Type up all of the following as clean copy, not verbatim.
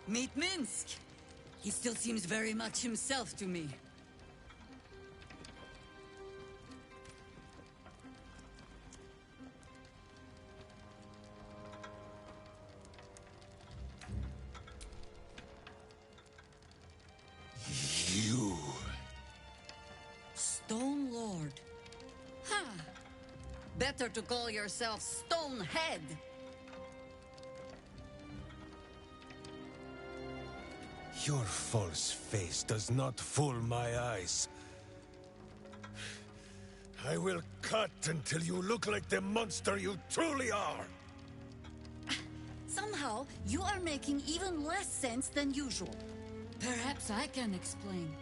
Meet Minsk. He still seems very much himself to me. You... Stone Lord. Ha! Better to call yourself Stonehead. Your false face does not fool my eyes. I will cut until you look like the monster you truly are! Somehow, you are making even less sense than usual. Perhaps I can explain.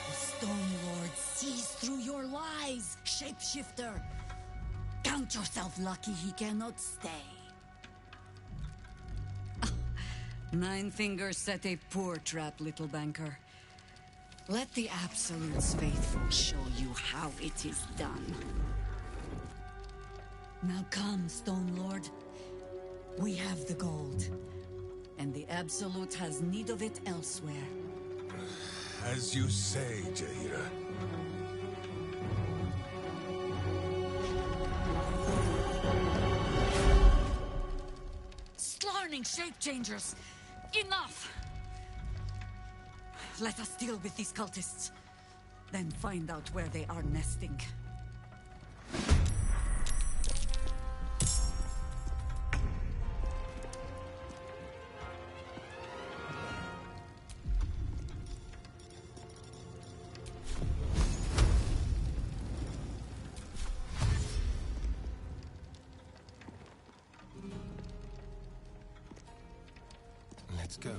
The Stone Lord sees through your lies, shapeshifter. Count yourself lucky he cannot stay. Nine Fingers set a poor trap, little banker. Let the Absolute's faithful show you how it is done. Now come, Stone Lord. We have the gold, and the Absolute has need of it elsewhere. As you say, Jaira. Slarning shape-changers! Enough! Let us deal with these cultists, then find out where they are nesting. Let's go.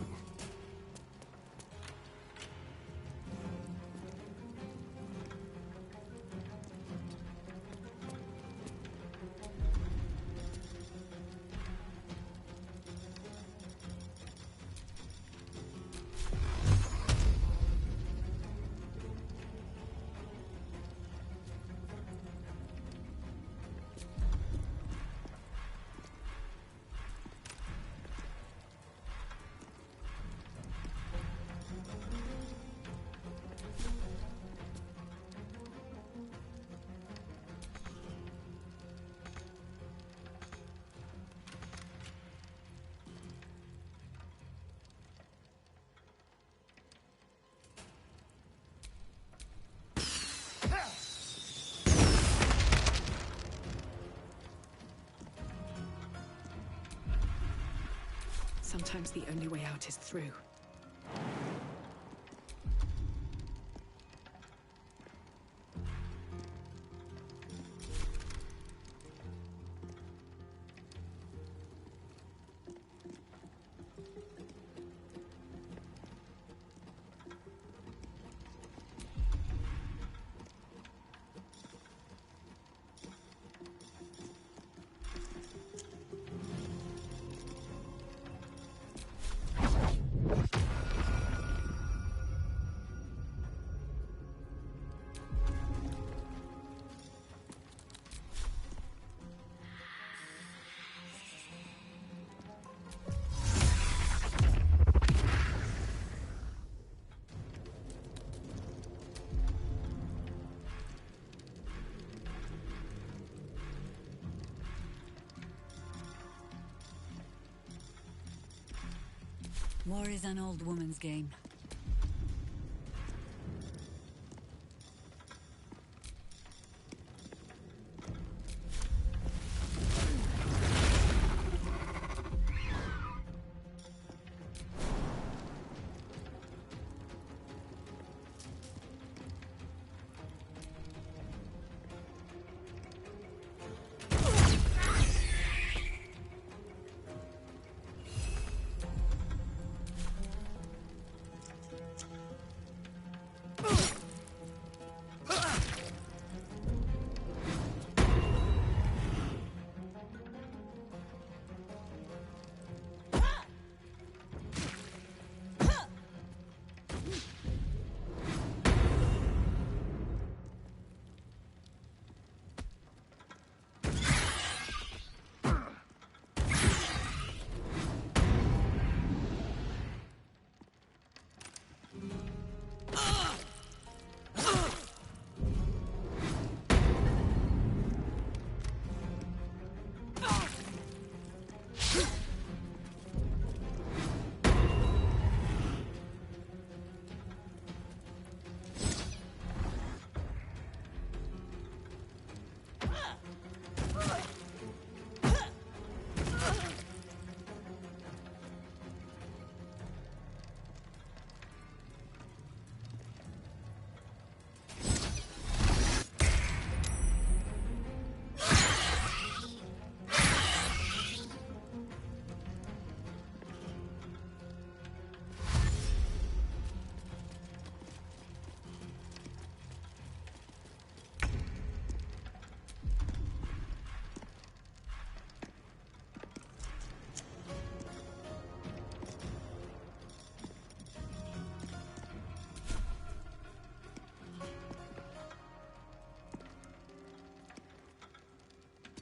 Sometimes the only way out is through. War is an old woman's game.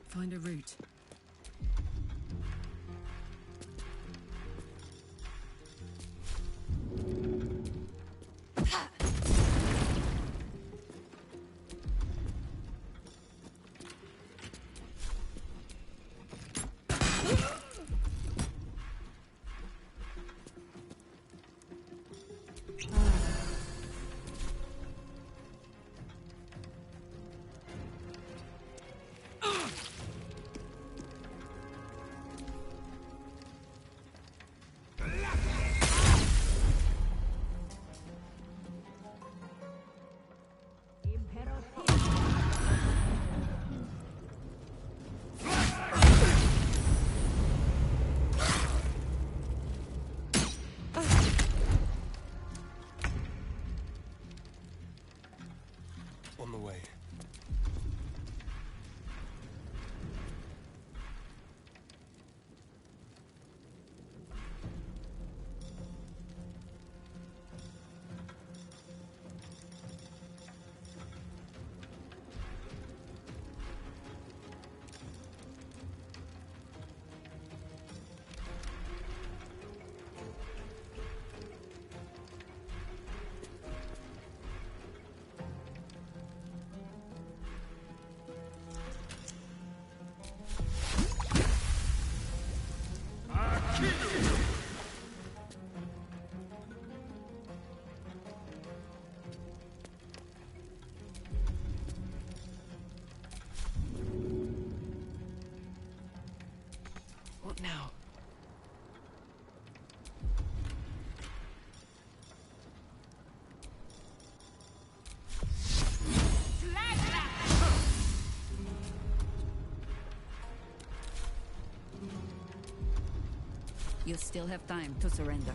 Find a route. On the way. What now? You still have time to surrender.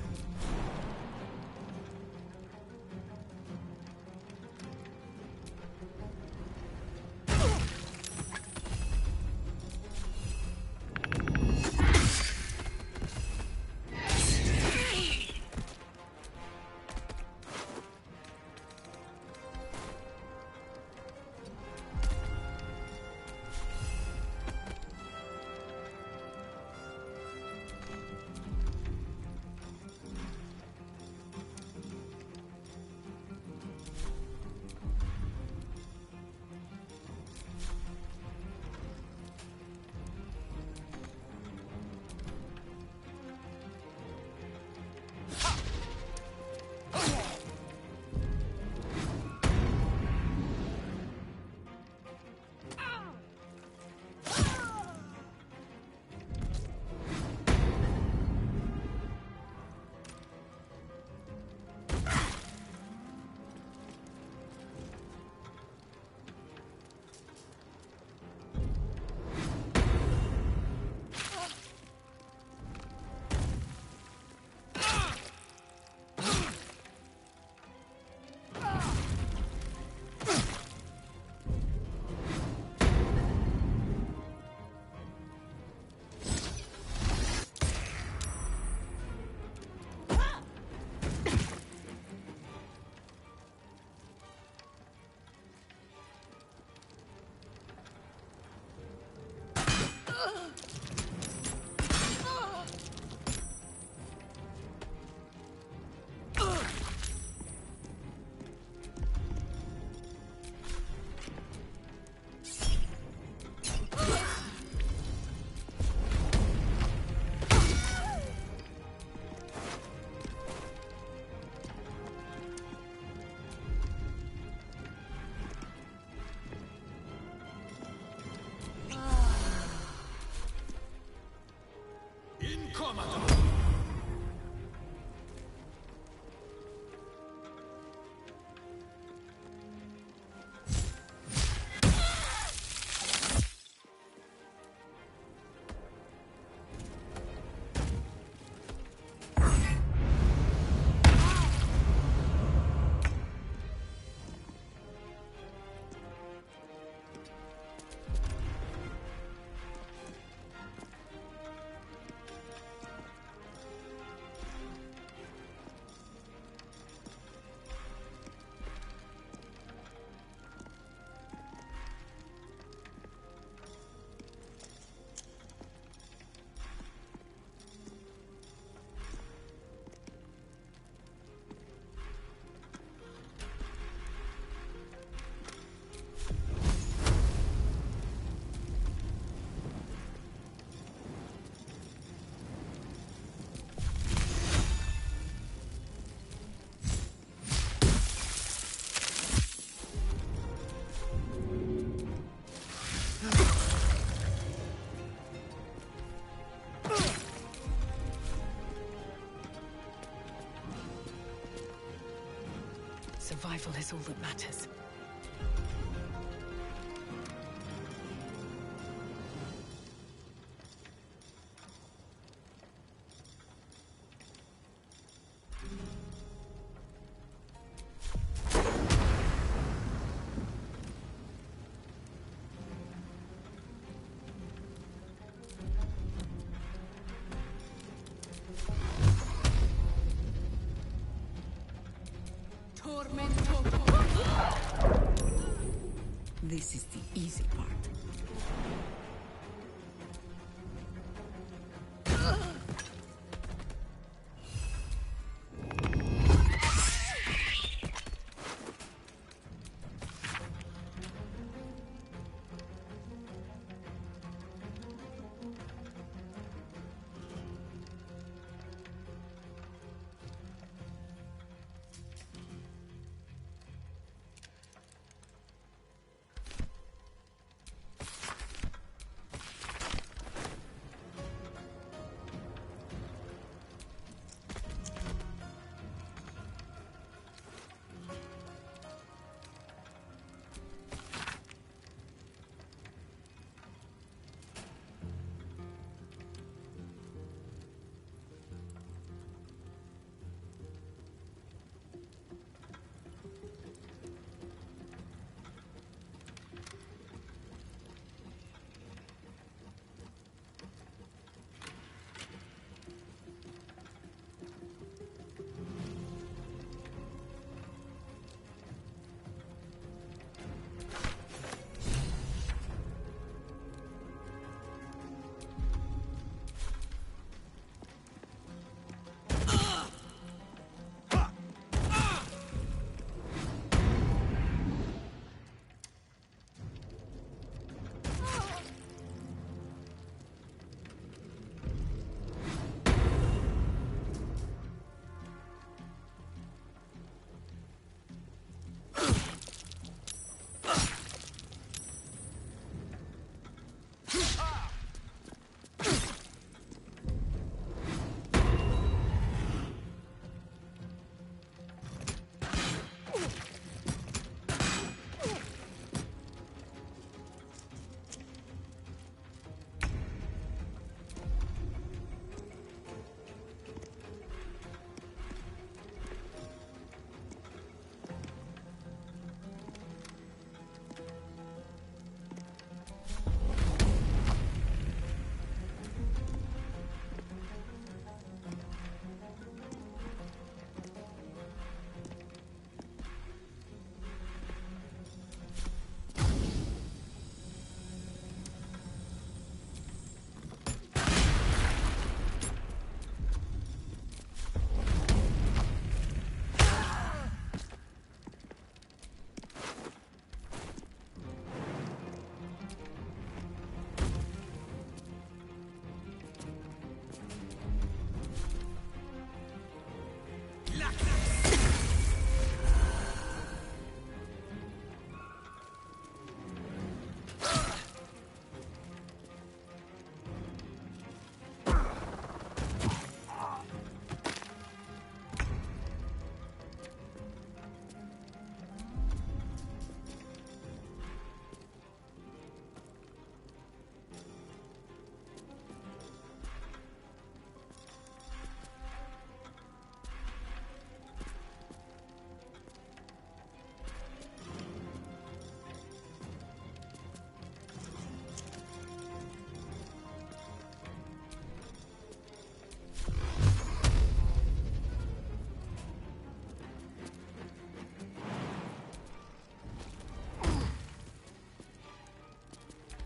survival is all that matters. This is the easy part.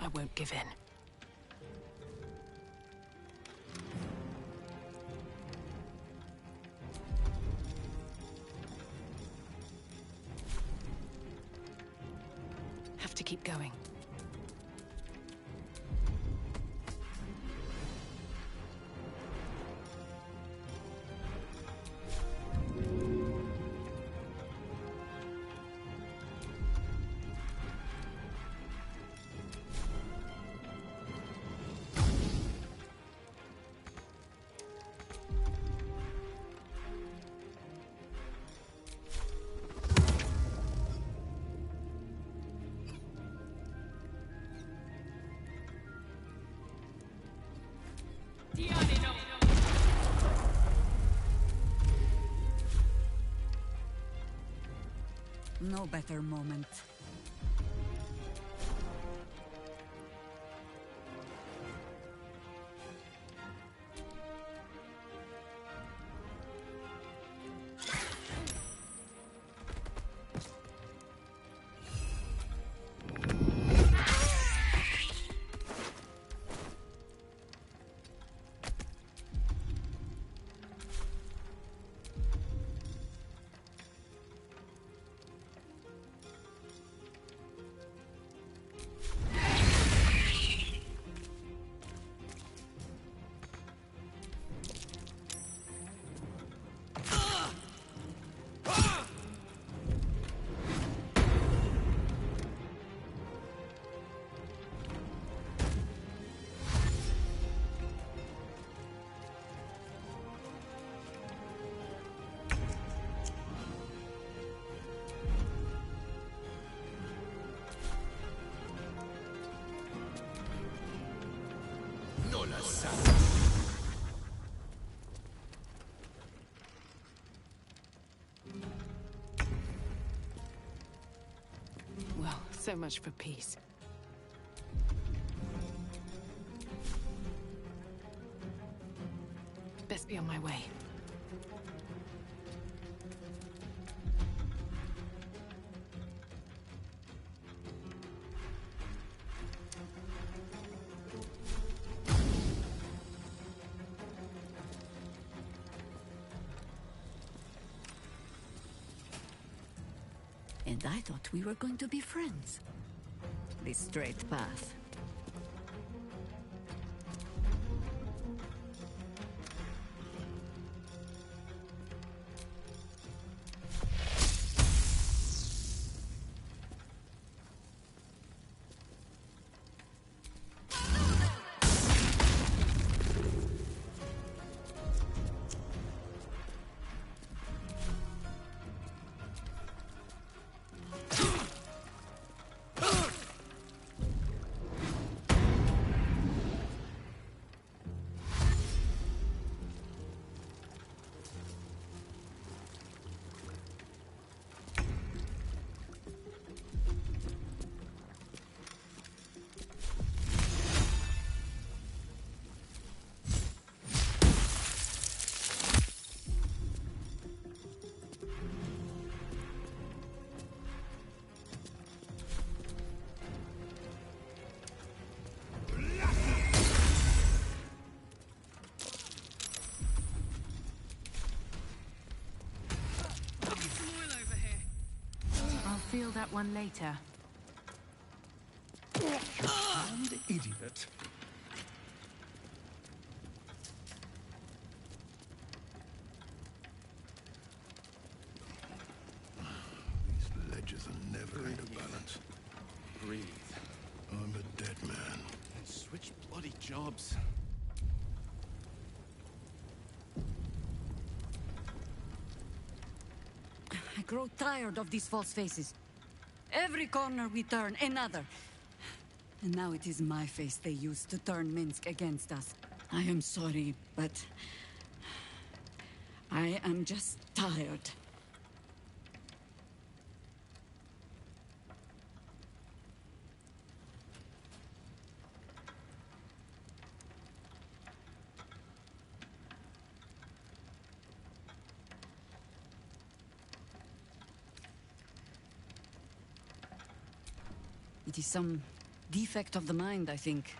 I won't give in. Have to keep going. no better moment. No la sa. Well, so much for peace. Best be on my way. And I thought we were going to be friends. The straight path. Feel that one later. And idiot. These ledges are never out of balance. Breathe. I'm a dead man. And switch bloody jobs. I grow tired of these false faces. Every corner we turn, another. And now it is my face they use to turn Minsk against us. I am sorry, but I am just tired. It is some defect of the mind, I think,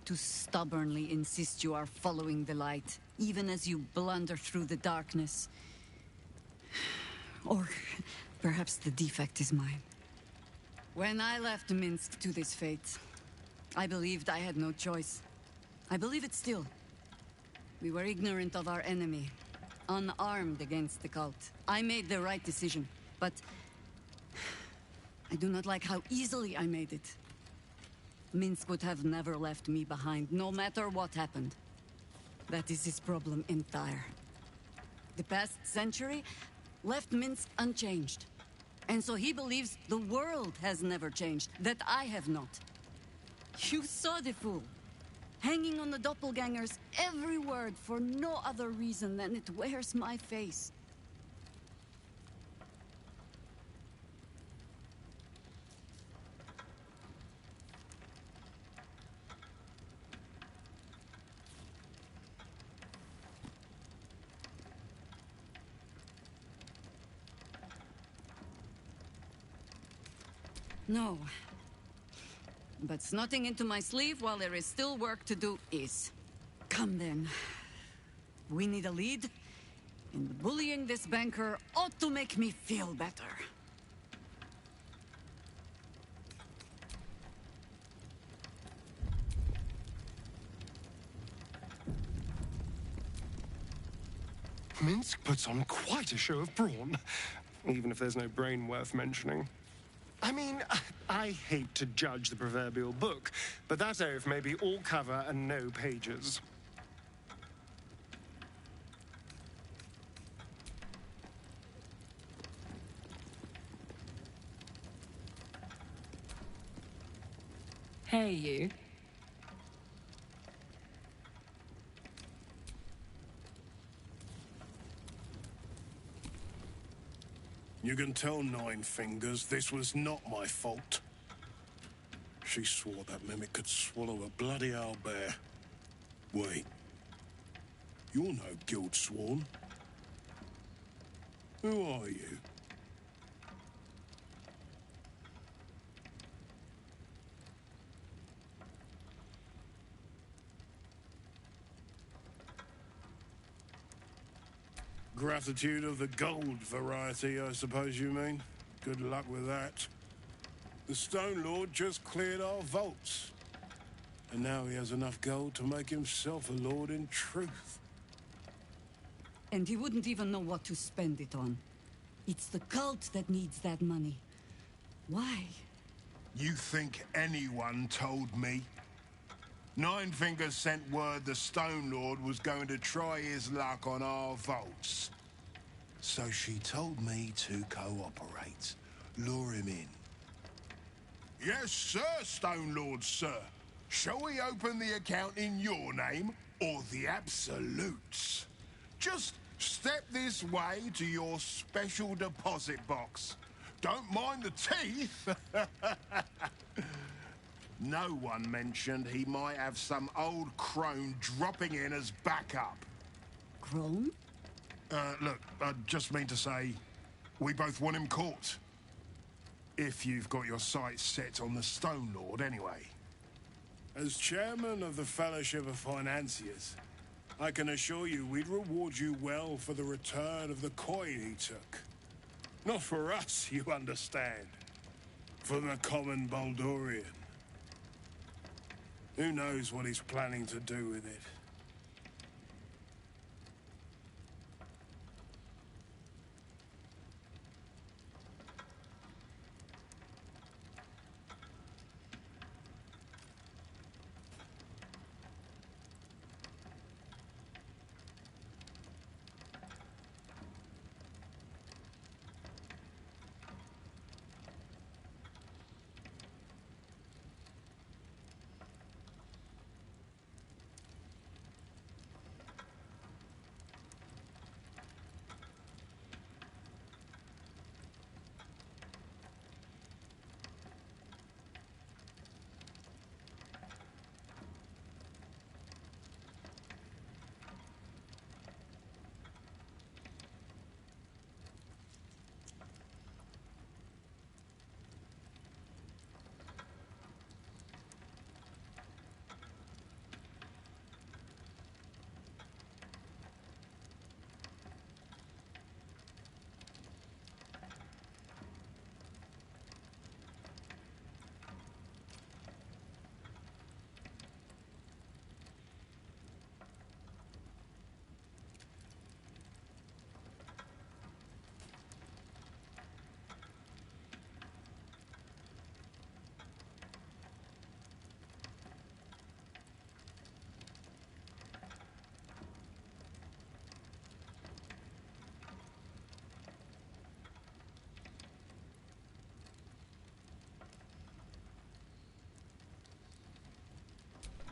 to stubbornly insist you are following the light, even as you blunder through the darkness. Or perhaps the defect is mine. When I left Minsk to this fate, I believed I had no choice. I believe it still. We were ignorant of our enemy, unarmed against the cult. I made the right decision, but I do not like how easily I made it. Minsk would have never left me behind, no matter what happened. That is his problem entire. The past century left Minsk unchanged. And so he believes the world has never changed, that I have not. You saw the fool, hanging on the doppelganger's every word for no other reason than it wears my face. No. But snotting into my sleeve while there is still work to do is. Come then. We need a lead, and bullying this banker ought to make me feel better. Minsk puts on quite a show of brawn, even if there's no brain worth mentioning. I mean, I hate to judge the proverbial book, but that oaf may be all cover and no pages. Hey, you. You can tell Nine Fingers this was not my fault. She swore that mimic could swallow a bloody owlbear. Wait. You're no guild sworn. Who are you? Gratitude of the gold variety, I suppose you mean. Good luck with that. The Stone Lord just cleared our vaults. And now he has enough gold to make himself a lord in truth. And he wouldn't even know what to spend it on. It's the cult that needs that money. Why? You think anyone told me? Nine Fingers sent word the Stone Lord was going to try his luck on our vaults. So she told me to cooperate. Lure him in. Yes, sir, Stone Lord, sir. Shall we open the account in your name or the Absolute's? Just step this way to your special deposit box. Don't mind the teeth. No one mentioned he might have some old crone dropping in as backup. Crone? Look, I just mean to say, we both want him caught. If you've got your sights set on the Stone Lord, anyway. As chairman of the Fellowship of Financiers, I can assure you we'd reward you well for the return of the coin he took. Not for us, you understand. For the common Baldurian. Who knows what he's planning to do with it?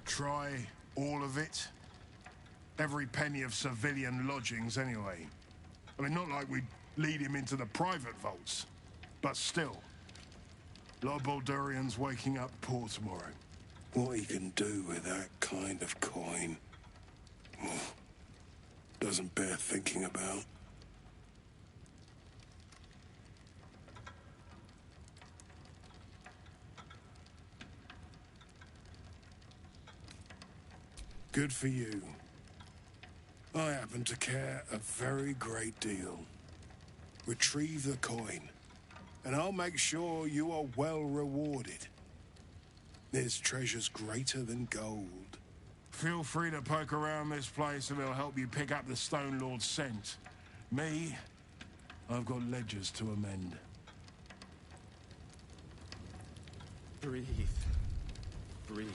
Try all of it? Every penny of civilian lodgings, anyway. I mean, not like we'd lead him into the private vaults. But still. A lot of Baldurians waking up poor tomorrow. What he can do with that kind of coin... doesn't bear thinking about. Good for you. I happen to care a very great deal. Retrieve the coin, and I'll make sure you are well rewarded. This treasure's greater than gold. Feel free to poke around this place and it'll help you pick up the Stone Lord's scent. Me, I've got ledgers to amend. Breathe. Breathe.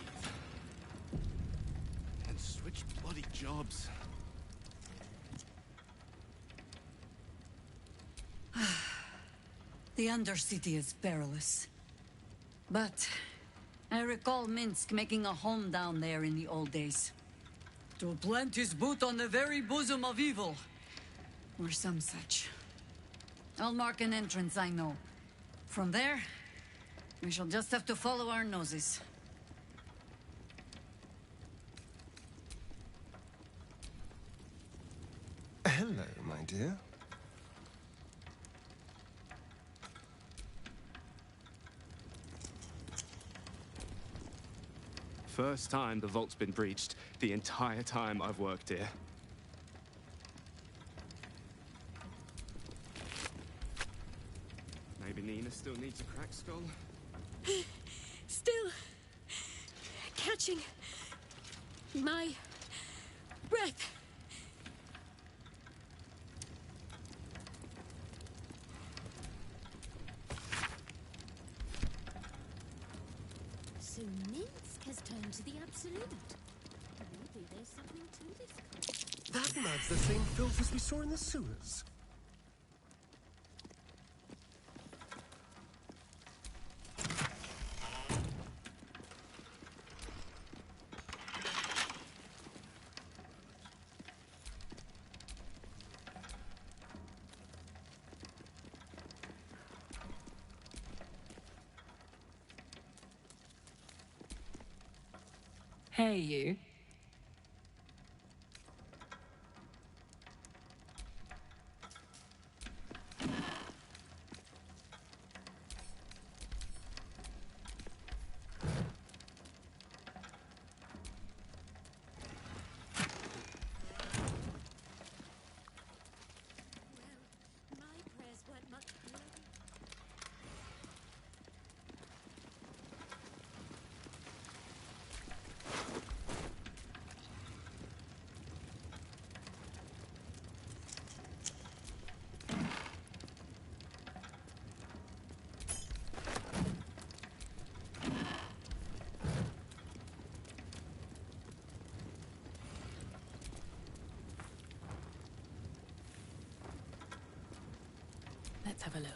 And switch bloody jobs. The Undercity is perilous. But I recall Minsk making a home down there in the old days. To plant his boot on the very bosom of evil. Or some such. I'll mark an entrance, I know. From there, we shall just have to follow our noses. Hello, my dear. First time the vault's been breached the entire time I've worked here. Maybe Nina still needs a cracked skull? Still catching my breath. So Minsk has turned to the absolute. Maybe there's something to this. That mud's the same filth as we saw in the sewers. Hey, you. My prayers weren't much bloody. Let's have a look.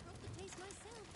Hope to taste myself.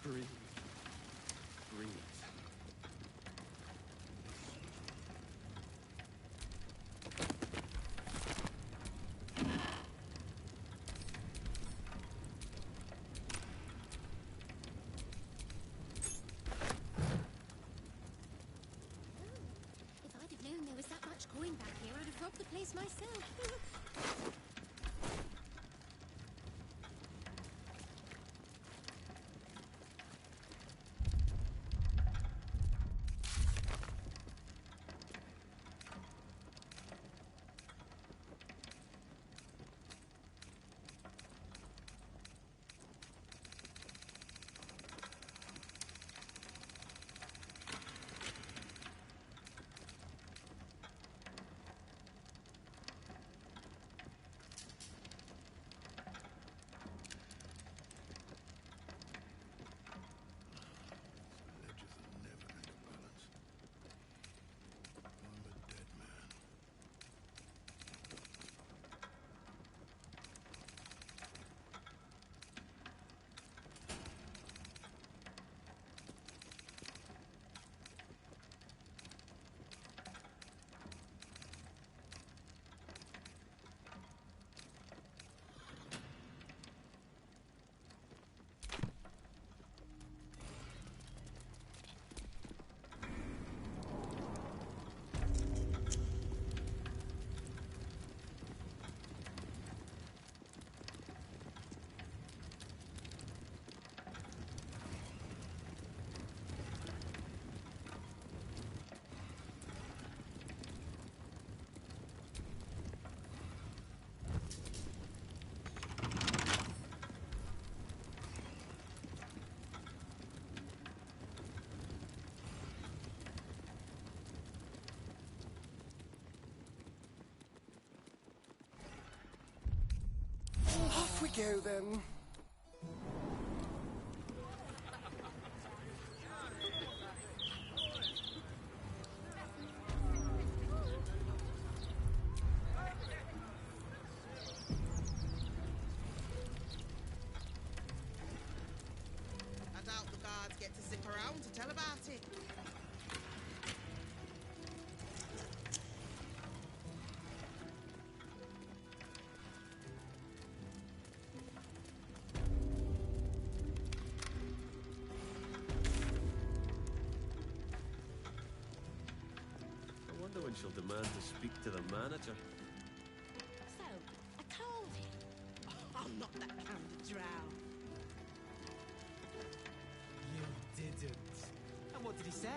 Breathe. Breathe. If I'd have known there was that much coin back here, I'd have robbed the place myself. Ledgers are never going to balance. I'm a dead man. Off we go then. I doubt the guards get to zip around to tell about it. I wonder when she'll demand to speak to the manager. So, I told him. I'm not that kind of drow. You didn't. And what did he say?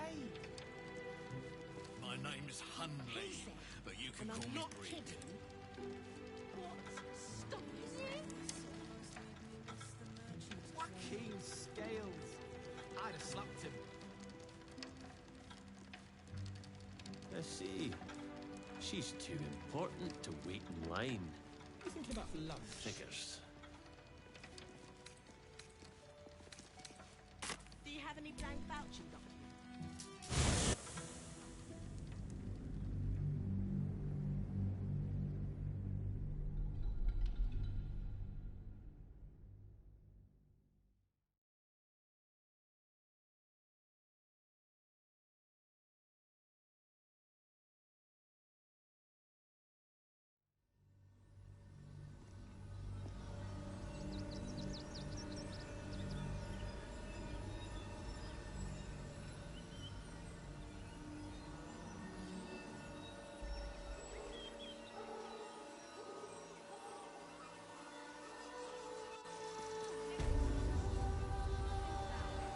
My name's Hunley, He said, but you can and call I'm me not Brig. kidding. What? Stop it. Joaquin Scales. I'd have slapped him. I see. She's too important to wait in line. You thinking about lunch? Figures. Do you have any blank vouching documents?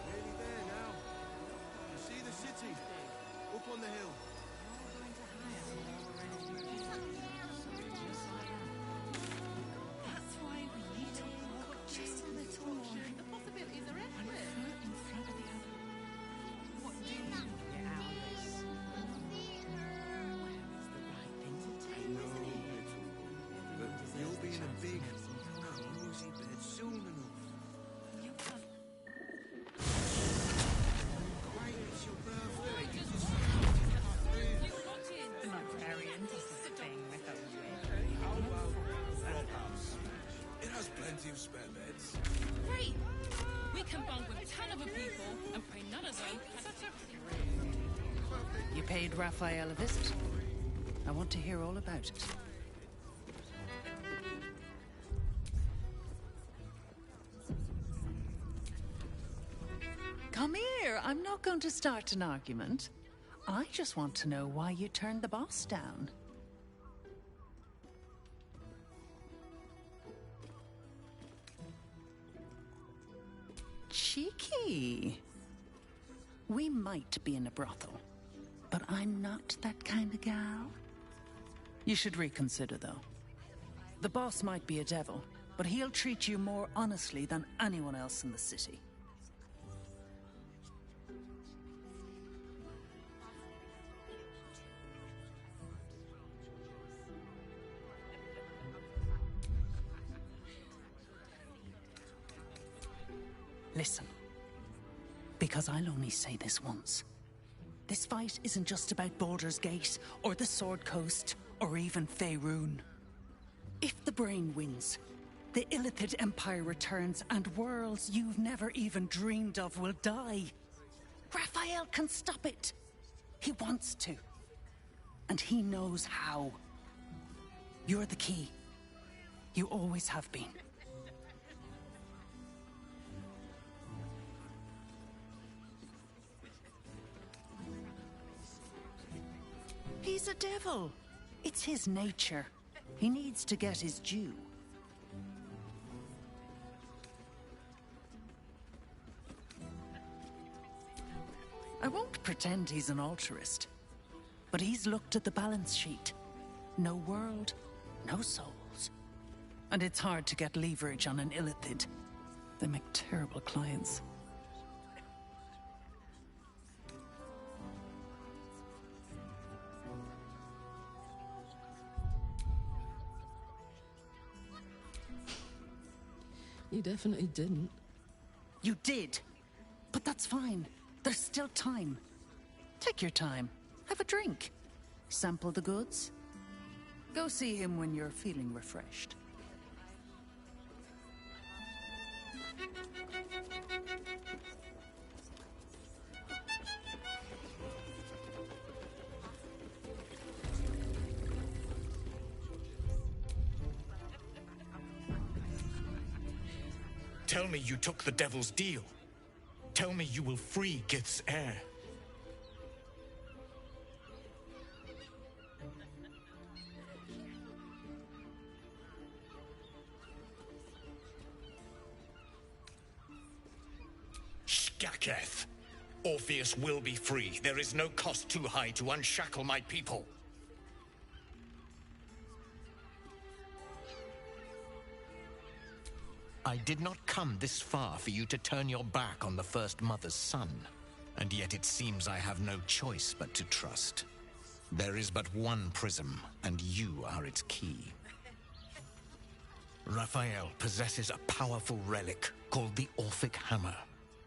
Nearly there now. You see the city? Up on the hill. That's why we need to walk just a little more. The possibilities are One endless. foot in front of the other. What do you get out of this? Well, it's the right thing to do, isn't it? But you'll be in a big, cozy bed soon enough. You'll have Great, it's your birthday. the librarian does this thing with a It has plenty of spare beds. Great! We can bond with 10 other people and pray none of them You paid Raphael a visit. I want to hear all about it. Come here. I'm not going to start an argument. I just want to know why you turned the boss down. Cheeky. We might be in a brothel, but I'm not that kind of gal. You should reconsider, though. The boss might be a devil, but he'll treat you more honestly than anyone else in the city. Listen, because I'll only say this once. This fight isn't just about Baldur's Gate, or the Sword Coast, or even Faerun. If the Brain wins, the Illithid Empire returns and worlds you've never even dreamed of will die. Raphael can stop it. He wants to. And he knows how. You're the key. You always have been. He's a devil. It's his nature. He needs to get his due. I won't pretend he's an altruist, but he's looked at the balance sheet. No world, no souls. And it's hard to get leverage on an Illithid. They make terrible clients. You definitely didn't. You did. But that's fine. There's still time. Take your time. Have a drink. Sample the goods. Go see him when you're feeling refreshed. Tell me you took the devil's deal. Tell me you will free Gith's heir. Shkaketh! Orpheus will be free. There is no cost too high to unshackle my people. I did not come this far for you to turn your back on the First Mother's son. And yet it seems I have no choice but to trust. There is but one prism, and you are its key. Raphael possesses a powerful relic called the Orphic Hammer.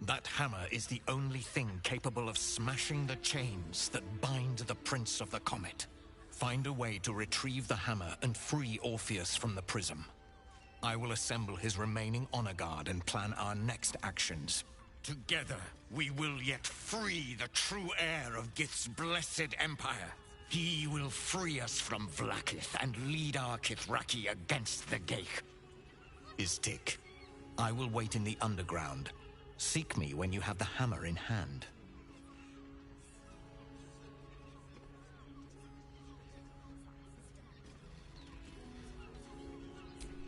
That hammer is the only thing capable of smashing the chains that bind the Prince of the Comet. Find a way to retrieve the hammer and free Orpheus from the prism. I will assemble his remaining honor guard and plan our next actions. Together, we will yet free the true heir of Gith's blessed empire. He will free us from Vlaakith and lead our Kithraki against the Geich. Istik, I will wait in the underground. Seek me when you have the hammer in hand.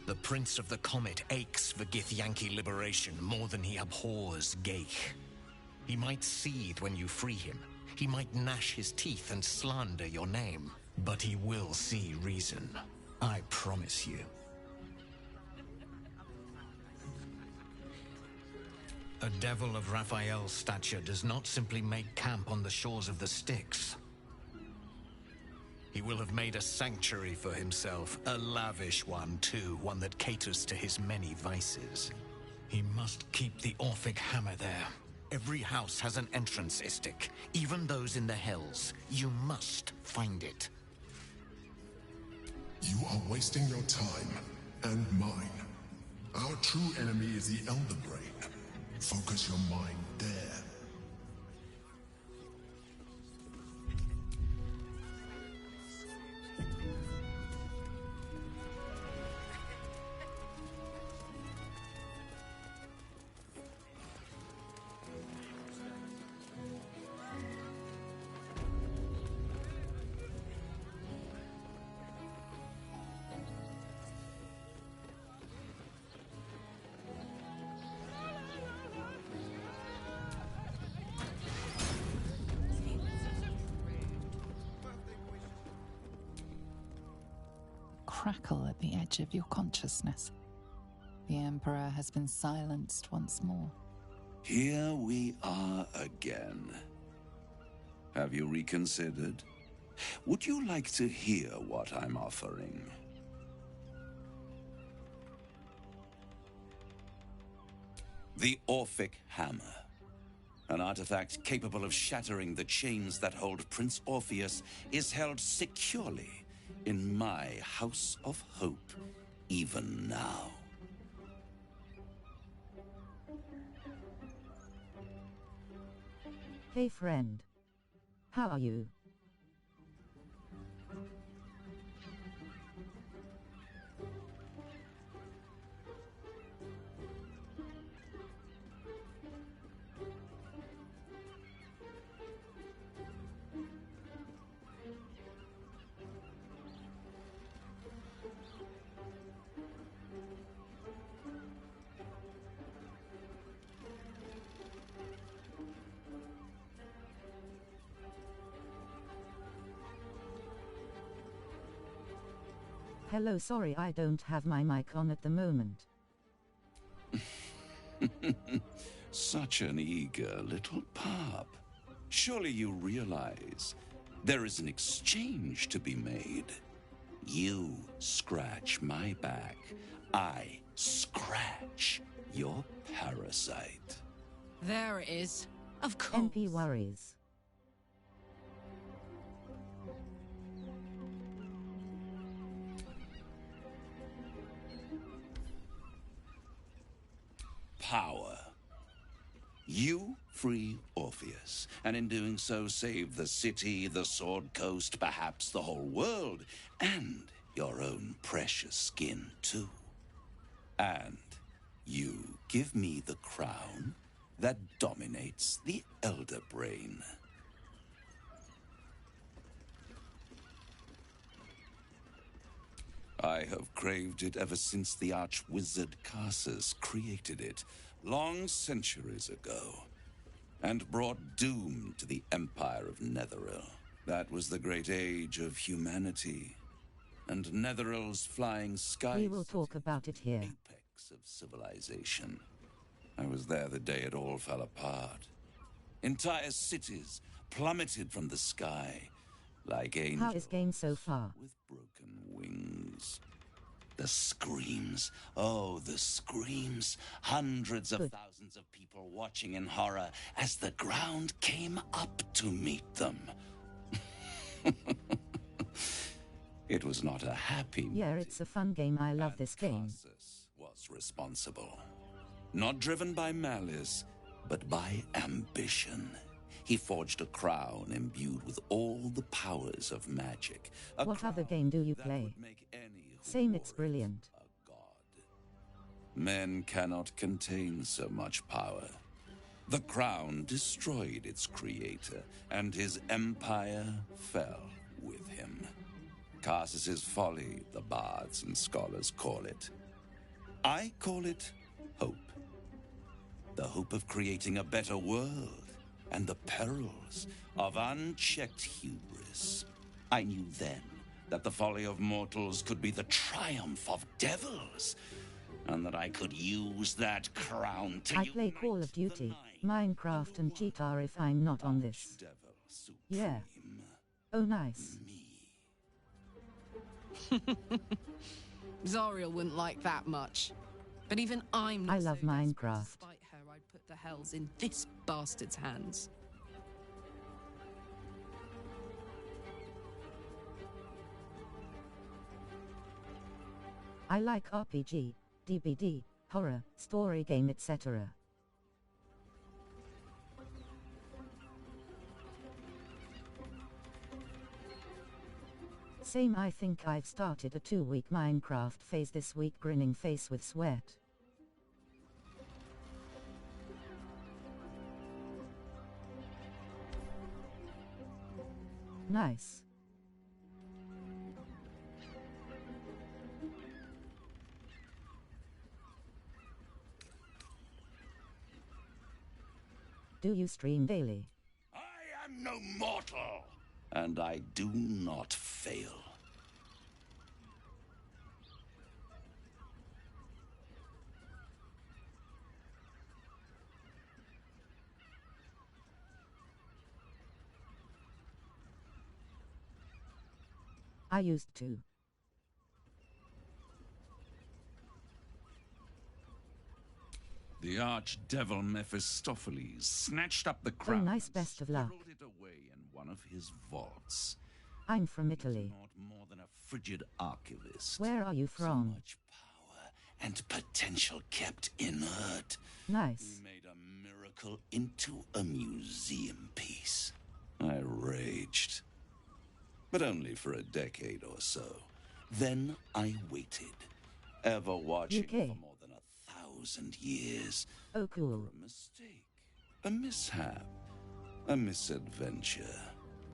The Prince of the Comet aches for Githyanki liberation more than he abhors Geich. He might seethe when you free him. He might gnash his teeth and slander your name. But he will see reason. I promise you. A devil of Raphael's stature does not simply make camp on the shores of the Styx. He will have made a sanctuary for himself, a lavish one too, one that caters to his many vices. He must keep the Orphic hammer there. Every house has an entrance, Istik, even those in the Hells. You must find it. You are wasting your time, and mine. Our true enemy is the Elder Brain. Focus your mind there. Crackle at the edge of your consciousness. The Emperor has been silenced once more. Here we are again. Have you reconsidered? Would you like to hear what I'm offering? The Orphic Hammer. An artifact capable of shattering the chains that hold Prince Orpheus is held securely in my House of Hope, even now. Hey friend. How are you? Hello, sorry I don't have my mic on at the moment. Such an eager little pup. Surely you realize there is an exchange to be made. You scratch my back, I scratch your parasite. There it is. Of course. NP worries. Power. You free Orpheus, and in doing so save the city, the Sword Coast, perhaps the whole world, and your own precious skin too. And you give me the crown that dominates the Elder Brain. I have craved it ever since the arch-wizard Carsus created it, long centuries ago, and brought doom to the Empire of Netheril. That was the great age of humanity, and Netheril's flying skies... We will talk about it here. Apex of civilization. I was there the day it all fell apart. Entire cities plummeted from the sky, like angels... How is game so far? ...with broken wings. The screams. Oh, the screams. Hundreds of thousands of people watching in horror as the ground came up to meet them. It was not a happy... Yeah, it's a fun game. I love this game. Carsus was responsible. Not driven by malice, but by ambition. He forged a crown imbued with all the powers of magic. What other game do you play? Same, it's brilliant. Men cannot contain so much power. The crown destroyed its creator, and his empire fell with him. Carsus's folly, the bards and scholars call it. I call it hope. The hope of creating a better world, and the perils of unchecked hubris. I knew then that the folly of mortals could be the triumph of devils, and that I could use that crown to... I play Call of Duty, Minecraft and Cheetah if I'm not on this. Yeah. Oh, nice. Zariel wouldn't like that much. But even I'm not I love so desperate. Minecraft. Despite her, I'd put the hells in this bastard's hands. I like RPG, DBD, horror, story game, etc. Same, I think I've started a 2-week Minecraft phase this week, grinning face with sweat. Nice. Do you stream daily? I am no mortal, and I do not fail. I used to. The archdevil Mephistopheles snatched up the crown. Oh, nice, best of luck. Squirreled it away in one of his vaults. I'm from Italy. Not more than a frigid archivist. Where are you from? So much power and potential kept inert. Nice. We made a miracle into a museum piece. I raged. But only for a decade or so. Then I waited, ever watching for more than 1,000 years. Oh, cool. For a mistake, a mishap, a misadventure,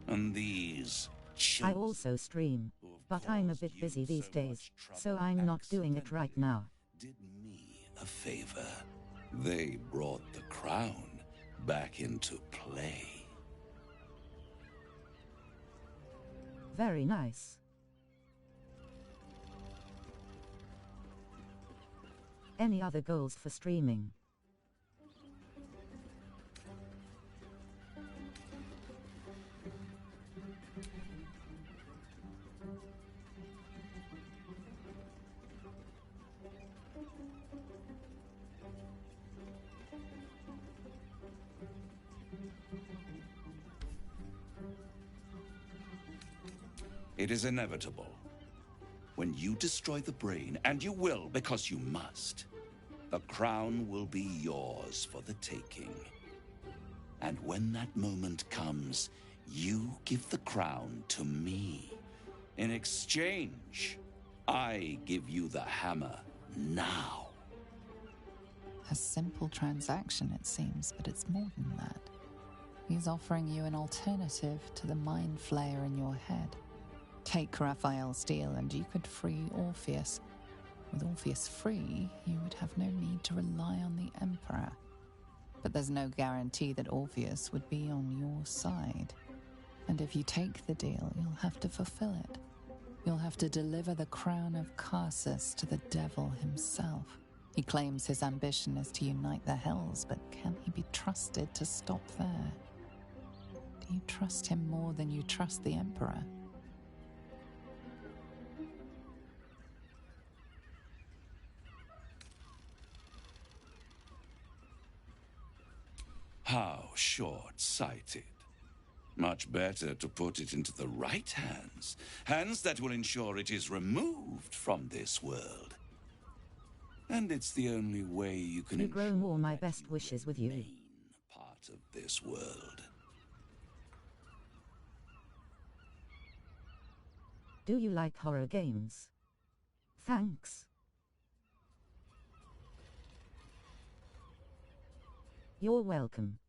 and these I also stream, but I'm a bit busy these days, so I'm not doing it right now. Did me a favor. They brought the crown back into play. Very nice. Any other goals for streaming? It is inevitable. When you destroy the brain, and you will because you must, the crown will be yours for the taking. And when that moment comes, you give the crown to me. In exchange, I give you the hammer now. A simple transaction, it seems, but it's more than that. He's offering you an alternative to the mind flayer in your head. Take Raphael's steel and you could free Orpheus. With Orpheus free, you would have no need to rely on the Emperor. But there's no guarantee that Orpheus would be on your side. And if you take the deal, you'll have to fulfill it. You'll have to deliver the crown of Carsus to the devil himself. He claims his ambition is to unite the Hells, but can he be trusted to stop there? Do you trust him more than you trust the Emperor? How short-sighted. Much better to put it into the right hands. Hands that will ensure it is removed from this world. And it's the only way you can You grow more, my best wishes with you. Part of this world. Do you like horror games? Thanks. You're welcome.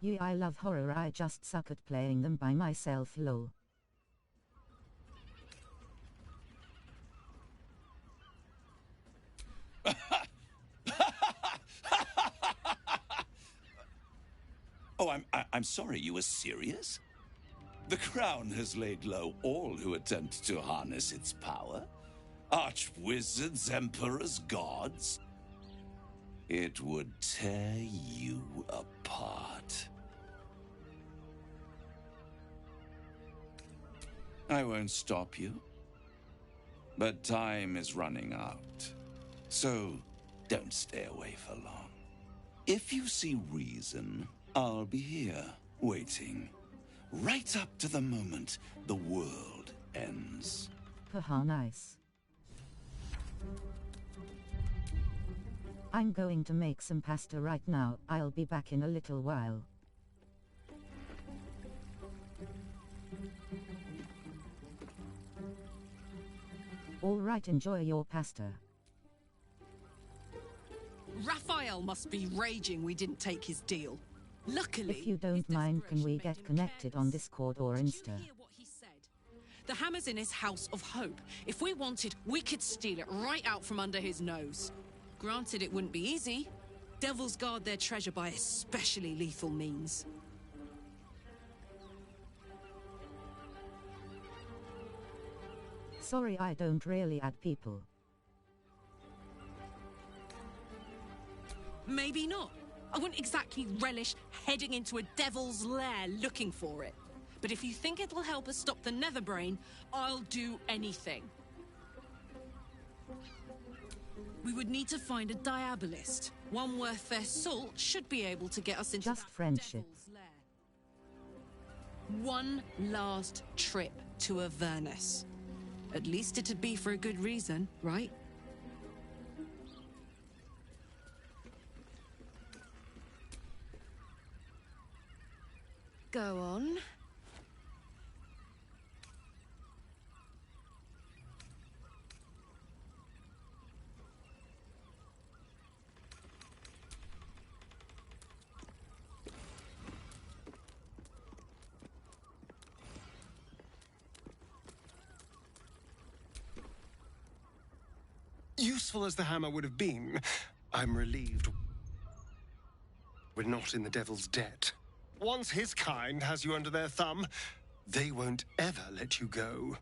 Yeah, I love horror, I just suck at playing them by myself, lol. Oh, I'm sorry, you were serious? The crown has laid low all who attempt to harness its power. Archwizards, emperors, gods. It would tear you apart. I won't stop you. But time is running out. So don't stay away for long. If you see reason, I'll be here, waiting. Right up to the moment the world ends. Haha, nice. I'm going to make some pasta right now. I'll be back in a little while. All right, enjoy your pasta. Raphael must be raging we didn't take his deal. Luckily, If you don't mind, can we get connected on Discord or Insta? the hammer's in his House of Hope. If we wanted, we could steal it right out from under his nose. Granted, it wouldn't be easy. Devils guard their treasure by especially lethal means. Sorry, I don't really add people. Maybe not. I wouldn't exactly relish heading into a devil's lair looking for it. But if you think it'll help us stop the Netherbrain, I'll do anything. We would need to find a diabolist. One worth their salt should be able to get us into Just friendship. one last trip to Avernus. At least it'd be for a good reason, right? Go on. Useful as the hammer would have been, I'm relieved we're not in the devil's debt. Once his kind has you under their thumb, they won't ever let you go.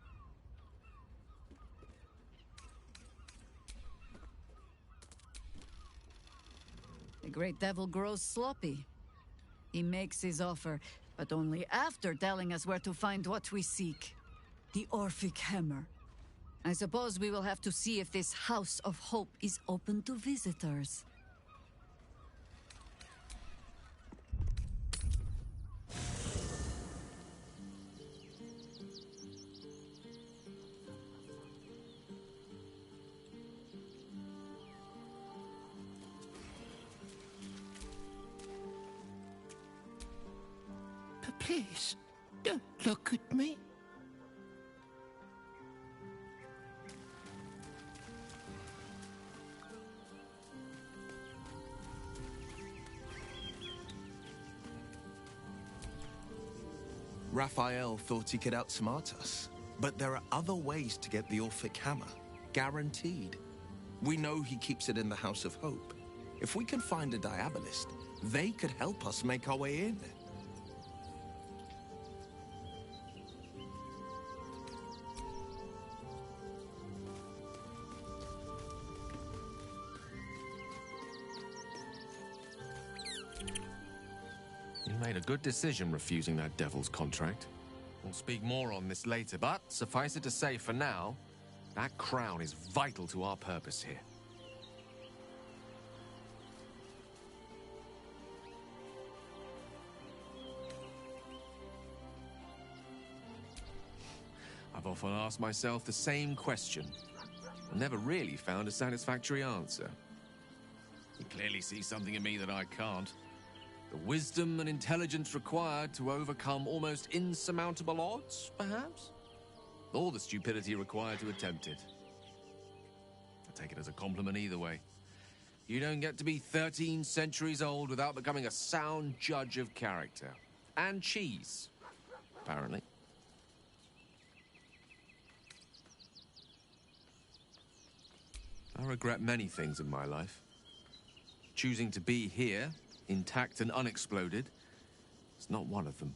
The great devil grows sloppy. He makes his offer, but only after telling us where to find what we seek. The Orphic Hammer. I suppose we will have to see if this House of Hope is open to visitors. But please, don't look at me. Raphael thought he could outsmart us. But there are other ways to get the Orphic Hammer. Guaranteed. We know he keeps it in the House of Hope. If we can find a diabolist, they could help us make our way in. You made a good decision refusing that devil's contract. We'll speak more on this later, but suffice it to say for now, that crown is vital to our purpose here. I've often asked myself the same question, and never really found a satisfactory answer. You clearly see something in me that I can't. The wisdom and intelligence required to overcome almost insurmountable odds, perhaps? Or the stupidity required to attempt it. I take it as a compliment either way. You don't get to be 13 centuries old without becoming a sound judge of character. And cheese, apparently. I regret many things in my life. Choosing to be here, intact and unexploded, is not one of them.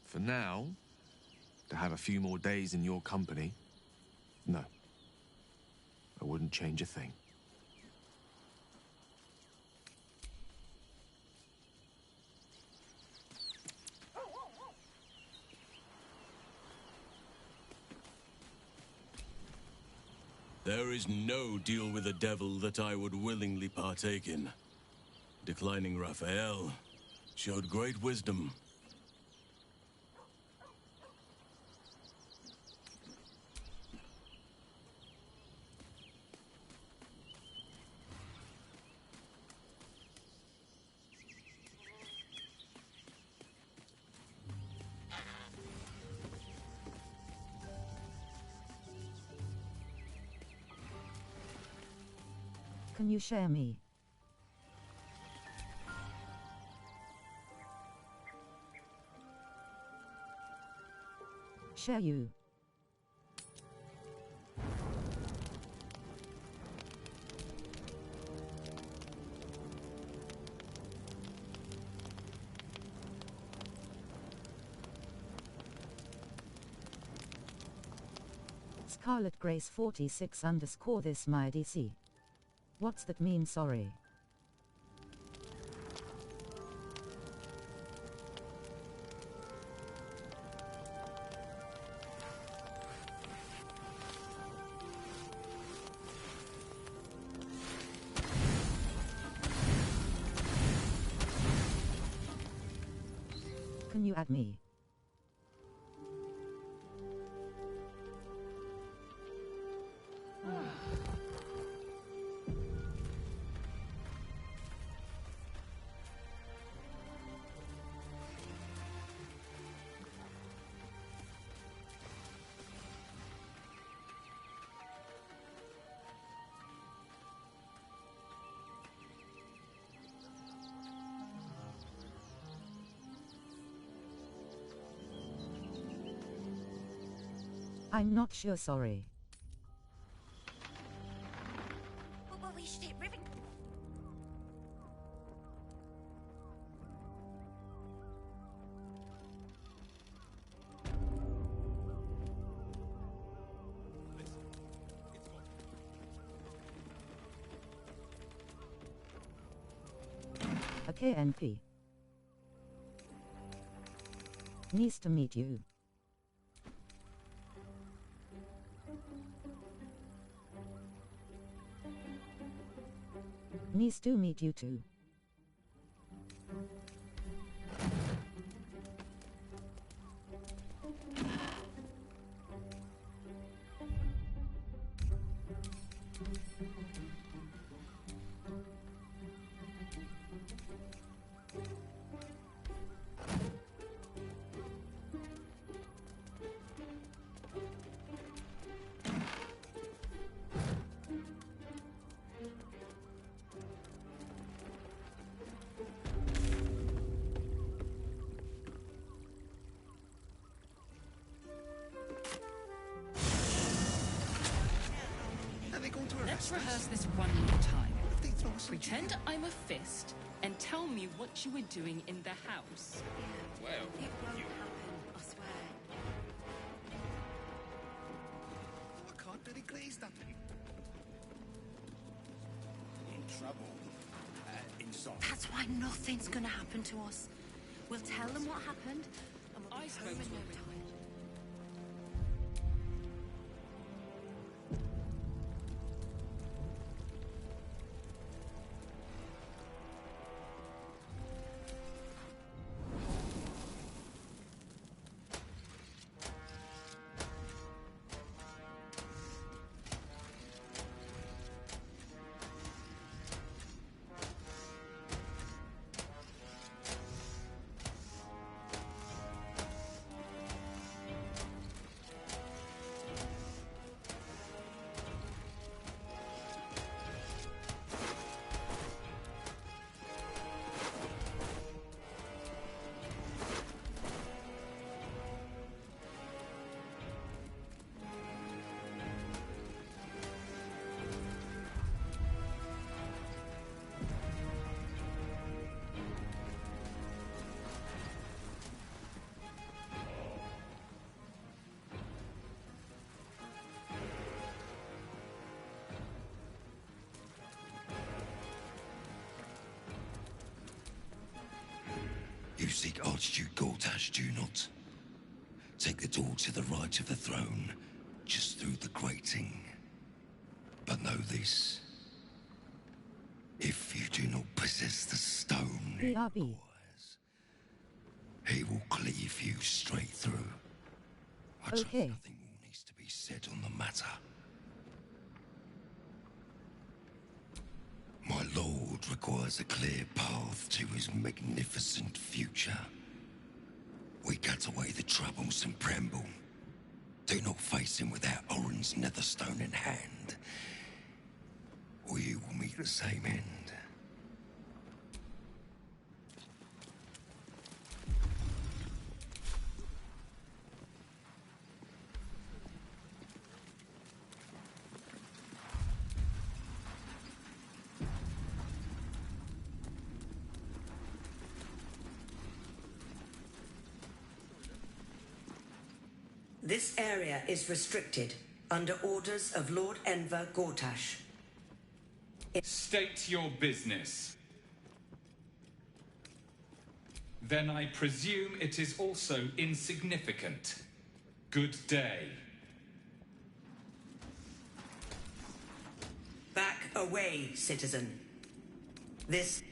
For now, to have a few more days in your company, no. I wouldn't change a thing. There is no deal with the devil that I would willingly partake in. Declining Raphael showed great wisdom. Can you share me? Share you. Scarlet Grace 46 _ this my DC. What's that mean, sorry? Can you add me? I'm not sure, sorry. Okay, NP. Nice to meet you. Nice to meet you too. Let's rehearse this one more time. Pretend I'm a fist and tell me what you were doing in the house. Well, it won't happen, I swear. I can't really glaze that. In trouble. Inside. That's why nothing's gonna happen to us. We'll tell them what happened, and we'll be home in no time. You seek Archduke Gortash, do you not? Take the door to the right of the throne, just through the grating. But know this. If you do not possess the stone, BRB. he will cleave you straight through. I trust Okay. nothing more needs to be said on the matter. My lord requires a clear path to his magnificent future. We cut away the troubles and Bramble. Do not face him without Orin's netherstone in hand. we will meet the same end. This area is restricted under orders of Lord Enver Gortash. State your business. Then I presume it is also insignificant. Good day. Back away, citizen. This...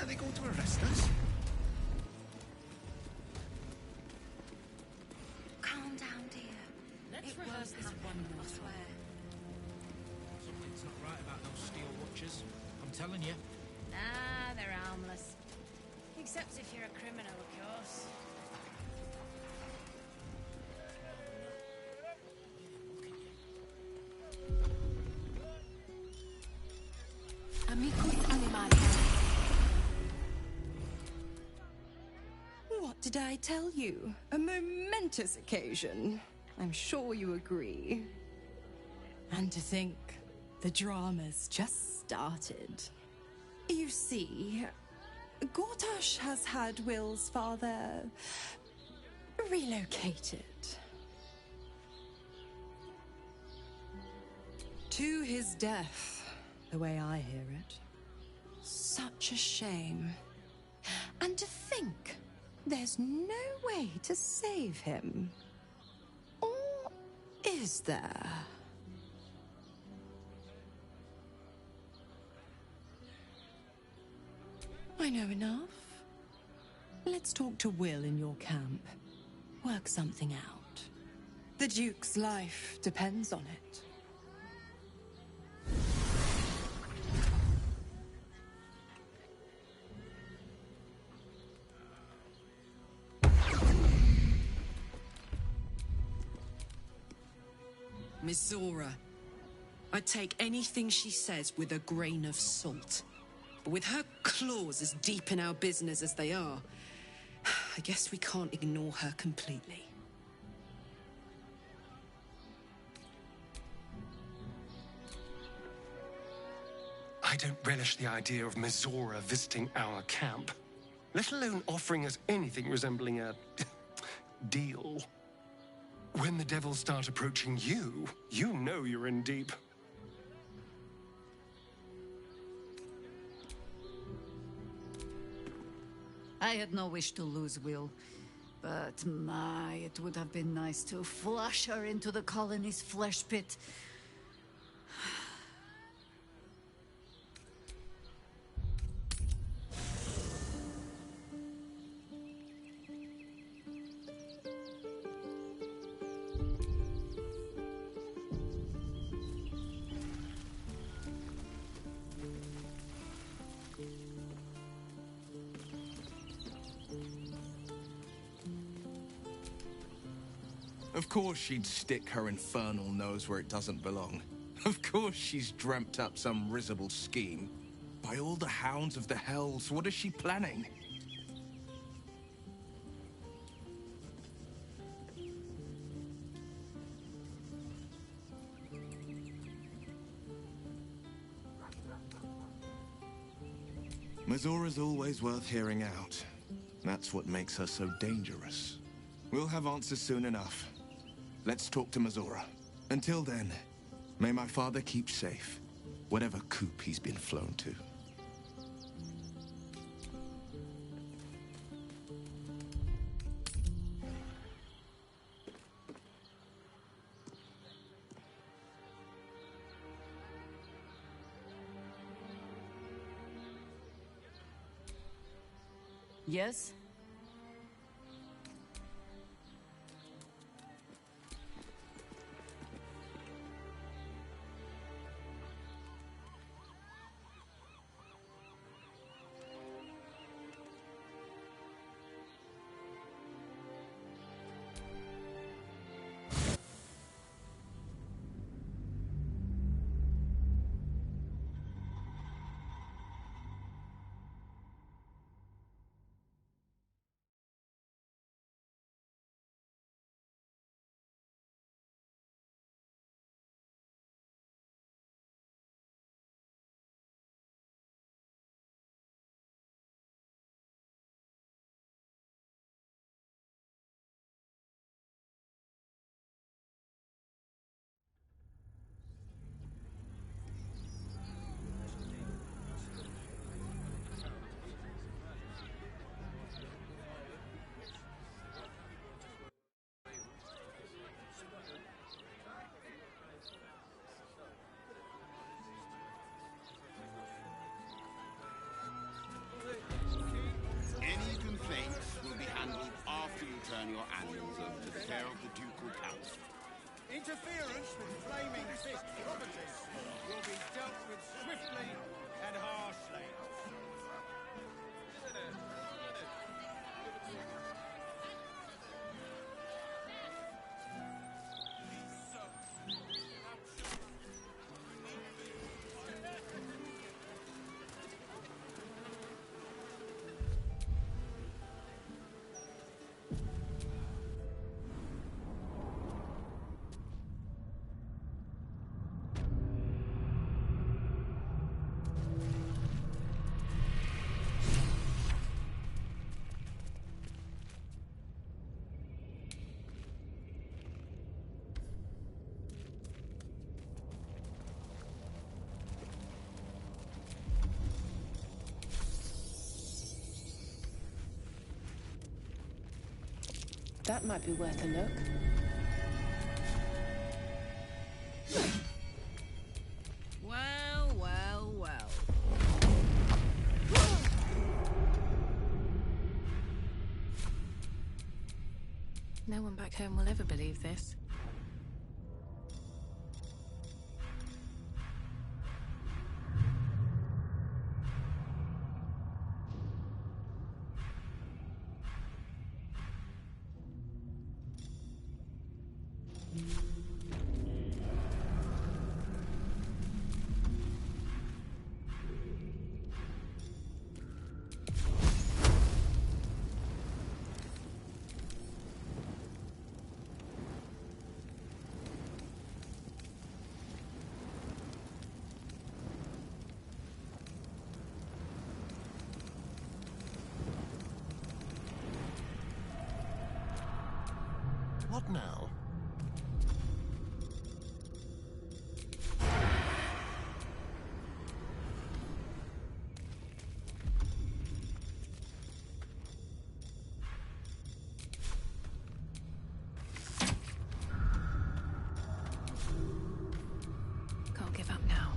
Are they going to arrest us? Calm down, dear. Let's rehearse this one more time. Something's not right about those steel watchers. I'm telling you. Ah, they're harmless. Except if you're a criminal, of course. Amicus animali. What did I tell you? A momentous occasion. I'm sure you agree. And to think, the drama's just started. You see, Gortash has had Will's father relocated. To his death, the way I hear it. Such a shame. And to think, there's no way to save him. Or is there? I know enough. Let's talk to Will in your camp. Work something out. The Duke's life depends on it. Miss Zora, I take anything she says with a grain of salt. But with her claws as deep in our business as they are, I guess we can't ignore her completely. I don't relish the idea of Mizora visiting our camp, let alone offering us anything resembling a deal. When the devils start approaching you, you know you're in deep. I had no wish to lose Will, but my, it would have been nice to flush her into the colony's flesh pit. Of course she'd stick her infernal nose where it doesn't belong. Of course she's dreamt up some risible scheme. By all the hounds of the hells, what is she planning? Mizora's always worth hearing out. That's what makes her so dangerous. We'll have answers soon enough. Let's talk to Mizora. Until then, may my father keep safe. Whatever coop he's been flown to. Yes? Any complaints will be handled after you turn your animals over to the care of the Ducal Council. Interference with flaming fist properties will be dealt with swiftly and harshly. That might be worth a look. Well, well, well. No one back home will ever believe this. What now? Can't give up now.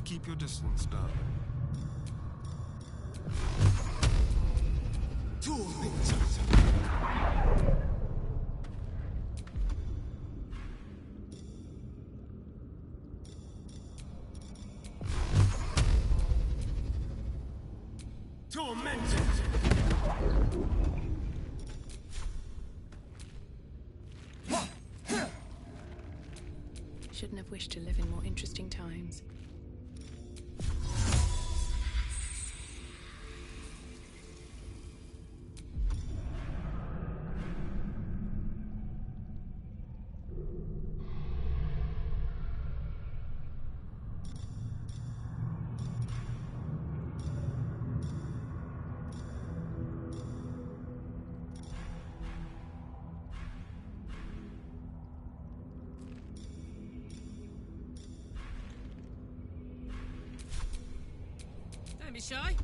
Keep your distance, darling. Tormented! Shouldn't have wished to live in more interesting times. Don't be shy.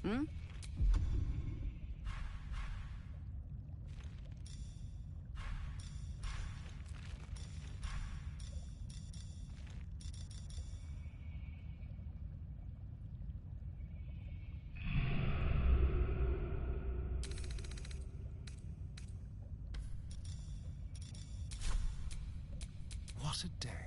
Hmm? What a day.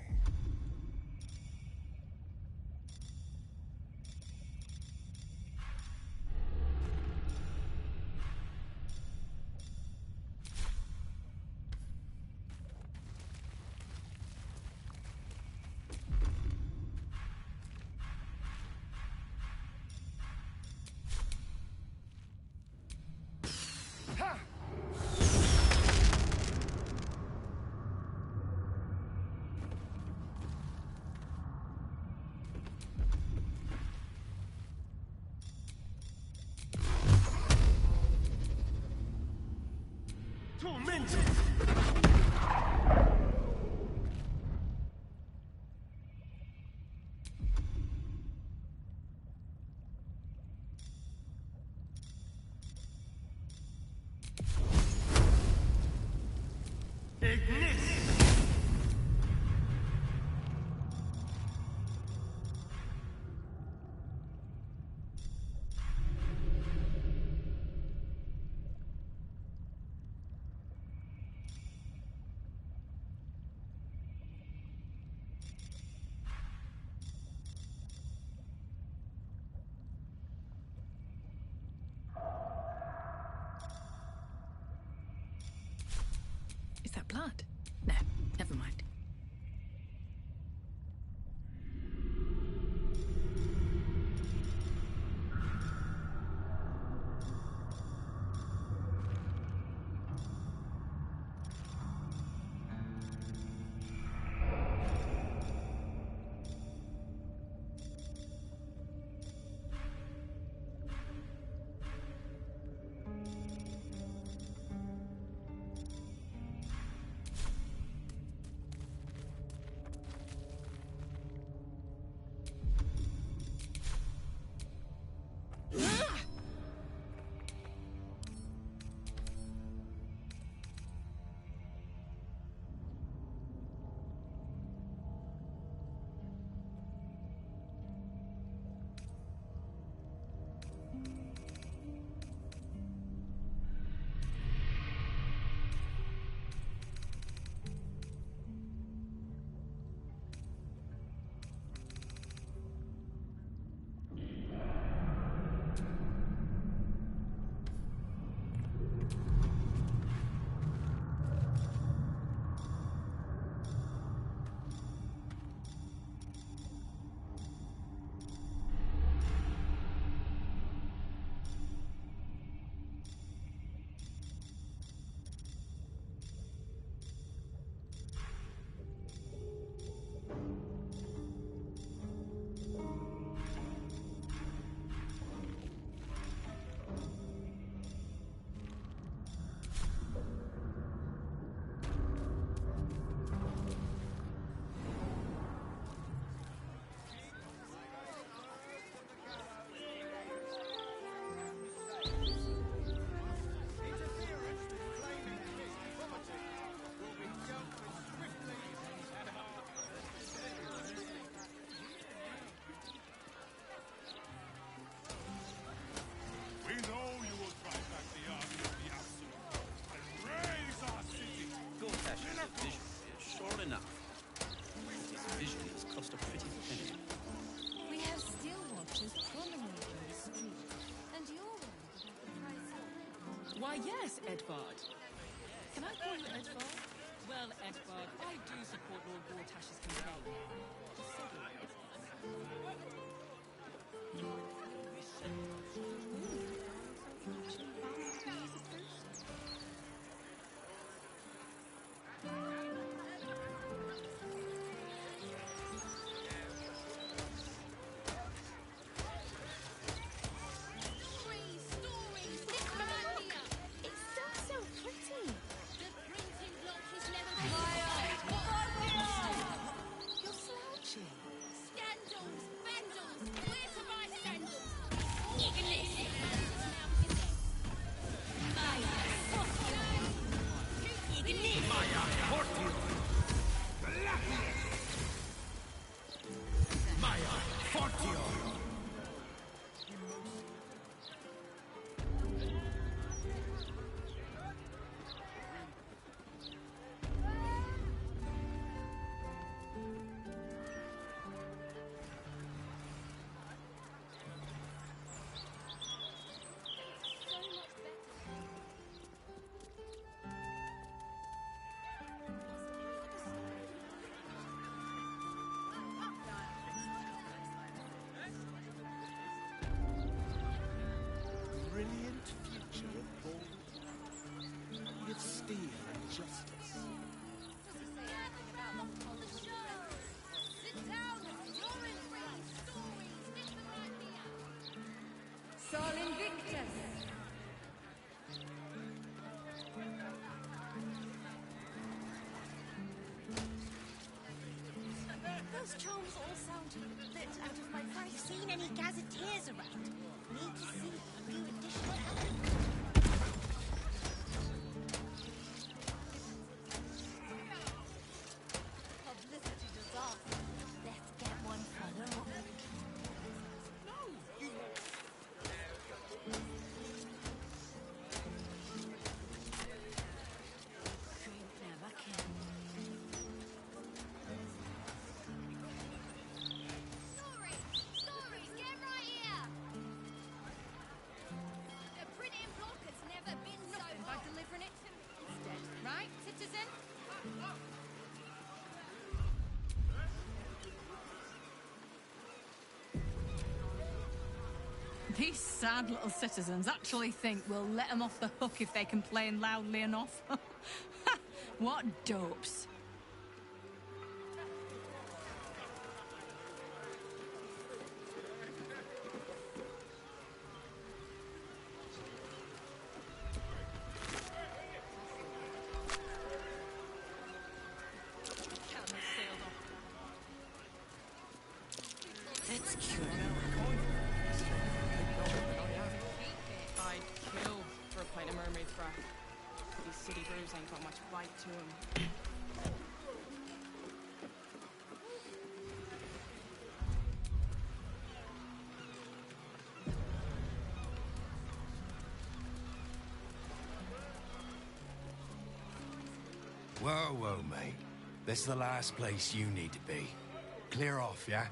Why, yes, Edvard. Can I call you Edvard? Well, Edvard, I do support Lord Gortash's campaign. Just so you know. Brilliant future of Baldur. With steel and justice. Sol Invictus! Those charms all sound a bit out of my price. Seen any gazetteers around? Need to see a few additional elements. Publicity disaster. Let's get one for the road. Never can. Stories, get right here! The printing block has never been so Nothing by delivering it to me instead. Right, citizen? These sad little citizens actually think we'll let them off the hook if they complain loudly enough. What dopes. It's cute. I'd kill for a pint of mermaid's breath. These city brews ain't got much bite to them. Whoa, whoa, mate. This is the last place you need to be. Clear off, yeah?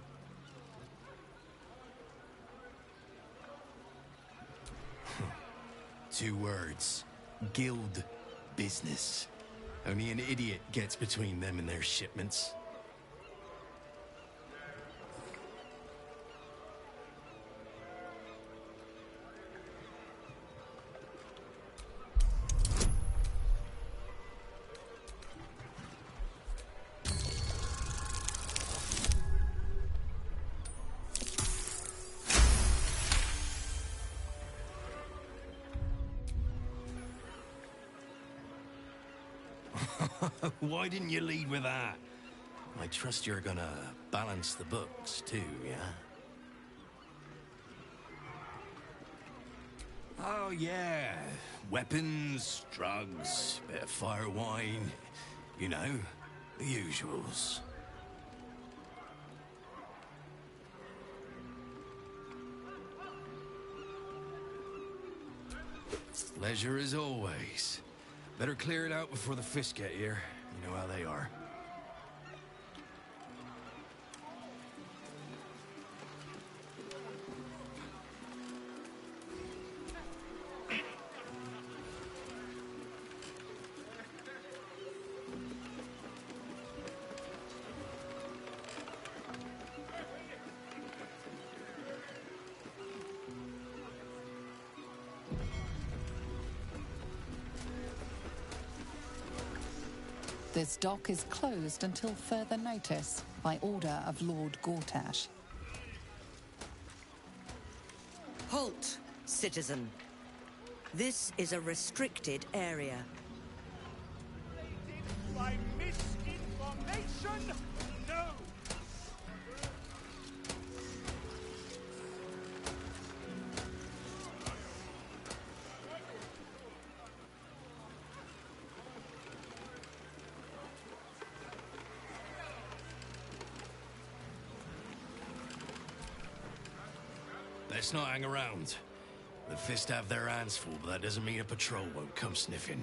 2 words. Guild business. Only an idiot gets between them and their shipments. Why didn't you lead with that? I trust you're gonna balance the books too, yeah? Oh, yeah. Weapons, drugs, bit of fire wine. You know, the usuals. Pleasure as always. Better clear it out before the fish get here. You know how they are. This dock is closed until further notice, by order of Lord Gortash. Halt, citizen. This is a restricted area. By misinformation? No! Let's not hang around. The Fist have their hands full, but that doesn't mean a patrol won't come sniffing.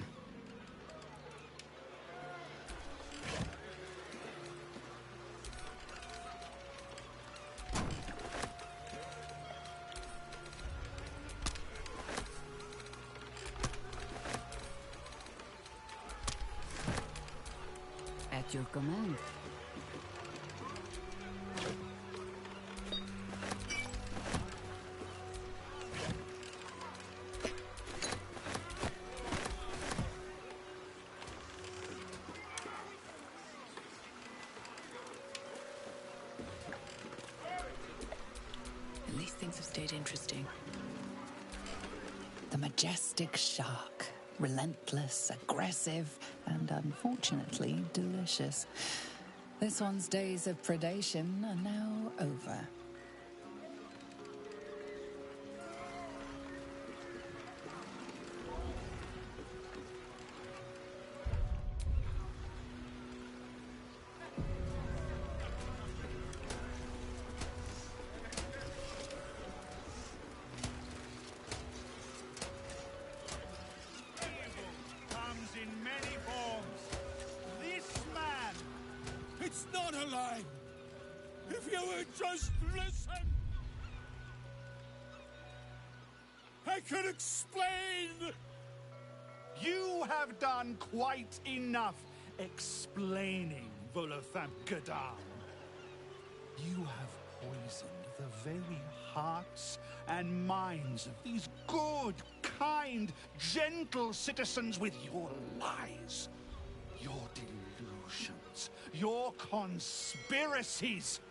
At your command. At least things have stayed interesting. The majestic shark. Relentless, aggressive, and unfortunately delicious. This one's days of predation are now over. Comes in many forms. This man! It's not a lie! If you would just listen! I could explain! You have done quite enough explaining, Volothamp Gadam. You have poisoned the very hearts and minds of these good, kind, gentle citizens with your lies, your delusions, your conspiracies.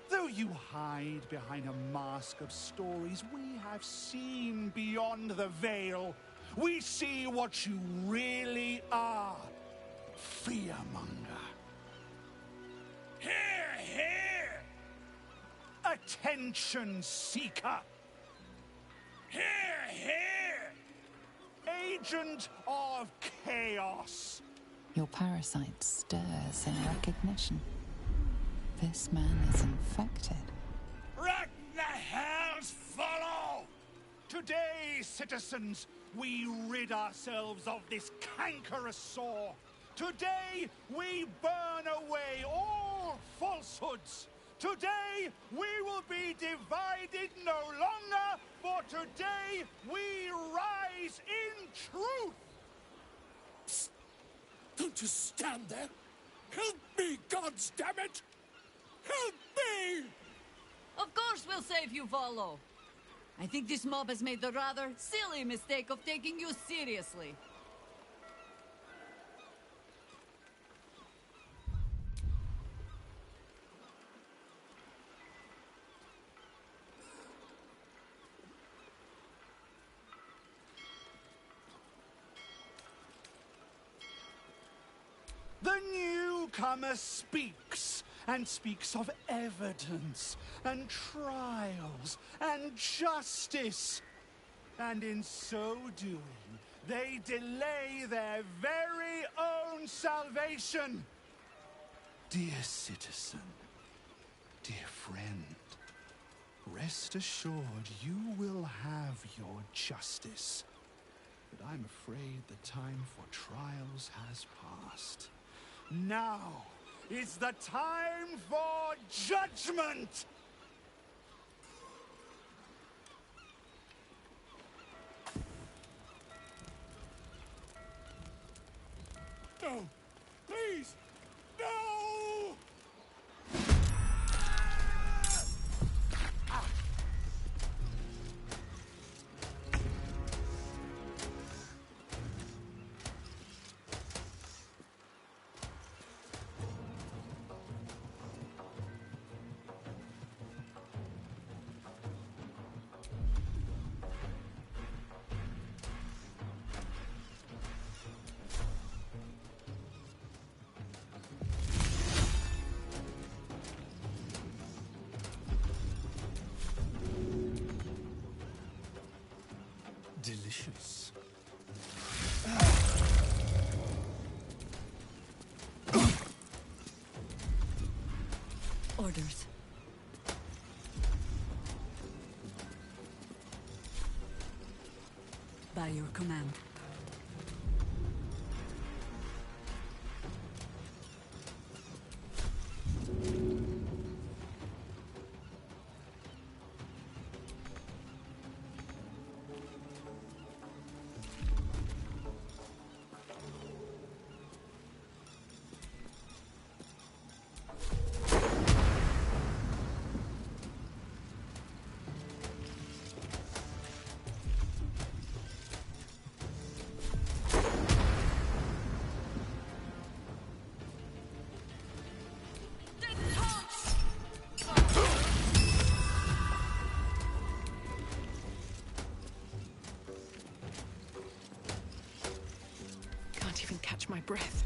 Though you hide behind a mask of stories, we have seen beyond the veil. We see what you really are. Fearmonger. Here, here! Attention seeker. Here, here! Agent of chaos. Your parasite stirs in recognition. This man is infected. Let the hells follow! Today, citizens, we rid ourselves of this cankerous sore. Today, we burn away all falsehoods. Today, we will be divided no longer, for today, we rise in truth. Psst. Don't just stand there. Help me, gods damn it! Help me! Of course we'll save you, Volo. I think this mob has made the rather silly mistake of taking you seriously. The newcomer speaks, and speaks of evidence, and trials, and justice. And in so doing, they delay their very own salvation. Dear citizen, dear friend, rest assured you will have your justice. But I'm afraid the time for trials has passed. Now is the time for judgment! No! Please! No! delicious. Orders. By your command. Can't even catch my breath.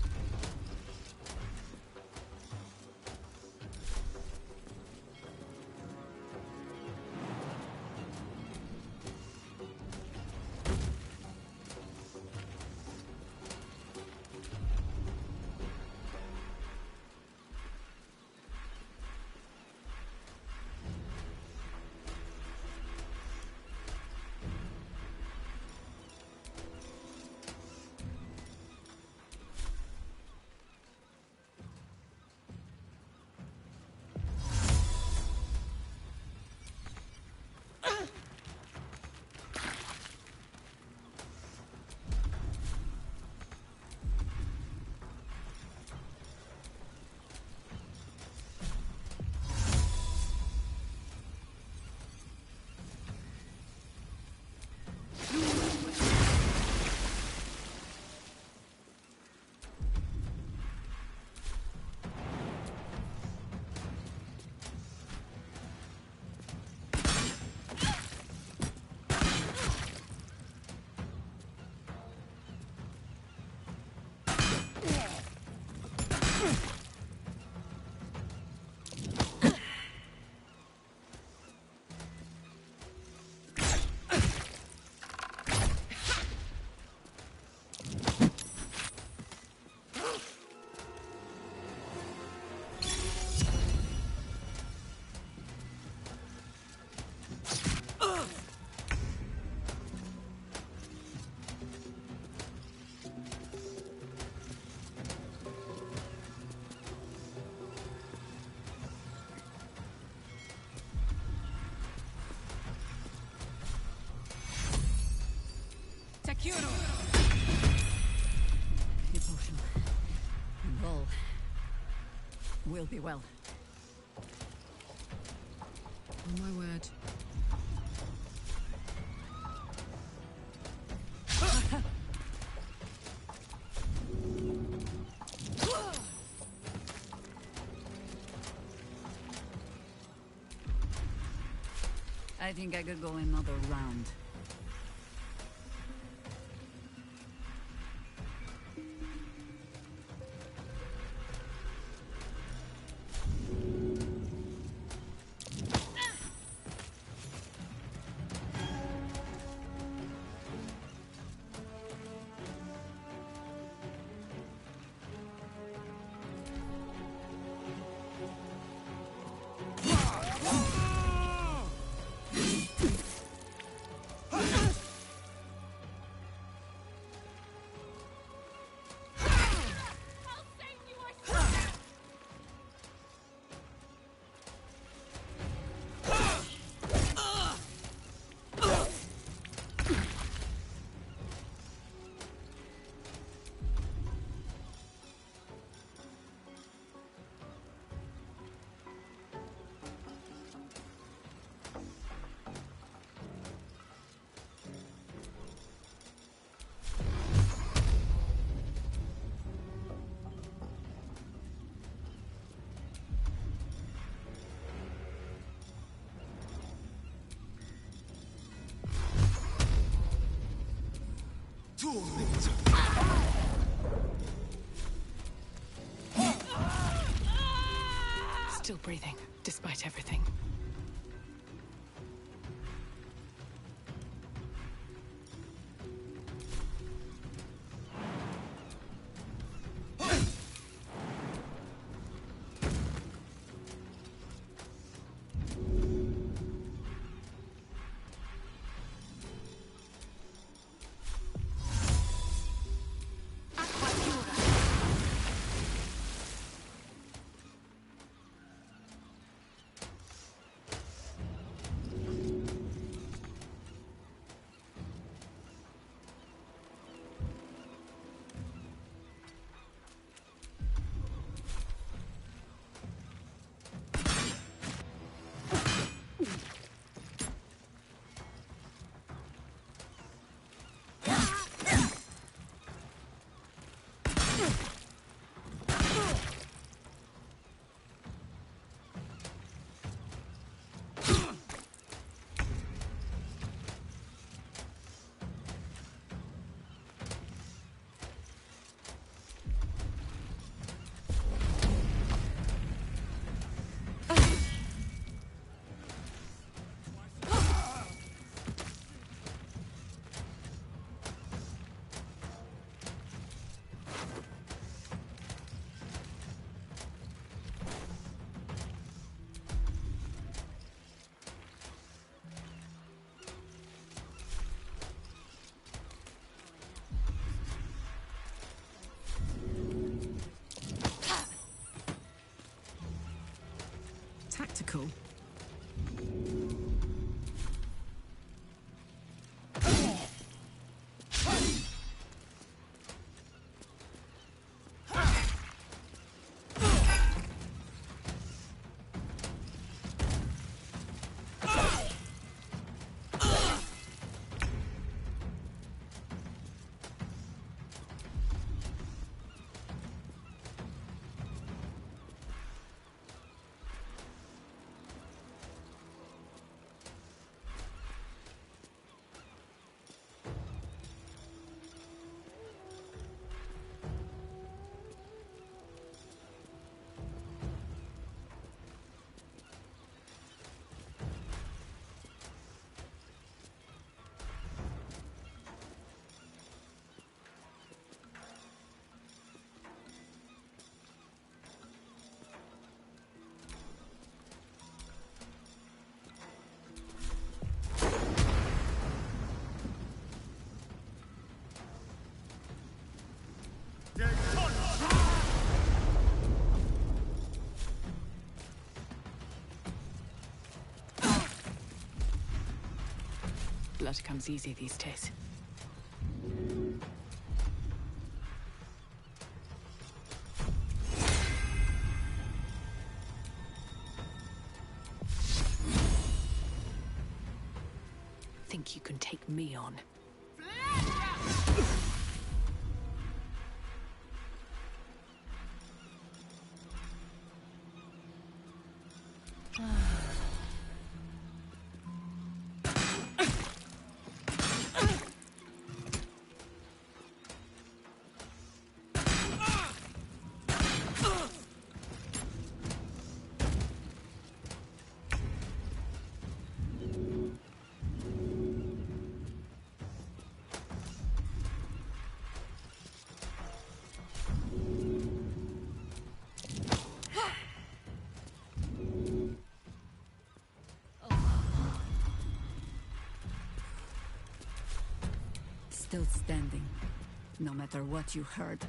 Your potion. And all will be well. On my word. I think I could go another round. Still breathing, despite everything. cool. Blood comes easy these days. Think you can take me on? Still standing, no matter what you heard.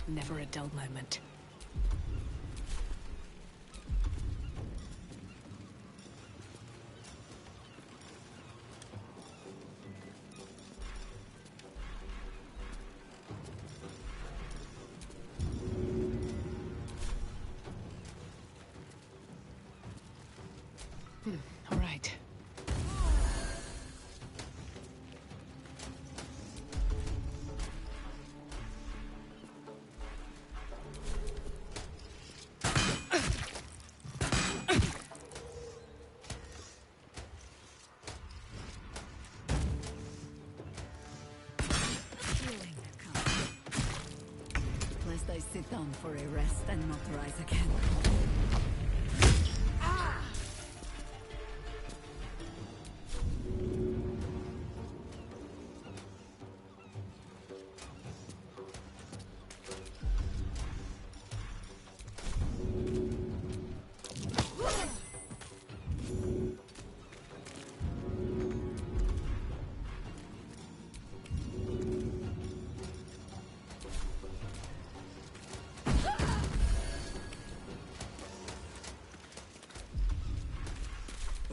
Never a dull moment. All right. Lest I sit down for a rest and not rise again.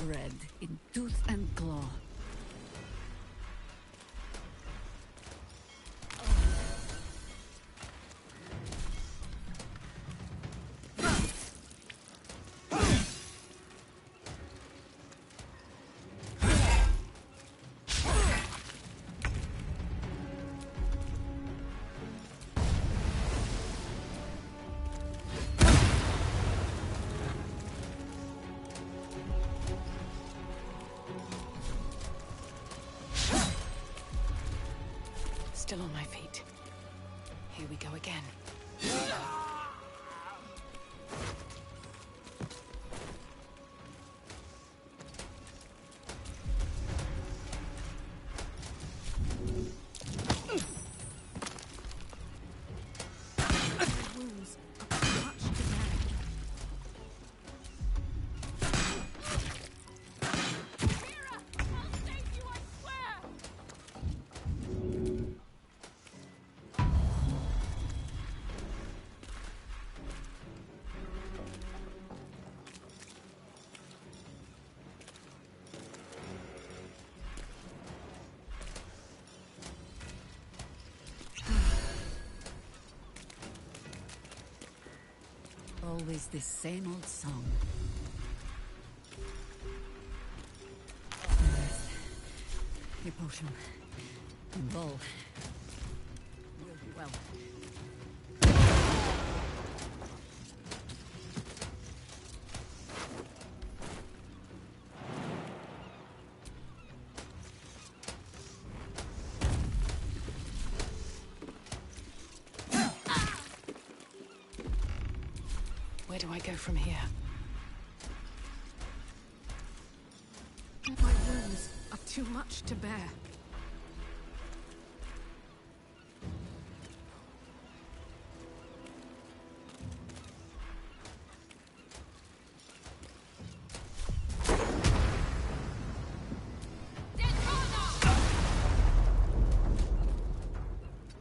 Red in tooth and claw. still on my feet. Here we go again. Wounds are too much to bear. Always this same old song. Your potion and bowl will be well. Where do I go from here? My wounds are too much to bear.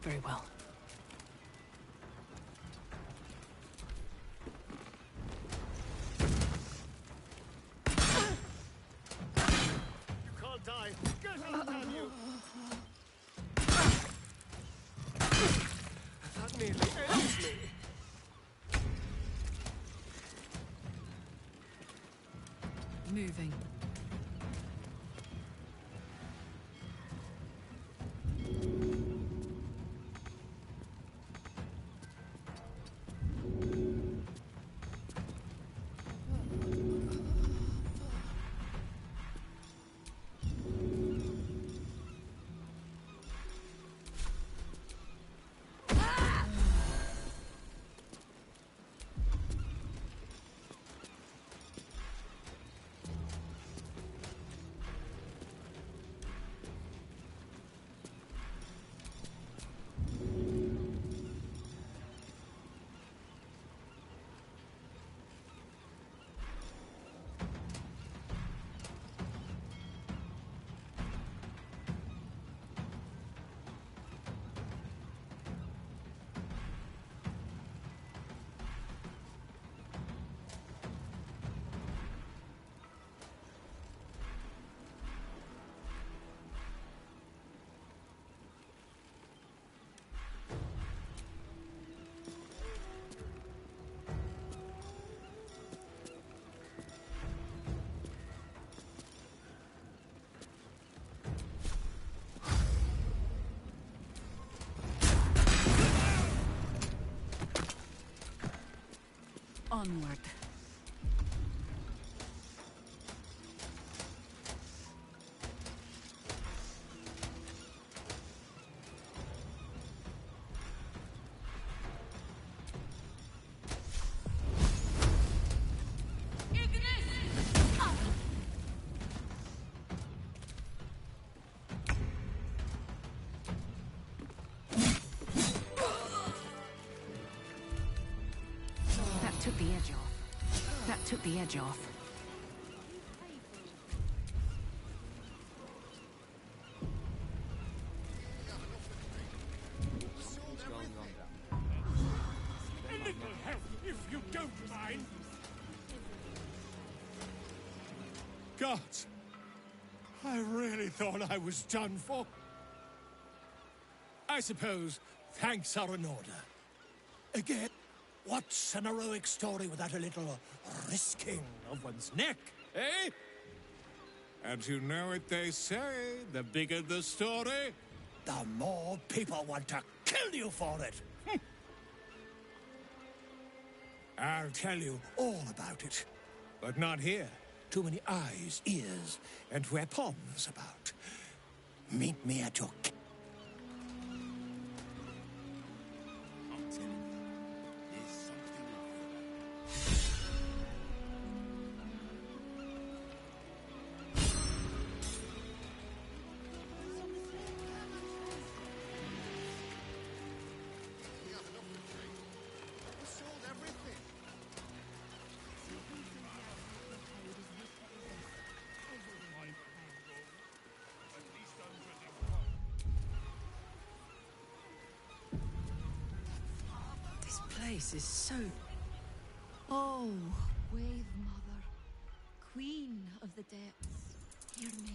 Very well. Die. Get out, damn you! That nearly ends me. Moving. Onward. Took the edge off. That took the edge off. A little help, if you don't mind. Gods, I really thought I was done for. I suppose thanks are in order. Again, what's an heroic story without a little risking of one's neck, eh? And you know what they say, the bigger the story, the more people want to kill you for it. I'll tell you all about it, but not here. Too many eyes, ears, and weapons about. Meet me at your... place is so... Oh, Wave Mother, Queen of the Depths, hear me.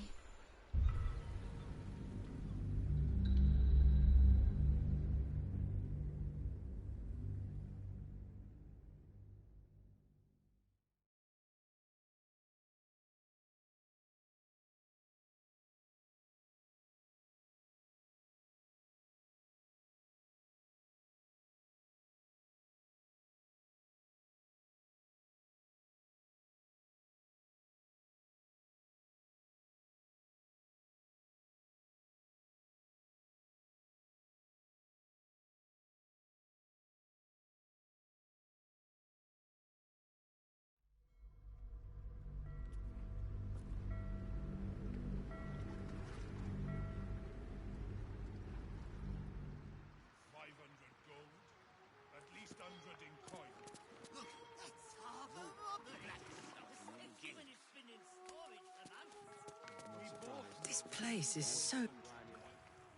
This place is so...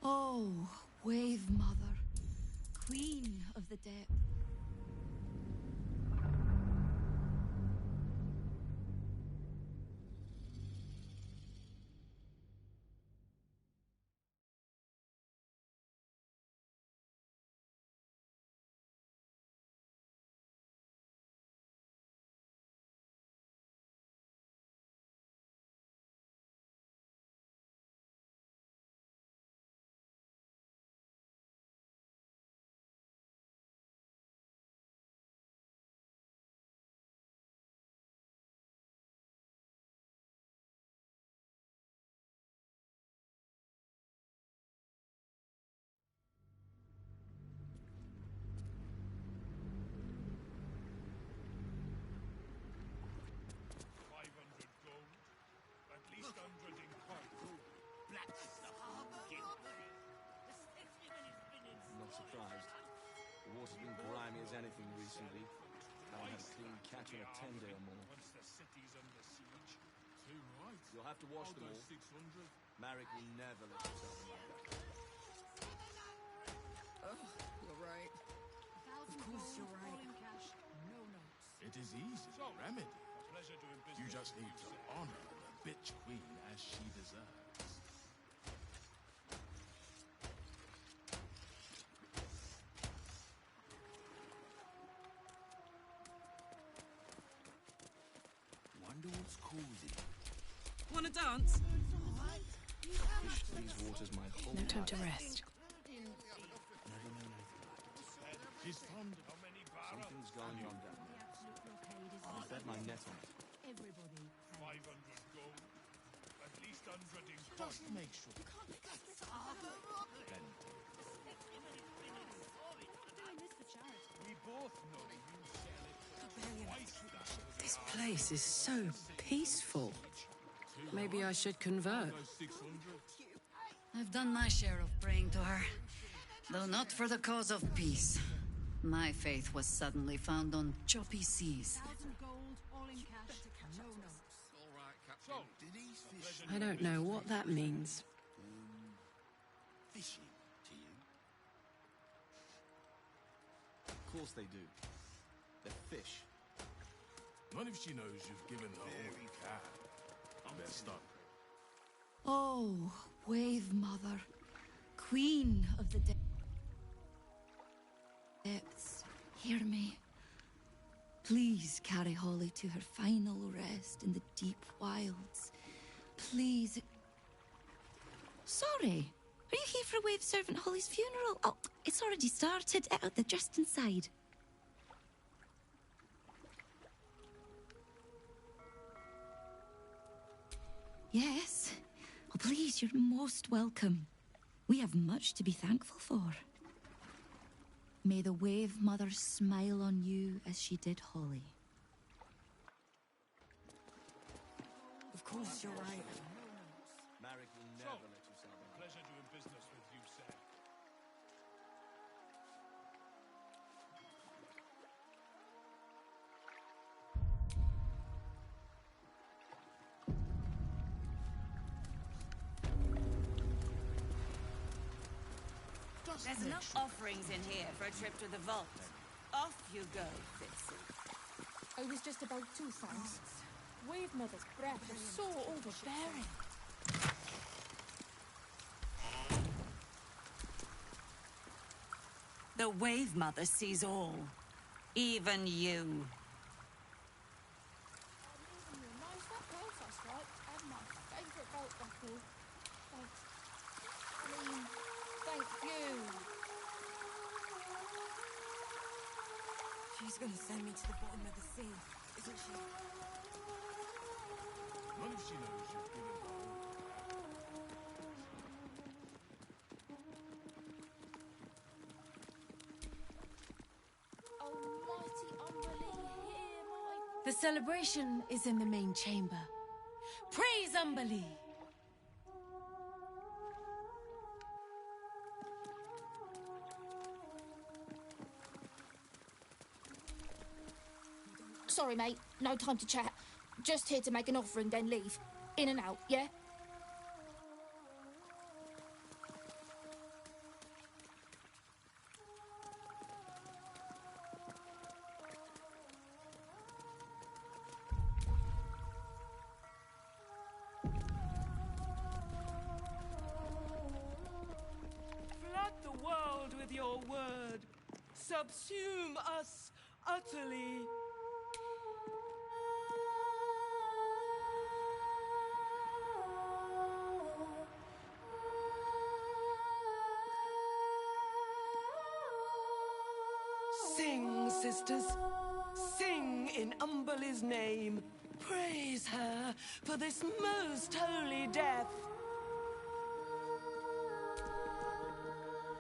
Oh, Wave Mother, Queen of the Depths. Not surprised. The water's been grimy as anything recently. Haven't had a clean catch in a 10 day or more. Once the city's under siege. Too right. You'll have to wash them all. 600. Marek will never let himself like that. Oh, you're right. Of course you're right. It is easy to remedy. You just need to honor the bitch queen as she deserves. Wonder what's causing. Wanna dance? Fished these waters my whole No time life. to rest. Never known anything like it. She's fond of many Something's going on down there. I'll bet my net on it. 500 gold. At least 100 in coin. Just make sure. Then We both know you sell it twice that. This place is so peaceful. Maybe I should convert. I've done my share of praying to her, though not for the cause of peace. My faith was suddenly found on choppy seas. I don't know what that means. fishing to you. Of course they do. They're fish. Not if she knows you've given her all you can. Best up. Oh, Wave Mother, Queen of the Depths, hear me. Please carry Holly to her final rest in the deep wilds. Please. Sorry, are you here for Wave Servant Holly's funeral? Oh, it's already started. They're just inside. Yes. Oh, please, you're most welcome. We have much to be thankful for. May the Wave Mother smile on you as she did Holly. Of course, you're right. Marek will never let you sell them. Pleasure doing business with you, sir. There's enough offerings in here for a trip to the vault. Off you go, Fitzy. I was just about to, thanks. Wave Mother's breath was so overbearing. The Wave Mother sees all. Even you. Nice that Belfast, right? I have my favourite belt buckle. Thanks. I mean, thank you. She's gonna send me to the bottom of the sea, isn't she? None of she knows you've been involved. Almighty Umberlee, hear my... The celebration is in the main chamber. Praise Umberlee! Sorry, mate. No time to chat. Just here to make an offering, then leave. In and out, yeah? Flood the world with your word. Subsume us utterly. Sing, sisters. Sing in Umberlee's name. Praise her for this most holy death.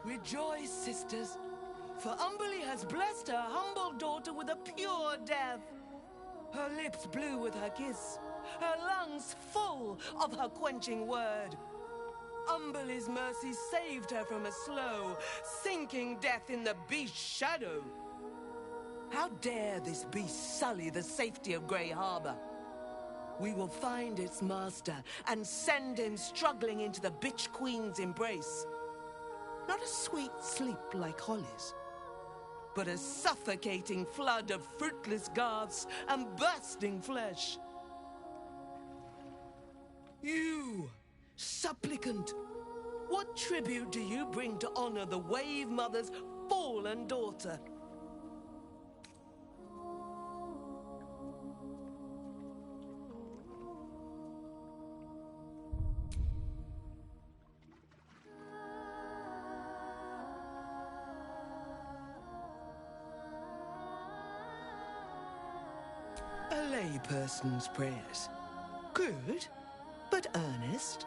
Rejoice, sisters, for Umberlee has blessed her humble daughter with a pure death. Her lips blue with her kiss, her lungs full of her quenching word. Umberlee's mercy saved her from a slow, sinking death in the beast's shadow. How dare this beast sully the safety of Grey Harbor? We will find its master and send him struggling into the bitch queen's embrace. Not a sweet sleep like Holly's, but a suffocating flood of fruitless garths and bursting flesh. You, supplicant, what tribute do you bring to honor the Wave Mother's fallen daughter? A layperson's prayers. Good, but earnest.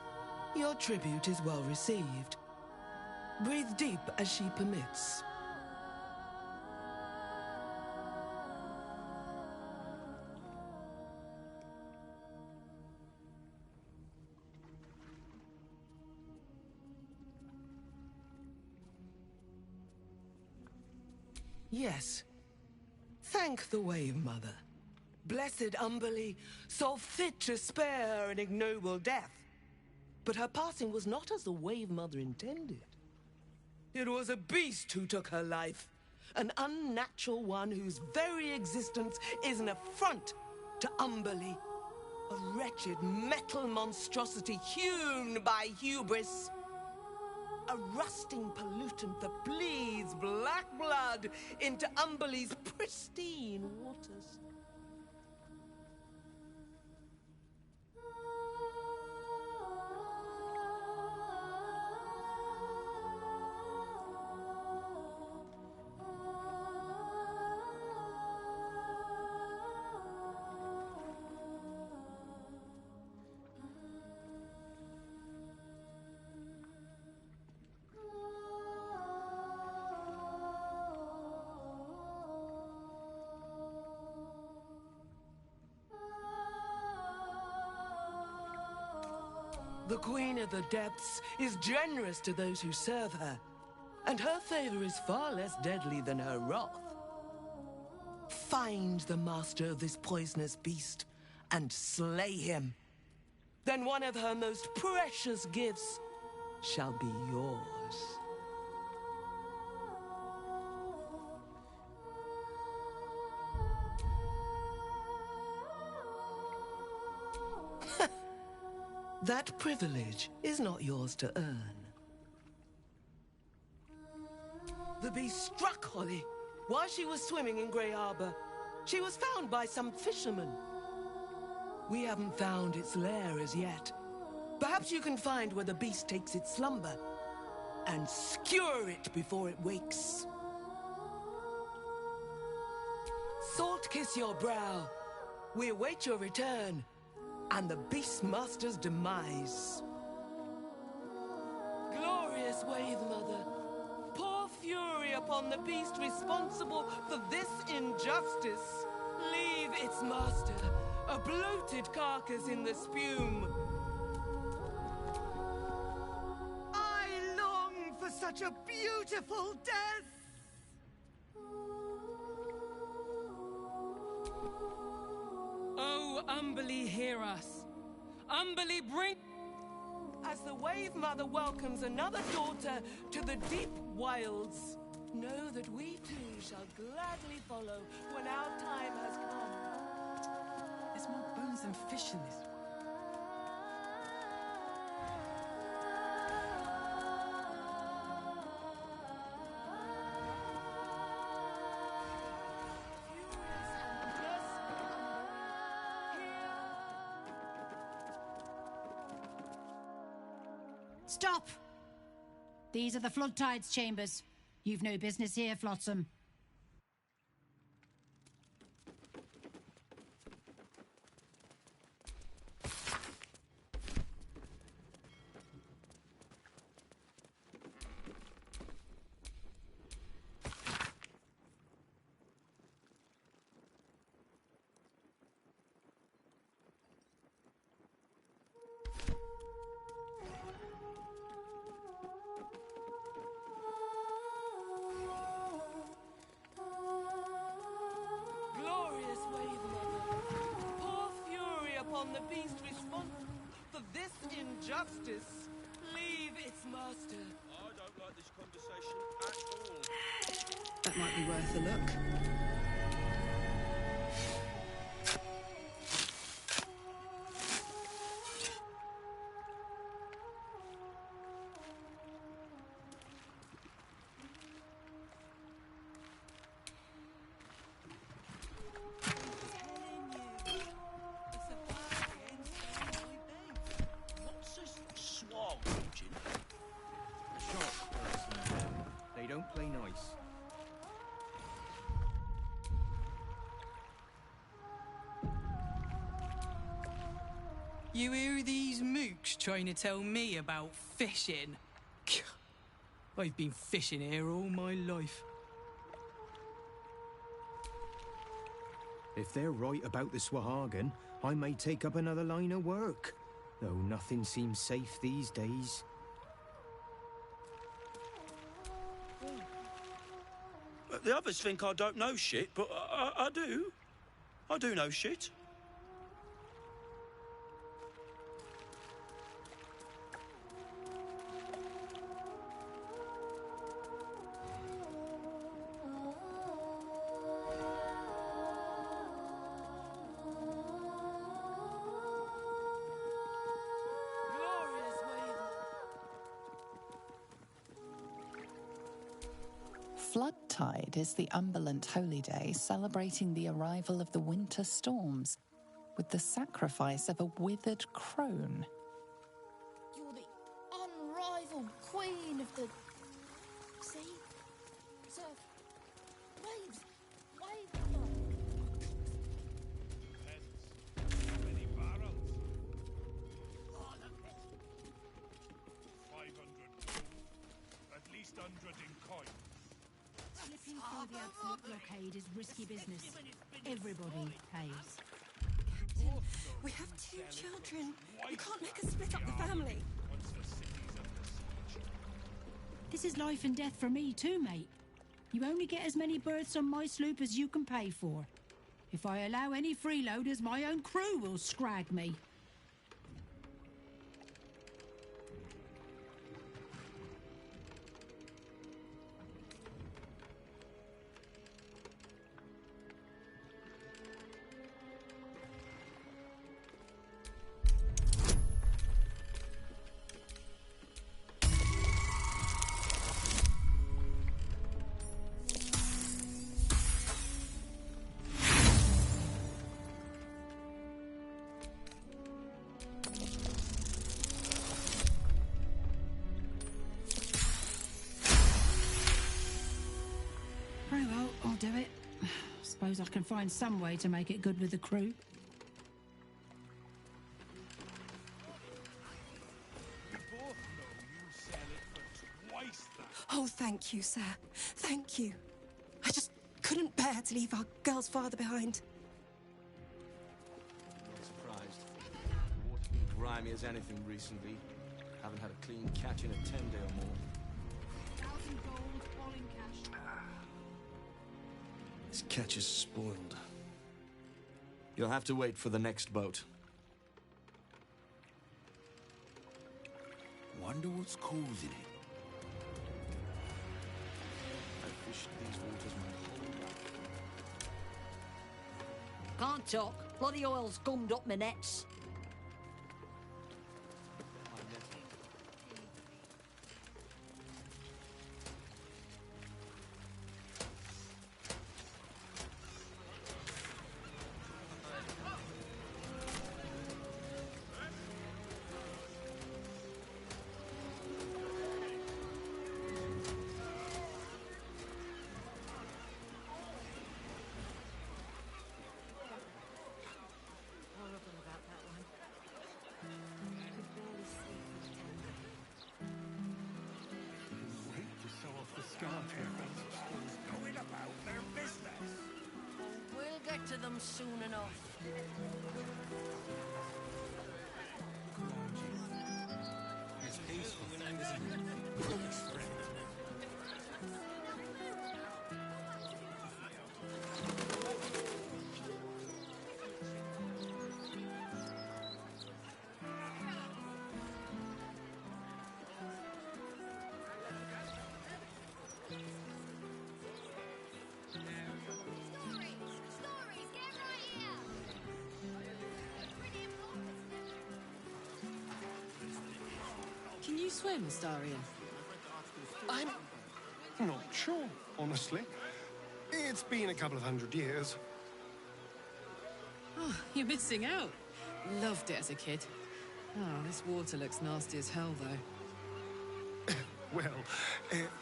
Your tribute is well received. Breathe deep as she permits. Yes. Thank the Wave Mother. Blessed Umberlee saw fit to spare her an ignoble death. But her passing was not as the Wave Mother intended. It was a beast who took her life. An unnatural one whose very existence is an affront to Umberlee. A wretched metal monstrosity hewn by hubris. A rusting pollutant that bleeds black blood into Umberlee's pristine waters. The Queen of the Depths is generous to those who serve her, and her favor is far less deadly than her wrath. Find the master of this poisonous beast and slay him. Then one of her most precious gifts shall be yours. That privilege is not yours to earn. The beast struck Holly while she was swimming in Grey Harbor. She was found by some fishermen. We haven't found its lair as yet. Perhaps you can find where the beast takes its slumber and skewer it before it wakes. Salt kiss your brow. We await your return and the Beastmaster's demise. Glorious Wave Mother, pour fury upon the beast responsible for this injustice. Leave its master, a bloated carcass in the spume. I long for such a beautiful death! Oh, Umberly, hear us. Umberly, bring... As the Wave Mother welcomes another daughter to the deep wilds, know that we too shall gladly follow when our time has come. There's more bones than fish in this. Stop! These are the flood tides chambers. You've no business here, Flotsam. The beast responsible for this injustice. Leave its master. I don't like this conversation at all. That might be worth a look. They don't play nice. You hear these mooks trying to tell me about fishing? I've been fishing here all my life. If they're right about the Swahagan, I may take up another line of work. Though nothing seems safe these days. The others think I don't know shit, but I do. I do know shit. Floodtide is the Umberland holy day celebrating the arrival of the winter storms with the sacrifice of a withered crone. You're the unrivaled queen of the sea, surf, waves, Many barrels. All of it. 500 gold. At least 100 in coin. Slipping through the absolute blockade is risky business. Everybody pays. Captain, we have 2 children. You can't make us split up the family. This is life and death for me too, mate. You only get as many berths on my sloop as you can pay for. If I allow any freeloaders, my own crew will scrag me. suppose I can find some way to make it good with the crew. Oh, thank you, sir. Thank you. I just couldn't bear to leave our girl's father behind. Not surprised. The water's been grimy as anything recently. Haven't had a clean catch in a 10-day or more. 1,000 gold, all in cash. This catch is spoiled. You'll have to wait for the next boat. Wonder what's causing it. I've fished these waters my whole life. Can't talk. Bloody oil's gummed up my nets. Going about their business. We'll get to them soon enough. It's peaceful, isn't it? Can you swim, Starion? I'm not sure, honestly. It's been a couple of 100 years. Oh, you're missing out. Loved it as a kid. Oh, this water looks nasty as hell, though. Well,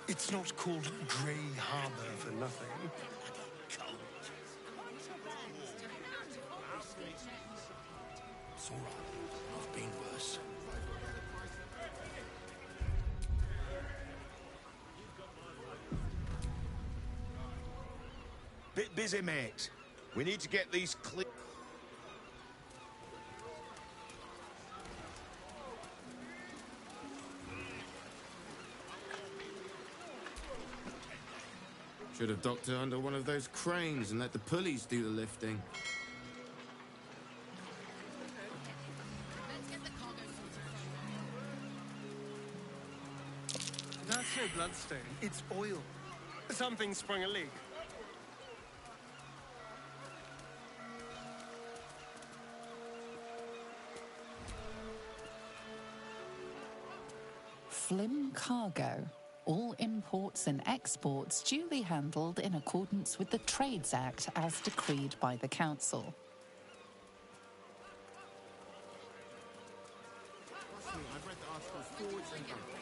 it's not called Grey Harbour for nothing. It's all right. I've been worse. Bit busy, mate. We need to get these clear. Should have docked her under one of those cranes and let the pulleys do the lifting. That's no bloodstain. It's oil. Something sprung a leak. Flim Cargo. All imports and exports duly handled in accordance with the Trades Act as decreed by the Council. I've read the articles forwards and backwards.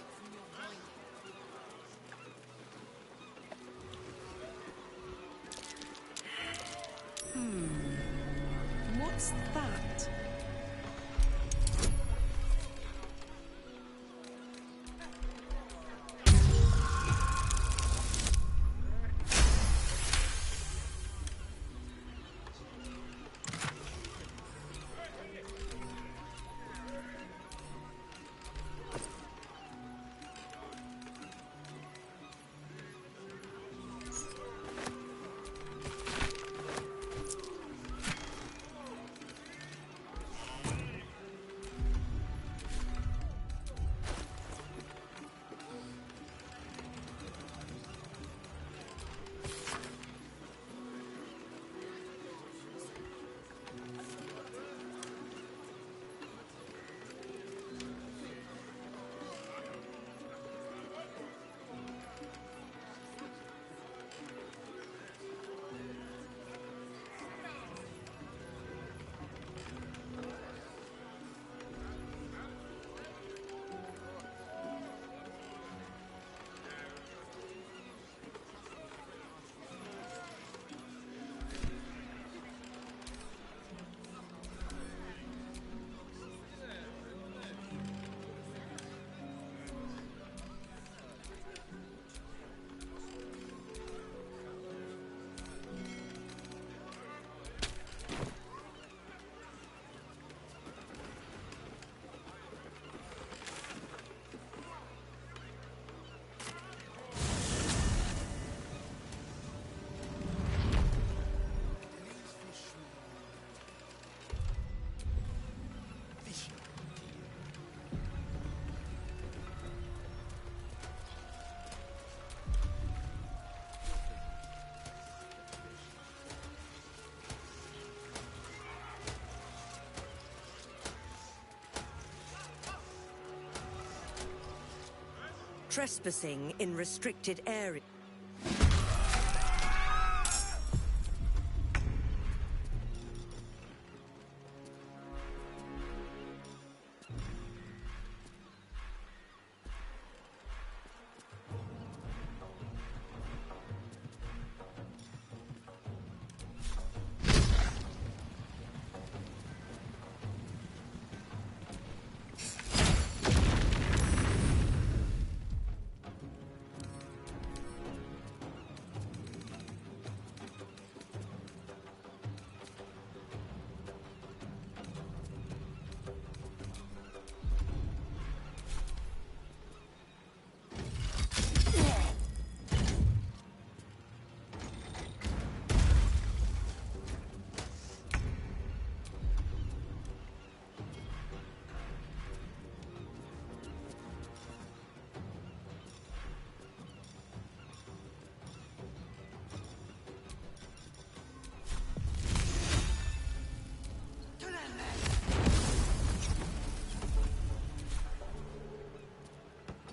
What's that? Trespassing in restricted areas.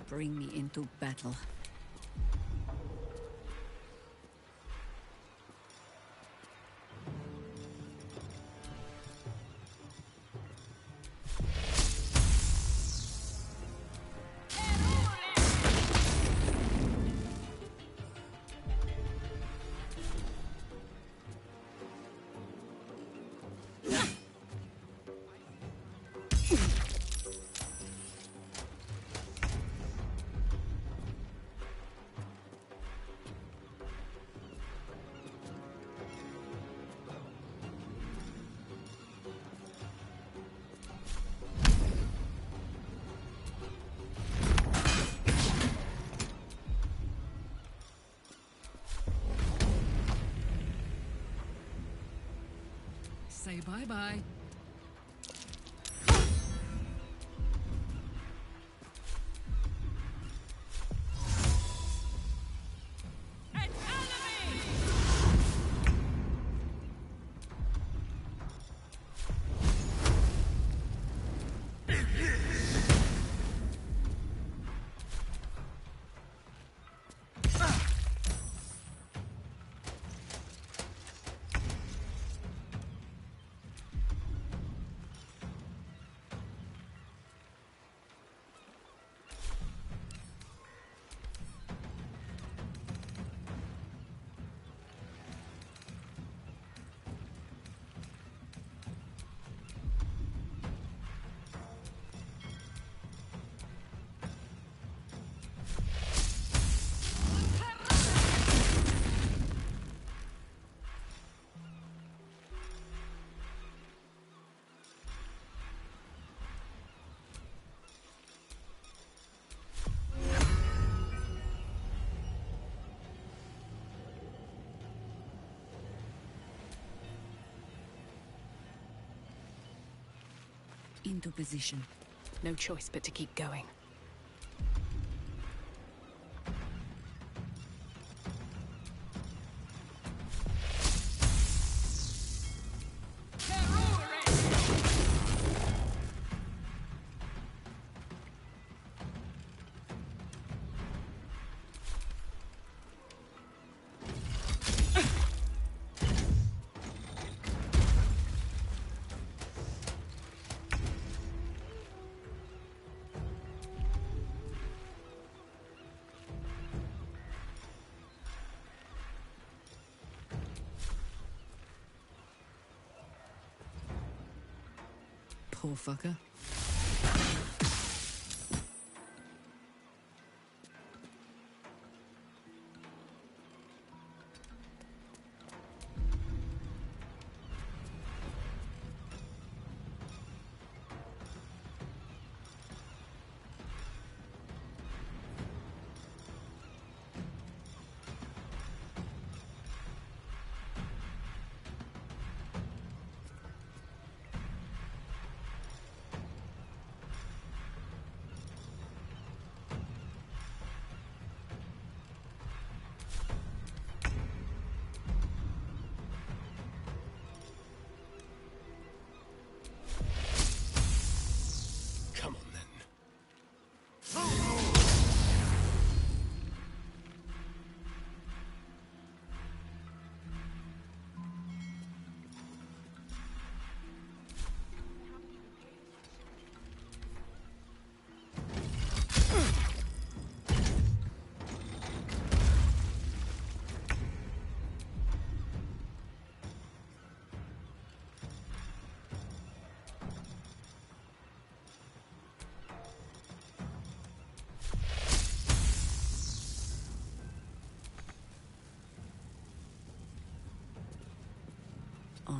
Bring me into battle. Say bye-bye. Into position. No choice but to keep going. Poor fucker.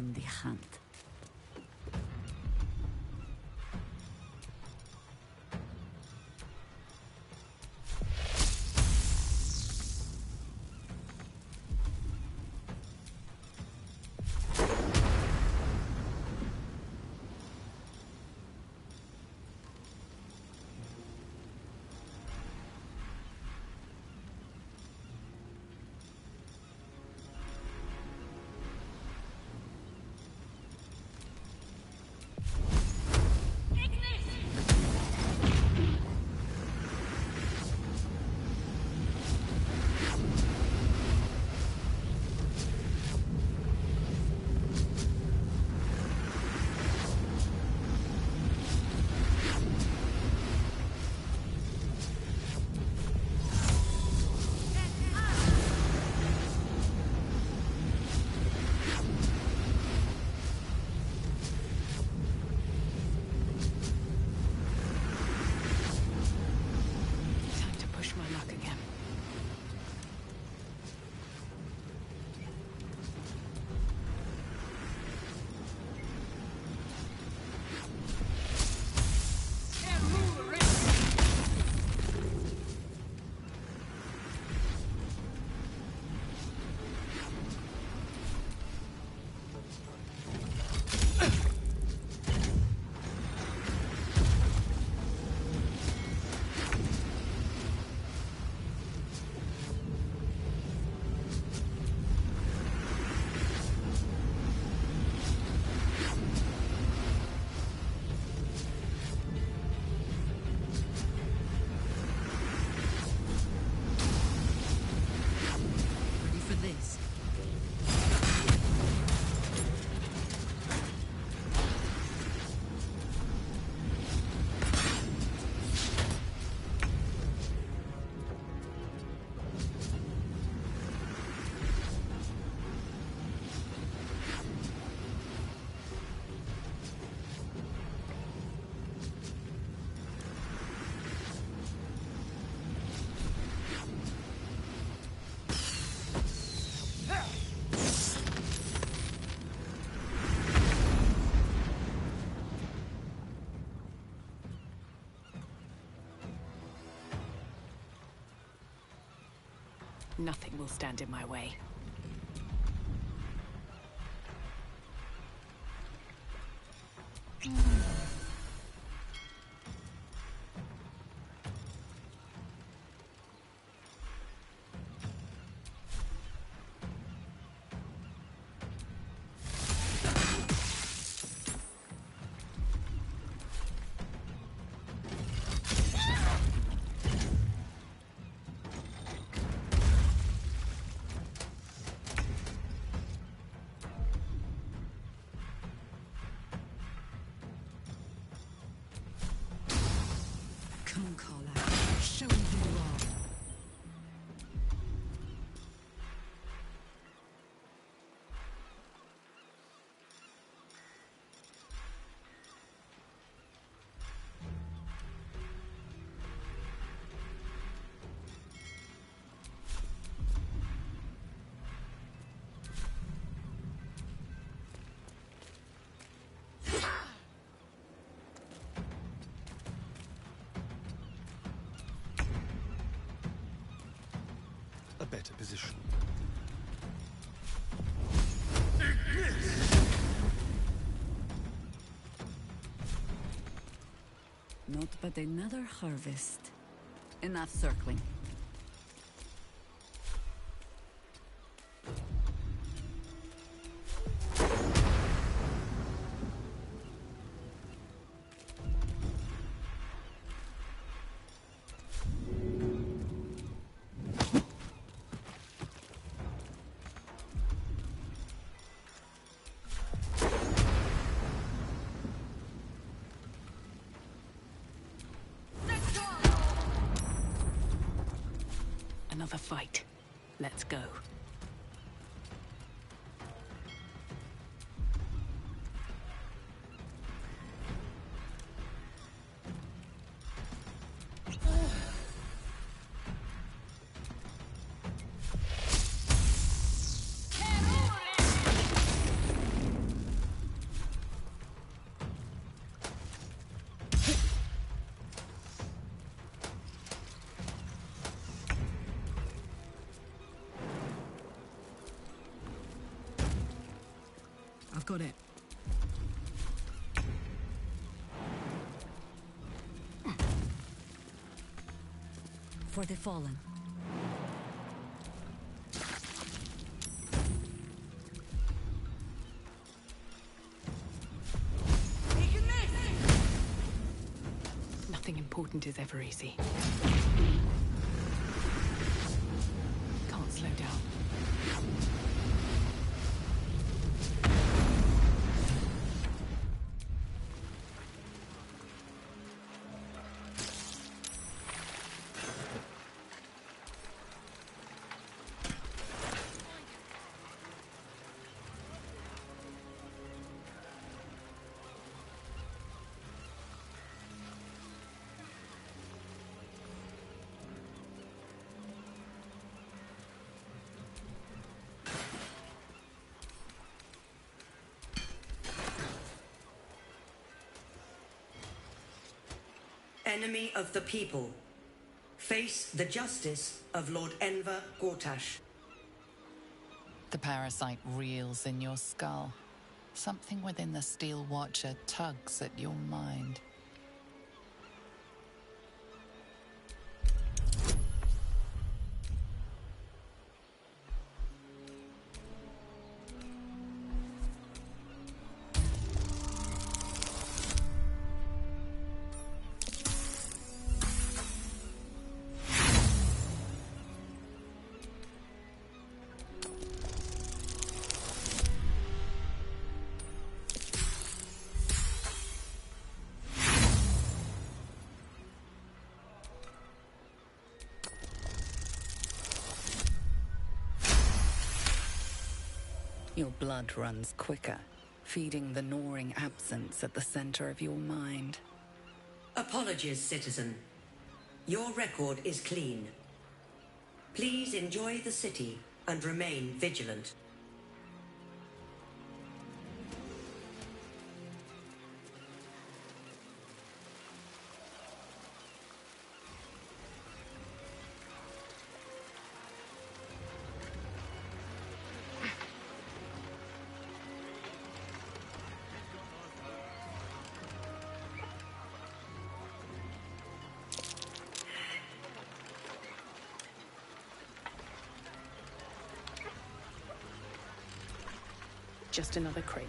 on the hunt. Nothing will stand in my way. A better position. Not but another harvest. Enough circling. Another fight. Let's go. I've got it. For the fallen. Nothing important is ever easy. Can't slow down. Enemy of the people. Face the justice of Lord Enver Gortash. The parasite reels in your skull. Something within the Steel Watcher tugs at your mind. Your blood runs quicker, feeding the gnawing absence at the center of your mind. Apologies, citizen. Your record is clean. Please enjoy the city and remain vigilant. Just another crate.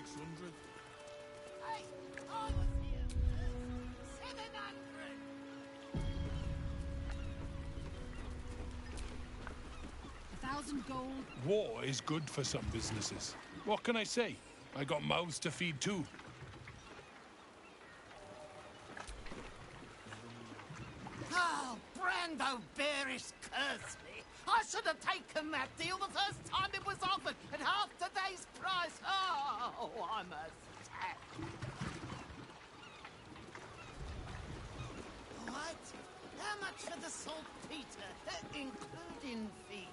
600. Hey, I was here first. 700. 1,000 gold. War is good for some businesses. What can I say? I got mouths to feed too. Oh, Brando Bearish curse me. I should have taken that deal the first time it was offered at half today's price. Oh, I'm a sack. What? How much for the saltpeter, including fee?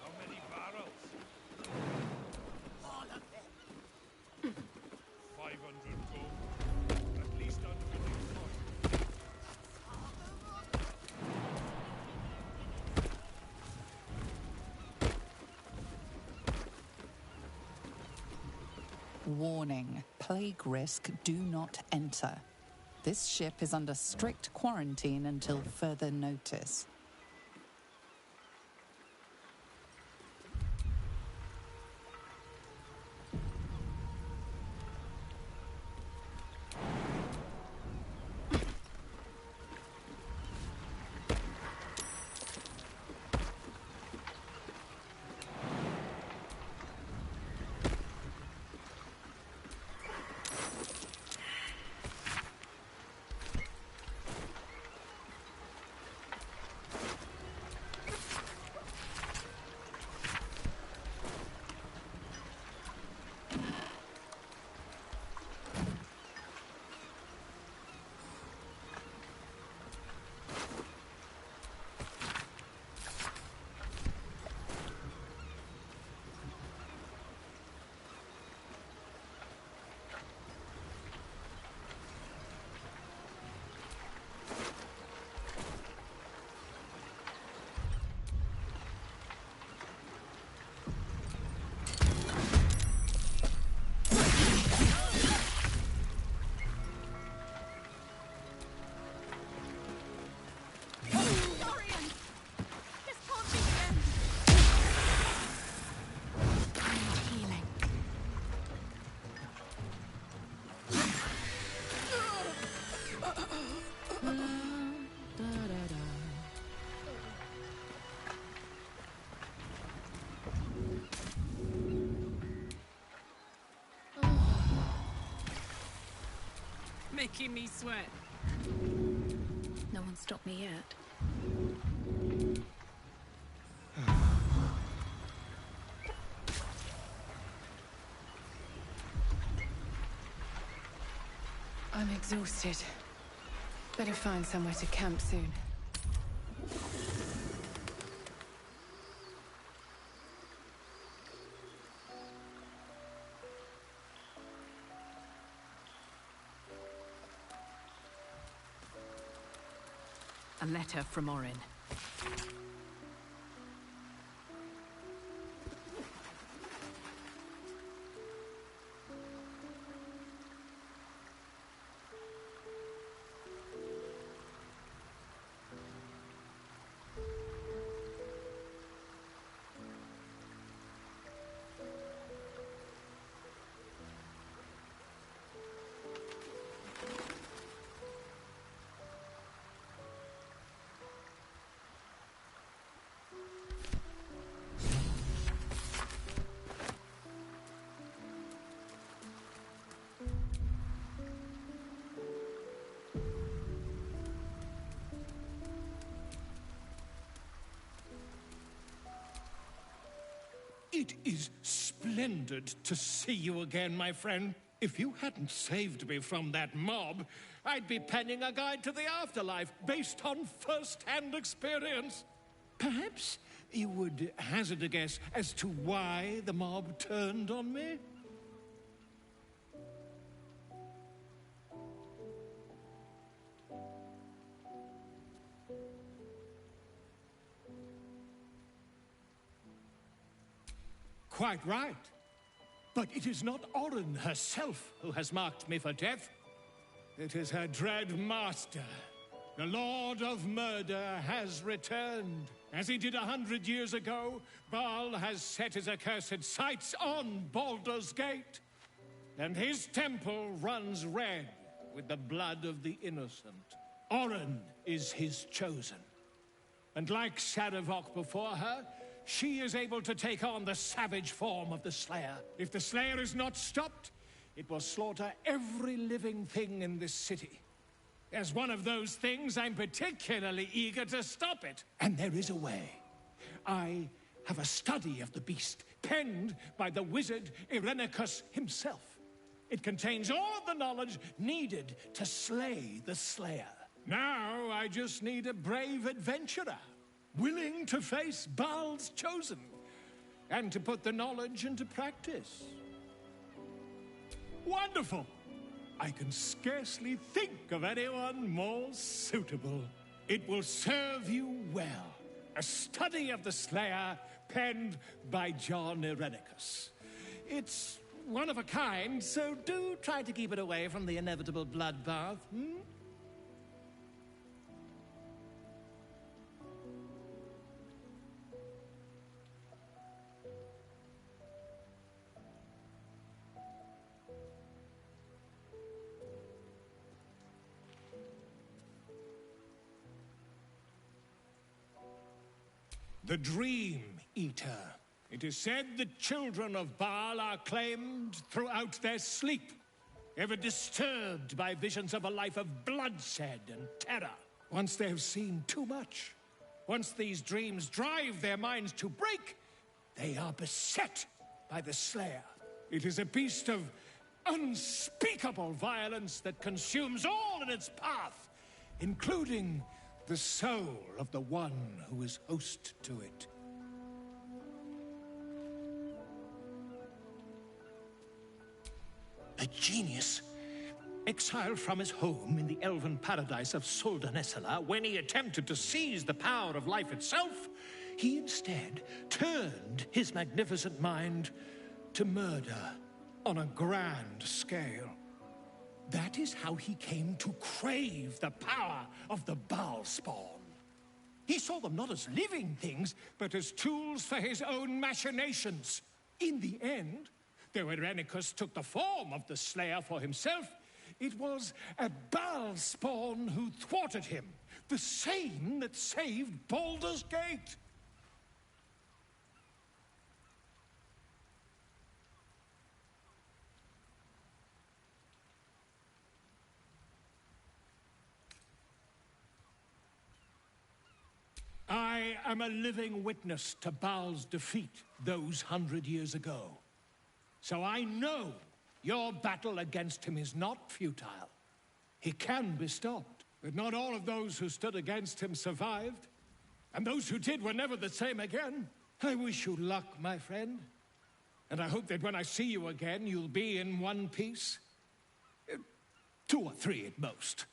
How many barrels? All of them. 500 gold. At least 105. Warning, plague risk, do not enter. This ship is under strict quarantine until further notice. Making me sweat. No one stopped me yet. I'm exhausted. Better find somewhere to camp soon. A letter from Orin. It is splendid to see you again, my friend. If you hadn't saved me from that mob, I'd be penning a guide to the afterlife based on first-hand experience. Perhaps you would hazard a guess as to why the mob turned on me? Quite right. But it is not Orin herself who has marked me for death. It is her dread master, The Lord of Murder has returned. As he did 100 years ago, Baal has set his accursed sights on Baldur's Gate. And his temple runs red with the blood of the innocent. Oren is his chosen. And like Sarevok before her, she is able to take on the savage form of the Slayer. If the Slayer is not stopped, it will slaughter every living thing in this city. As one of those things, I'm particularly eager to stop it. And there is a way. I have a study of the beast, penned by the wizard Irenicus himself. It contains all the knowledge needed to slay the Slayer. Now I just need a brave adventurer, willing to face Baal's chosen, and to put the knowledge into practice. Wonderful! I can scarcely think of anyone more suitable. It will serve you well. A study of the Slayer, penned by John Irenicus. It's one of a kind, so do try to keep it away from the inevitable bloodbath, The Dream Eater. It is said the children of Baal are claimed throughout their sleep, ever disturbed by visions of a life of bloodshed and terror. Once they have seen too much, once these dreams drive their minds to break, they are beset by the Slayer. It is a beast of unspeakable violence that consumes all in its path, including the soul of the one who is host to it. A genius, exiled from his home in the elven paradise of Soldanessala, when he attempted to seize the power of life itself, he instead turned his magnificent mind to murder on a grand scale. That is how he came to crave the power of the Baal spawn. He saw them not as living things, but as tools for his own machinations. In the end, though Irenicus took the form of the Slayer for himself, it was a Baal spawn who thwarted him, the same that saved Baldur's Gate. I am a living witness to Baal's defeat those 100 years ago. So I know your battle against him is not futile. He can be stopped, but not all of those who stood against him survived. And those who did were never the same again. I wish you luck, my friend. And I hope that when I see you again, you'll be in one piece. 2 or 3 at most.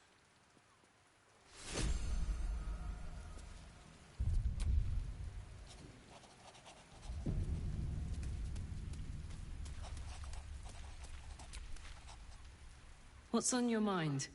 What's on your mind?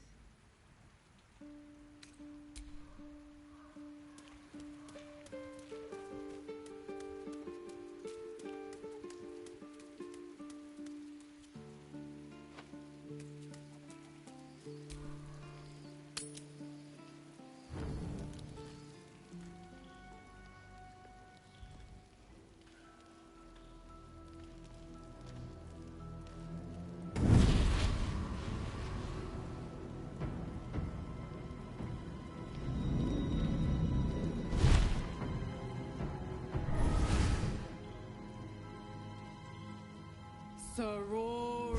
Sorore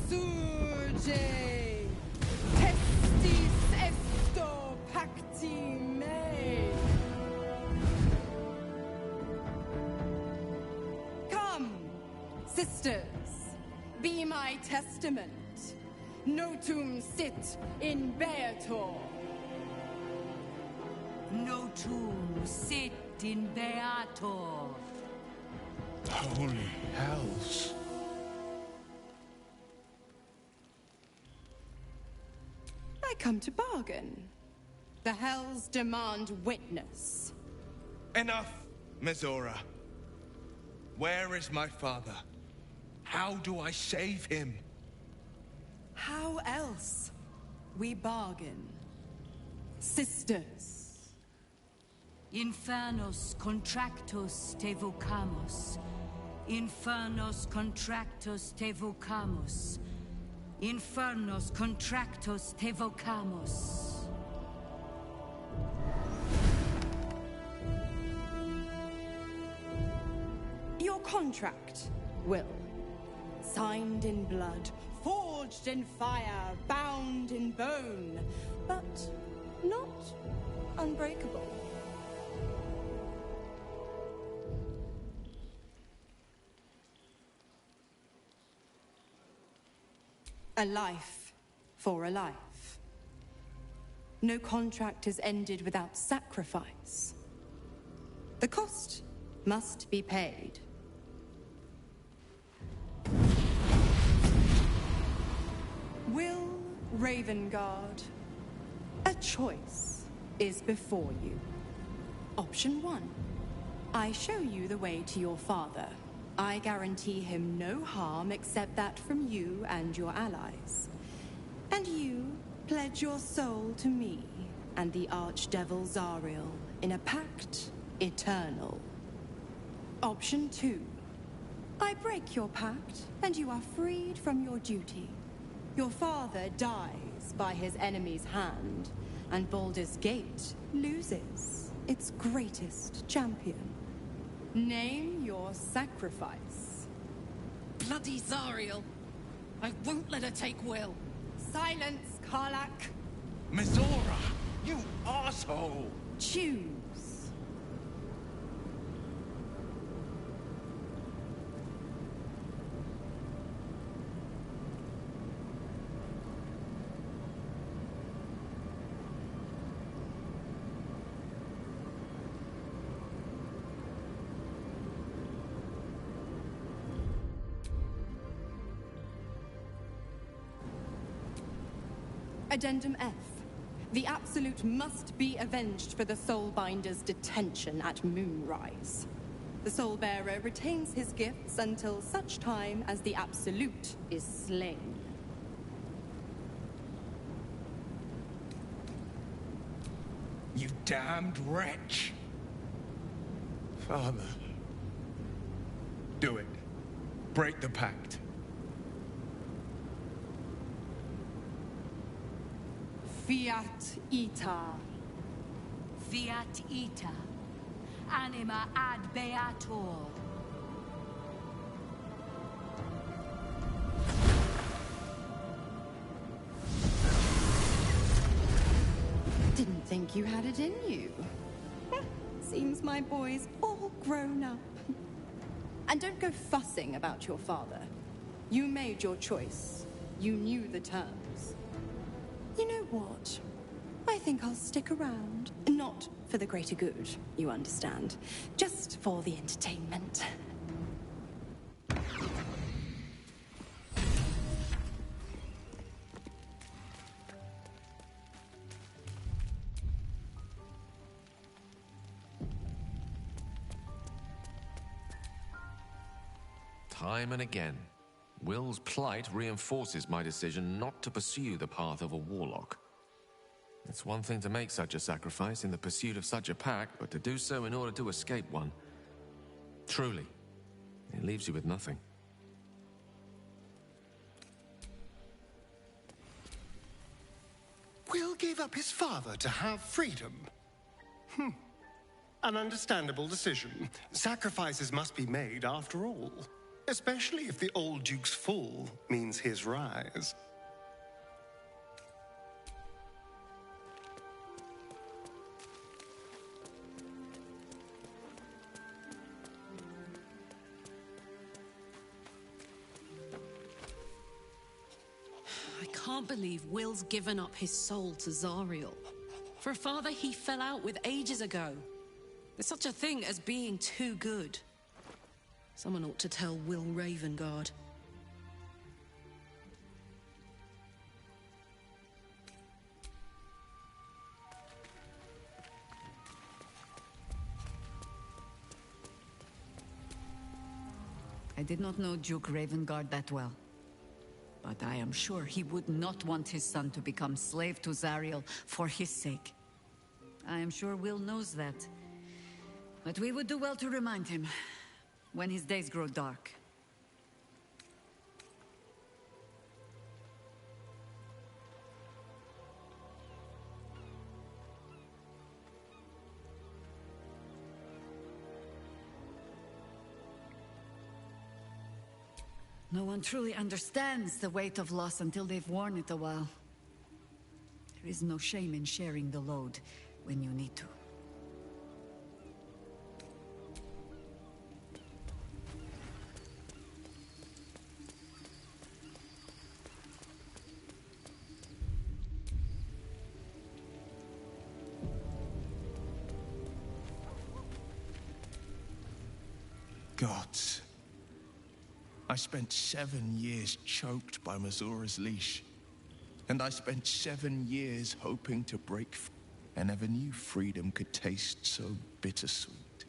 surge, testis esto pacti me. Come, sisters, be my testament. Notum sit in beator. Notum sit in beator. Holy hells. I come to bargain. The Hells demand witness. Enough, Mizora. Where is my father? How do I save him? How else? We bargain. Sisters. Infernos contractos te vocamos. Infernos contractos te vocamos. Infernos contractos te vocamos. Your contract, Will. Signed in blood, forged in fire, bound in bone, but not unbreakable. A life for a life. No contract is ended without sacrifice. The cost must be paid. Will Ravengard, a choice is before you. Option 1. I show you the way to your father. I guarantee him no harm except that from you and your allies. And you pledge your soul to me and the Archdevil Zariel in a pact eternal. Option 2. I break your pact and you are freed from your duty. Your father dies by his enemy's hand, and Baldur's Gate loses its greatest champion. Name your sacrifice. Bloody Zariel! I won't let her take Will. Silence, Karlak. Mizora, you asshole! Choose. Addendum F. The Absolute must be avenged for the Soulbinder's detention at Moonrise. The Soulbearer retains his gifts until such time as the Absolute is slain. You damned wretch! Father. Do it. Break the pact. Fiat ita. Fiat ita. Anima ad beator. Didn't think you had it in you. Seems my boy's all grown up. And don't go fussing about your father. You made your choice. You knew the terms. You know what? I think I'll stick around. Not for the greater good, you understand. Just for the entertainment. Time and again, Will's plight reinforces my decision not to pursue the path of a warlock. It's one thing to make such a sacrifice in the pursuit of such a pact, but to do so in order to escape one. Truly, it leaves you with nothing. Will gave up his father to have freedom. An understandable decision. Sacrifices must be made after all. Especially if the old Duke's fall means his rise. I can't believe Will's given up his soul to Zariel. For a father he fell out with ages ago. There's such a thing as being too good. Someone ought to tell Will Ravengard. I did not know Duke Ravengard that well. But I am sure he would not want his son to become slave to Zariel for his sake. I am sure Will knows that. But we would do well to remind him when his days grow dark. No one truly understands the weight of loss until they've worn it a while. There is no shame in sharing the load when you need to. Gods. I spent 7 years choked by Mazora's leash. And I spent 7 years hoping to break free. I never knew freedom could taste so bittersweet.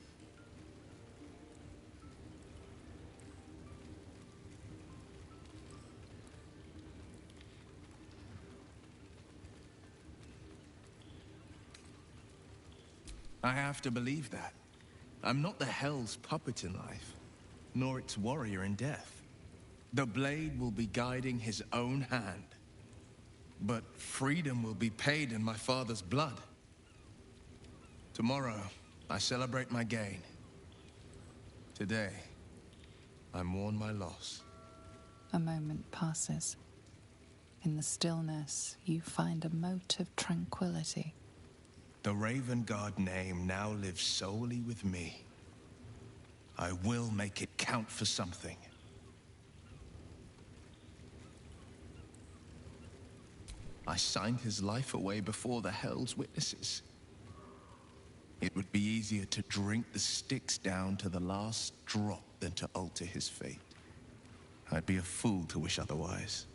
I have to believe that. I'm not the Hell's puppet in life, nor its warrior in death. The blade will be guiding his own hand. But freedom will be paid in my father's blood. Tomorrow, I celebrate my gain. Today, I mourn my loss. A moment passes. In the stillness, you find a mote of tranquility. The Ravengard name now lives solely with me. I will make it count for something. I signed his life away before the Hell's witnesses. It would be easier to drink the sticks down to the last drop than to alter his fate. I'd be a fool to wish otherwise.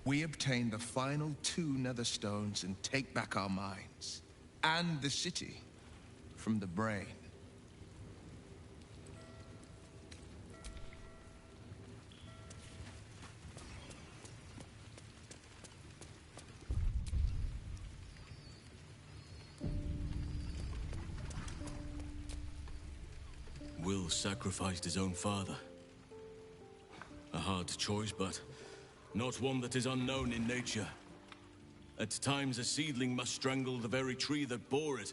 We obtain the final 2 Netherstones and take back our minds, and the city, from the brain. Will sacrificed his own father. A hard choice, but not one that is unknown in nature. At times, a seedling must strangle the very tree that bore it,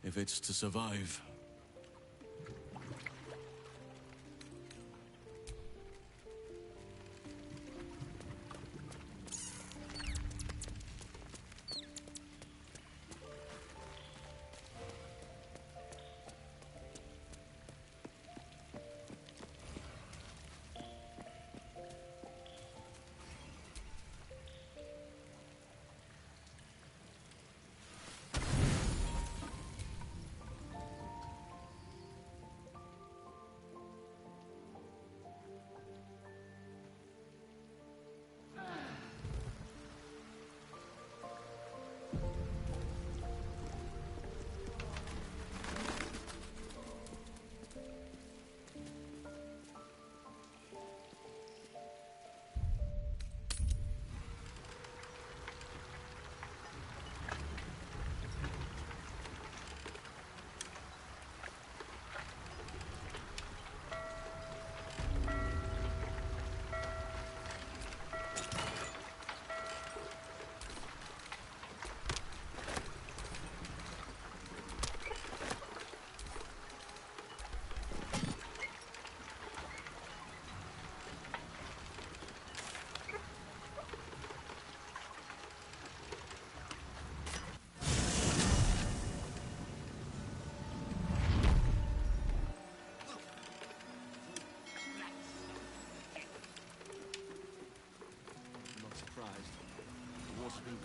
if it's to survive.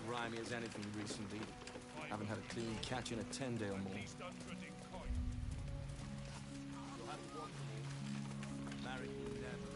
Grimy as anything recently. Haven't had a clean catch in a 10-day or more. You'll have to walk them all. Marry you never.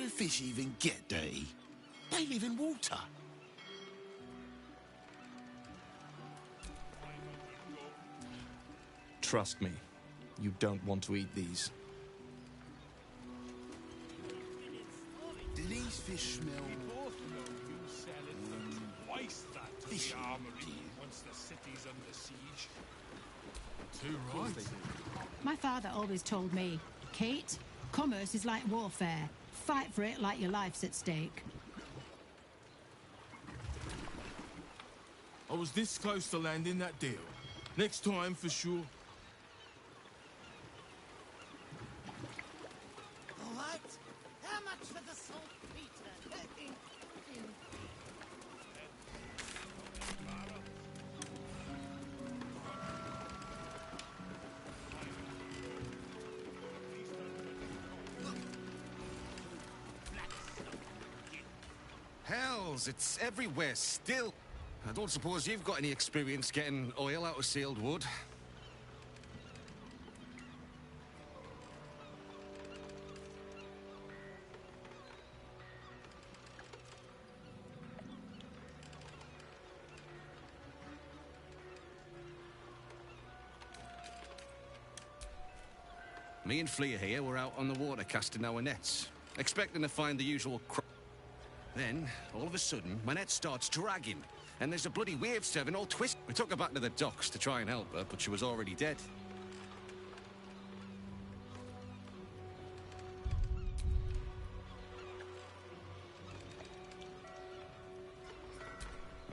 do fish even get dirty? They live in water. Trust me, you don't want to eat these. Do these fish smell? Twice that to the armory once the city's under siege. Too right. My father always told me, Kate, commerce is like warfare. Fight for it like your life's at stake. I was this close to landing that deal. Next time, for sure. What? How much for the saltpeter? Hells, it's everywhere still. I don't suppose you've got any experience getting oil out of sealed wood. Me and Flea here were out on the water casting our nets, expecting to find the usual Then, all of a sudden, my net starts dragging, and there's a bloody wave seven all twist. We took her back to the docks to try and help her, but she was already dead.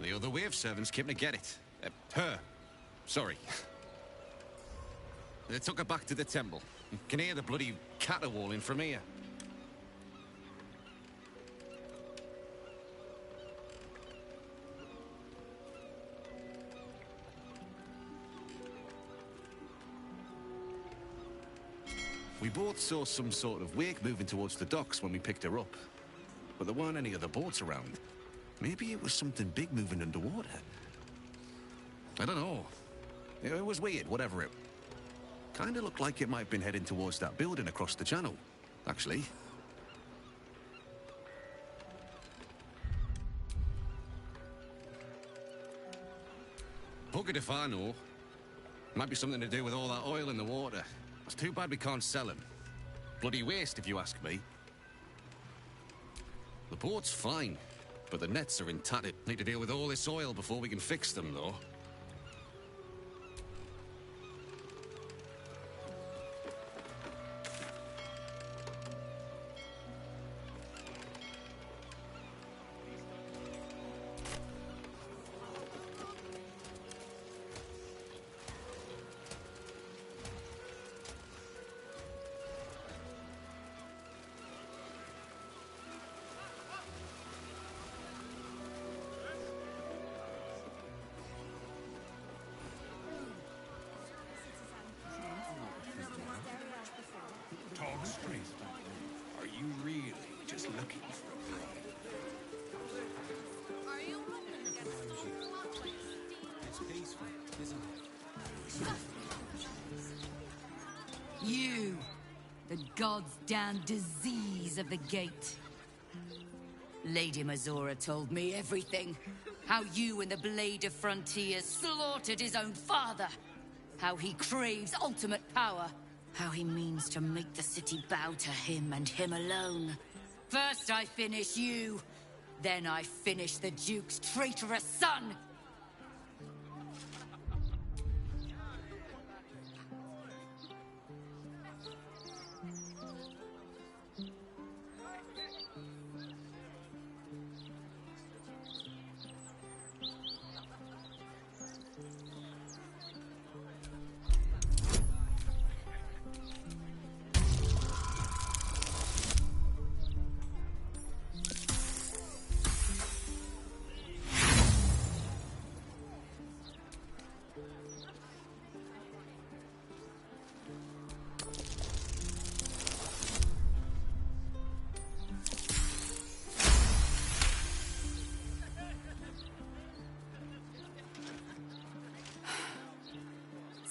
The other wave sevens came to get it. Her. Sorry. They took her back to the temple. You can hear the bloody caterwauling from here. We both saw some sort of wake moving towards the docks when we picked her up. But there weren't any other boats around. Maybe it was something big moving underwater. I don't know. It was weird, whatever it... Kinda looked like it might have been heading towards that building across the channel, actually. Buggered if I know. Might be something to do with all that oil in the water. It's too bad we can't sell him. Bloody waste, if you ask me. The boat's fine, but the nets are in tattered. Need to deal with all this oil before we can fix them, though. Talk straight. Are you really just looking for a bride? Are you looking to get so lovely? It's peaceful, isn't it? You, the god's damned disease of the gate. Lady Mazora told me everything. How you and the Blade of Frontiers slaughtered his own father. How he craves ultimate power. How he means to make the city bow to him and him alone. First I finish you, then I finish the Duke's traitorous son!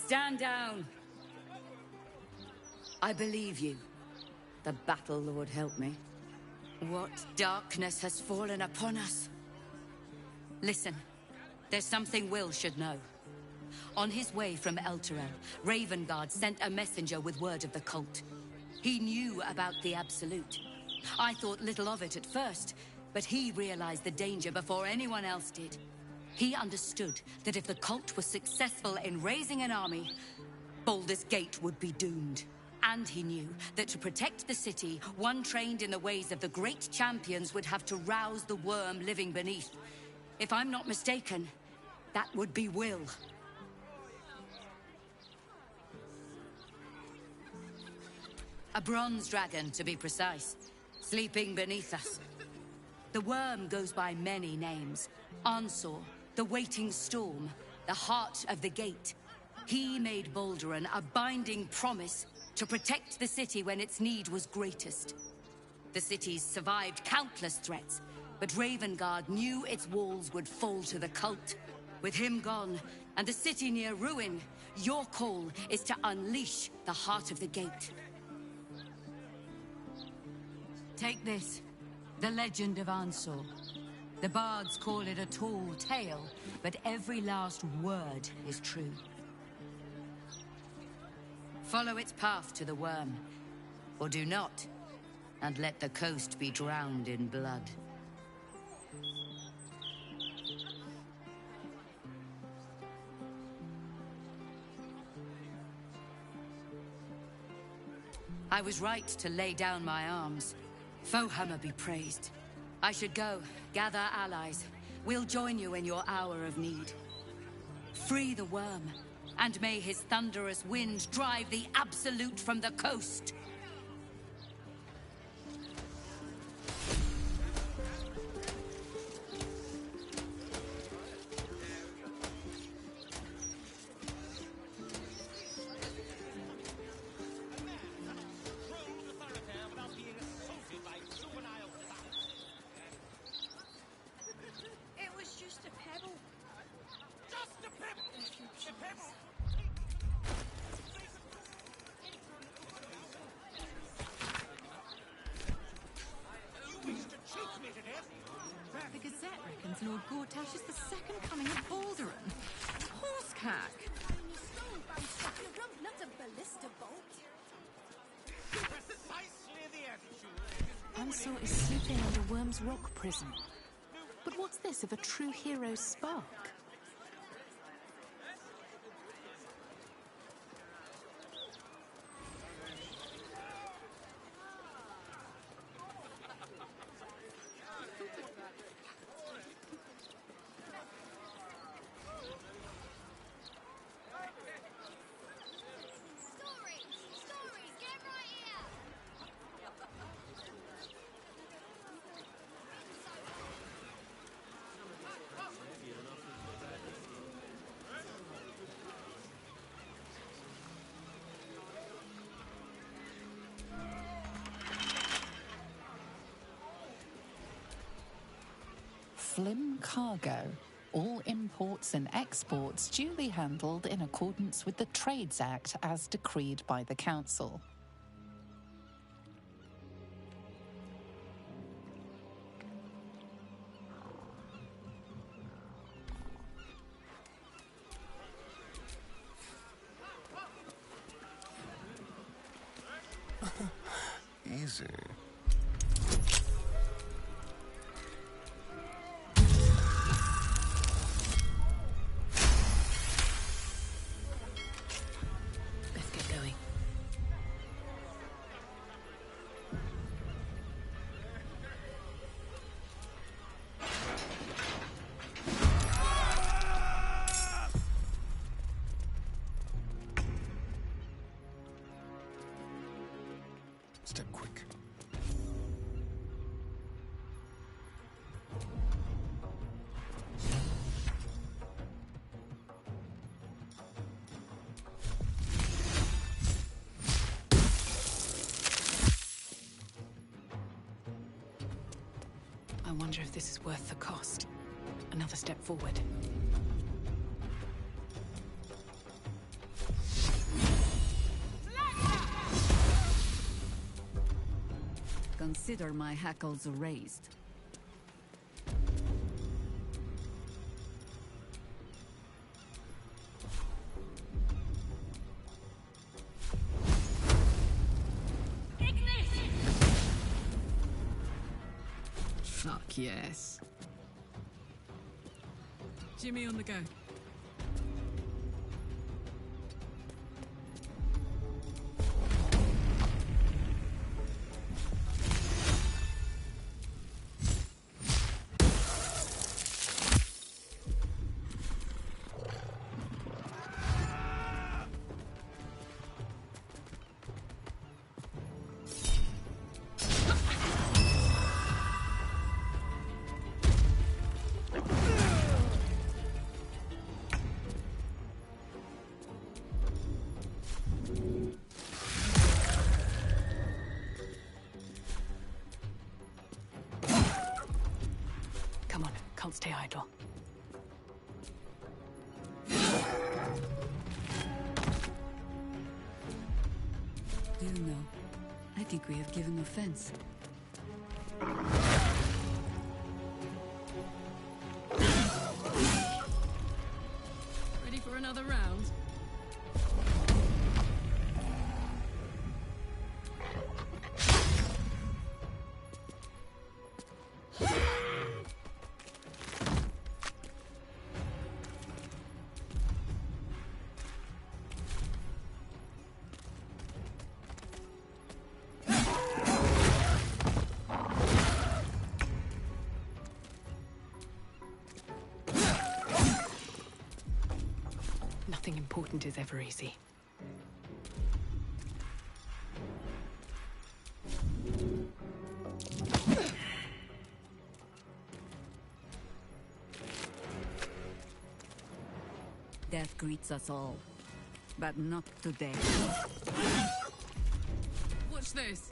Stand down. I believe you. The Battle Lord helped me. What darkness has fallen upon us? Listen, there's something Will should know. On his way from Elturel, Ravengard sent a messenger with word of the cult. He knew about the Absolute. I thought little of it at first, but he realized the danger before anyone else did. He understood that if the cult was successful in raising an army, Baldur's Gate would be doomed. And he knew that to protect the city, one trained in the ways of the great champions would have to rouse the worm living beneath. If I'm not mistaken, that would be Will. A bronze dragon, to be precise, sleeping beneath us. The worm goes by many names. Ansor, the Waiting Storm, the Heart of the Gate. He made Balduran a binding promise to protect the city when its need was greatest. The city's survived countless threats, but Ravengard knew its walls would fall to the cult. With him gone, and the city near ruin, your call is to unleash the Heart of the Gate. Take this, the legend of Ansor. The bards call it a tall tale, but every last word is true. Follow its path to the worm, or do not, and let the coast be drowned in blood. I was right to lay down my arms. Fohammer be praised. I should go, gather allies. We'll join you in your hour of need. Free the worm, and may his thunderous wind drive the Absolute from the coast. It was just a pebble. Just a pebble! A pebble! You wish to choke me to death? The Gazette reckons Lord Gortash is the second coming of Balduran. Horsecack! You wrote not a ballista bolt. Precisely the attitude. Ansor is sleeping under Worm's Rock prison. But what's this of a true hero's spark? Flim cargo. All imports and exports duly handled in accordance with the Trades Act as decreed by the Council. Easy. Let's get going. Step quick. I wonder if this is worth the cost. Another step forward. Consider my hackles raised. Fuck yes. Jimmy on the go. Come on, can't stay idle. Do you know, I think we have given offense. Ready for another round? Nothing important is ever easy. Death greets us all, but not today. Watch this.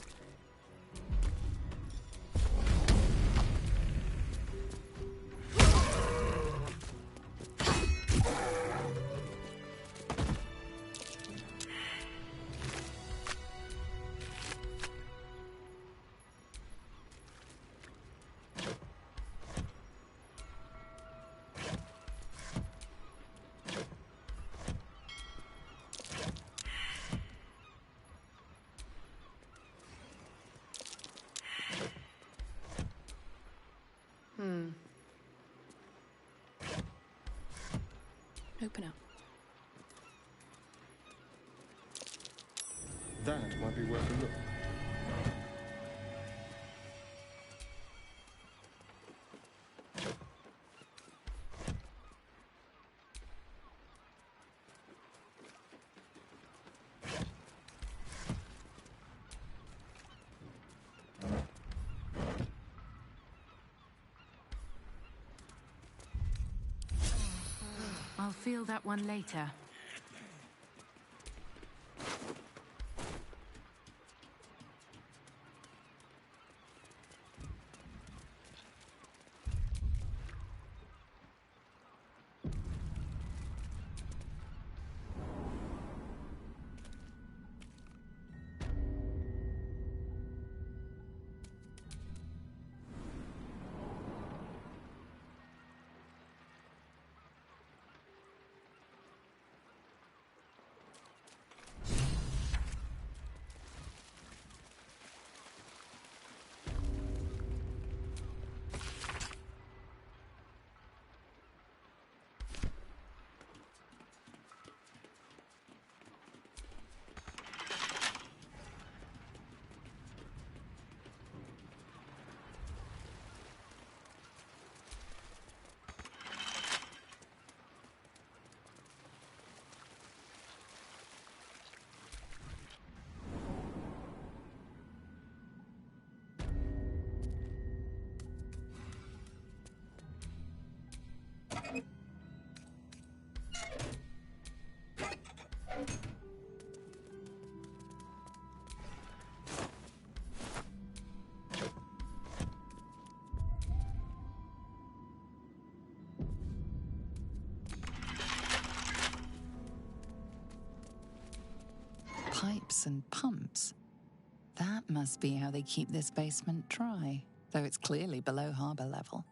Open up. That might be worth a look. I'll feel that one later. Pipes and pumps. That That must be how they keep this basement dry, though it's clearly below harbor level.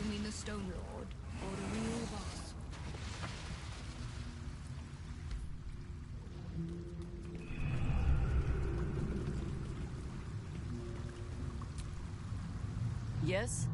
You mean the Stone Lord, or a real boss? Yes?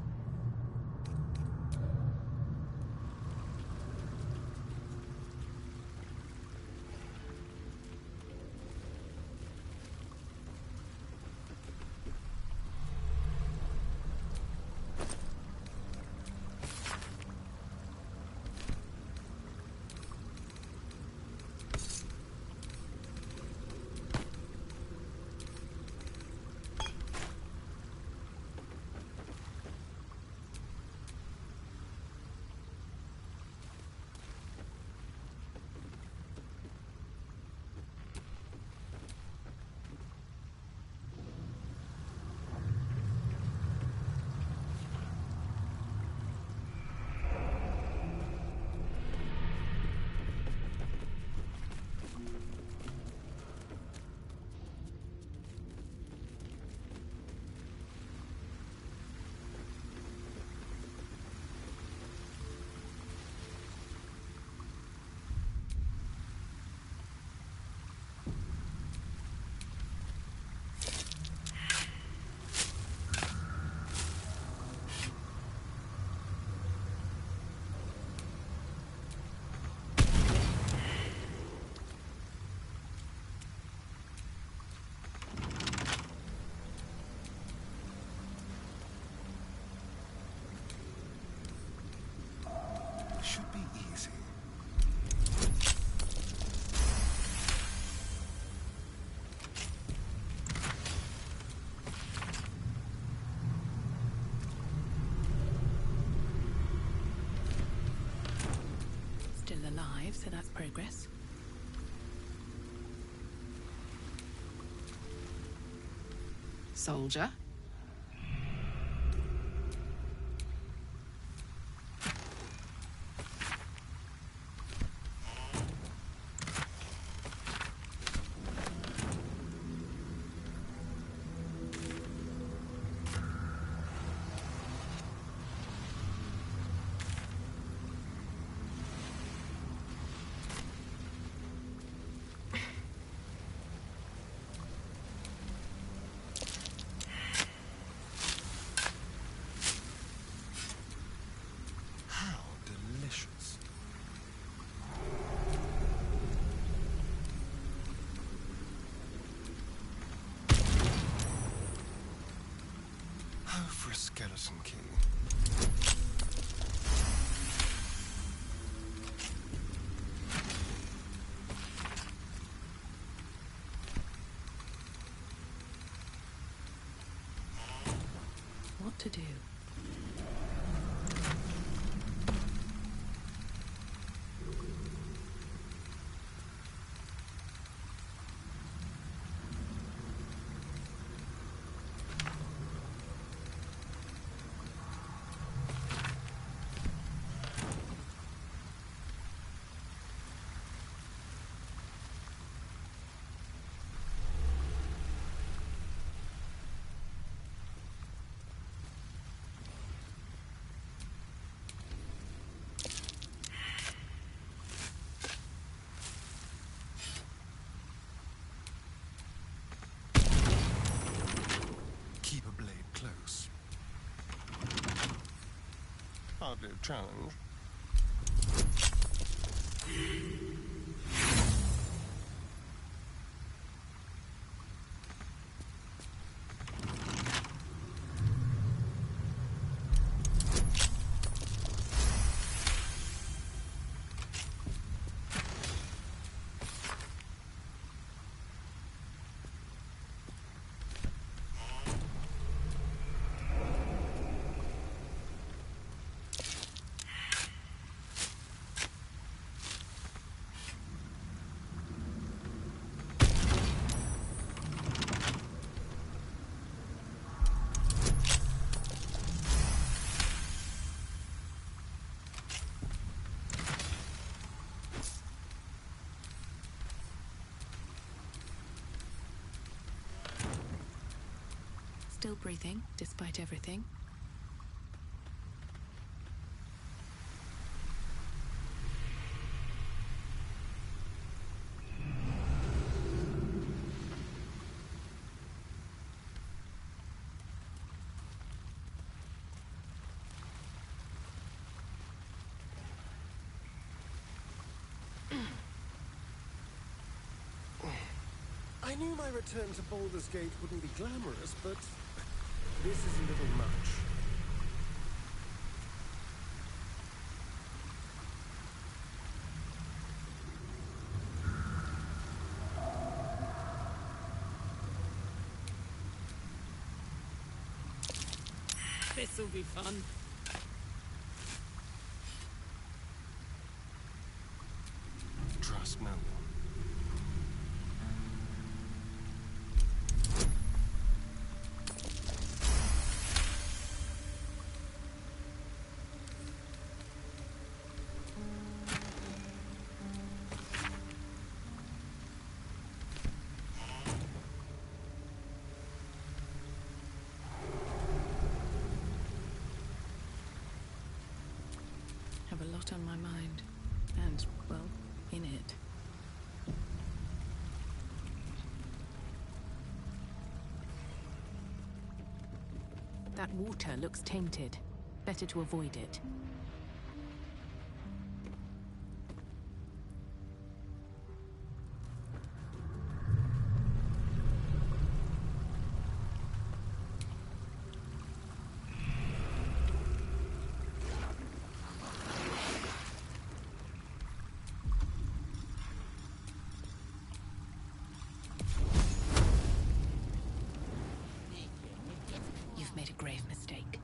Should be easy. Still alive, so that's progress. Soldier. Delicious. Oh, for a skeleton key. to do. Keep a blade close. Hardly a challenge. Still breathing, despite everything. I knew my return to Baldur's Gate wouldn't be glamorous, but this is a little much. This'll be fun. Trust no one. Have a lot on my mind. And, well, in it. That water looks tainted. Better to avoid it. You've made a grave mistake.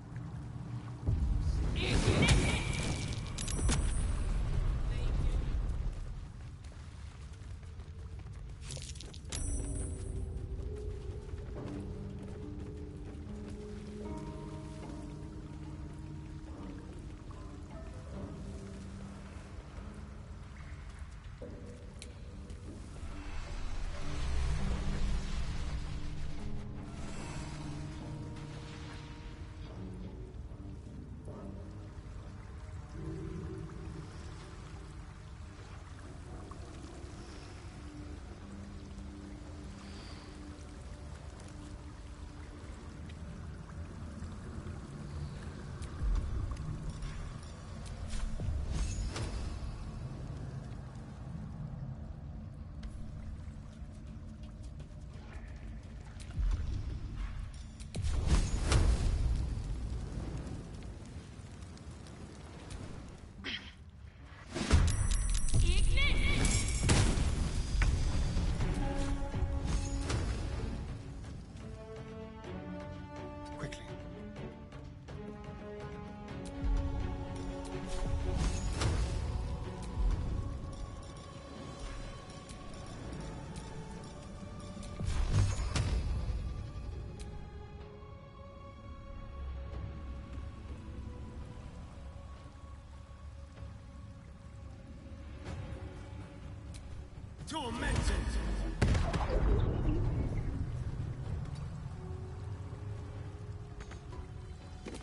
Tormented!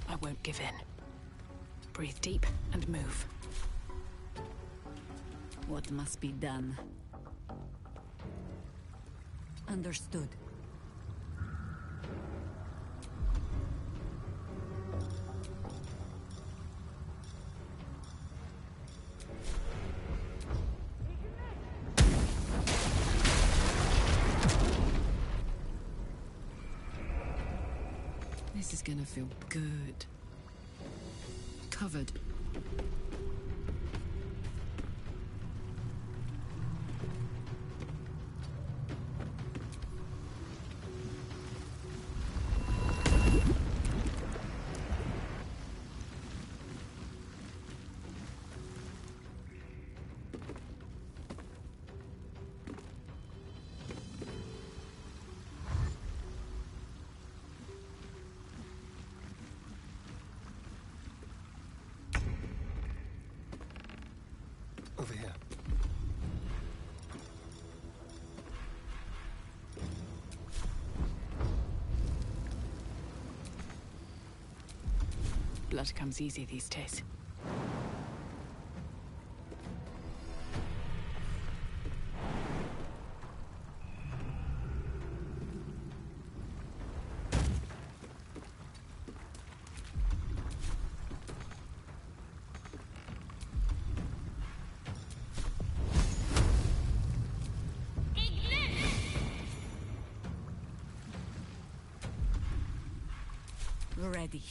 I won't give in. Breathe deep and move. What must be done? Understood. This is gonna feel good. Covered. Over here. Blood comes easy these days. Ready.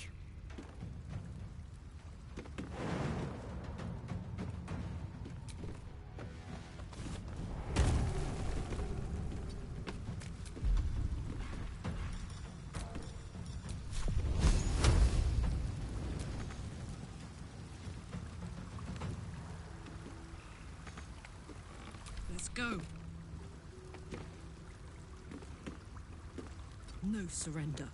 Let's go. No surrender.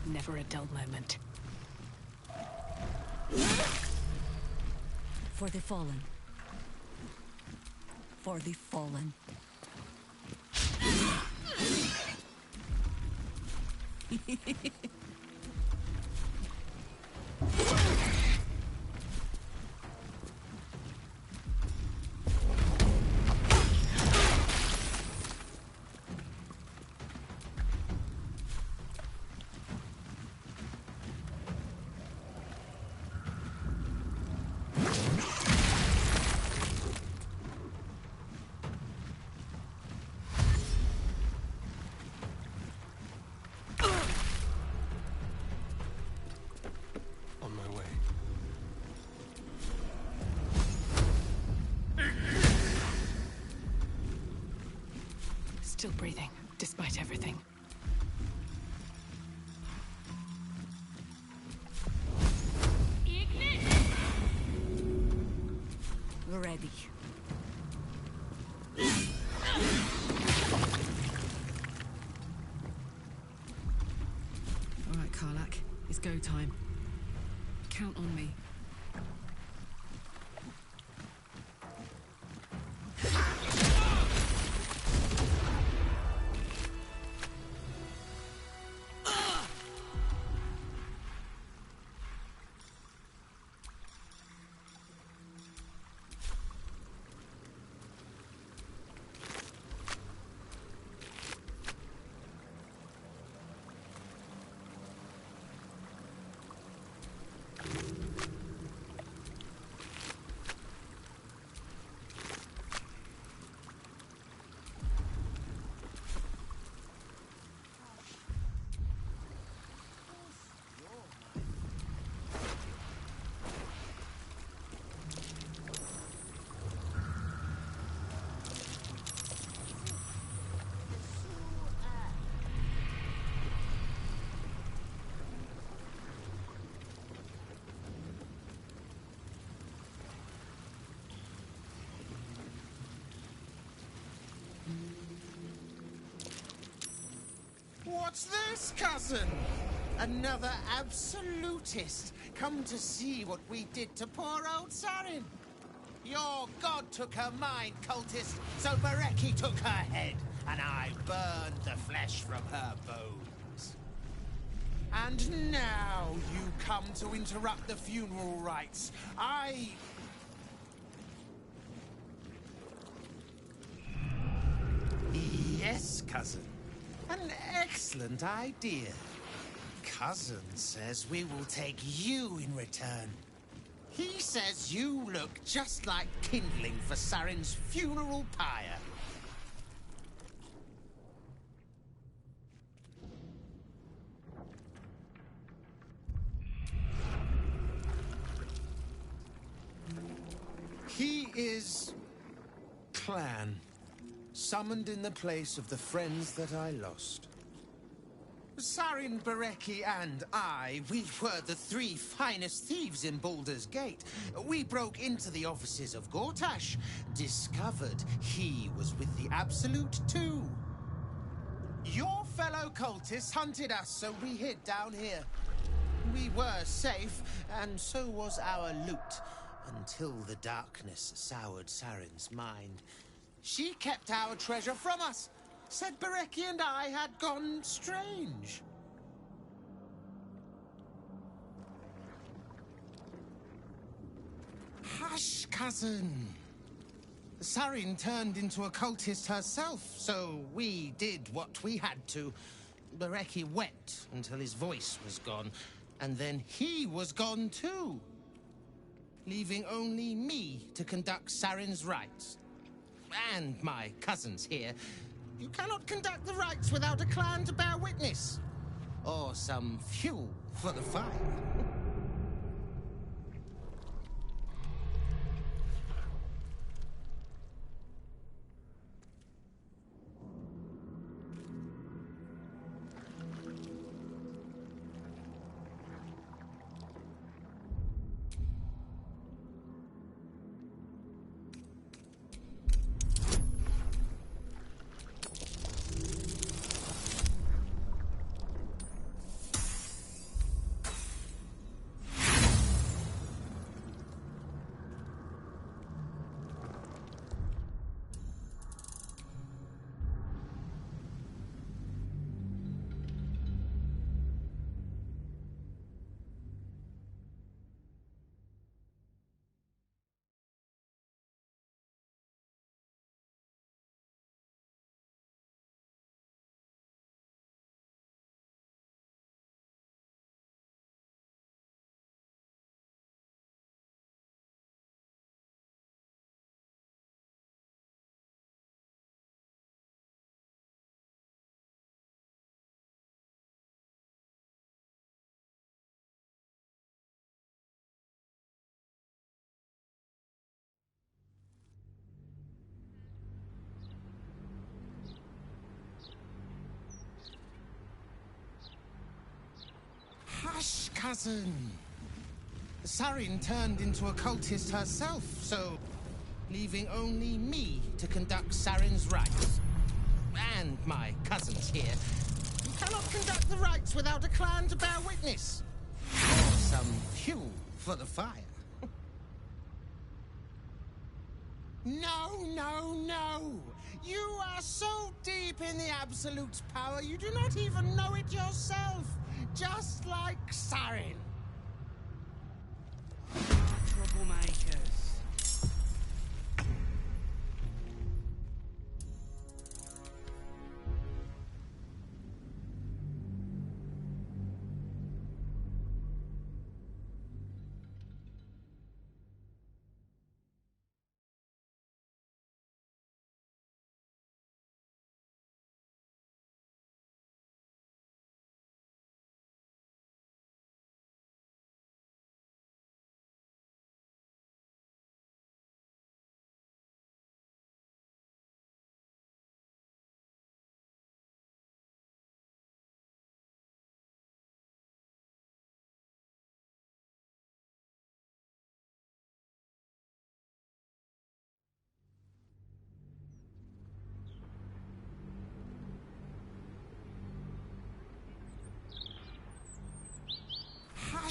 Never a dull moment. For the fallen. For the fallen. On my way. Still breathing, despite everything. Ready. All right, Karlak. It's go time. Count on me. What's this, cousin? Another absolutist come to see what we did to poor old Sarin. Your god took her mind, cultist, so Bereki took her head, and I burned the flesh from her bones. And now you come to interrupt the funeral rites. Yes, cousin. An excellent idea. Cousin says we will take you in return. He says you look just like kindling for Sarin's funeral pyre. He is Clan, summoned in the place of the friends that I lost. Sarin, Bereki, and I, we were the three finest thieves in Baldur's Gate. We broke into the offices of Gortash, discovered he was with the Absolute too. Your fellow cultists hunted us, so we hid down here. We were safe, and so was our loot, until the darkness soured Sarin's mind. She kept our treasure from us. Said Bereki and I had gone strange. Hush, cousin. Sarin turned into a cultist herself, so we did what we had to. Bereki wept until his voice was gone, and then he was gone too, leaving only me to conduct Sarin's rites. And my cousins here. You cannot conduct the rites without a clan to bear witness. Or some fuel for the fire. Hush, cousin. Sarin turned into a cultist herself, so leaving only me to conduct Sarin's rites. And my cousins here. You cannot conduct the rites without a clan to bear witness. Or some fuel for the fire. No, no, no! You are so deep in the Absolute's power, you do not even know it yourself! Just like Sarin. Troublemakers.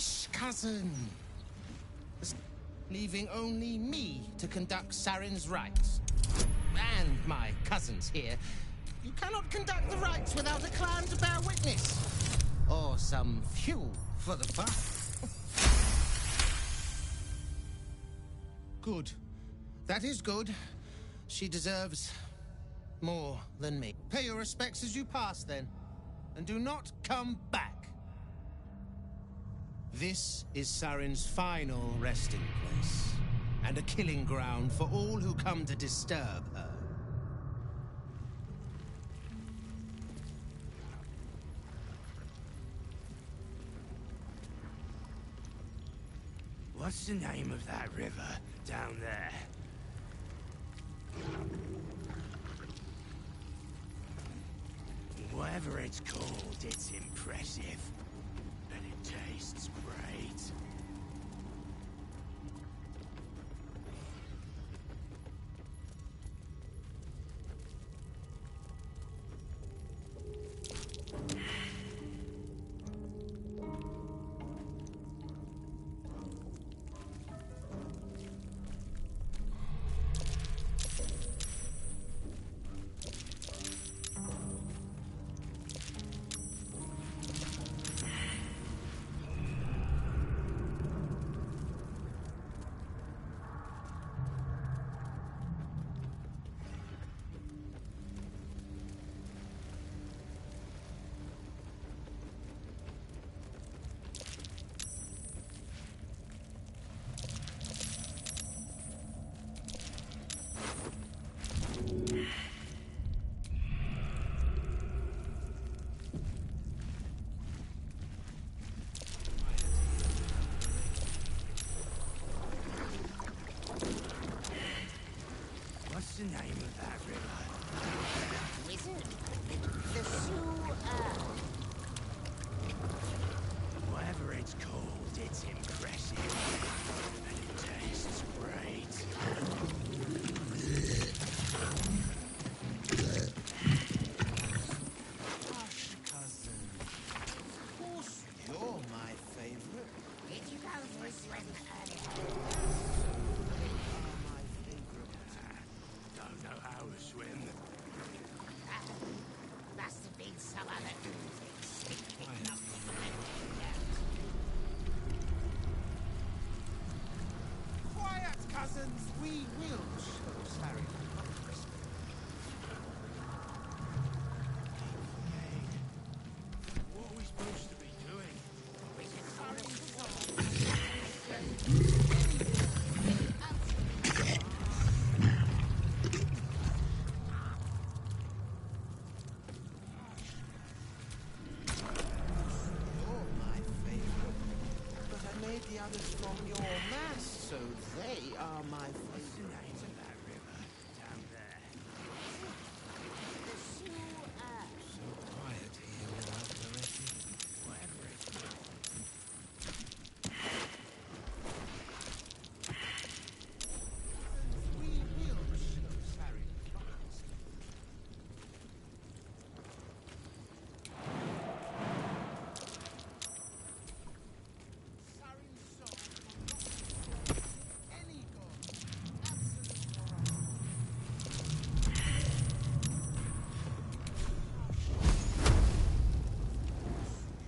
Hush, cousin. Leaving only me to conduct Saren's rites. And my cousins here. You cannot conduct the rites without a clan to bear witness. Or some fuel for the fire. Good. That is good. She deserves more than me. Pay your respects as you pass, then. And do not come back. This is Saren's final resting place. And a killing ground for all who come to disturb her. What's the name of that river down there? Whatever it's called, it's impressive. And it tastes great. What's the name of that river? Isn't the Sioux, Whatever it's called, it's impressive. And it tastes great. Hush, cousin. Of course, you're my favorite. did you go for a swim earlier? Don't know how to swim. Must have been some other oozing stinking up. Quiet, cousins. We will show Saren. What are we supposed to be doing? We should call him You're my favorite. But I made the others from your mass, so they are my What's the favorite. name of that river down there? the Sioux, So quiet here without the wrecking. Whatever it's called. We will show Saren. Any god.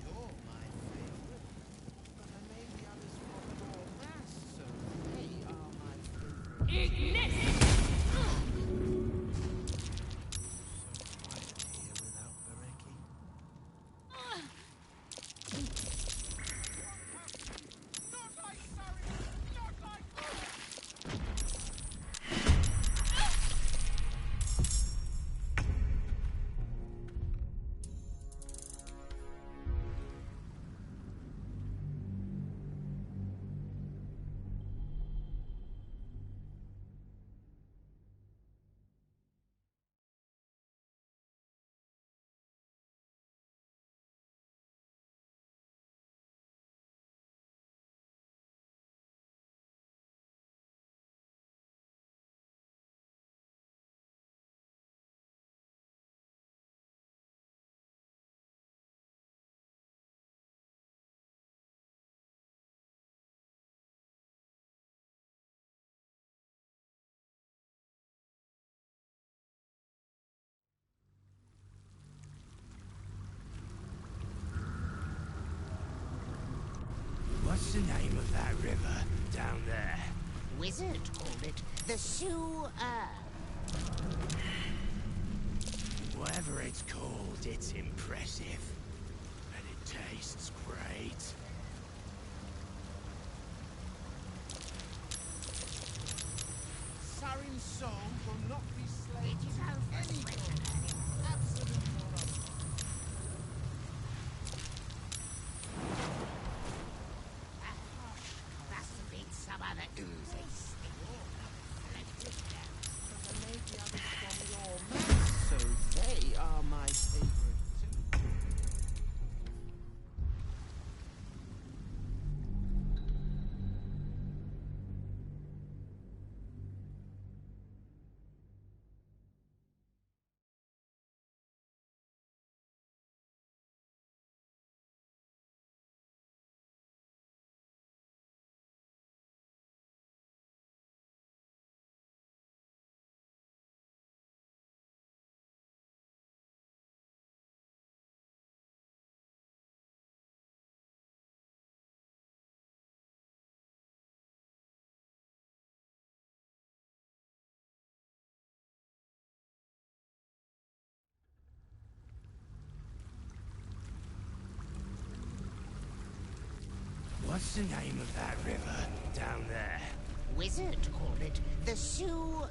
You're my favorite. But I made the others from your mass, so they are my favorite. Ignis! So quiet here without the wrecking. Not like Saren! Not like What's the name of that river down there? Wizard called it the sewer. Whatever it's called, it's impressive. And it tastes great. Sarin's song will not be slaved to any god. Absolute moron. Must have been some other oozy So they are my favorite too. What's the name of that river down there? Wizard called it the sewer.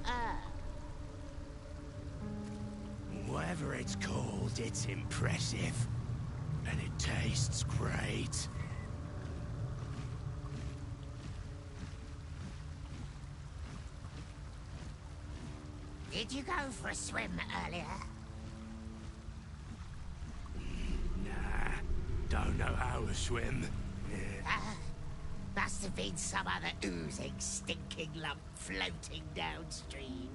Whatever it's called, it's impressive. And it tastes great. Did you go for a swim earlier? Nah, don't know how to swim. Must have been some other oozing, stinking lump floating downstream.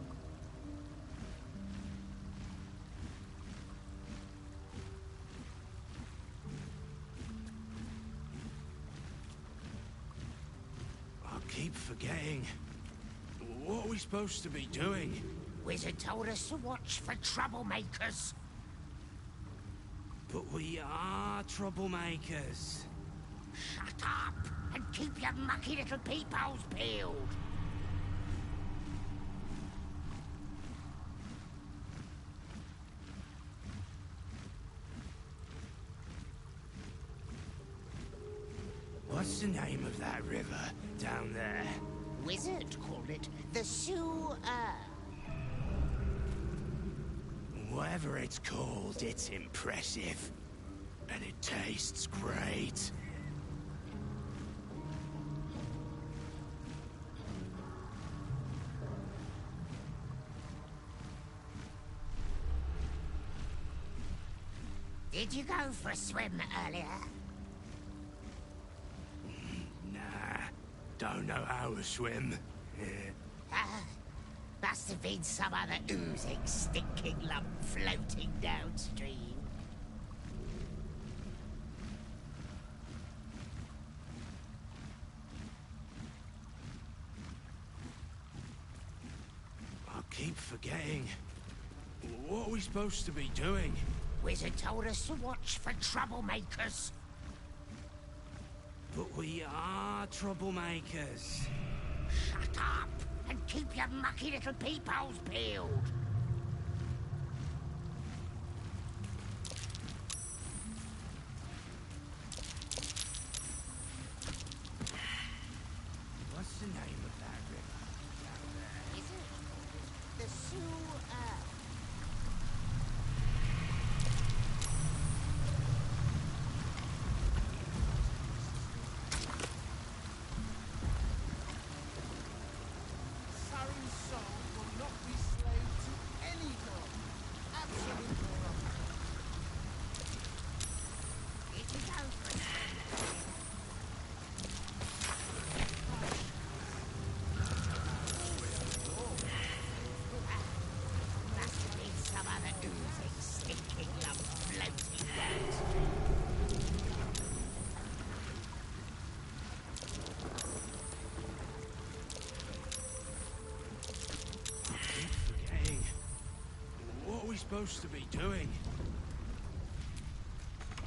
I keep forgetting. What are we supposed to be doing? Wizard told us to watch for troublemakers. But we are troublemakers. Shut up and keep your mucky little peepholes peeled. What's the name of that river down there? Wizard called it the sewer. Whatever it's called, it's impressive. And it tastes great. Did you go for a swim earlier? Nah, don't know how to swim. Must have been some other oozing, stinking lump floating downstream. I keep forgetting. What are we supposed to be doing? Wizard told us to watch for troublemakers. But we are troublemakers. Shut up and keep your mucky little peepholes peeled. What's the name of that river down there? Is it the sewer? Sarin's soul will not be slaved to any god. Absolute moron. Did you go for a swim? Must have been some other oozing, stinking lump floating downstream. Forgetting. What are we supposed to be doing?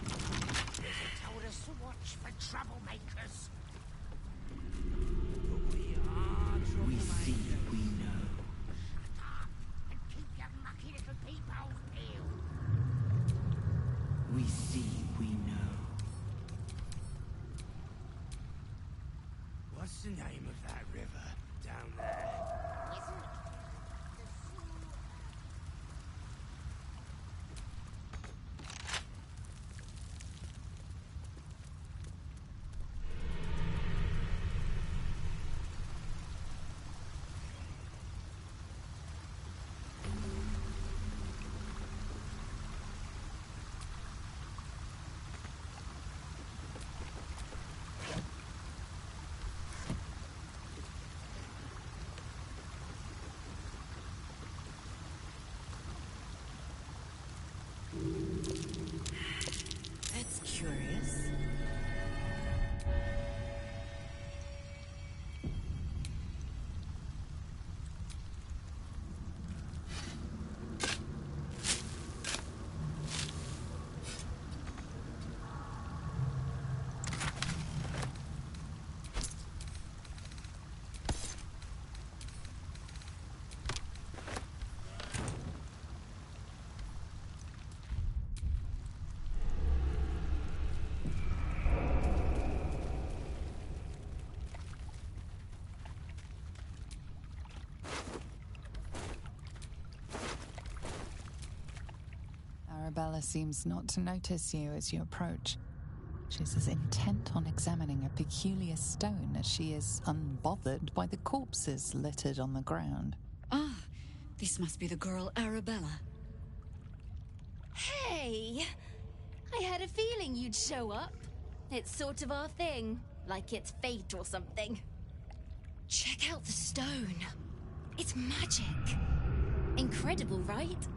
Wizard told us to watch for troublemakers. the name of that river down there? That's curious. Arabella seems not to notice you as you approach. She's as intent on examining a peculiar stone as she is unbothered by the corpses littered on the ground. Ah, this must be the girl Arabella. Hey! I had a feeling you'd show up. It's sort of our thing, like it's fate or something. Check out the stone. It's magic. Incredible, right?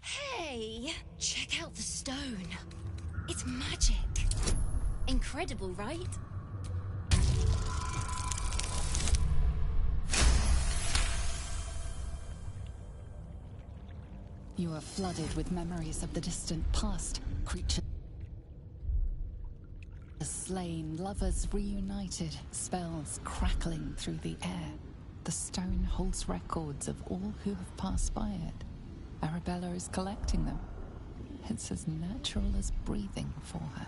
Hey! Check out the stone. It's magic. Incredible, right? You are flooded with memories of the distant past. Creatures slain, lovers reunited, spells crackling through the air. The stone holds records of all who have passed by it. Arabella is collecting them. It's as natural as breathing for her.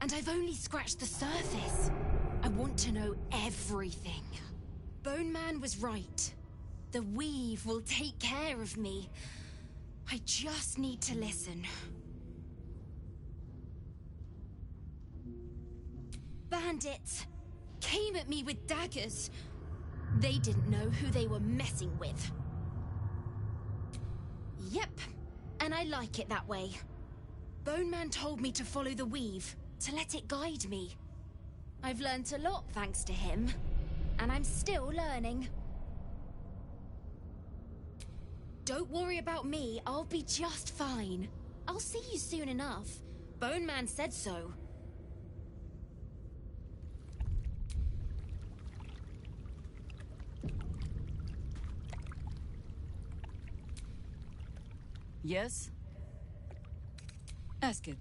And I've only scratched the surface. I want to know everything. Bone Man was right. The weave will take care of me. I just need to listen. Bandits came at me with daggers. They didn't know who they were messing with. Yep, and I like it that way. Bone Man told me to follow the weave, to let it guide me. I've learnt a lot thanks to him, and I'm still learning. Don't worry about me, I'll be just fine. I'll see you soon enough. Bone Man said so. Yes? Ask it.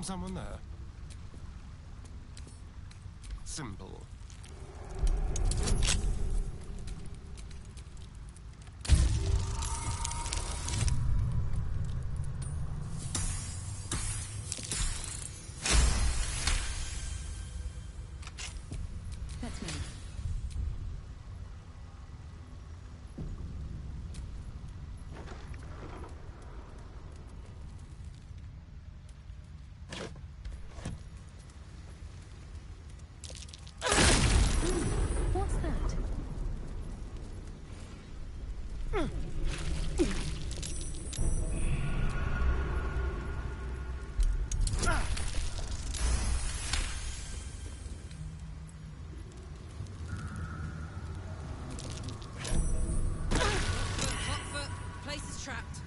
Someone there? Simple. Let's move. What's that? Hotfoot, place is trapped.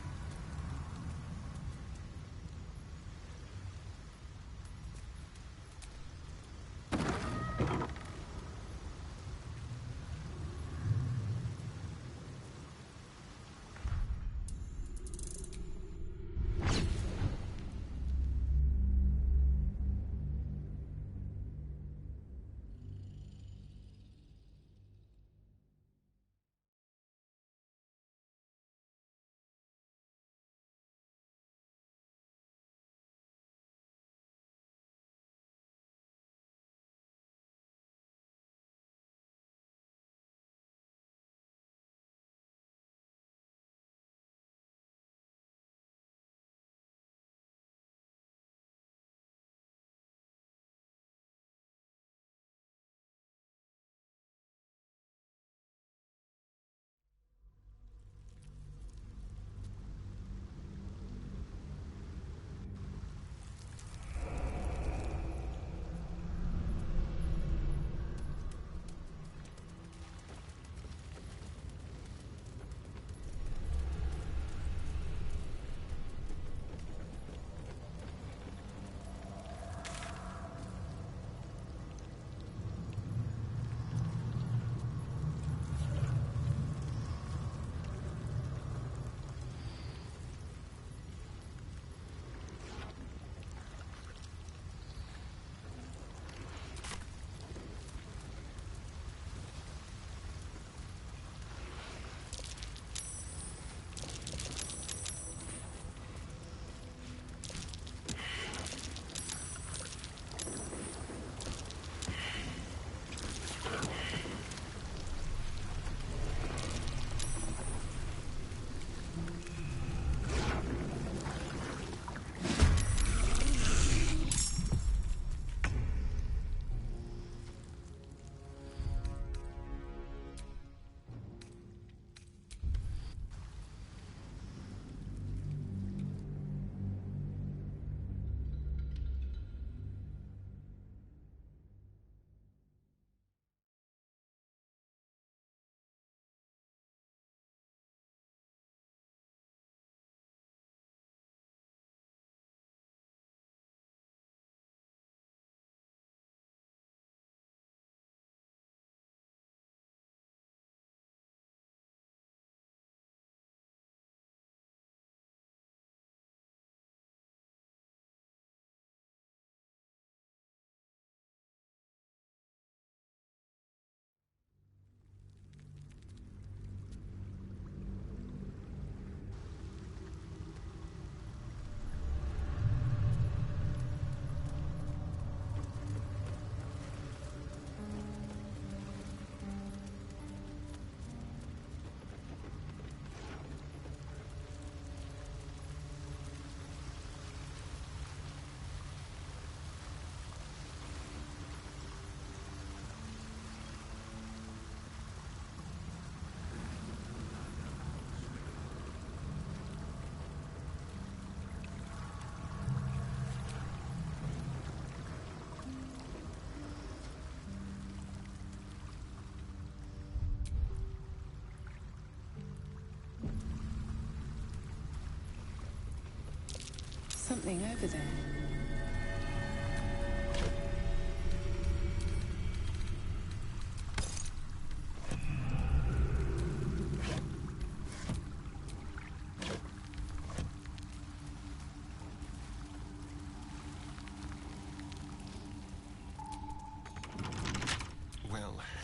Something over there.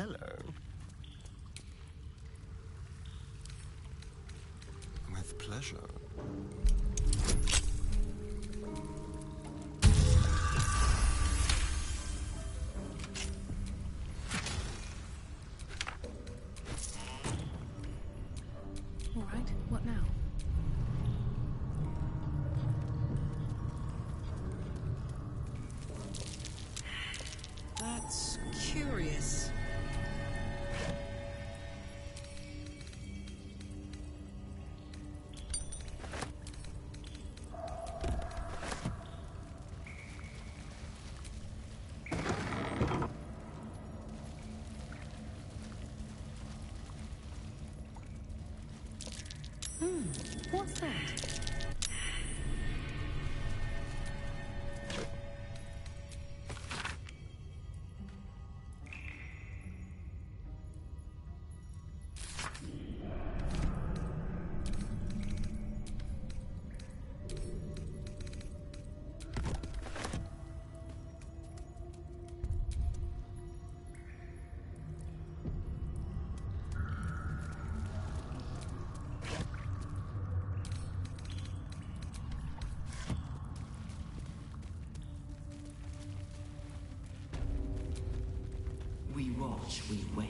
hello. With pleasure. All right, what now? That's curious. What's that? We watch, we wait.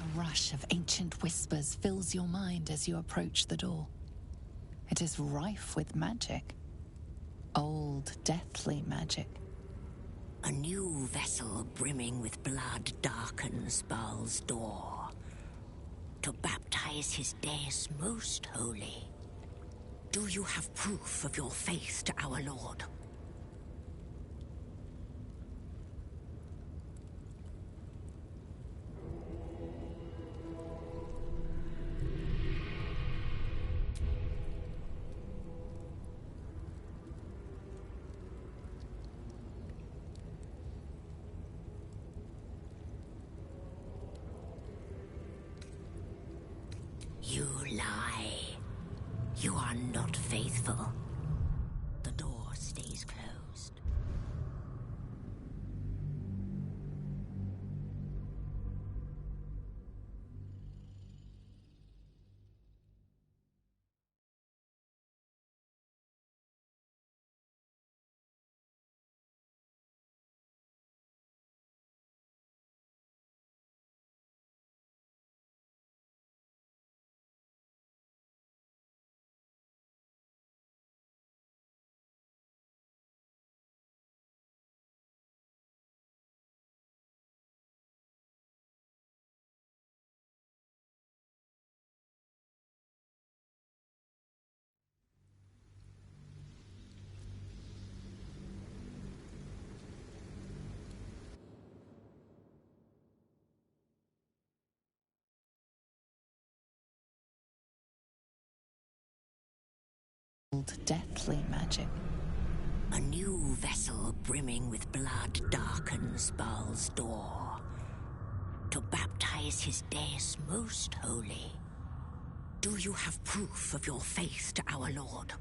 A rush of ancient whispers fills your mind as you approach the door. It is rife with magic. Old, deathly magic. A new vessel brimming with blood darkens Baal's door to baptize his deus most holy. Do you have proof of your faith to our Lord? You lie. You are not faithful. The door stays closed. called deathly magic. A new vessel brimming with blood darkens Baal's door to baptize his deus most holy. Do you have proof of your faith to our Lord?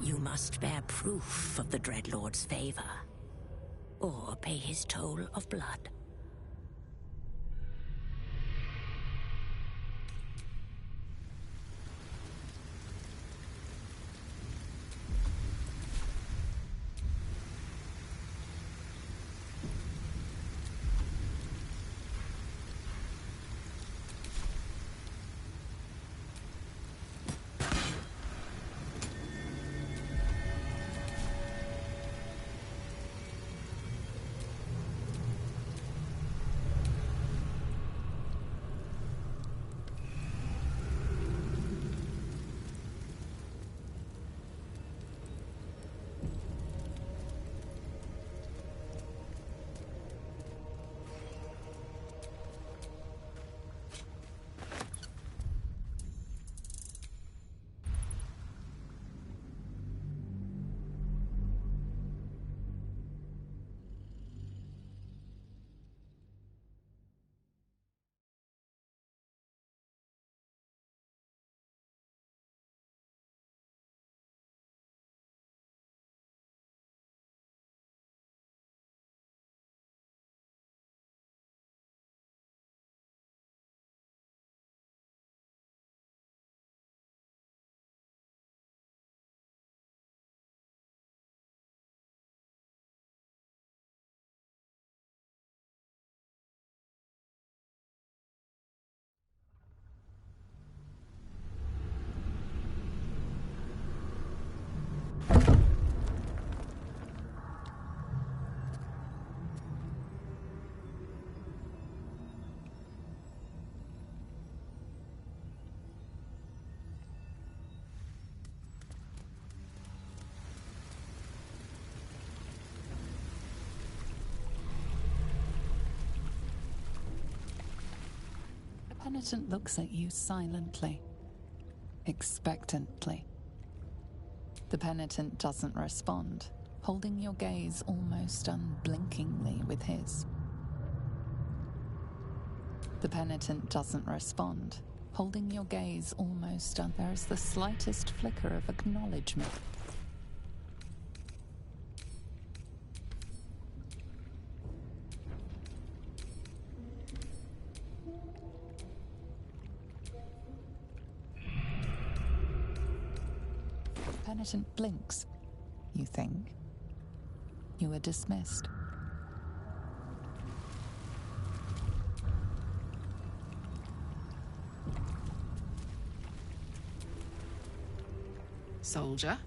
You must bear proof of the Dreadlord's favor, or pay his toll of blood. The penitent looks at you silently, expectantly. The penitent doesn't respond, holding your gaze almost unblinkingly with his. The penitent doesn't respond, holding your gaze almost there is the slightest flicker of acknowledgement. The penitent blinks. You think. You are dismissed. Soldier?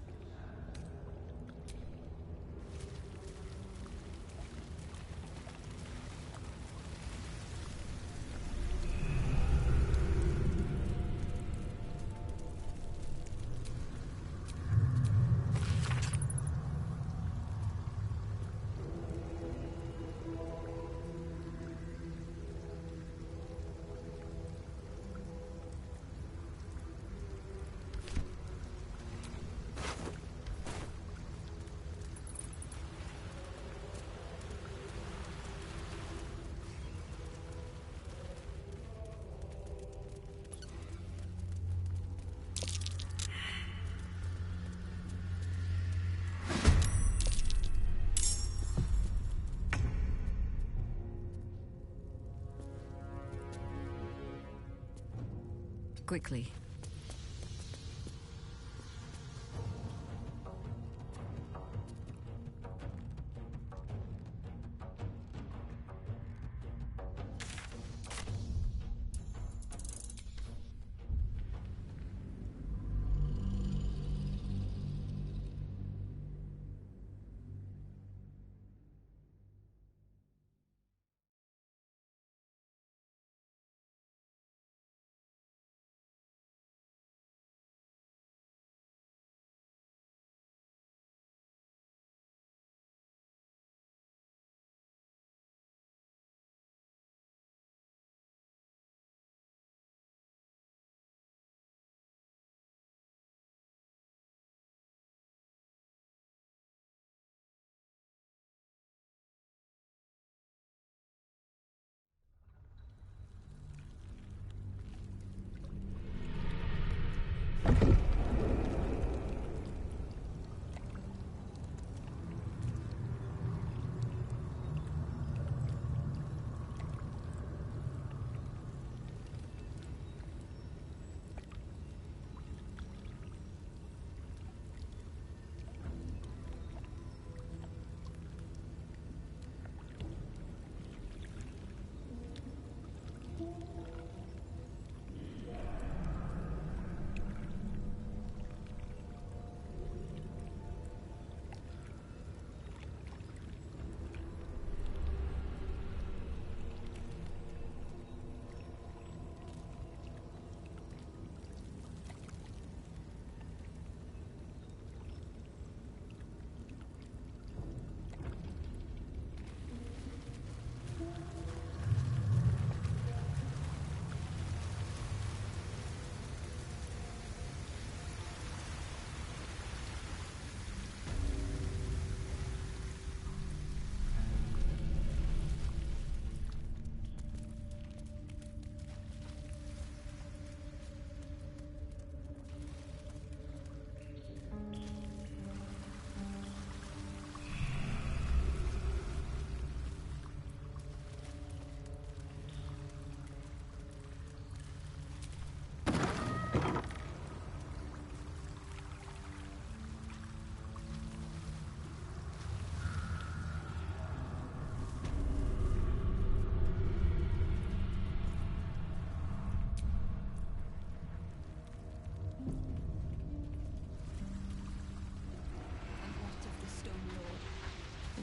quickly.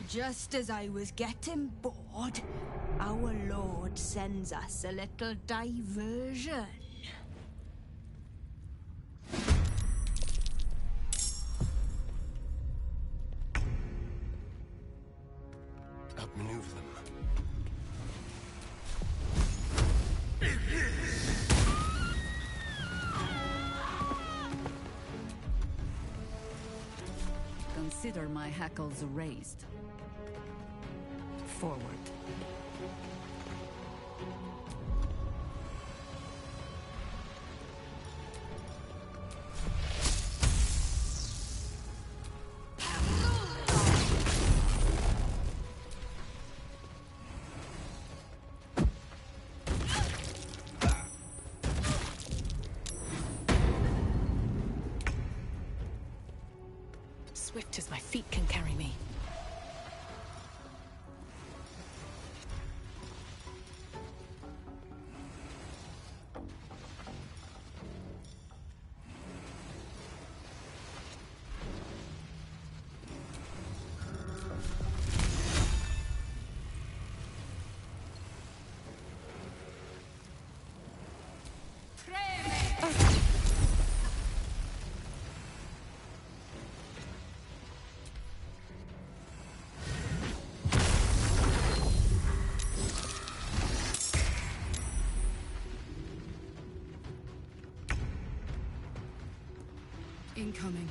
Just as I was getting bored, our Lord sends us a little diversion. Outmaneuver them. Consider my hackles raised. Forward. Swift as my feet can carry me. Incoming.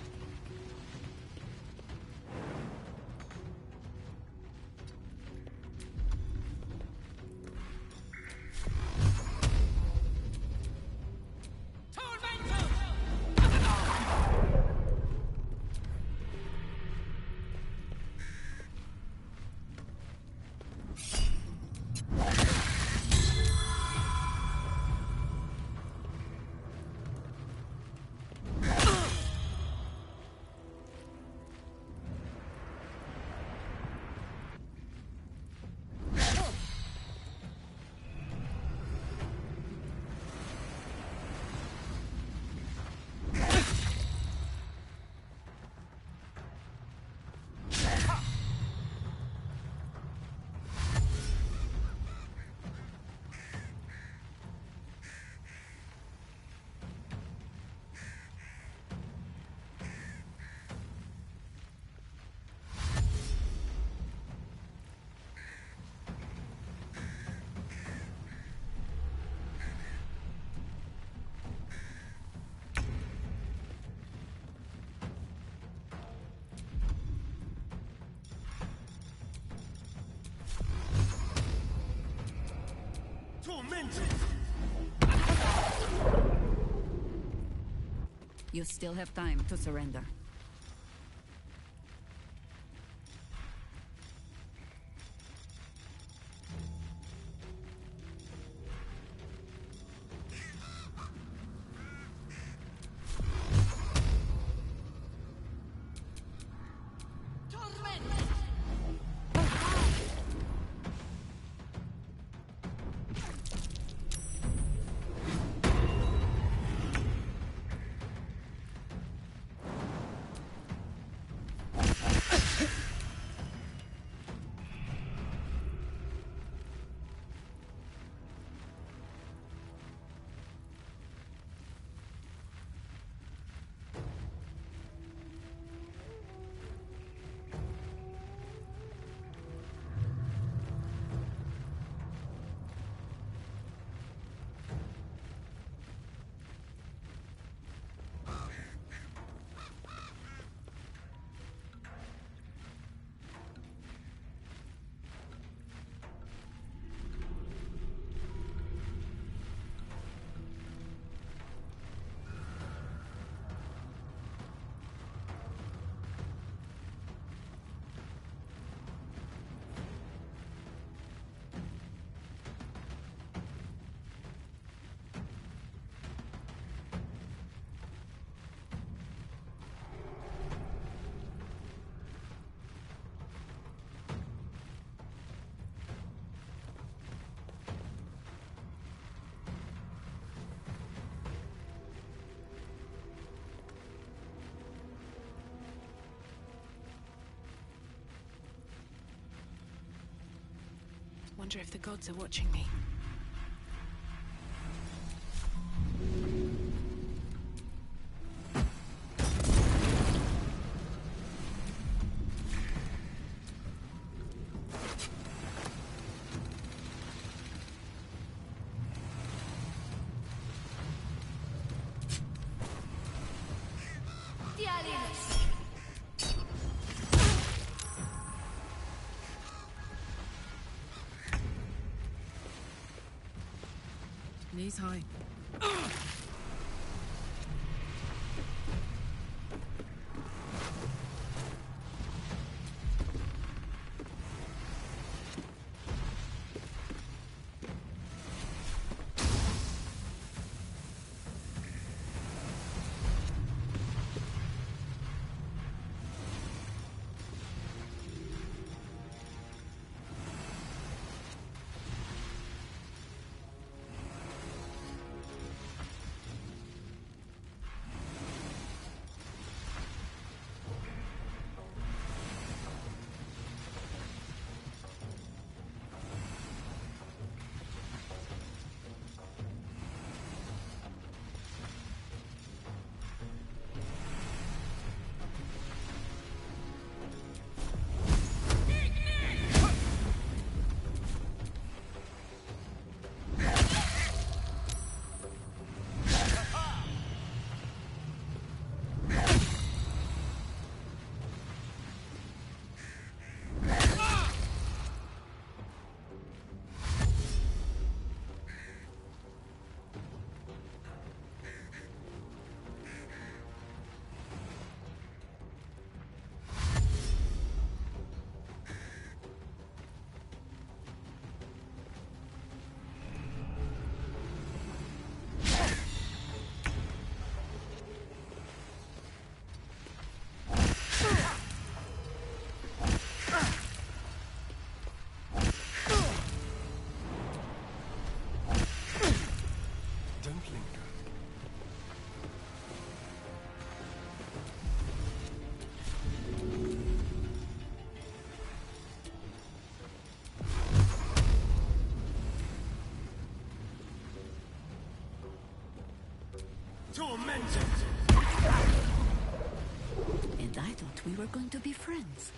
You still have time to surrender. Wonder if the gods are watching me. Knees high. Tormented! And I thought we were going to be friends.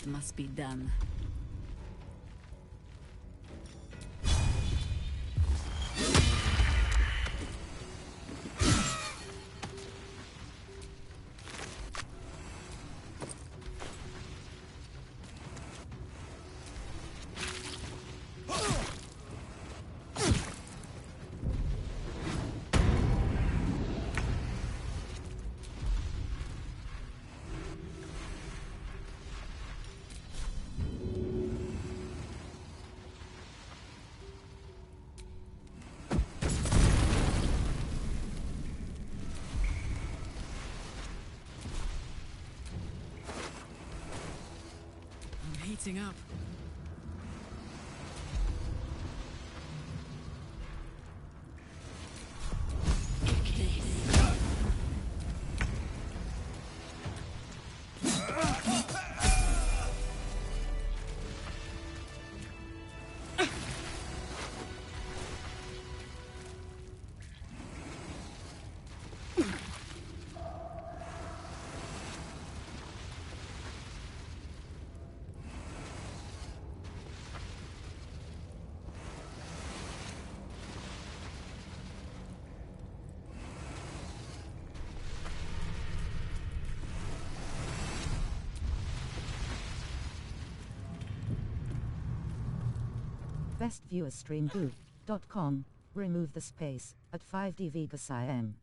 It must be done. Heating up. bestviewerstreamgroup.com. Remove the space at 5D Vegas IM.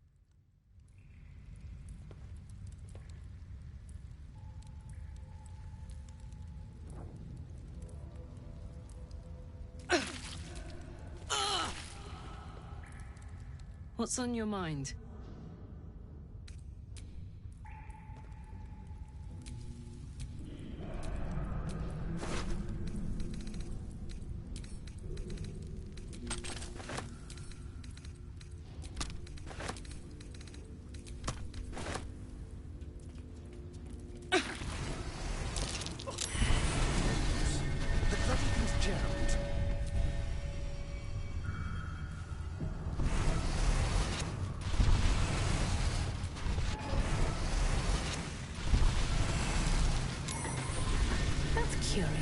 What's on your mind? Curious.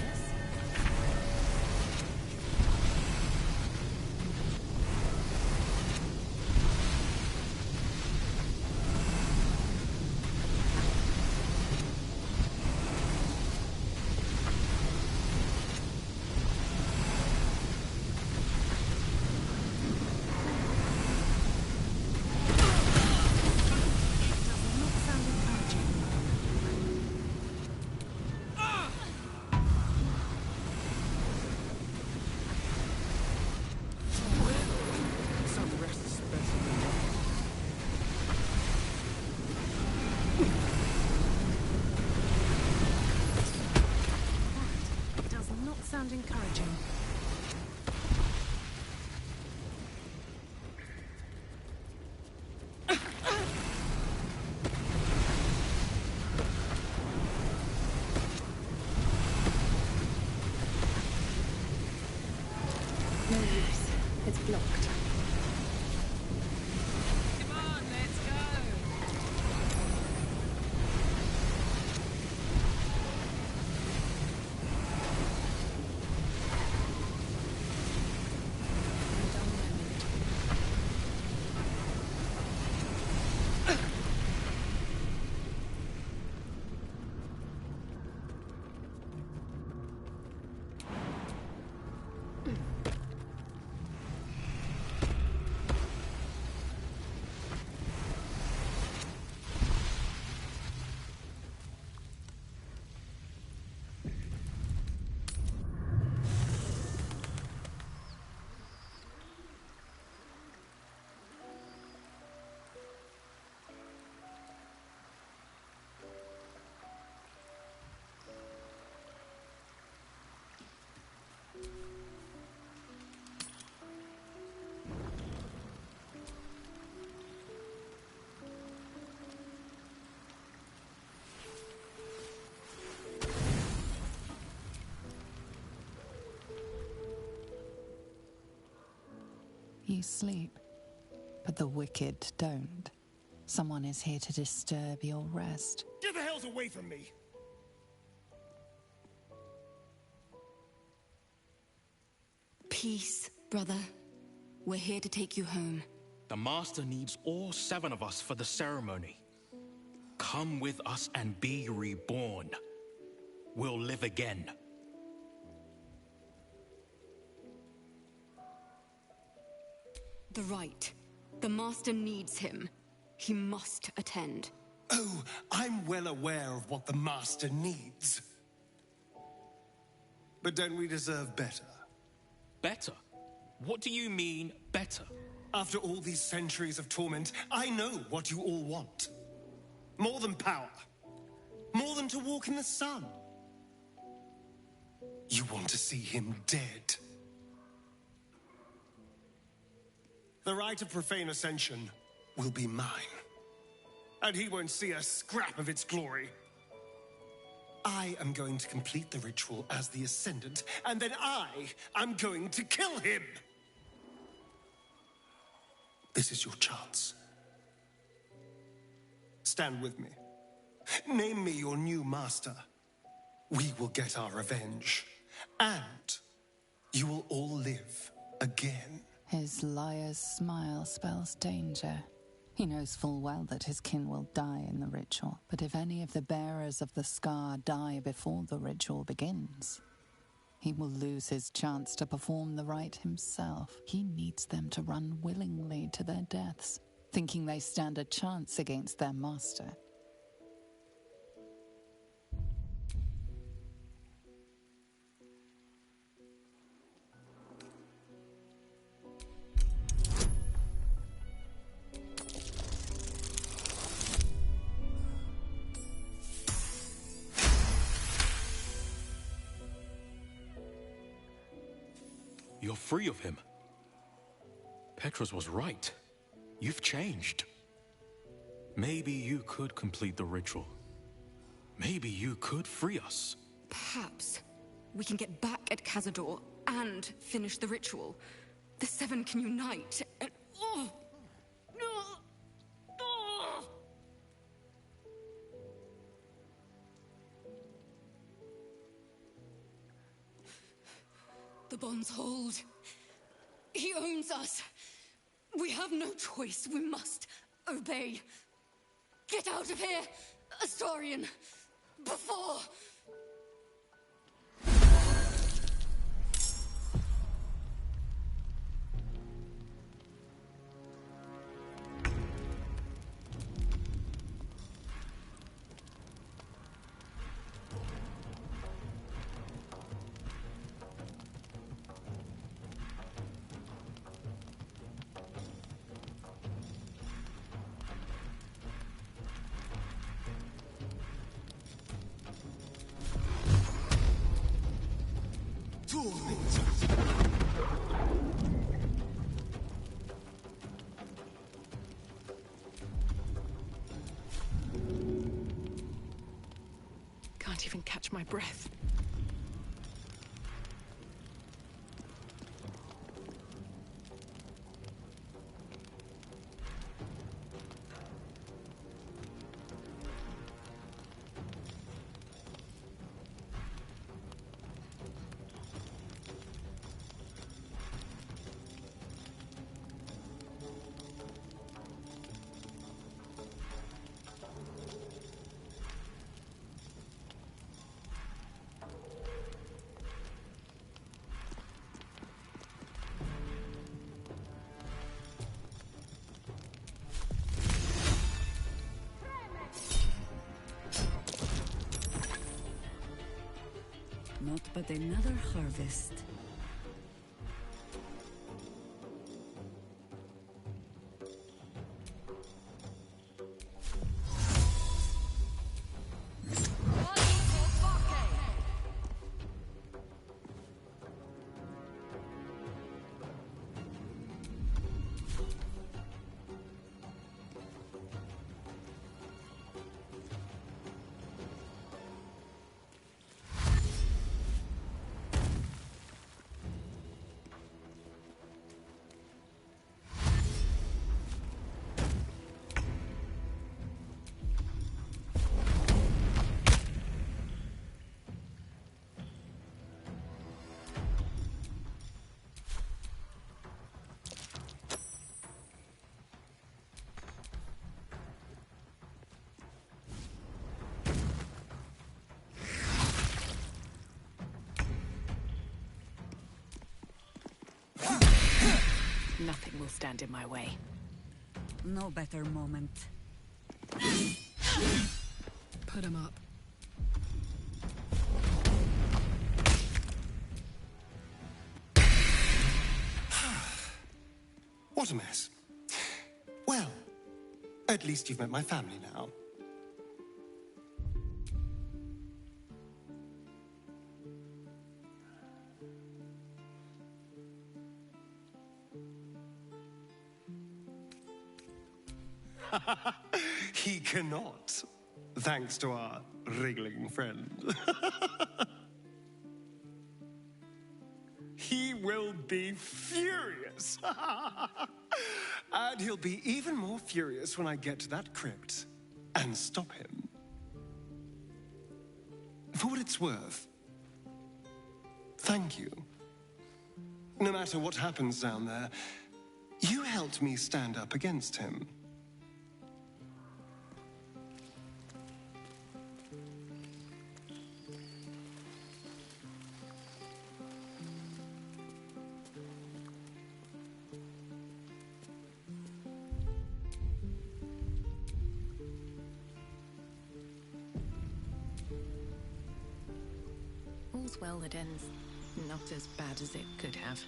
Sound encouraging. No use. It's blocked. Come on, let's go. You sleep, but the wicked don't. Someone is here to disturb your rest. Get the hells away from me! Peace, brother. We're here to take you home. The Master needs all 7 of us for the ceremony. Come with us and be reborn. We'll live again. The rite. The Master needs him. He must attend. Oh, I'm well aware of what the Master needs. But don't we deserve better? Better? What do you mean, better? After all these centuries of torment, I know what you all want. More than power. More than to walk in the sun. You want to see him dead. The rite of profane ascension will be mine. And he won't see a scrap of its glory. I am going to complete the ritual as the Ascendant, and then I am going to kill him! This is your chance. Stand with me. Name me your new master. We will get our revenge. And you will all live again. His liar's smile spells danger. He knows full well that his kin will die in the ritual, but if any of the bearers of the scar die before the ritual begins, he will lose his chance to perform the rite himself. He needs them to run willingly to their deaths, thinking they stand a chance against their master. You're free of him. Petros was right. You've changed. Maybe you could complete the ritual. Maybe you could free us. Perhaps we can get back at Cazador and finish the ritual. The 7 can unite and... Oh! The bonds hold. He owns us. We have no choice. We must obey. Get out of here, Astarion, before... Can't even catch my breath. Not but another harvest. Nothing will stand in my way. No better moment. Put him up. What a mess. Well, at least you've met my family now. He cannot, thanks to our wriggling friend. He will be furious. And he'll be even more furious when I get to that crypt and stop him. For what it's worth, thank you. No matter what happens down there, you helped me stand up against him. All's well that ends not as bad as it could have.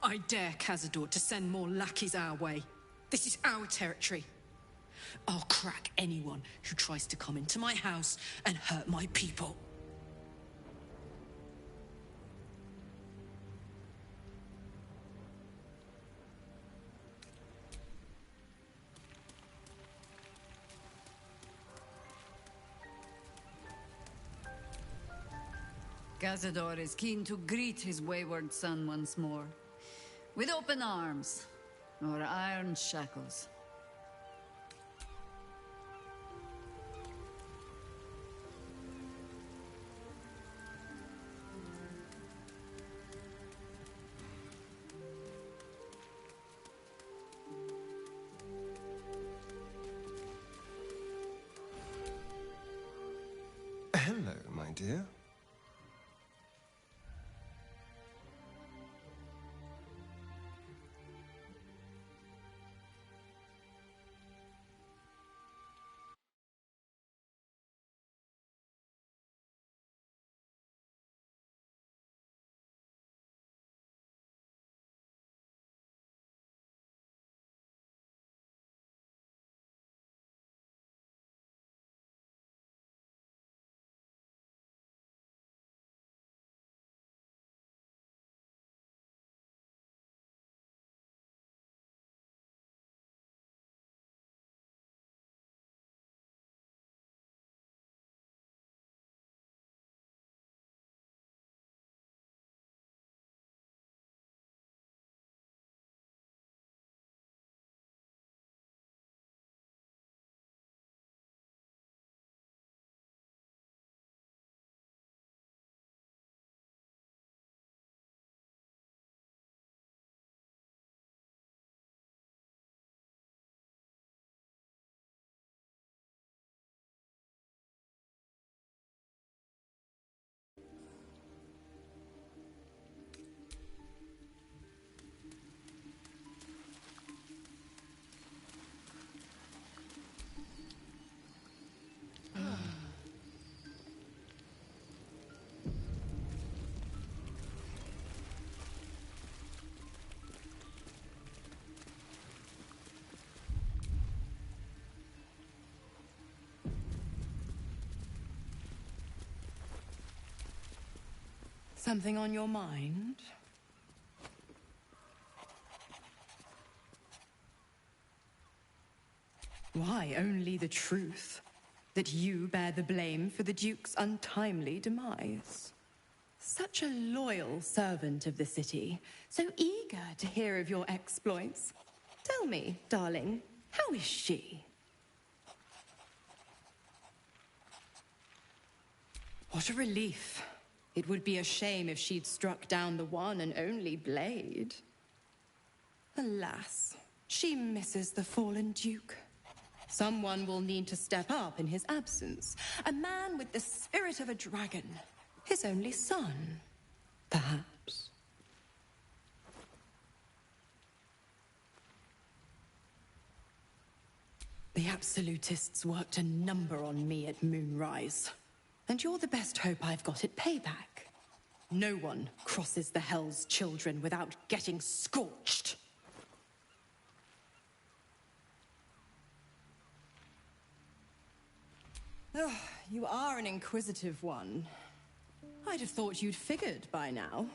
I dare Cazador to send more lackeys our way. This is our territory. I'll crack anyone who tries to come into my house and hurt my people. Cazador is keen to greet his wayward son once more. With open arms, or iron shackles. Hello, my dear. Something on your mind? Why, only the truth. That you bear the blame for the Duke's untimely demise. Such a loyal servant of the city, so eager to hear of your exploits. Tell me, darling, how is she? What a relief. It would be a shame if she'd struck down the one and only blade. Alas, she misses the fallen Duke. Someone will need to step up in his absence. A man with the spirit of a dragon. His only son, perhaps. The Absolutists worked a number on me at Moonrise. And you're the best hope I've got at payback. No one crosses the Hell's Children without getting scorched. Oh, you are an inquisitive one. I'd have thought you'd figured by now.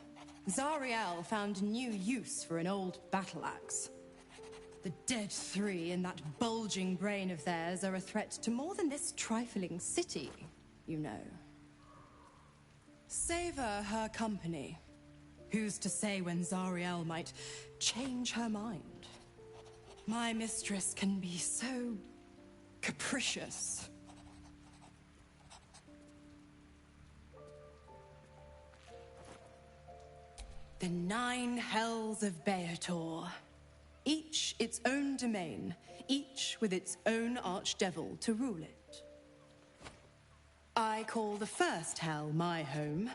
Zariel found new use for an old battle axe. The dead three in that bulging brain of theirs are a threat to more than this trifling city, you know. Savor her company. Who's to say when Zariel might change her mind? My mistress can be so capricious. The 9 hells of Beator. Each its own domain, each with its own archdevil to rule it. I call the first hell my home,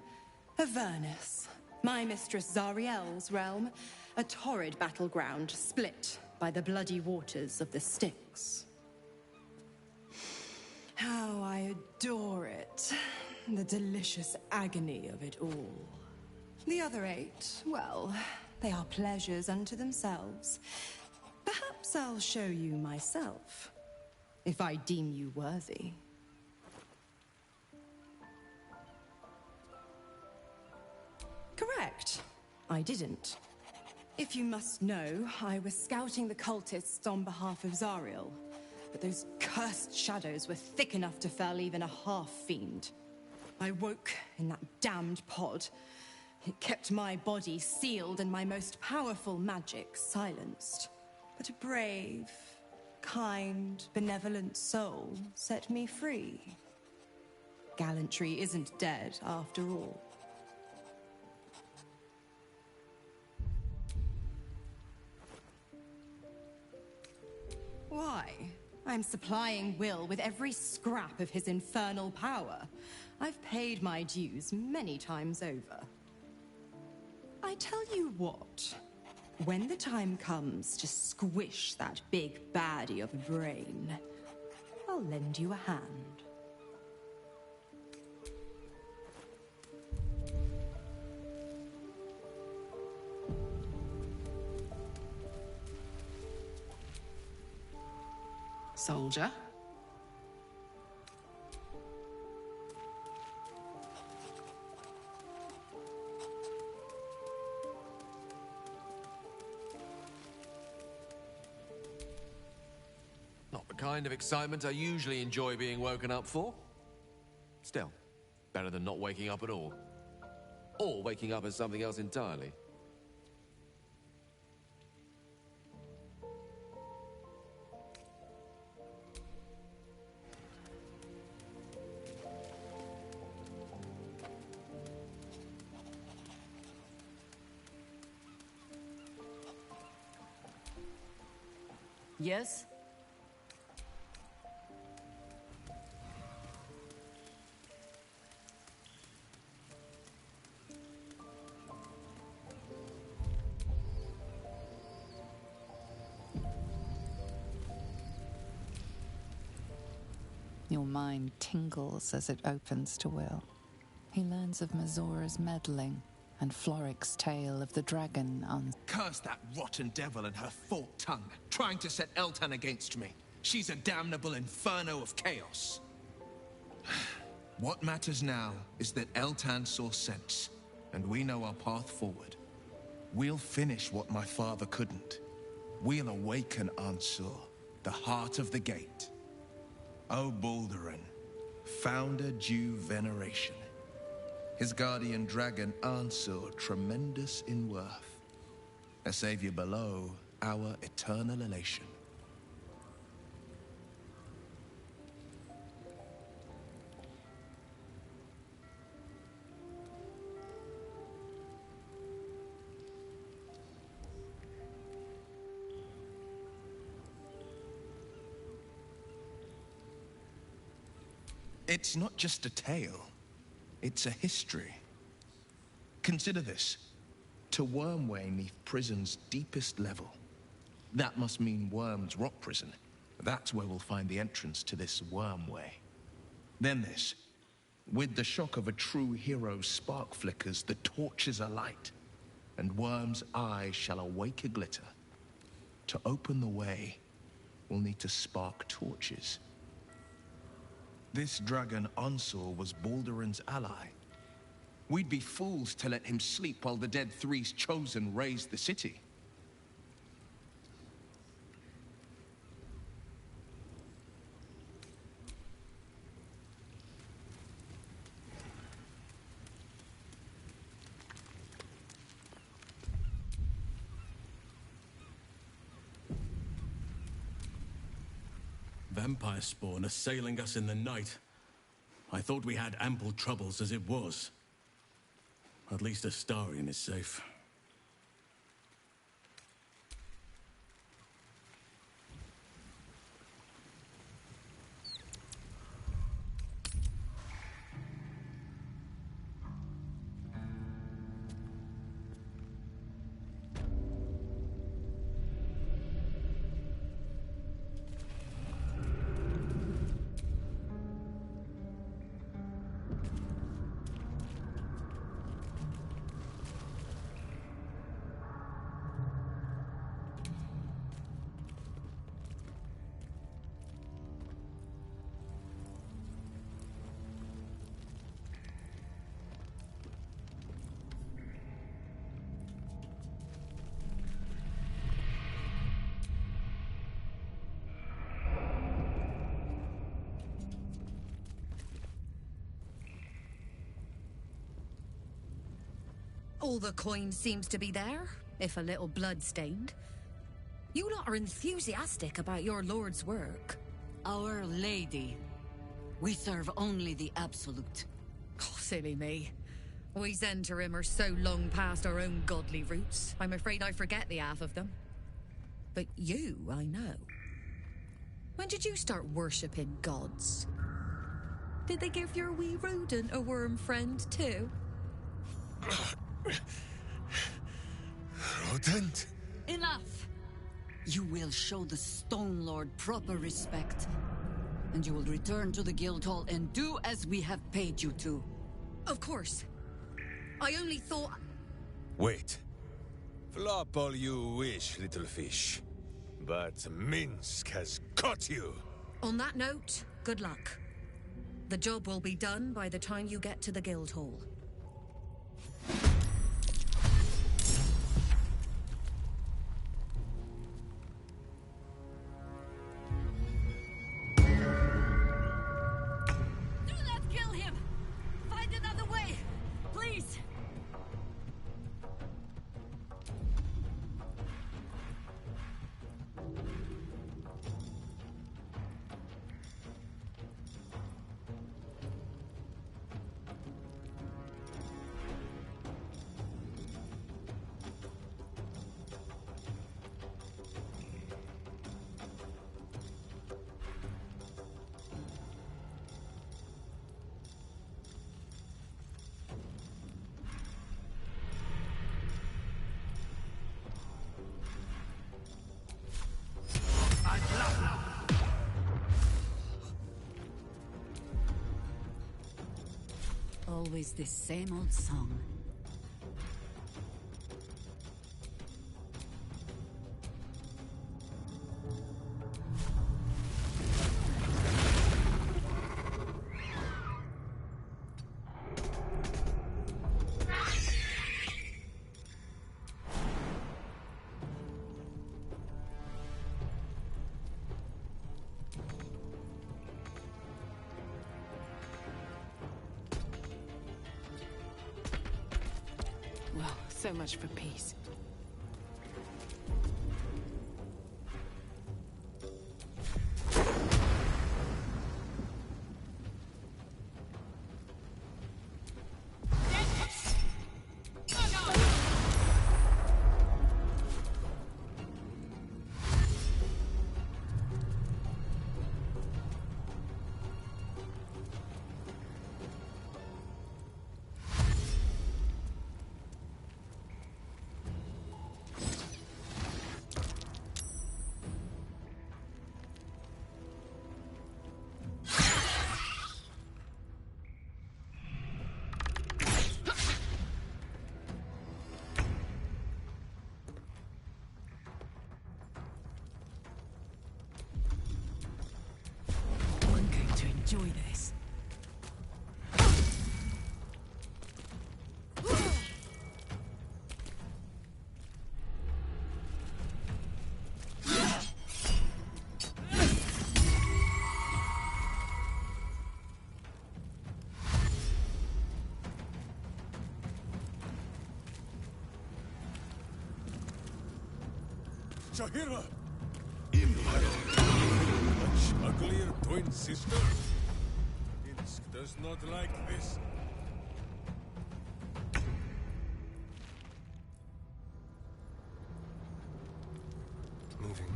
Avernus, my mistress Zariel's realm, a torrid battleground split by the bloody waters of the Styx. How I adore it, the delicious agony of it all. The other 8, well, They are pleasures unto themselves. Perhaps I'll show you myself, if I deem you worthy. Correct. I didn't. If you must know, I was scouting the cultists on behalf of Zariel, but those cursed shadows were thick enough to fell even a half-fiend. I woke in that damned pod. It kept my body sealed and my most powerful magic silenced. But a brave, kind, benevolent soul set me free. Gallantry isn't dead after all. Why? I'm supplying Will with every scrap of his infernal power. I've paid my dues many times over. I tell you what, when the time comes to squish that big baddie of a brain, I'll lend you a hand. Soldier? Not the kind of excitement I usually enjoy being woken up for. Still, better than not waking up at all. Or waking up as something else entirely. Yes? Your mind tingles as it opens to Will. He learns of Mazora's meddling and Floric's tale of the dragon on... Curse that rotten devil and her forked tongue, trying to set Eltan against me. She's a damnable inferno of chaos. What matters now is that Eltan saw sense, and we know our path forward. We'll finish what my father couldn't. We'll awaken Ansur, the heart of the gate. O Baldurin, founder due veneration. His guardian dragon Ansur, tremendous in worth. A savior below, our eternal elation. It's not just a tale, it's a history. Consider this. To Wormway neath prison's deepest level. That must mean Worm's Rock Prison. That's where we'll find the entrance to this Wormway. Then this. With the shock of a true hero's spark flickers, the torches alight, and Worm's eyes shall awake a glitter. To open the way, we'll need to spark torches. This dragon Ansur was Baldurin's ally. We'd be fools to let him sleep while the Dead Three's chosen raised the city. Vampire spawn assailing us in the night. I thought we had ample troubles as it was. At least Astarion is safe. All the coin seems to be there, if a little blood-stained. You lot are enthusiastic about your lord's work. Our Lady. We serve only the Absolute. Oh, silly me. We Zentarim are so long past our own godly roots, I'm afraid I forget the half of them. But you, I know. When did you start worshipping gods? Did they give your wee rodent a worm friend, too? Rodent? Enough! You will show the Stone Lord proper respect. And you will return to the Guildhall and do as we have paid you to. Of course. I only thought... Wait. Flop all you wish, little fish. But Minsk has caught you. On that note, good luck. The job will be done by the time you get to the Guildhall. Do not kill him! Find another way! Please! Always this same old song. Well, so much for peace. I'm going to enjoy this. Shahira! Much uglier twin sister? Minsk does not like this. Moving.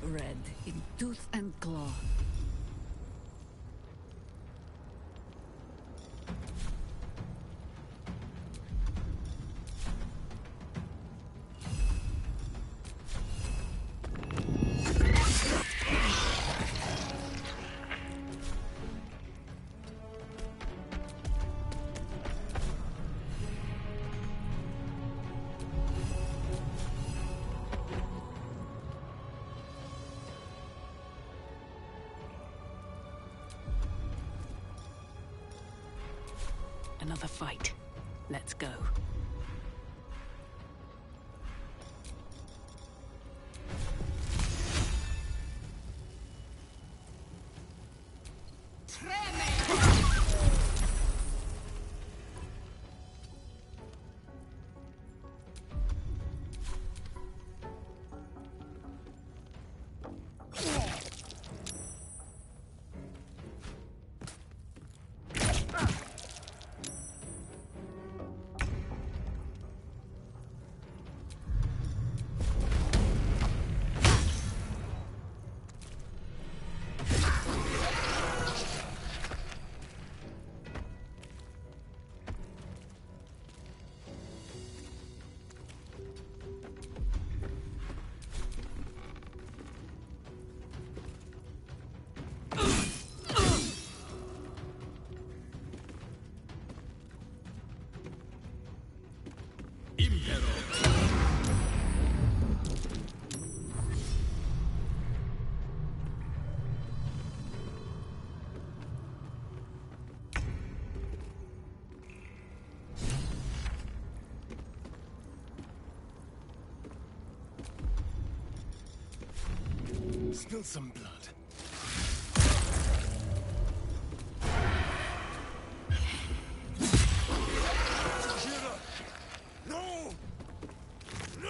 Red in tooth and claw. Another fight. Let's go. Spill some blood. No! No!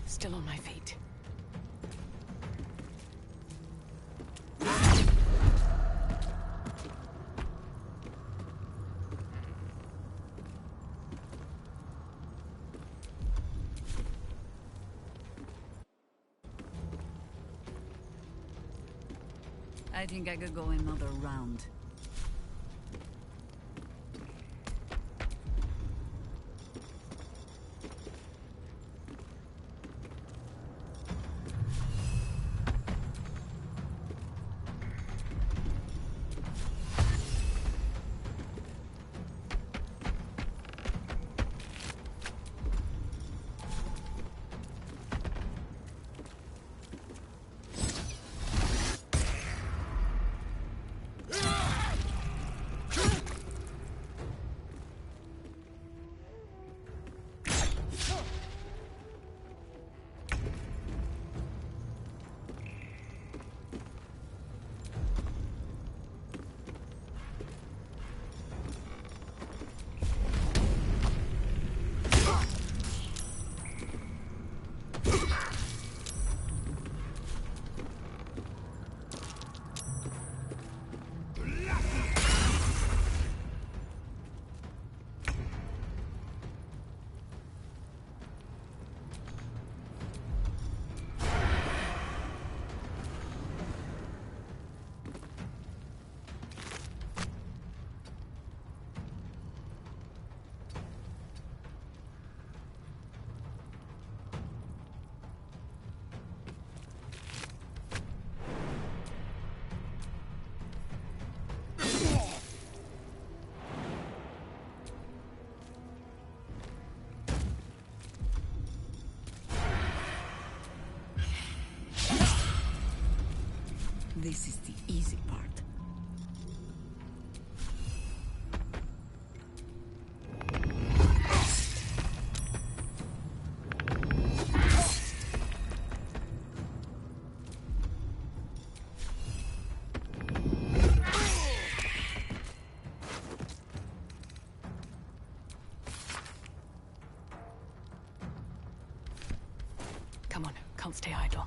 Still on my feet. I think I could go another round. This is the easy part. Come on, can't stay idle.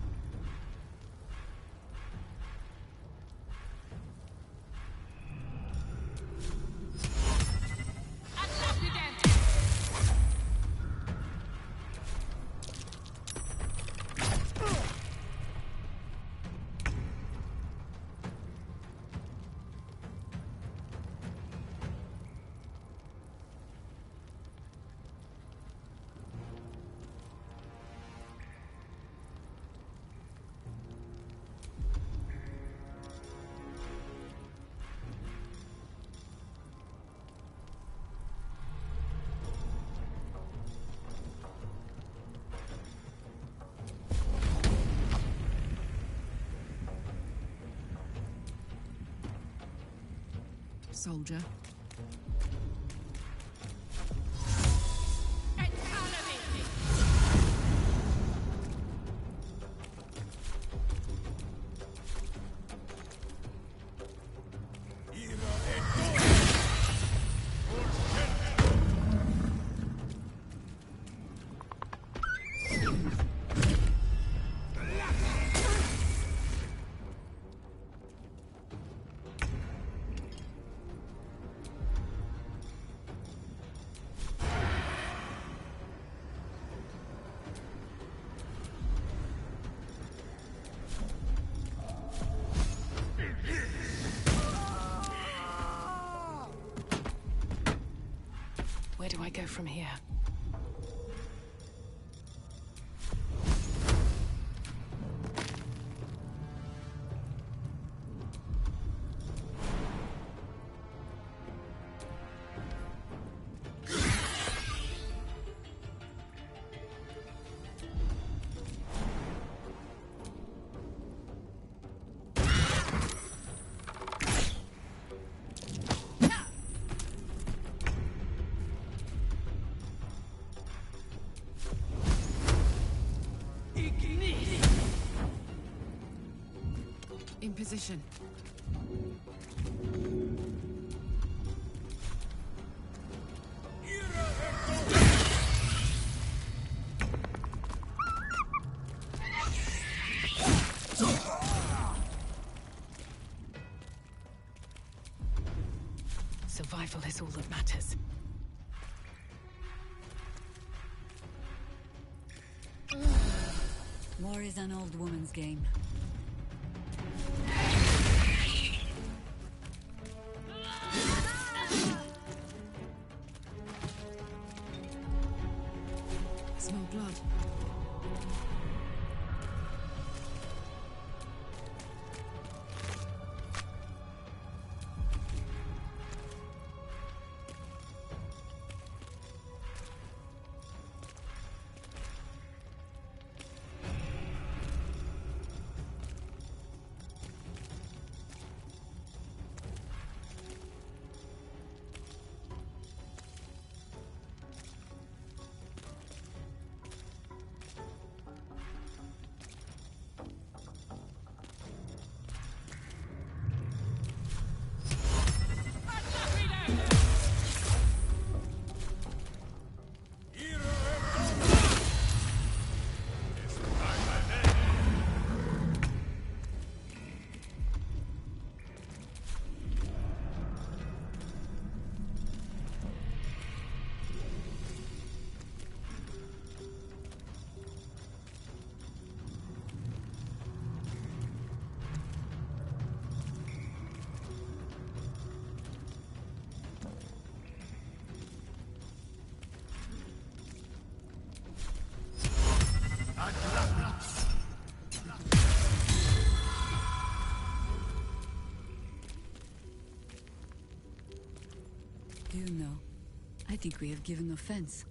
soldier. Where do I go from here? In position. Survival is all that matters. War is an old woman's game. Smell blood. Do you know? I think we have given offense.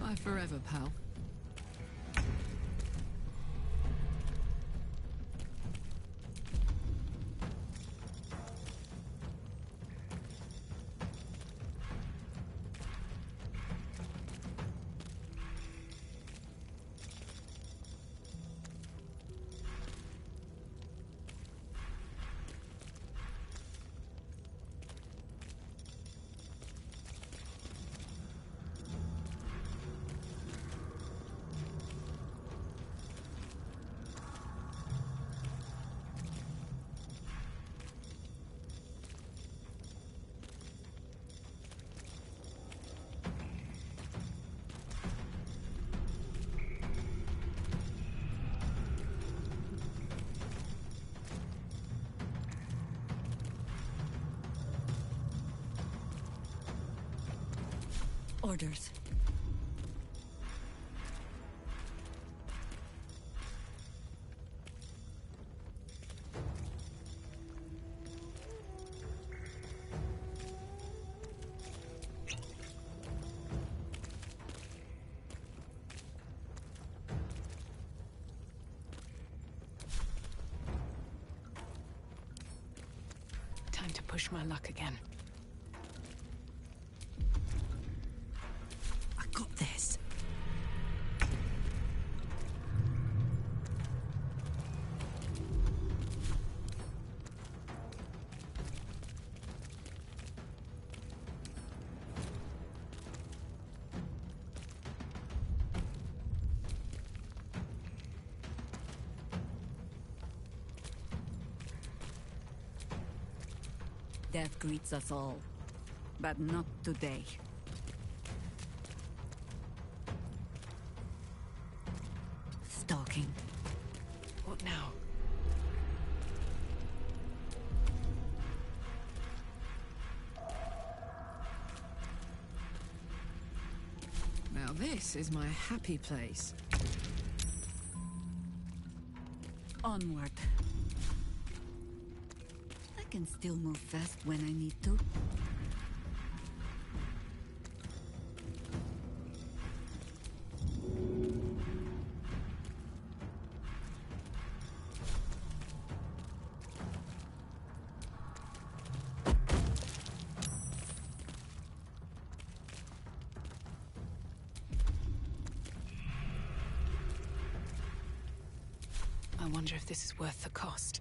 Bye forever, pal. Orders. Time to push my luck again. I got this. Death greets us all, but not today. Stalking. What now? Now this is my happy place. Onward. I can still move fast when I need to. I wonder if this is worth the cost.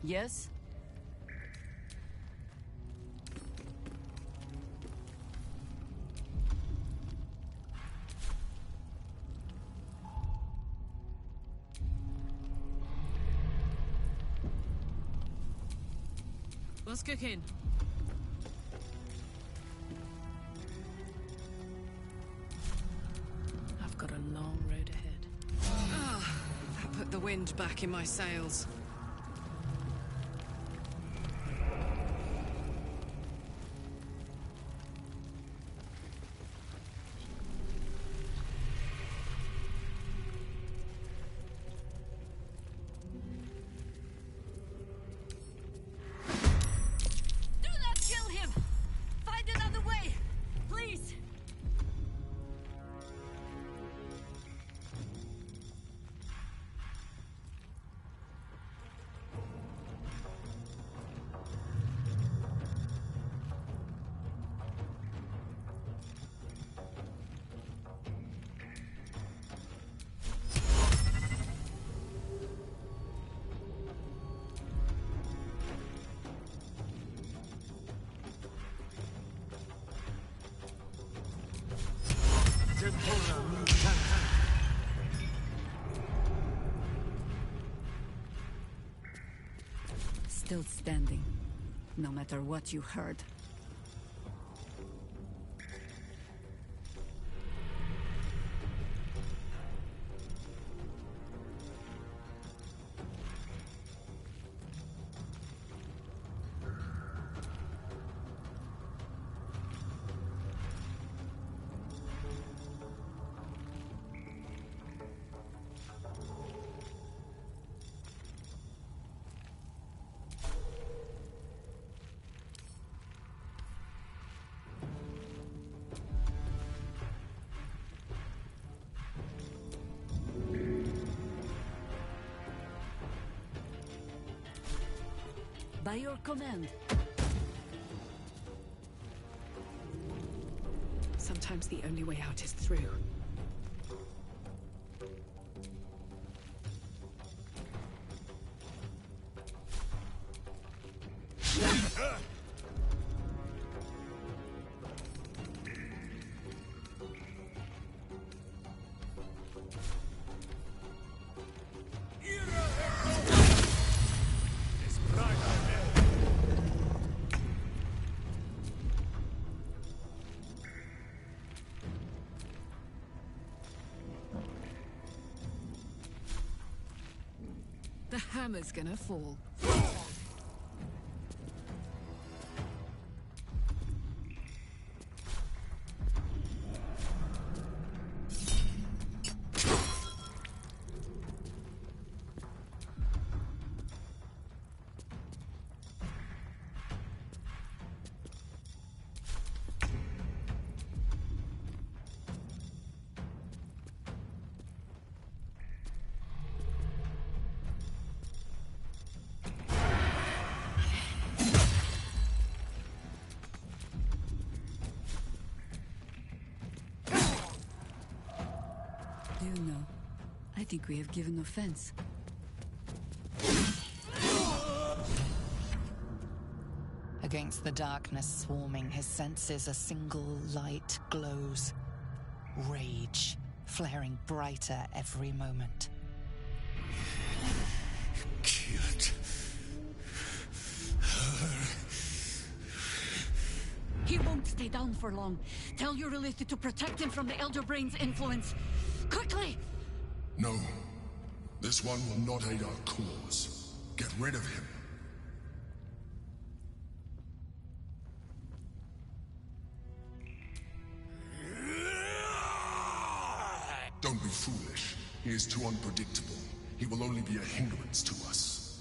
Yes? What's cooking? I've got a long road ahead. Ah, that put the wind back in my sails. Still standing, no matter what you heard. By your command. Sometimes the only way out is through. The hammer's gonna fall. You know, I think we have given offense. Against the darkness swarming his senses, a single light glows. Rage, flaring brighter every moment. Killed her. He won't stay down for long. Tell your Elith to protect him from the Elder Brain's influence. Quickly! No. This one will not aid our cause. Get rid of him. Don't be foolish. He is too unpredictable. He will only be a hindrance to us.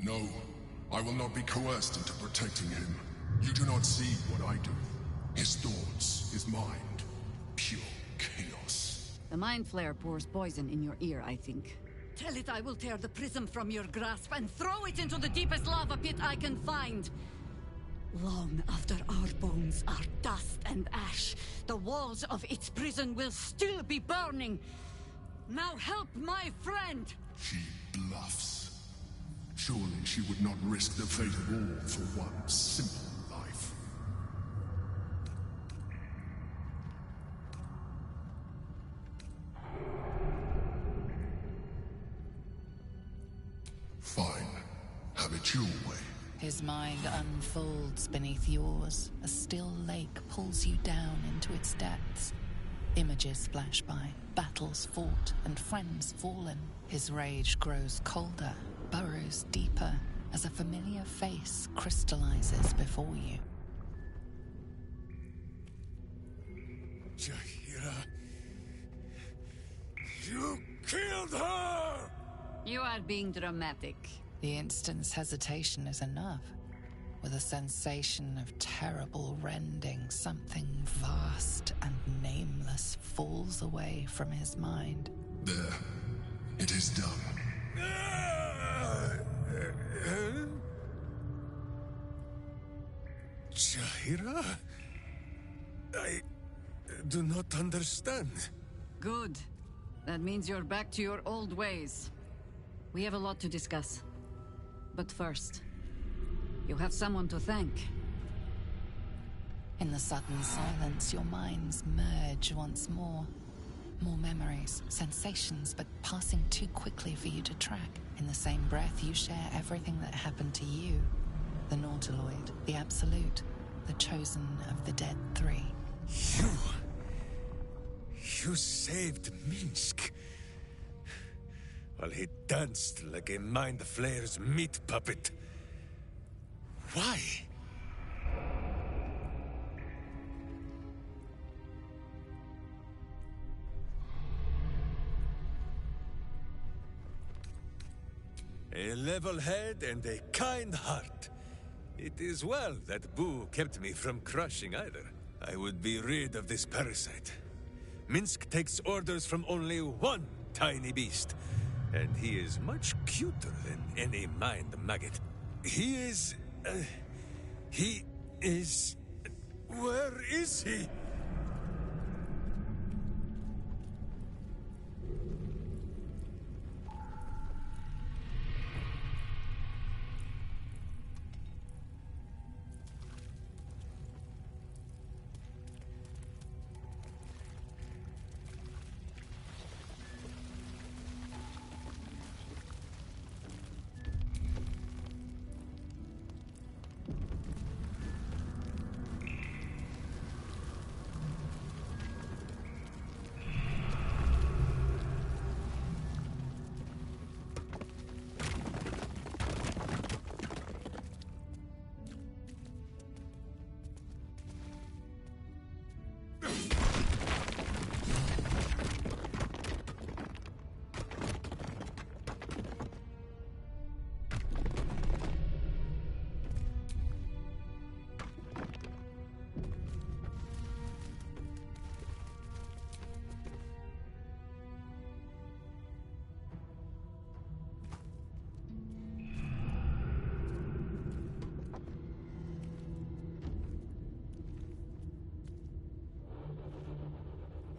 No. I will not be coerced into protecting him. You do not see what I do. His thoughts, his mind, pure chaos. The mind flare pours poison in your ear, I think. Tell it I will tear the prism from your grasp and throw it into the deepest lava pit I can find. Long after our bones are dust and ash, the walls of its prison will still be burning. Now help my friend! She bluffs. Surely she would not risk the fate of all for one simple life. Fine. Have it your way. His mind unfolds beneath yours. A still lake pulls you down into its depths. Images flash by, battles fought, and friends fallen. His rage grows colder, burrows deeper, as a familiar face crystallizes before you. Jaheira! You killed her! You are being dramatic. The instant's hesitation is enough. With a sensation of terrible rending, something vast and nameless falls away from his mind. There. It is done. Jaheira? I do not understand. Good. That means you're back to your old ways. We have a lot to discuss. But first, you have someone to thank. In the sudden silence, your minds merge once more. More memories, sensations, but passing too quickly for you to track. In the same breath, you share everything that happened to you. The Nautiloid, the Absolute, the chosen of the Dead Three. You saved Minsk. While he danced like a Mind Flayer's meat puppet. Why? A level head and a kind heart. It is well that Boo kept me from crushing either. I would be rid of this parasite. Minsk takes orders from only one tiny beast, and he is much cuter than any mind maggot. He is... Where is he?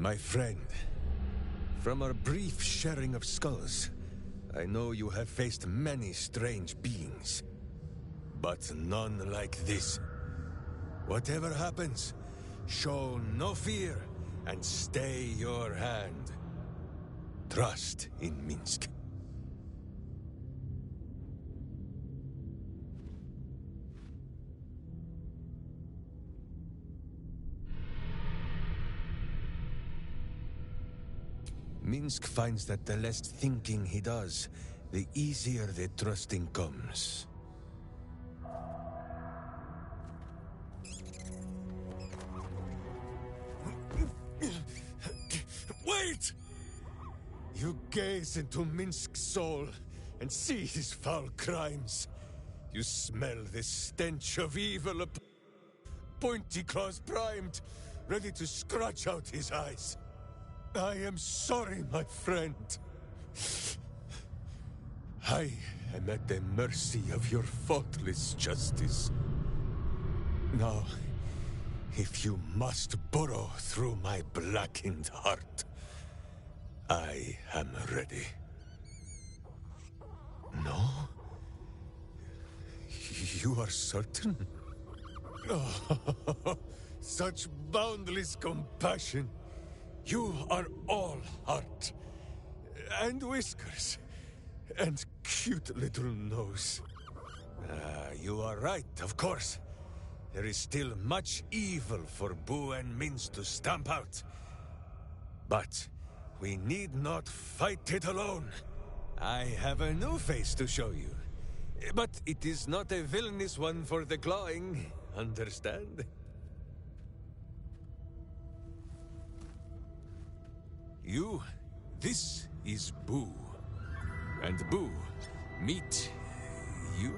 My friend, from our brief sharing of skulls, I know you have faced many strange beings, but none like this. Whatever happens, show no fear and stay your hand. Trust in Minsk. Minsk finds that the less thinking he does, the easier the trusting comes. Wait! You gaze into Minsk's soul and see his foul crimes. You smell the stench of evil, pointy claws primed, ready to scratch out his eyes. I am sorry, my friend. I am at the mercy of your faultless justice. Now, if you must burrow through my blackened heart, I am ready. No? You are certain? Oh, such boundless compassion. You are all heart. And whiskers. And cute little nose. You are right, of course. There is still much evil for Boo and Mince to stamp out. But we need not fight it alone. I have a new face to show you. But it is not a villainous one for the clawing, understand? You, this is Boo. And Boo, meet you?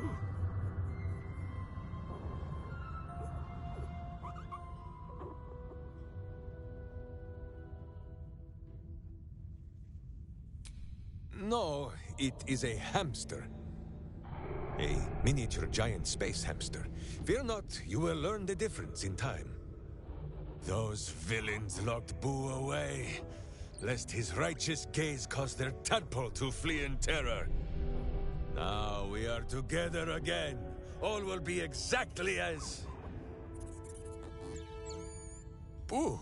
No, it is a hamster. A miniature giant space hamster. Fear not, you will learn the difference in time. Those villains locked Boo away, lest his righteous gaze cause their tadpole to flee in terror. Now we are together again. All will be exactly as... Boo,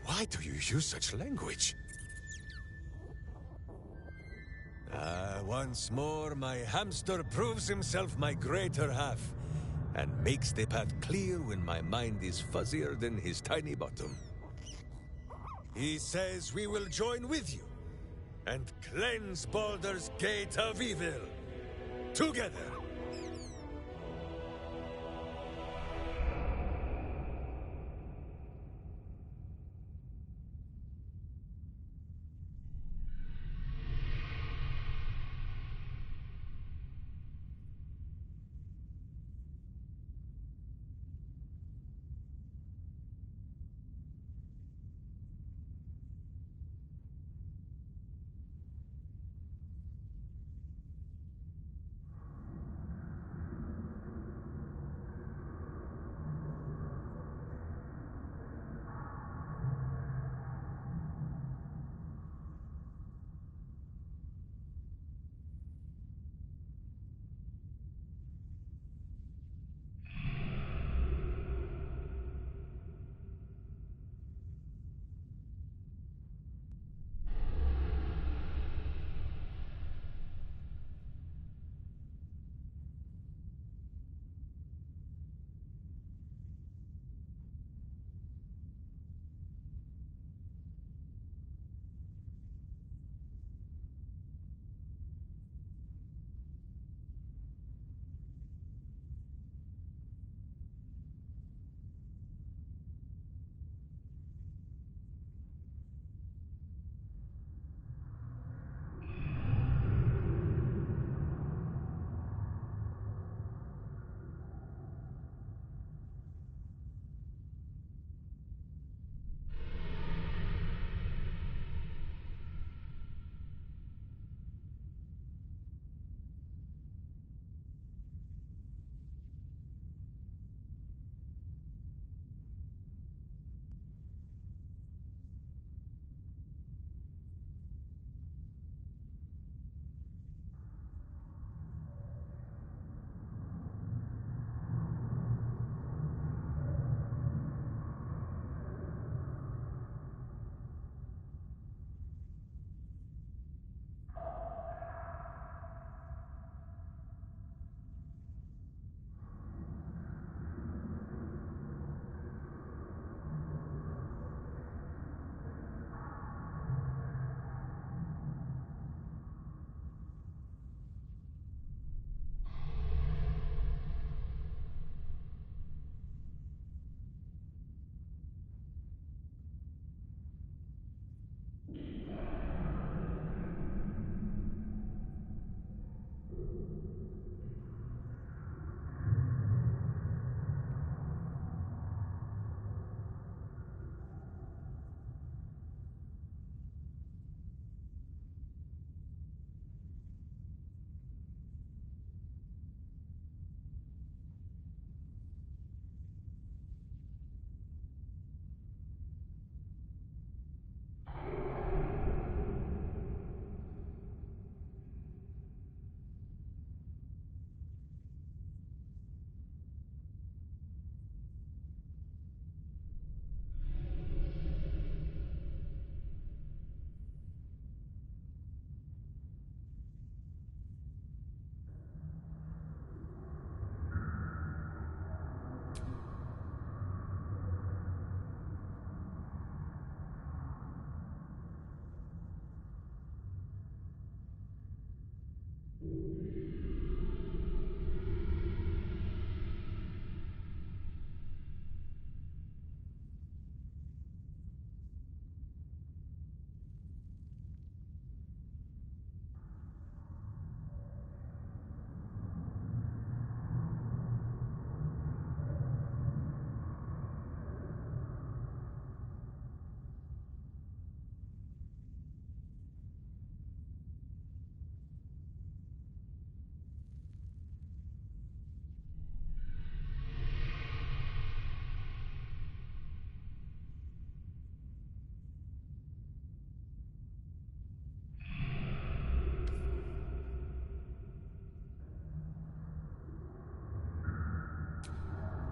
why do you use such language? Once more, my hamster proves himself my greater half, and makes the path clear when my mind is fuzzier than his tiny bottom. He says we will join with you, and cleanse Baldur's Gate of Evil. Together!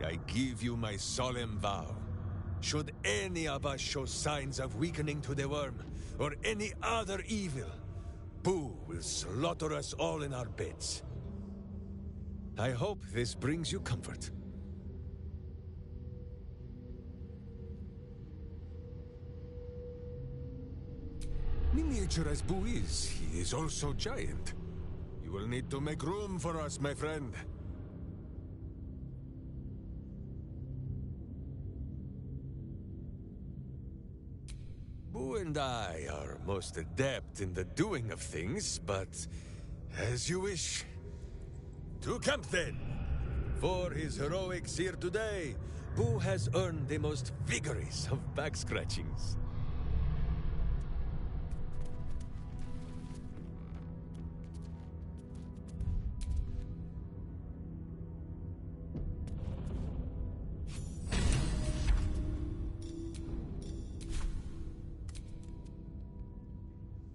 I give you my solemn vow. Should any of us show signs of weakening to the worm, or any other evil, Boo will slaughter us all in our beds. I hope this brings you comfort. Miniature as Boo is, he is also giant. You will need to make room for us, my friend. Boo and I are most adept in the doing of things, but as you wish. To camp then! For his heroics here today, Boo has earned the most vigorous of back scratchings.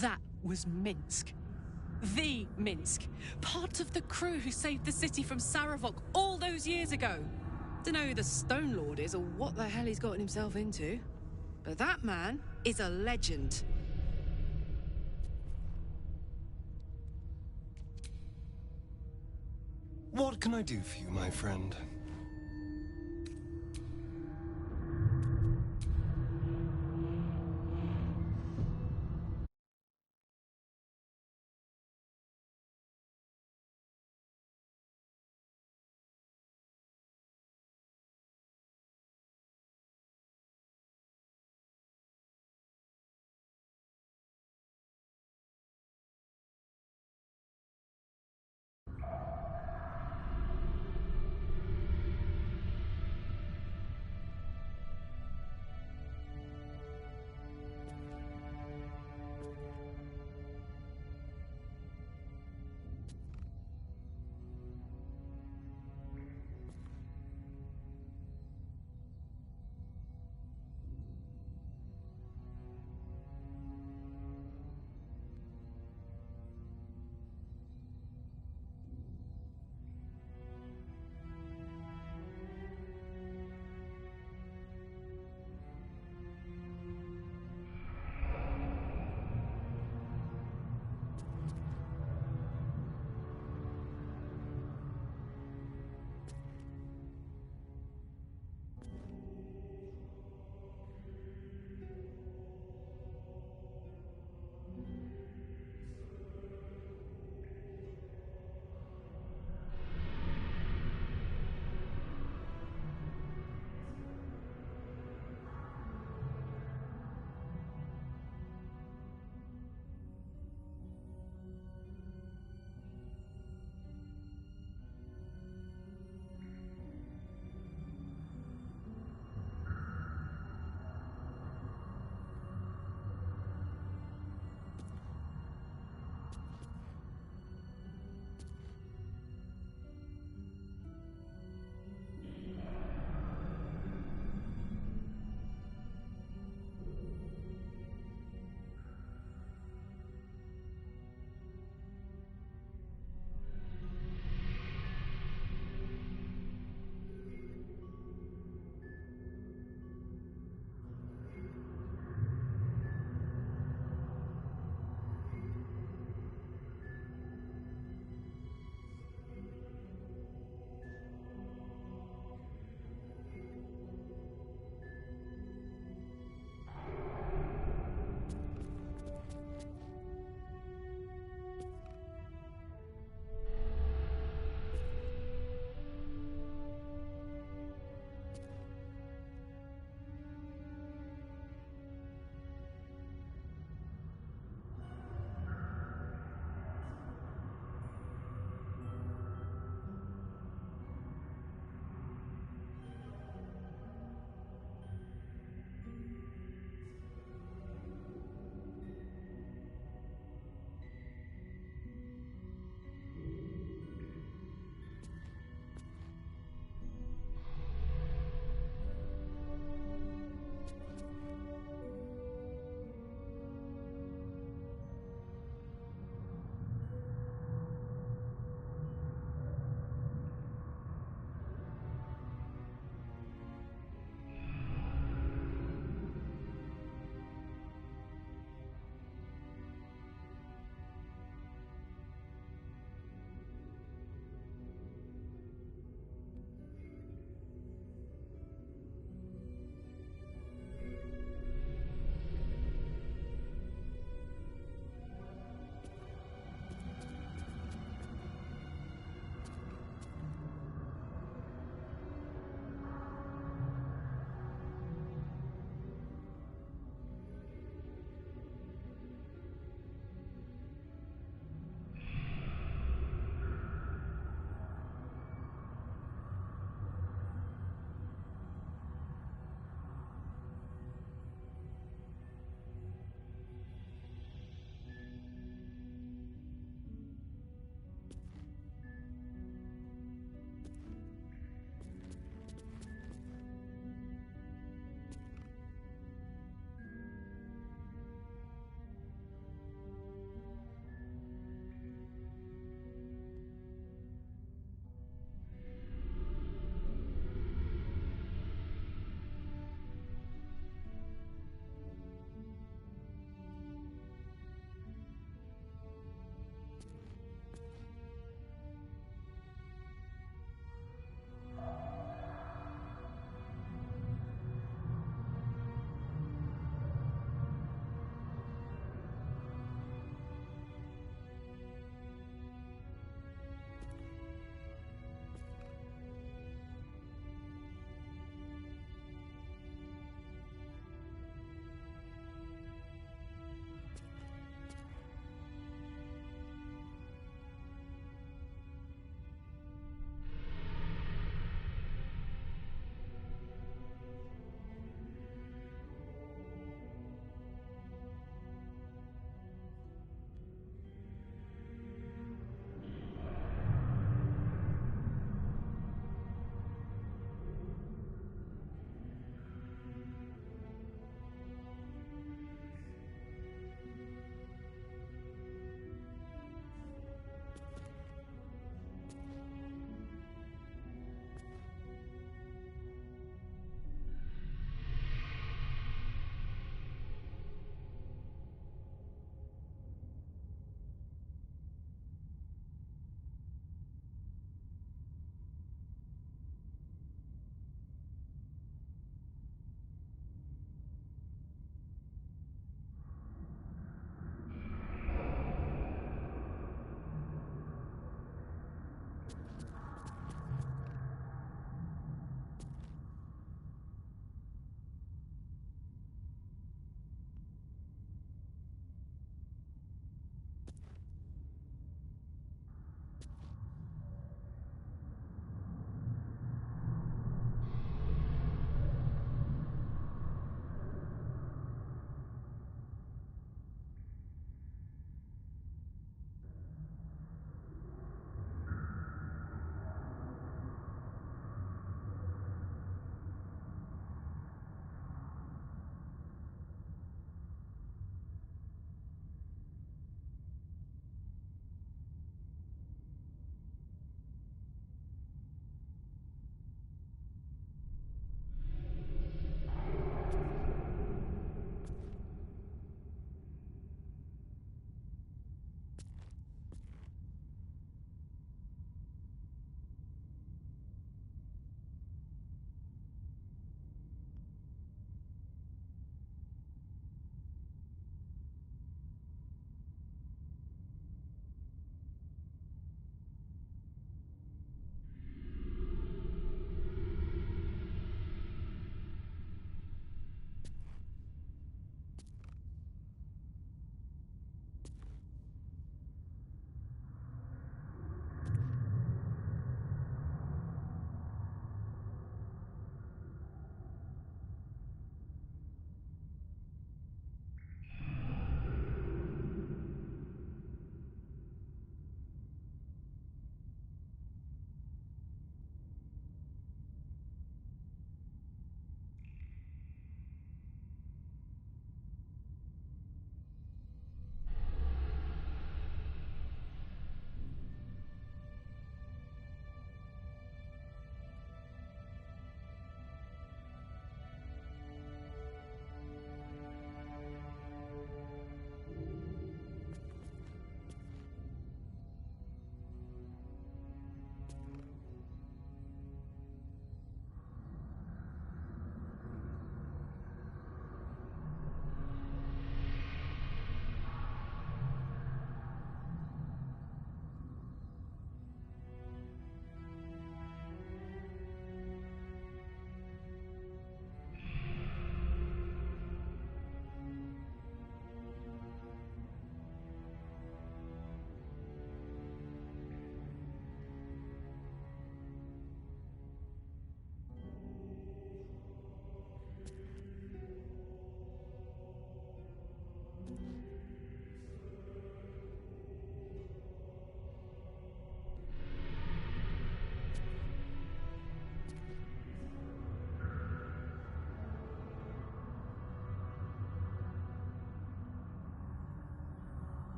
That was Minsk. The Minsk. Part of the crew who saved the city from Saravok all those years ago. Dunno who the Stone Lord is or what the hell he's gotten himself into. But that man is a legend. What can I do for you, my friend?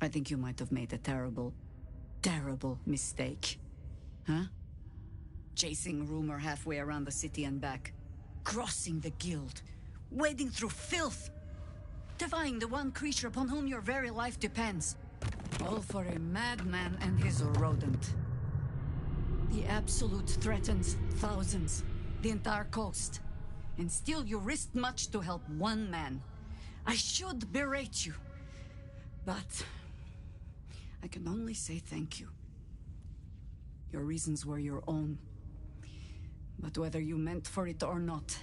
I think you might have made a terrible, terrible mistake. Huh? Chasing rumor halfway around the city and back. Crossing the guild. Wading through filth. Defying the one creature upon whom your very life depends. All for a madman and his rodent. The Absolute threatens thousands, the entire coast. And still you risked much to help one man. I should berate you. But I can only say thank you. Your reasons were your own. But whether you meant for it or not,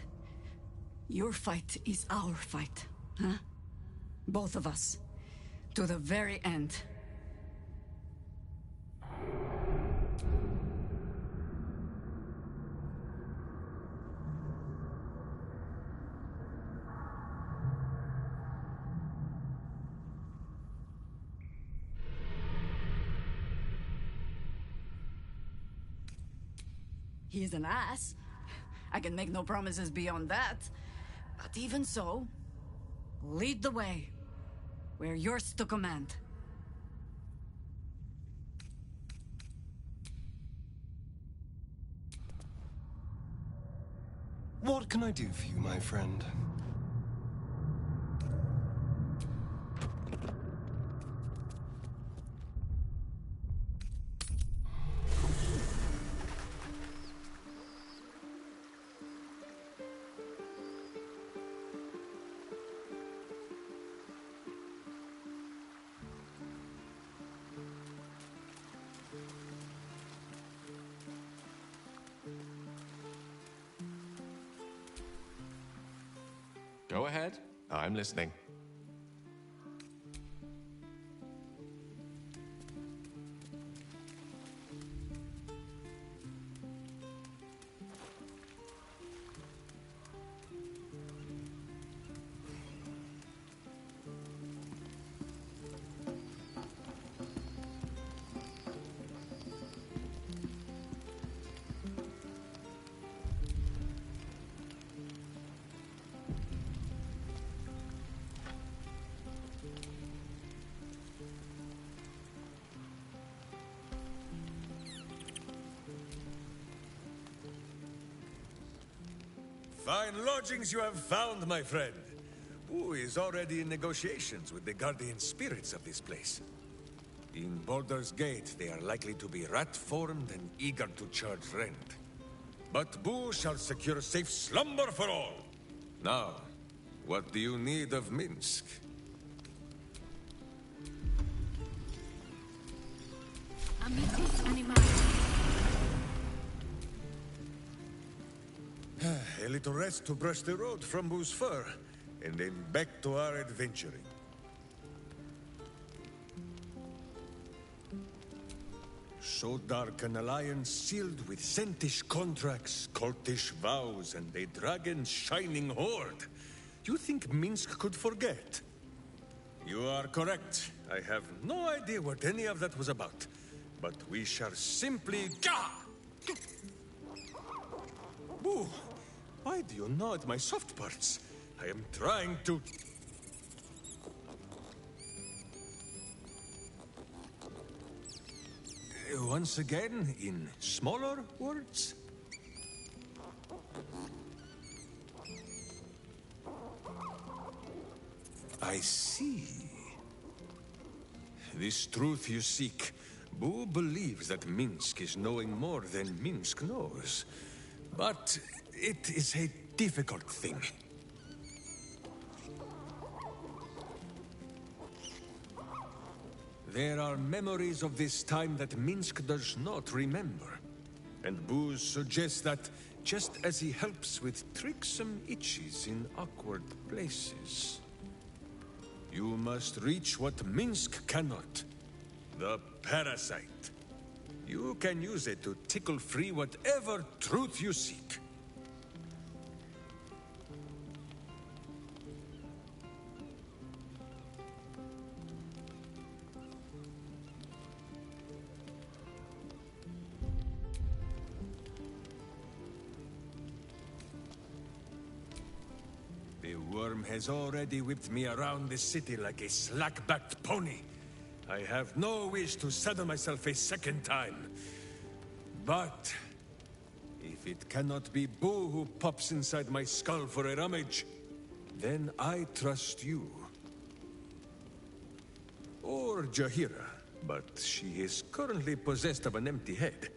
your fight is our fight, huh? Both of us. To the very end. He's an ass. I can make no promises beyond that. But even so, lead the way. We're yours to command. What can I do for you, my friend? Go ahead. I'm listening. Fine lodgings you have found, my friend. Who is already in negotiations with the guardian spirits of this place. In Baldur's Gate, they are likely to be rat-formed and eager to charge rent. But Boo shall secure safe slumber for all. Now, what do you need of Minsk? Amicis animal. A little rest to brush the road from Boo's fur, and then back to our adventuring. So dark an alliance sealed with Sentish contracts, cultish vows, and a dragon's shining hoard. You think Minsk could forget? You are correct. I have no idea what any of that was about. But we shall simply... Boo! Why do you gnaw at my soft parts? I am trying to... Once again, in smaller words? I see. This truth you seek. Boo believes that Minsk is knowing more than Minsk knows. But it is a difficult thing. There are memories of this time that Minsk does not remember. And Boo suggests that, just as he helps with tricksome itches in awkward places, you must reach what Minsk cannot. The parasite. You can use it to tickle free whatever truth you seek. The worm has already whipped me around the city like a slack-backed pony. I have no wish to saddle myself a second time. But if it cannot be Boo who pops inside my skull for a rummage, then I trust you. Or Jahira, but she is currently possessed of an empty head.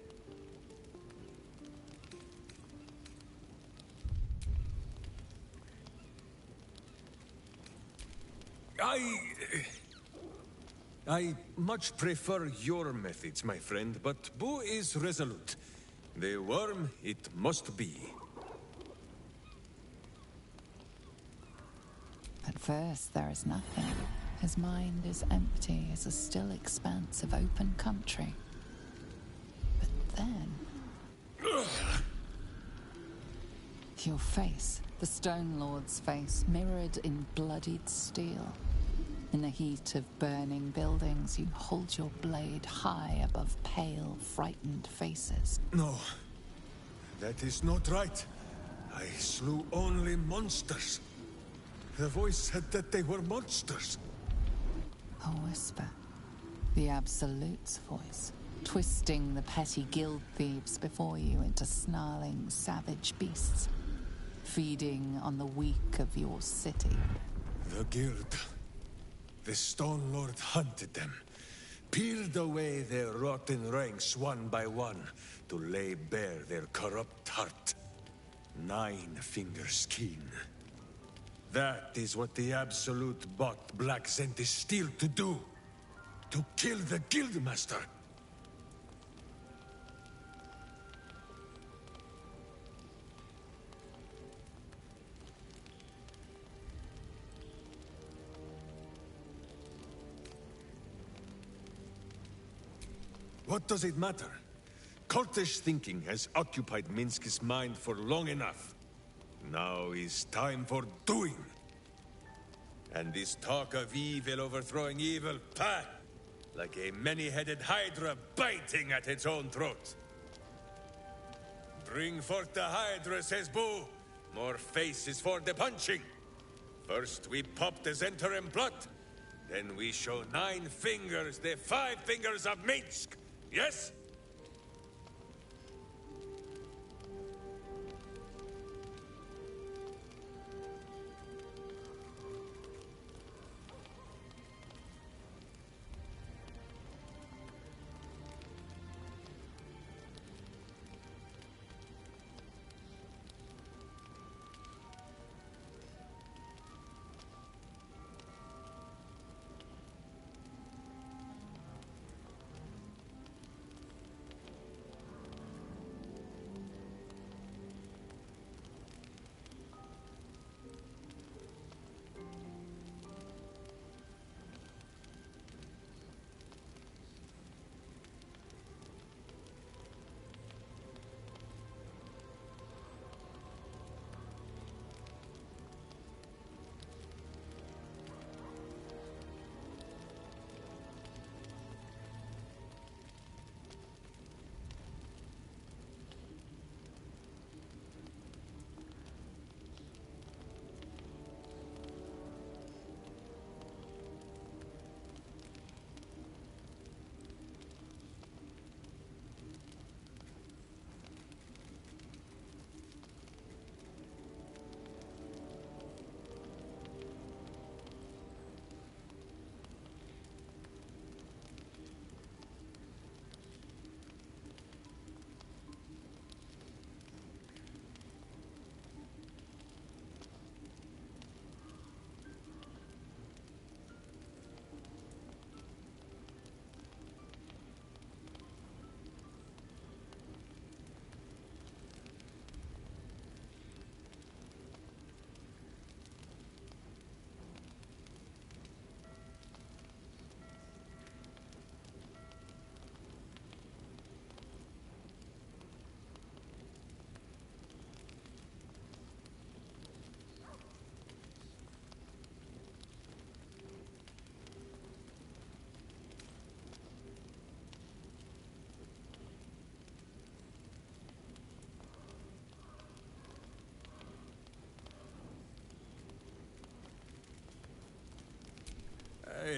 I much prefer your methods, my friend, but Boo is resolute. The worm, it must be. At first, there is nothing. His mind is empty as a still expanse of open country. But then... your face, the Stone Lord's face, mirrored in bloodied steel. In the heat of burning buildings, you hold your blade high above pale, frightened faces. No, that is not right. I slew only monsters. The voice said that they were monsters. A whisper. The Absolute's voice, twisting the petty guild thieves before you into snarling, savage beasts, feeding on the weak of your city. The guild. The Stone Lord hunted them, peeled away their rotten ranks one by one to lay bare their corrupt heart. 9 fingers keen. That is what the Absolute bought Black Zenti Steel to do. To kill the Guildmaster. What does it matter? Cultish thinking has occupied Minsk's mind for long enough. Now is time for doing. And this talk of evil overthrowing evil, pah! Like a many-headed hydra biting at its own throat. Bring forth the hydra, says Boo. More faces for the punching. First we pop the Zentarim blood. Then we show 9 fingers, the 5 fingers of Minsk. Yes?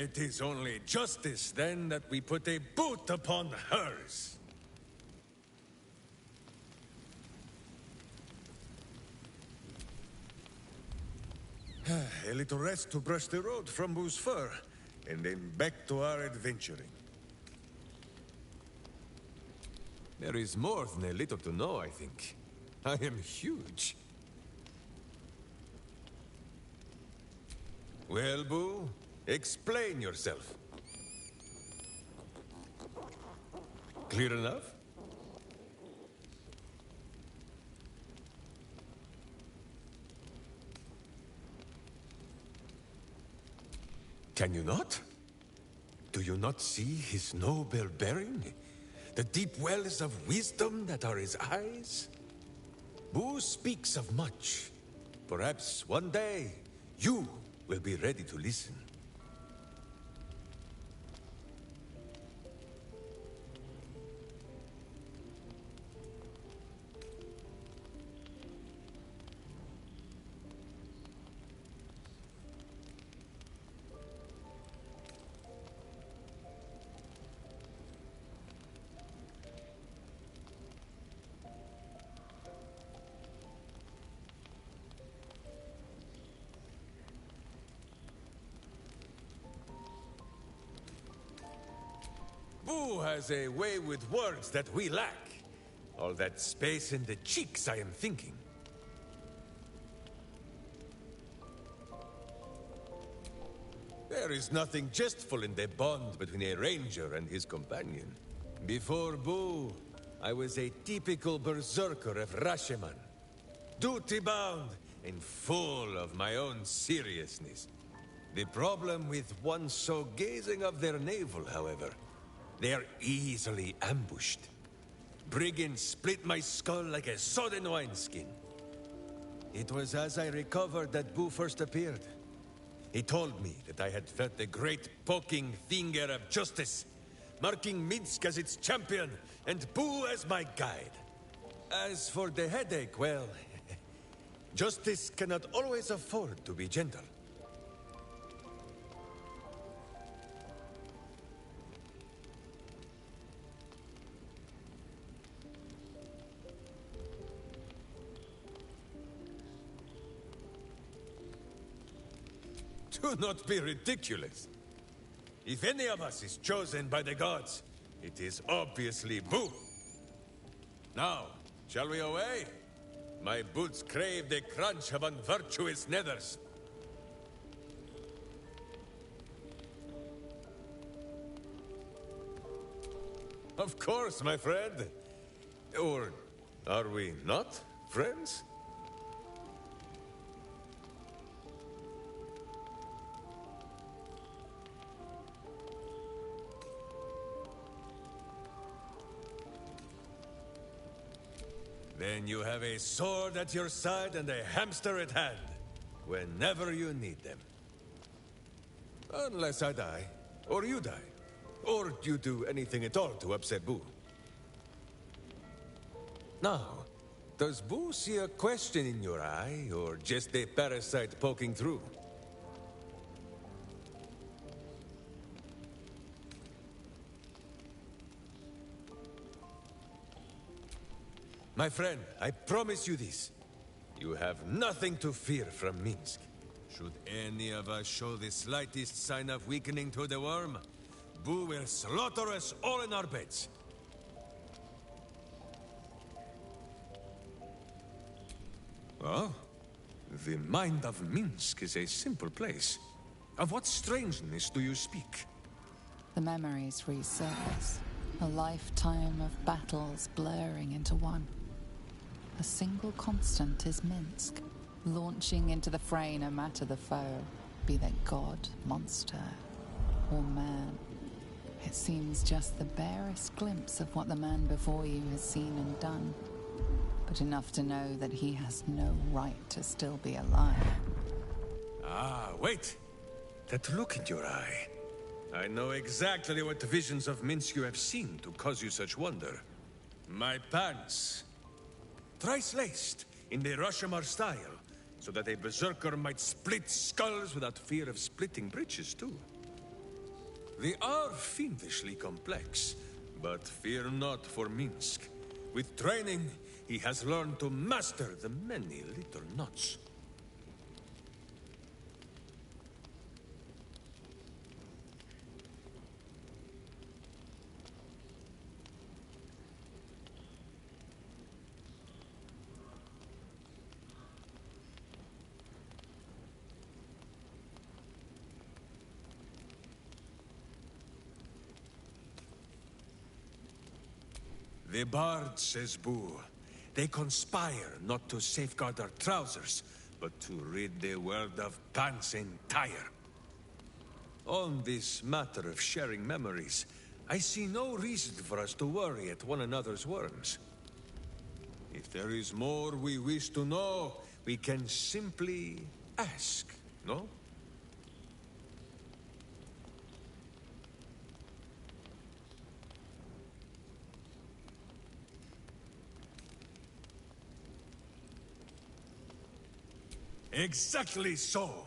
It is only justice, then, that we put a boot upon hers. A little rest to brush the road from Boo's fur, and then back to our adventuring. There is more than a little to know, I think. I am huge. Well, Boo, explain yourself. Clear enough? Can you not? Do you not see his noble bearing? The deep wells of wisdom that are his eyes? Boo speaks of much. Perhaps one day, you will be ready to listen. Boo has a way with words that we lack. All that space in the cheeks, I am thinking. There is nothing jestful in the bond between a ranger and his companion. Before Boo, I was a typical berserker of Rashomon. Duty-bound and full of my own seriousness. The problem with one so gazing of their navel, however, they are easily ambushed. Brigands split my skull like a sodden wineskin. It was as I recovered that Boo first appeared. He told me that I had felt the great poking finger of justice, marking Minsk as its champion and Boo as my guide. As for the headache, well, justice cannot always afford to be gentle. Do not be ridiculous. If any of us is chosen by the gods, it is obviously Boo. Now, shall we away? My boots crave the crunch of unvirtuous nethers. Of course, my friend. Or are we not friends? Then you have a sword at your side and a hamster at hand, whenever you need them. Unless I die, or you die, or you do anything at all to upset Boo. Now, does Boo see a question in your eye, or just a parasite poking through? My friend, I promise you this. You have nothing to fear from Minsk. Should any of us show the slightest sign of weakening to the worm, Boo will slaughter us all in our beds. Oh? The mind of Minsk is a simple place. Of what strangeness do you speak? The memories resurface. A lifetime of battles blurring into one. A single constant is Minsk, launching into the fray no matter the foe, be they god, monster, or man. It seems just the barest glimpse of what the man before you has seen and done, but enough to know that he has no right to still be alive. Ah, wait! That look in your eye. I know exactly what visions of Minsk you have seen to cause you such wonder. My pants. Thrice-laced, in the Rashomon style, so that a berserker might split skulls without fear of splitting breeches, too. They are fiendishly complex, but fear not for Minsk. With training, he has learned to master the many little knots. The Bard, says Boo. They conspire not to safeguard our trousers, but to rid the world of pants entire. On this matter of sharing memories, I see no reason for us to worry at one another's worms. If there is more we wish to know, we can simply ask, no? Exactly so.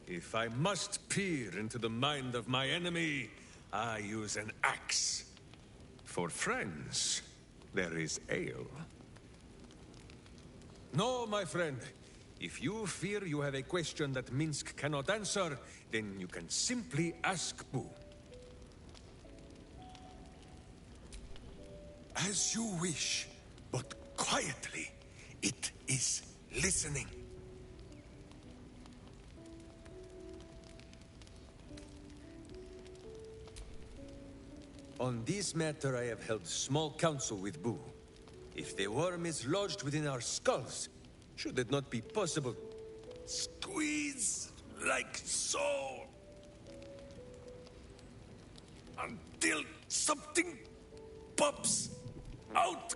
If I must peer into the mind of my enemy, I use an axe. For friends, there is ale. No, my friend. If you fear you have a question that Minsk cannot answer, then you can simply ask Boo. As you wish, but quietly. It is listening. On this matter, I have held small council with Boo. If the worm is lodged within our skulls, should it not be possible? Squeeze like so. Until something pops out.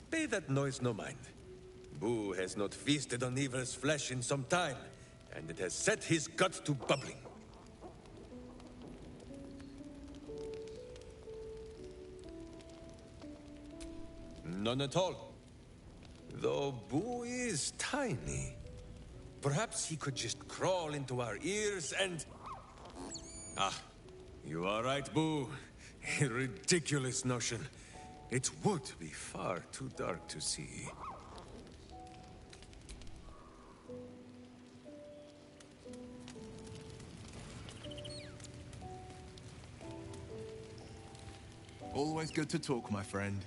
Pay that noise no mind. Boo has not feasted on evil's flesh in some time, and it has set his gut to bubbling. None at all. Though Boo is tiny. Perhaps he could just crawl into our ears and... Ah, you are right, Boo. A ridiculous notion. It would be far too dark to see. Always good to talk, my friend.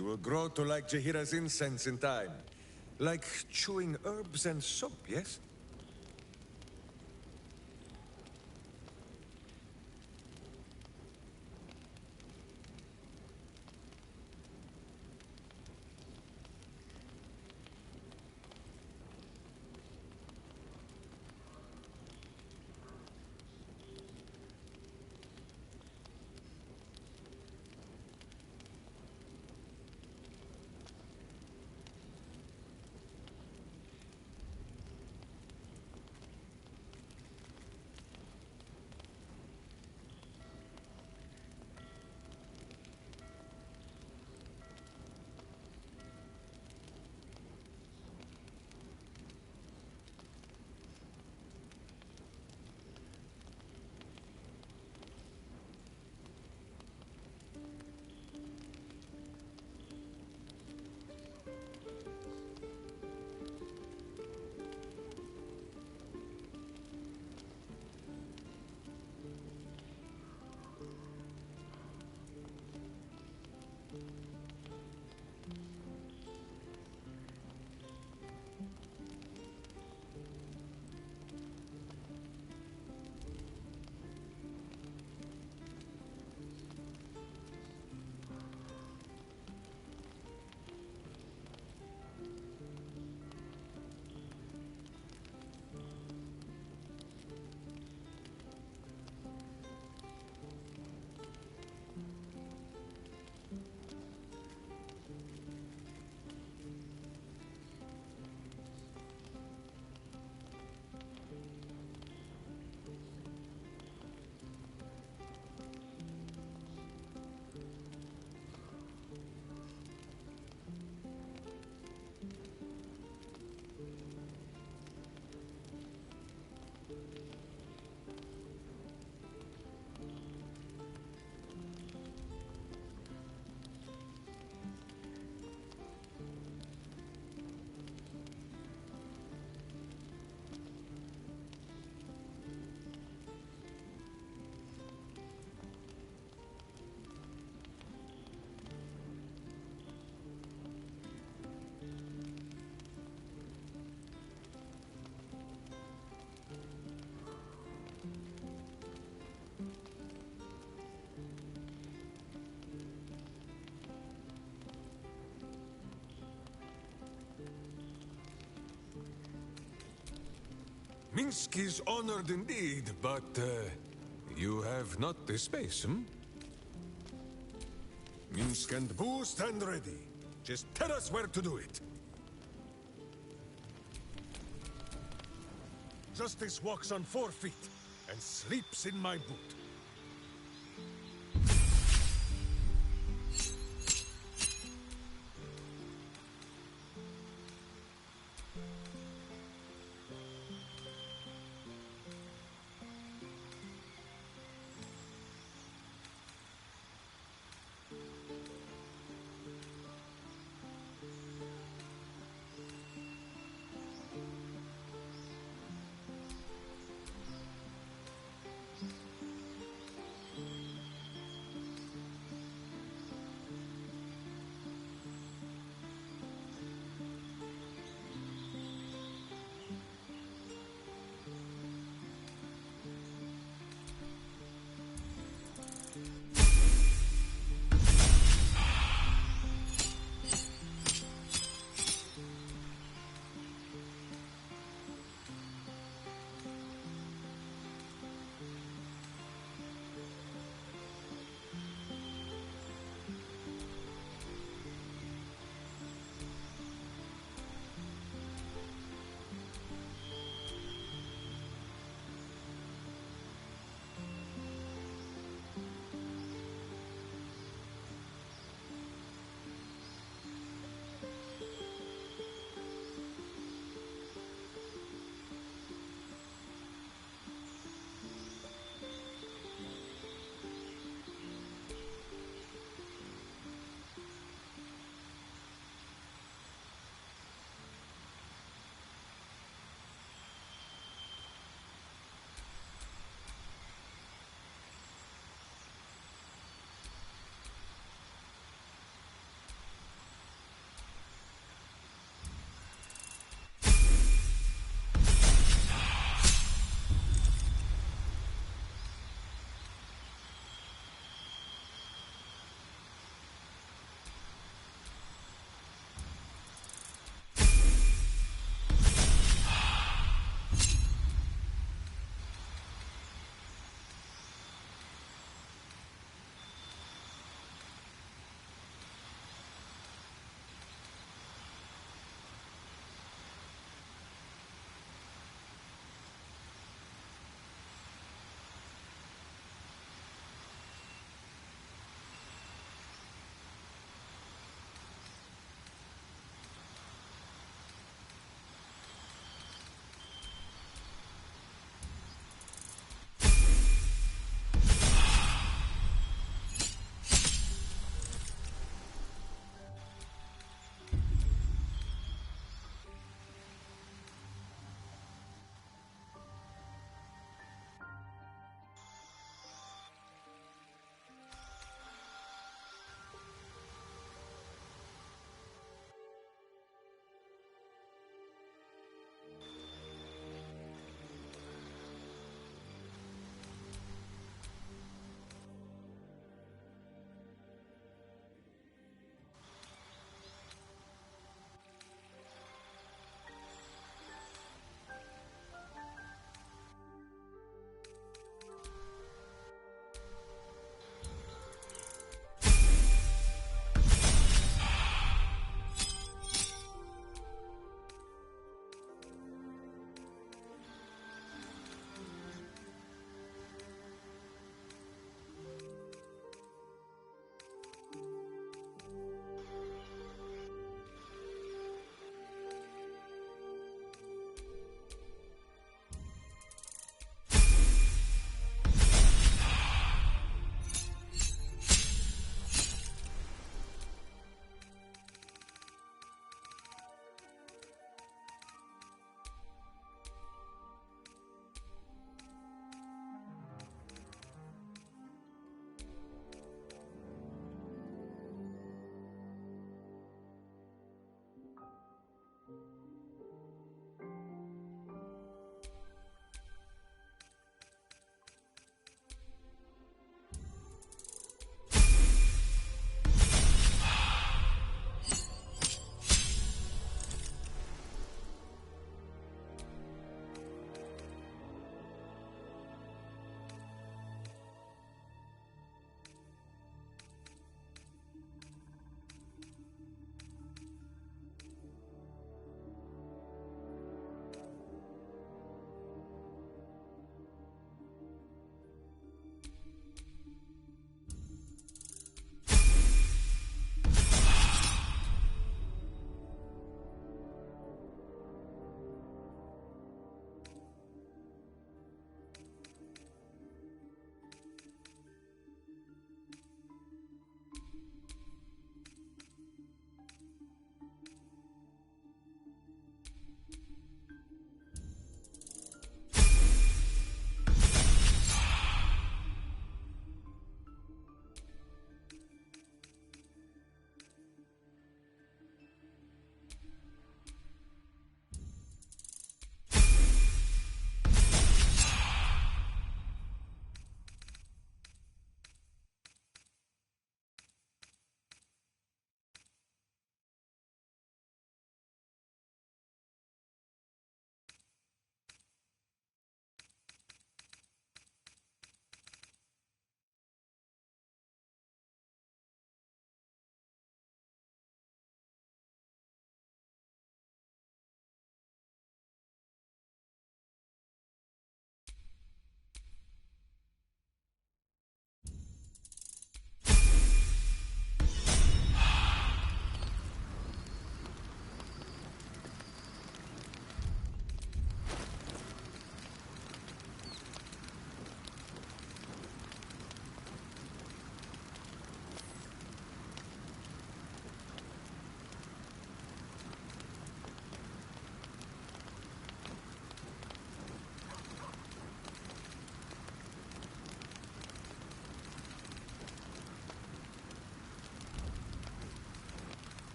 You will grow to like Jahira's incense in time. Like chewing herbs and soap, yes? Minsk is honored indeed, but you have not the space, hmm? Minsk and Boo stand ready. Just tell us where to do it. Justice walks on 4 feet and sleeps in my boot.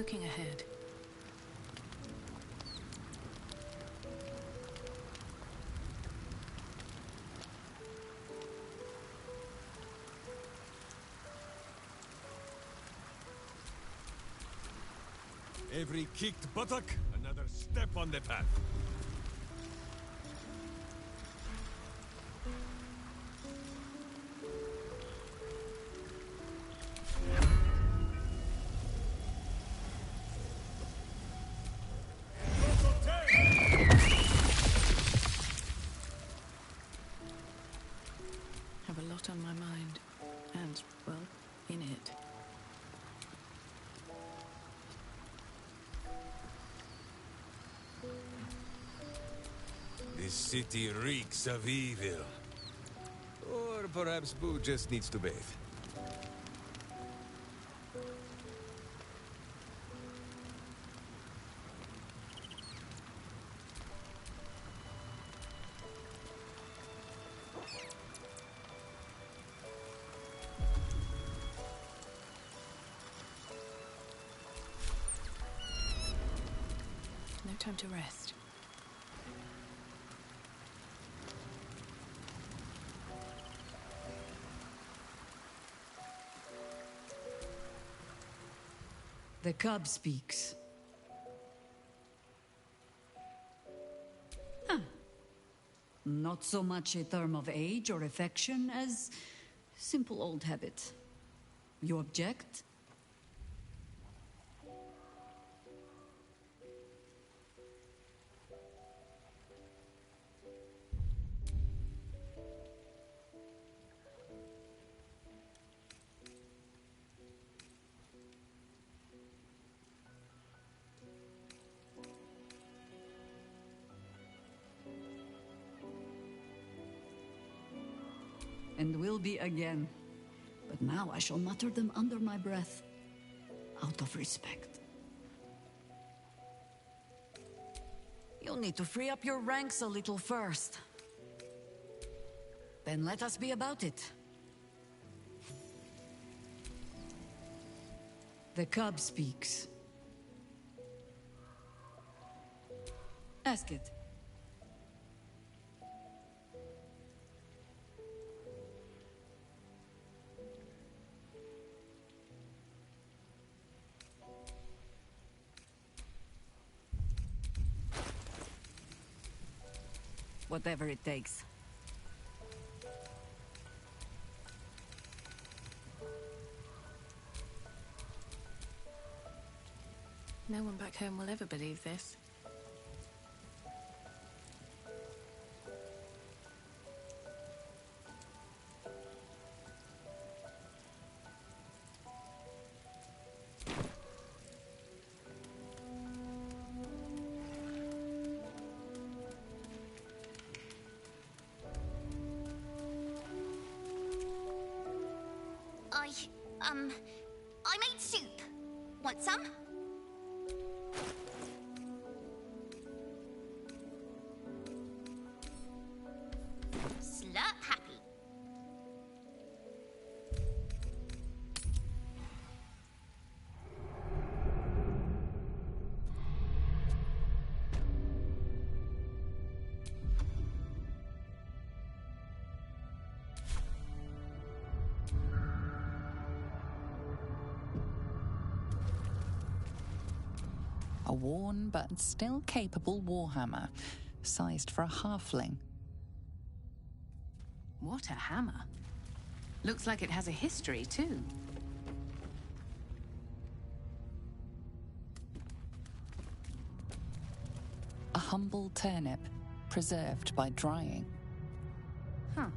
Looking ahead. Every kicked buttock, another step on the path. Have a lot on my mind. And, well, in it. This city reeks of evil. Or perhaps Boo just needs to bathe. No time to rest. The cub speaks. Huh. Not so much a term of age or affection as simple old habit. You object? And will be again. But now I shall mutter them under my breath, out of respect. You'll need to free up your ranks a little first. Then let us be about it. The cub speaks. Ask it. Whatever it takes. No one back home will ever believe this. I made soup. Want some? Slurp happy. A worn but still capable warhammer, sized for a halfling. What a hammer. Looks like it has a history, too. A humble turnip, preserved by drying. Huh.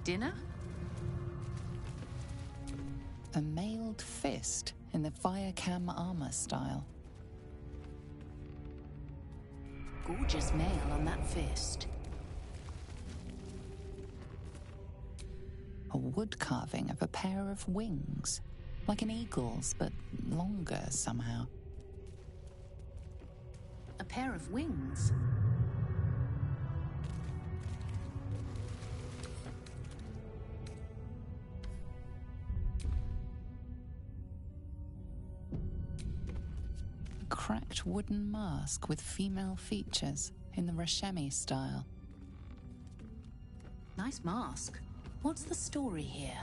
Dinner? A mailed fist in the firecam armor style. Gorgeous mail on that fist. A wood carving of a pair of wings, like an eagle's, but longer somehow. A pair of wings? cracked wooden mask with female features in the Rashemi style. Nice mask. What's the story here?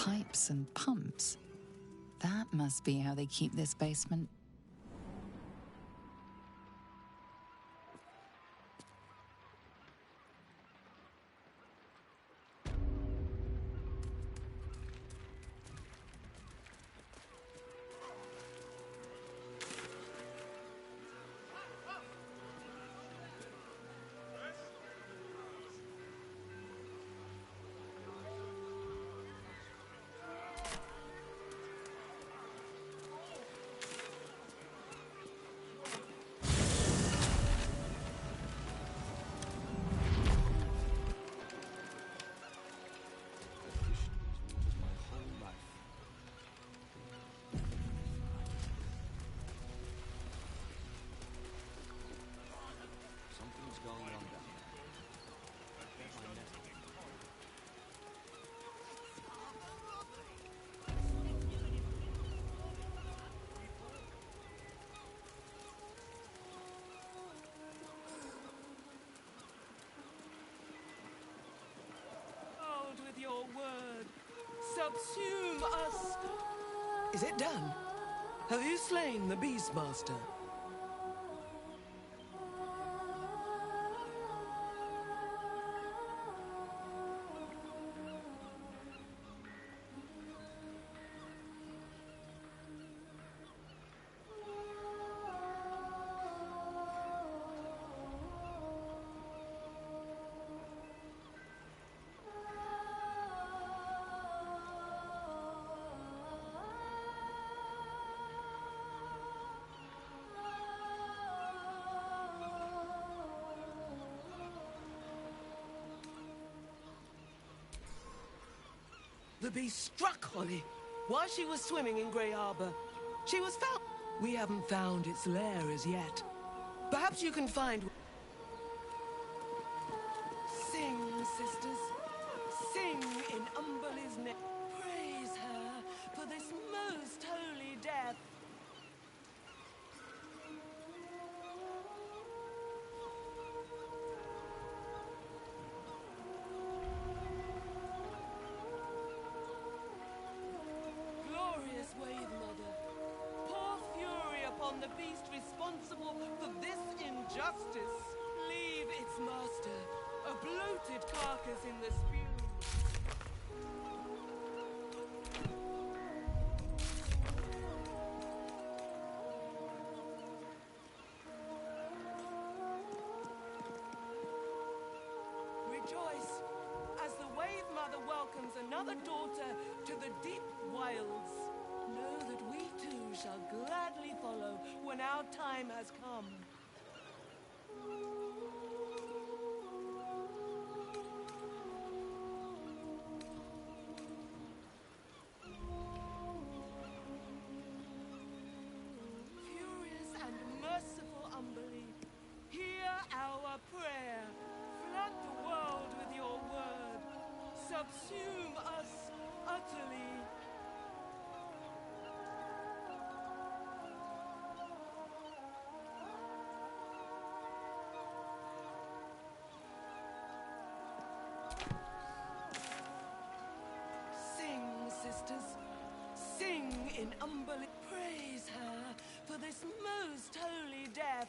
pipes and pumps. That must be how they keep this basement. With your word, subsume us. Is it done? Have you slain the Beastmaster? The beast struck Holly while she was swimming in Grey Harbor. She was found. We haven't found its lair as yet. Perhaps you can find. Sing, sisters. Sing in Umberly's name. Praise her for this most holy death. Glorious Wave Mother, pour fury upon the beast responsible for this injustice. Leave its master, a bloated carcass in the spume. Rejoice as the Wave Mother welcomes another daughter to the deep wilds. Know that we too shall gladly follow when our time has come. Furious and merciful Umberly, hear our prayer. Flood the world with your word. Subsume us utterly. Sing, sisters. Sing in Umberly. Praise her for this most holy death.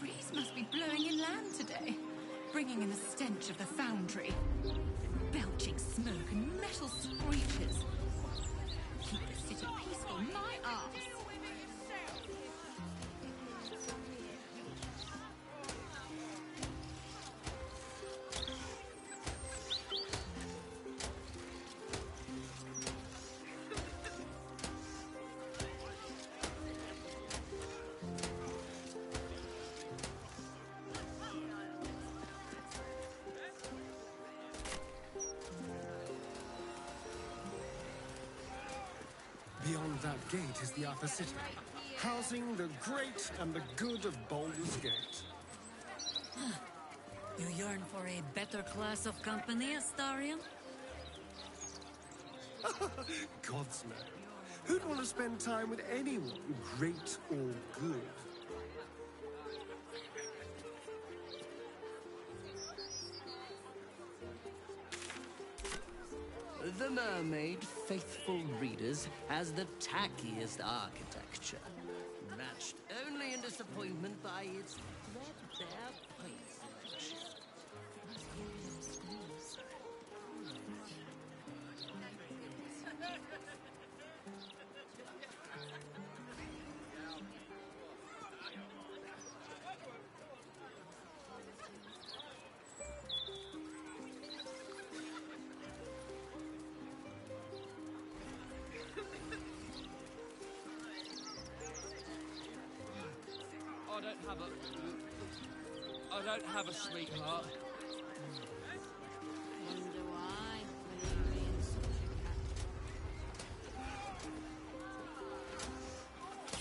Breeze must be blowing inland today, bringing in the stench of the foundry. Belching smoke and metal screeches. Keep the city peaceful, my arse. that gate is the upper city, housing the great and the good of Baldur's Gate. You yearn for a better class of company, Astarion? Gods no. Who'd want to spend time with anyone, great or good? The Mermaid, faithful readers, has the tackiest architecture, matched only in disappointment by its threadbare paintwork. I don't have a sweetheart. Wonder why.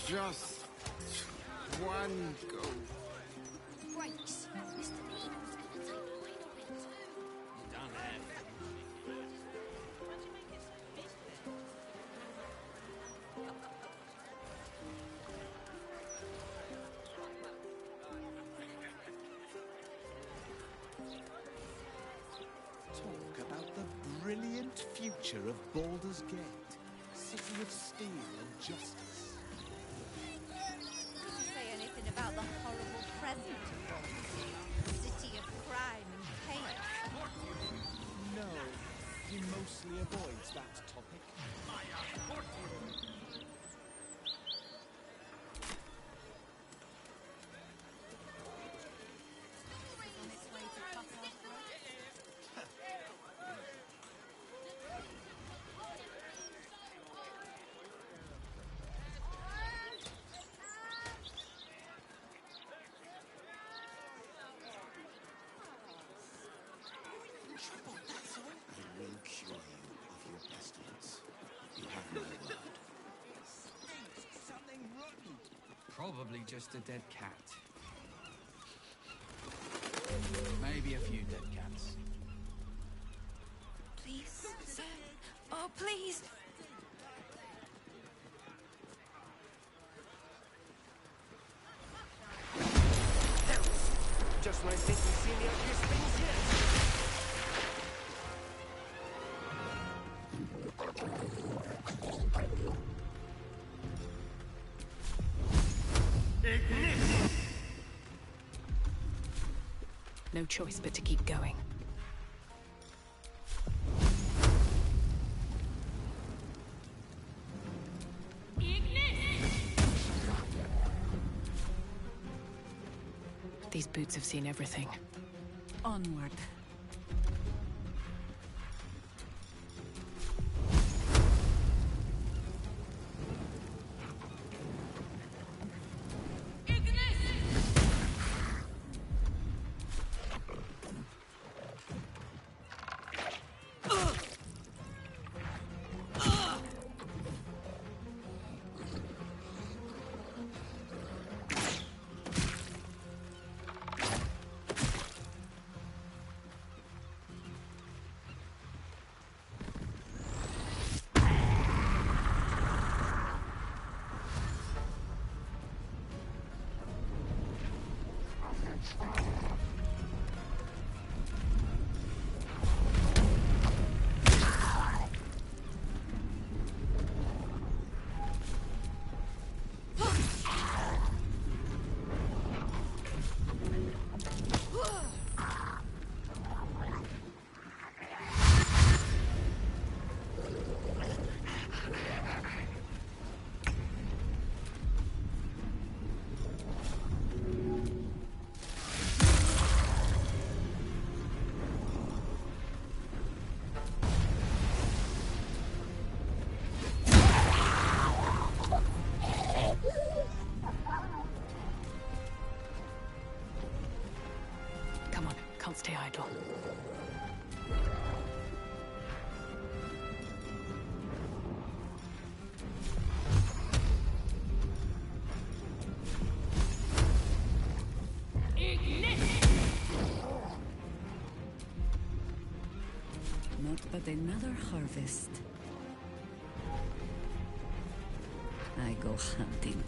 Just one go. Brakes. Mr. Beagle's gonna take mine away too. Done that. Talk about the brilliant future of Baldur's Gate. City of steel and justice. Doesn't say anything about the horrible present of Baldur's Gate. City of crime and chaos. No, he mostly avoids that topic. I will cure you of your pestilence. You have my word. Something rotten. Probably just a dead cat. Maybe a few dead cats. Please, sir. Oh, please. Just when I think we've seen the ugliest things yet. No choice but to keep going. These boots have seen everything. Onward. Can't stay idle. Not but another harvest. I go hunting.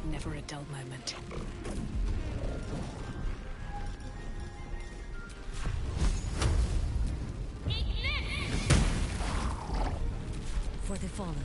Never a dull moment. For the fallen.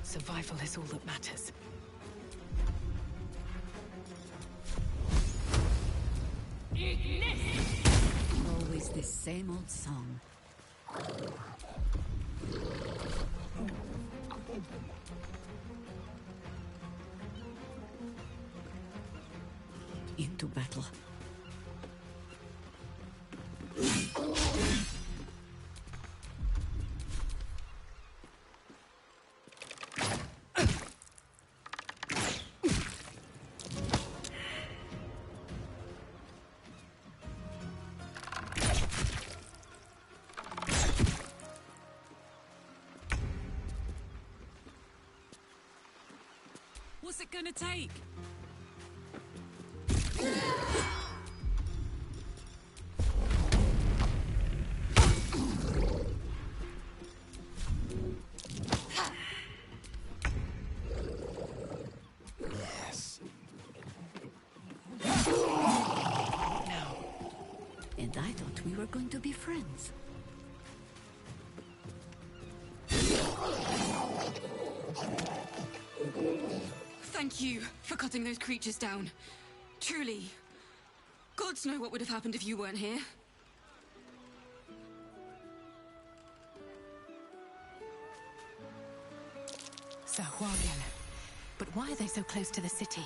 Survival is all that matters. Always the same old song. Into battle. What's it gonna take? Yes. And I thought we were going to be friends. Thank you for cutting those creatures down. Truly. Gods know what would have happened if you weren't here. Sahuagin. But why are they so close to the city?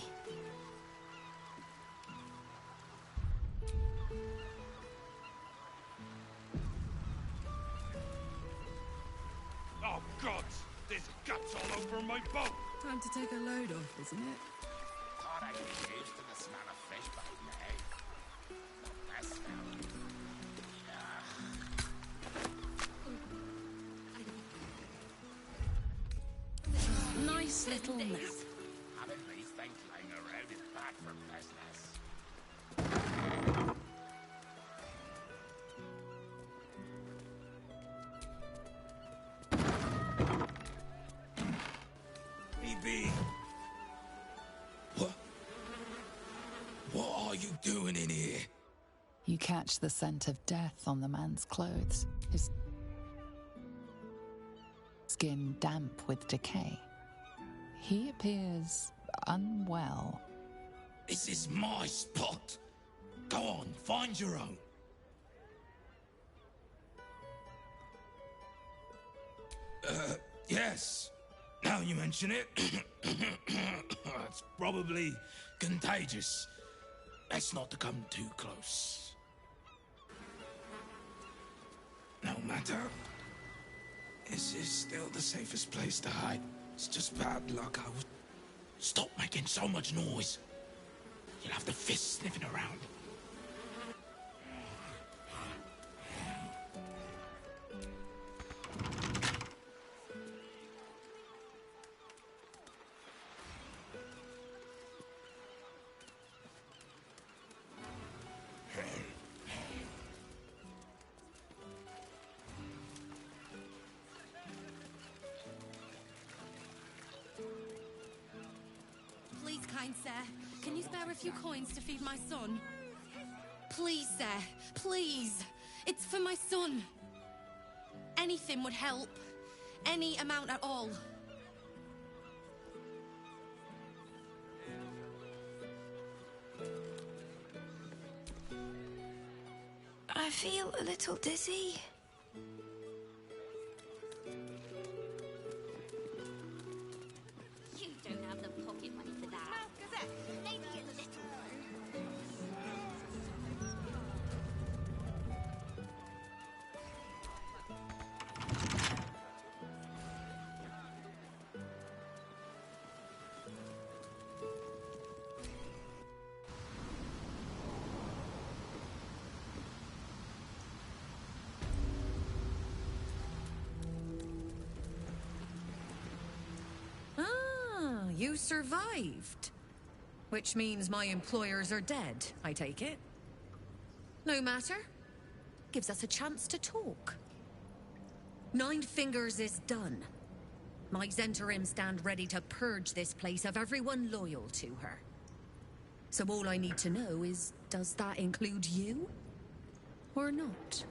Oh, God! There's guts all over my boat! Time to take a load off, isn't it? Thought I'd get used to the smell of fish by now. Not that smell. Nice little nap. Having these things lying around is bad for business. BB! What are you doing in here? You catch the scent of death on the man's clothes, his skin damp with decay. He appears unwell. This is my spot. Go on, find your own. Yes. Now you mention it. It's probably contagious. Best not to come too close. No matter. This is still the safest place to hide. It's just bad luck. I was... Stop making so much noise. You'll have the fists sniffing around. Please, kind sir, can you spare a few coins to feed my son? Please, sir, please. It's for my son. Anything would help. Any amount at all. I feel a little dizzy. You don't have the pocket money for that. Gazette, maybe a little. You survived. Which means my employers are dead, I take it. No matter. Gives us a chance to talk. Nine Fingers is done. My Zentarim stand ready to purge this place of everyone loyal to her. So all I need to know is, does that include you? Or not?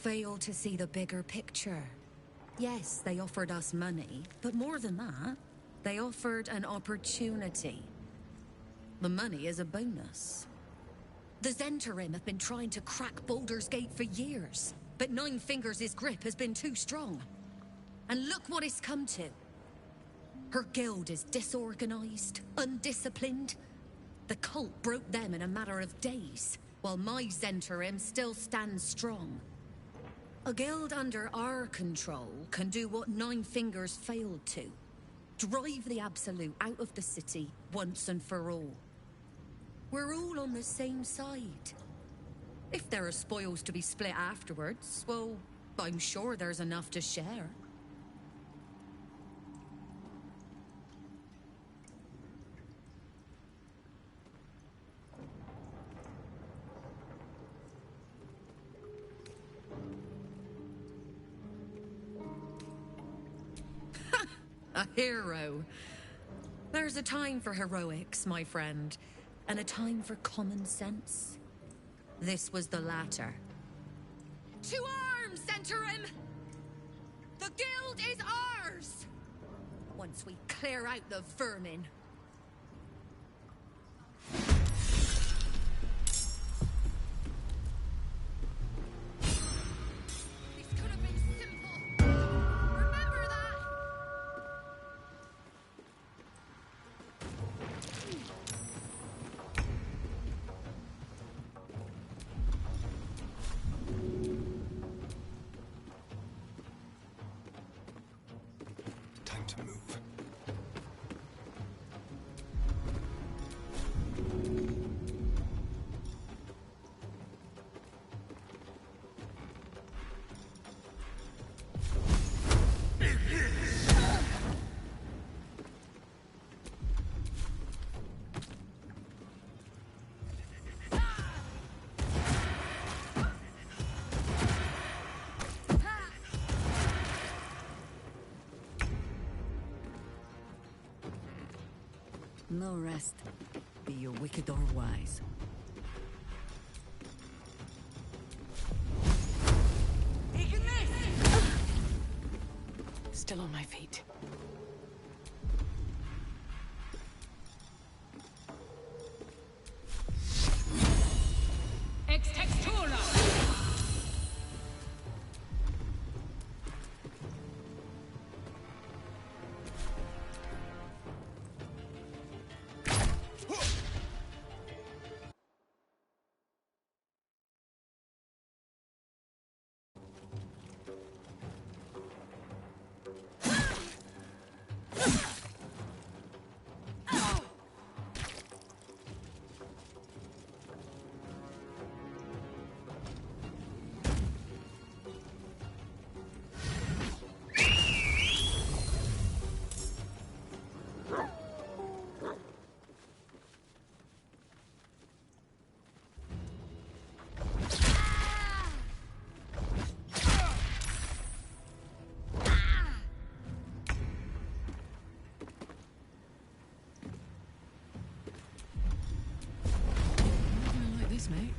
fail to see the bigger picture. Yes, they offered us money, but more than that, they offered an opportunity. The money is a bonus. The Zentarim have been trying to crack Baldur's Gate for years, but Nine Fingers' grip has been too strong. And look what it's come to. Her guild is disorganized, undisciplined. The cult broke them in a matter of days, while my Zentarim still stands strong. A guild under our control can do what Nine Fingers failed to. Drive the Absolute out of the city once and for all. We're all on the same side. If there are spoils to be split afterwards, well, I'm sure there's enough to share. A hero. There's a time for heroics, my friend, and a time for common sense. This was the latter. To arms, Zentarim! The guild is ours! Once we clear out the vermin. Time to move. No rest, be you wicked or wise. Still on my feet. Ex textura! Mate.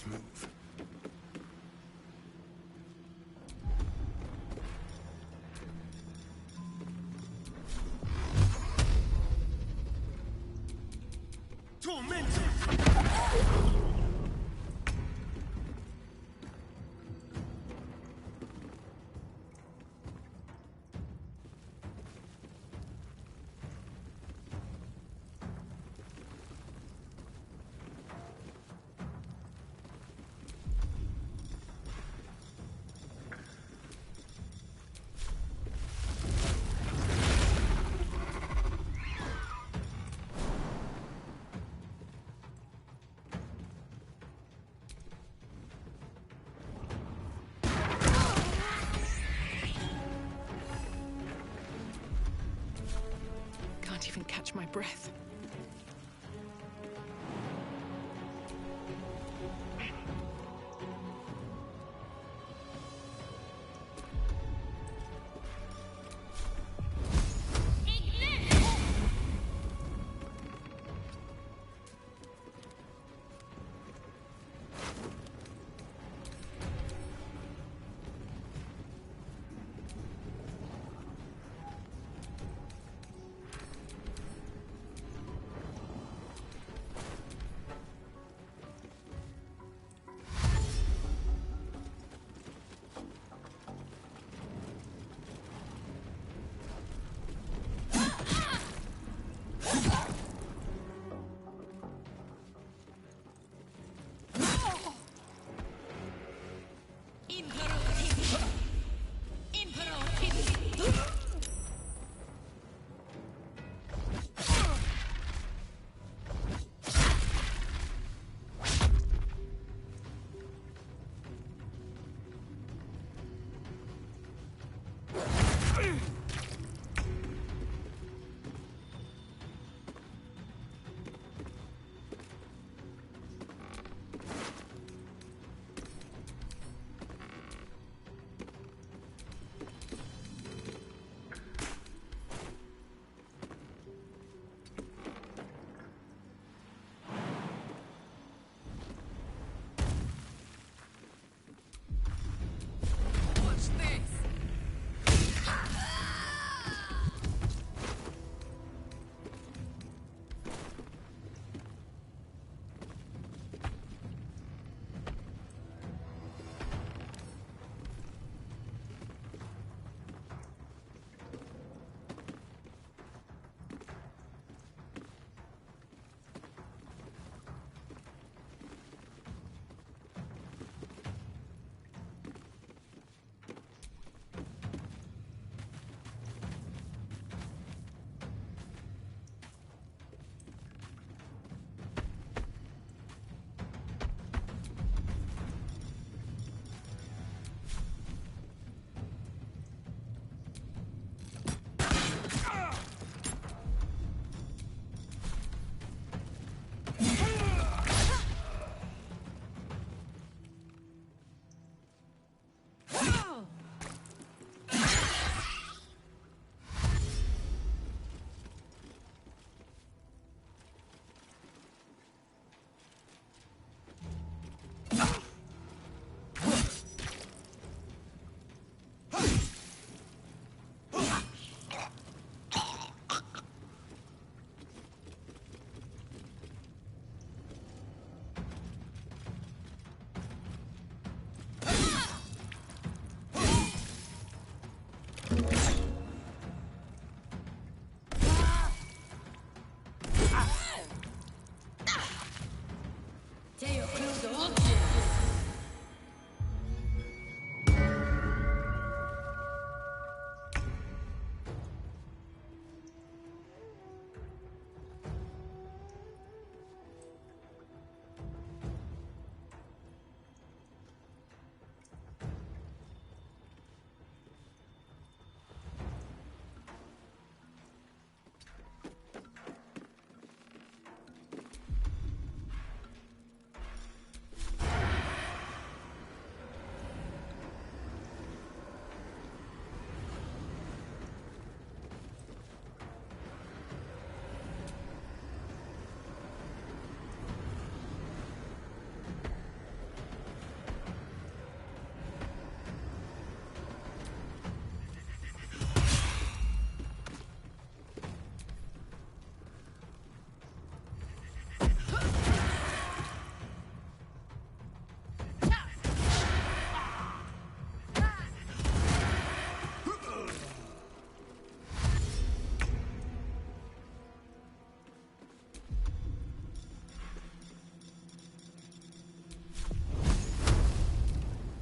move. Can't even catch my breath.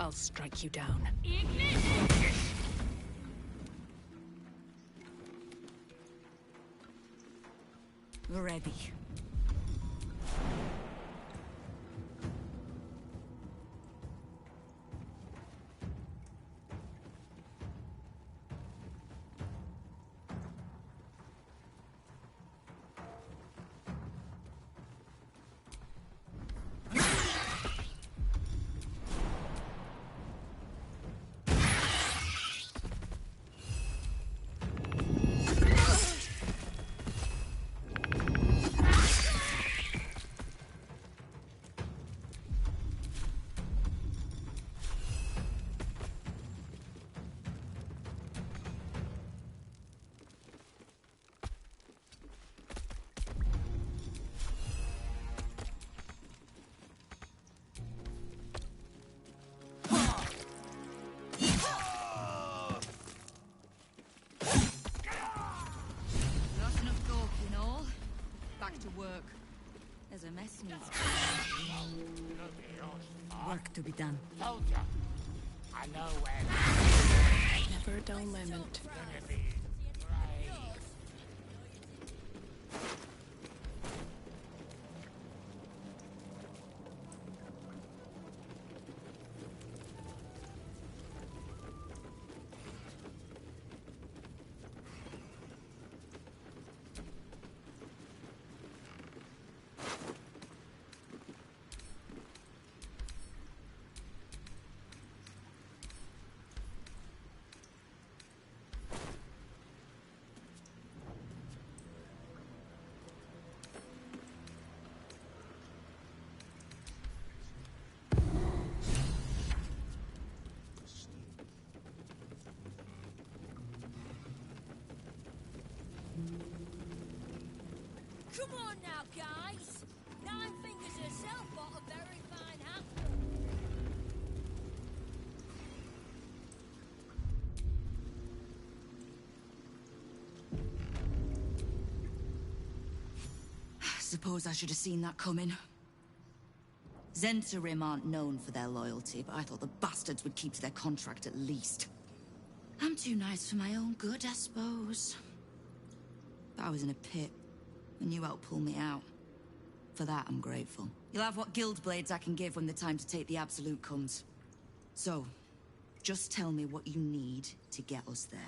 I'll strike you down. Ready. Not enough talking, all. Back to work. There's a mess needs Work to be done. Soldier, I know where. Never a dull moment. Come on now, guys! Nine Fingers herself bought a very fine hat. Suppose I should have seen that coming. Zentarim aren't known for their loyalty, but I thought the bastards would keep to their contract at least. I'm too nice for my own good, I suppose. But I was in a pit, and you helped pull me out. For that, I'm grateful. You'll have what guild blades I can give when the time to take the Absolute comes. So, just tell me what you need to get us there.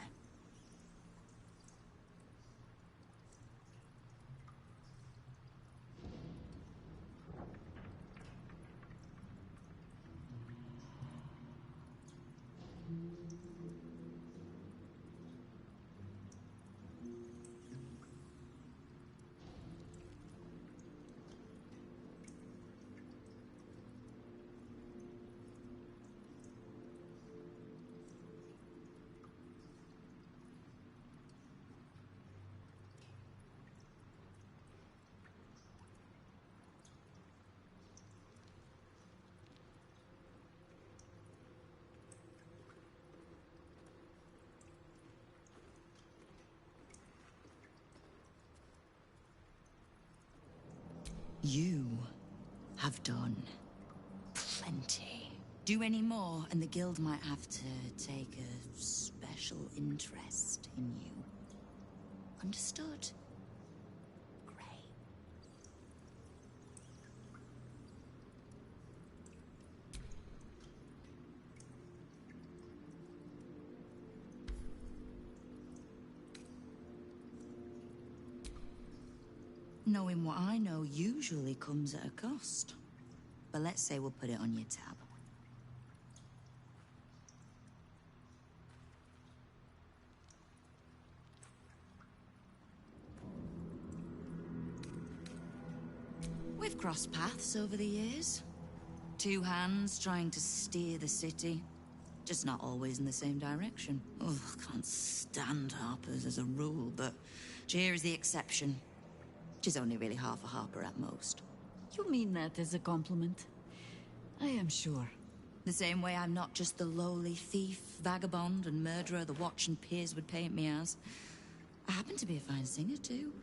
You have done plenty. Do any more, and the guild might have to take a special interest in you. Understood? Great. Knowing what I know usually comes at a cost. But let's say we'll put it on your tab. We've crossed paths over the years. Two hands trying to steer the city. Just not always in the same direction. Oh, can't stand Harpers as a rule, but Jir is the exception. She's only really half a Harper at most. You mean that as a compliment? I am sure. The same way I'm not just the lowly thief, vagabond, and murderer the Watch and Peers would paint me as. I happen to be a fine singer, too.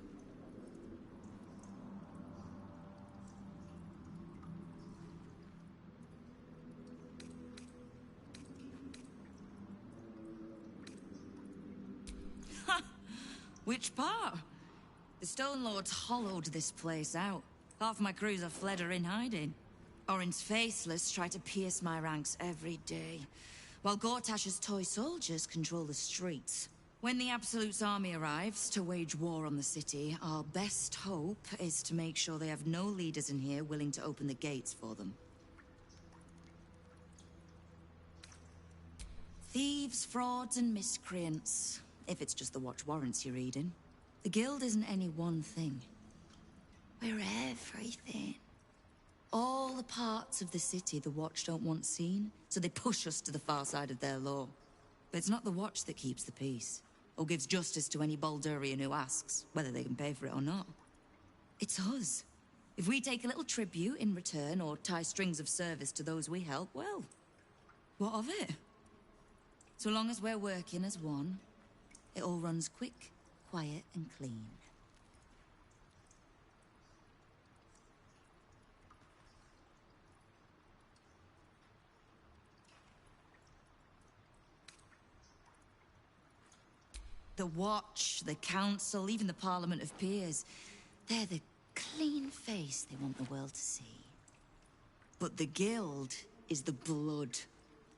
Which part? The Stone Lords hollowed this place out. Half my crews have fled or in hiding. Orin's faceless try to pierce my ranks every day, while Gortash's toy soldiers control the streets. When the Absolute's army arrives to wage war on the city, our best hope is to make sure they have no leaders in here willing to open the gates for them. Thieves, frauds, and miscreants, if it's just the watch warrants you're reading. The Guild isn't any one thing. We're everything. All the parts of the city the Watch don't want seen, so they push us to the far side of their law. But it's not the Watch that keeps the peace, or gives justice to any Baldurian who asks, whether they can pay for it or not. It's us. If we take a little tribute in return, or tie strings of service to those we help, well, what of it? So long as we're working as one, it all runs quick, quiet, and clean. The Watch, the Council, even the Parliament of Peers, they're the clean face they want the world to see. But the Guild is the blood,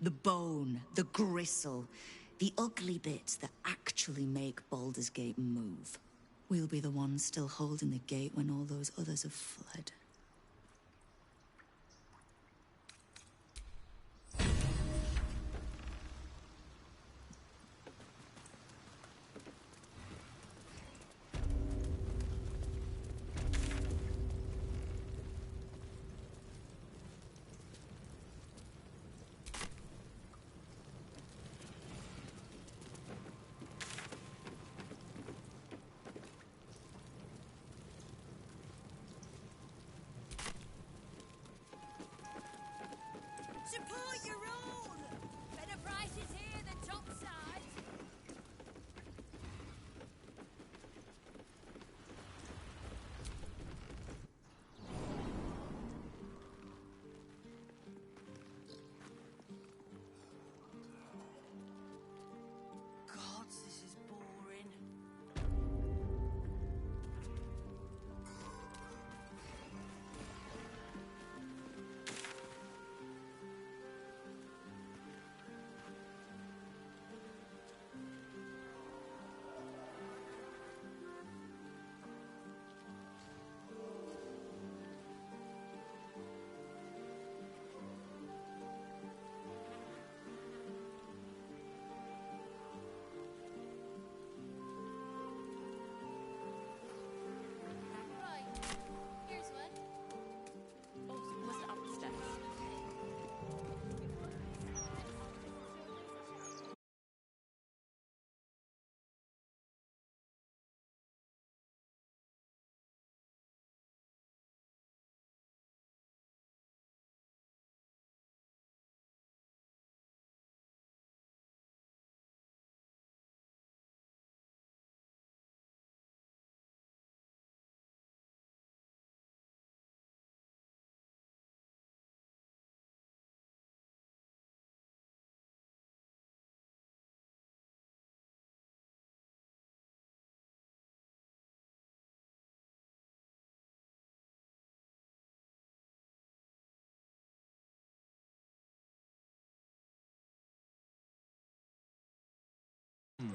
the bone, the gristle, the ugly bits that actually make Baldur's Gate move. We'll be the ones still holding the gate when all those others have fled. Support your own! Better prices here than topside. God, this is boring. Right. Here's one. Oh, was it upstairs?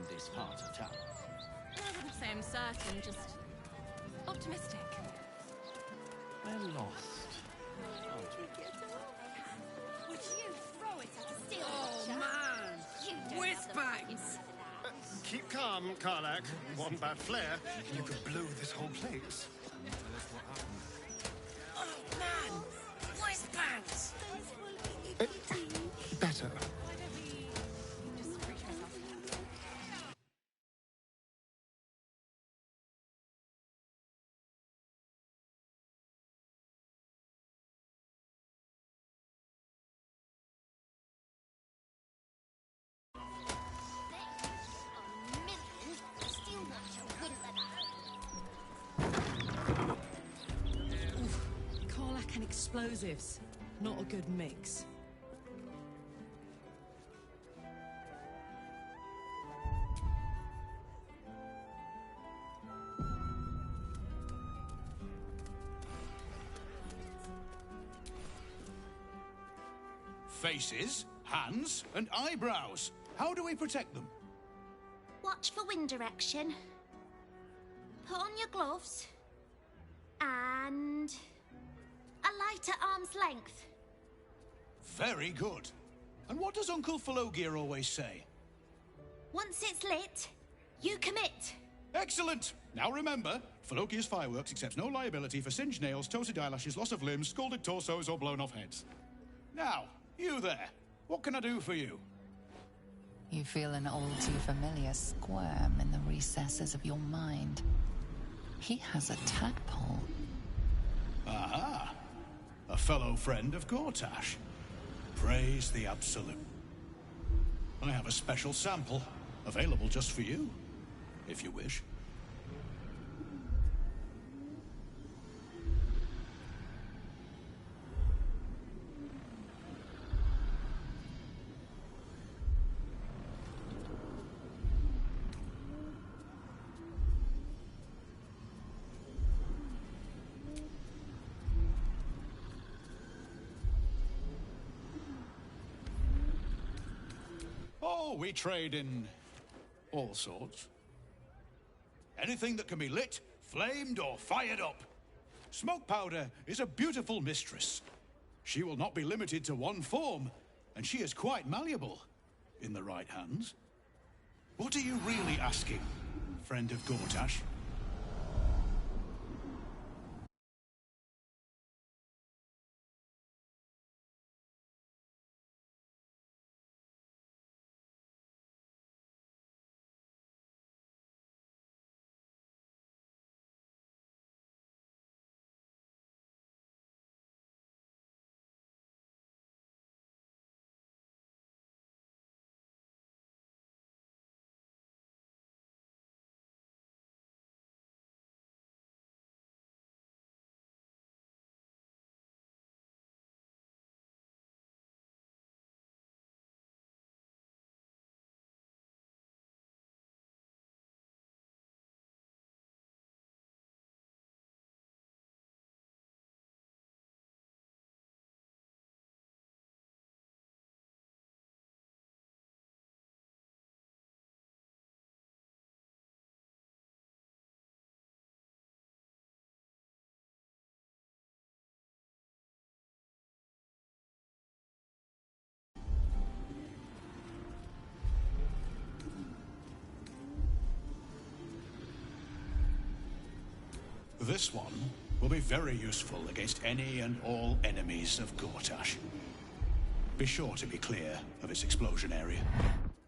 This part of town. I wouldn't say I'm certain, just optimistic. We're lost. Would you throw it at a steel Oh, watcher? man! You don't Whiz have the bangs! Keep calm, Karlak. One bad flare, and you could blow this whole place. Oh, man! Whiz bangs! Better. Karlak and explosives. Not a good mix. Faces, hands, and eyebrows. How do we protect them? Watch for wind direction. Put on your gloves. And a light at arm's length. Very good. And what does Uncle Falogir always say? Once it's lit, you commit. Excellent! Now remember, Falogir's Fireworks accepts no liability for singed nails, toasted eyelashes, loss of limbs, scalded torsos, or blown off heads. Now, you there. What can I do for you? You feel an all too familiar squirm in the recesses of your mind. He has a tadpole. Aha! A fellow friend of Gortash. Praise the Absolute. I have a special sample, available just for you, if you wish. Oh, we trade in all sorts. Anything that can be lit, flamed, or fired up. Smoke powder is a beautiful mistress. She will not be limited to one form, and she is quite malleable in the right hands. What are you really asking, friend of Gortash? This one will be very useful against any and all enemies of Gortash. Be sure to be clear of its explosion area.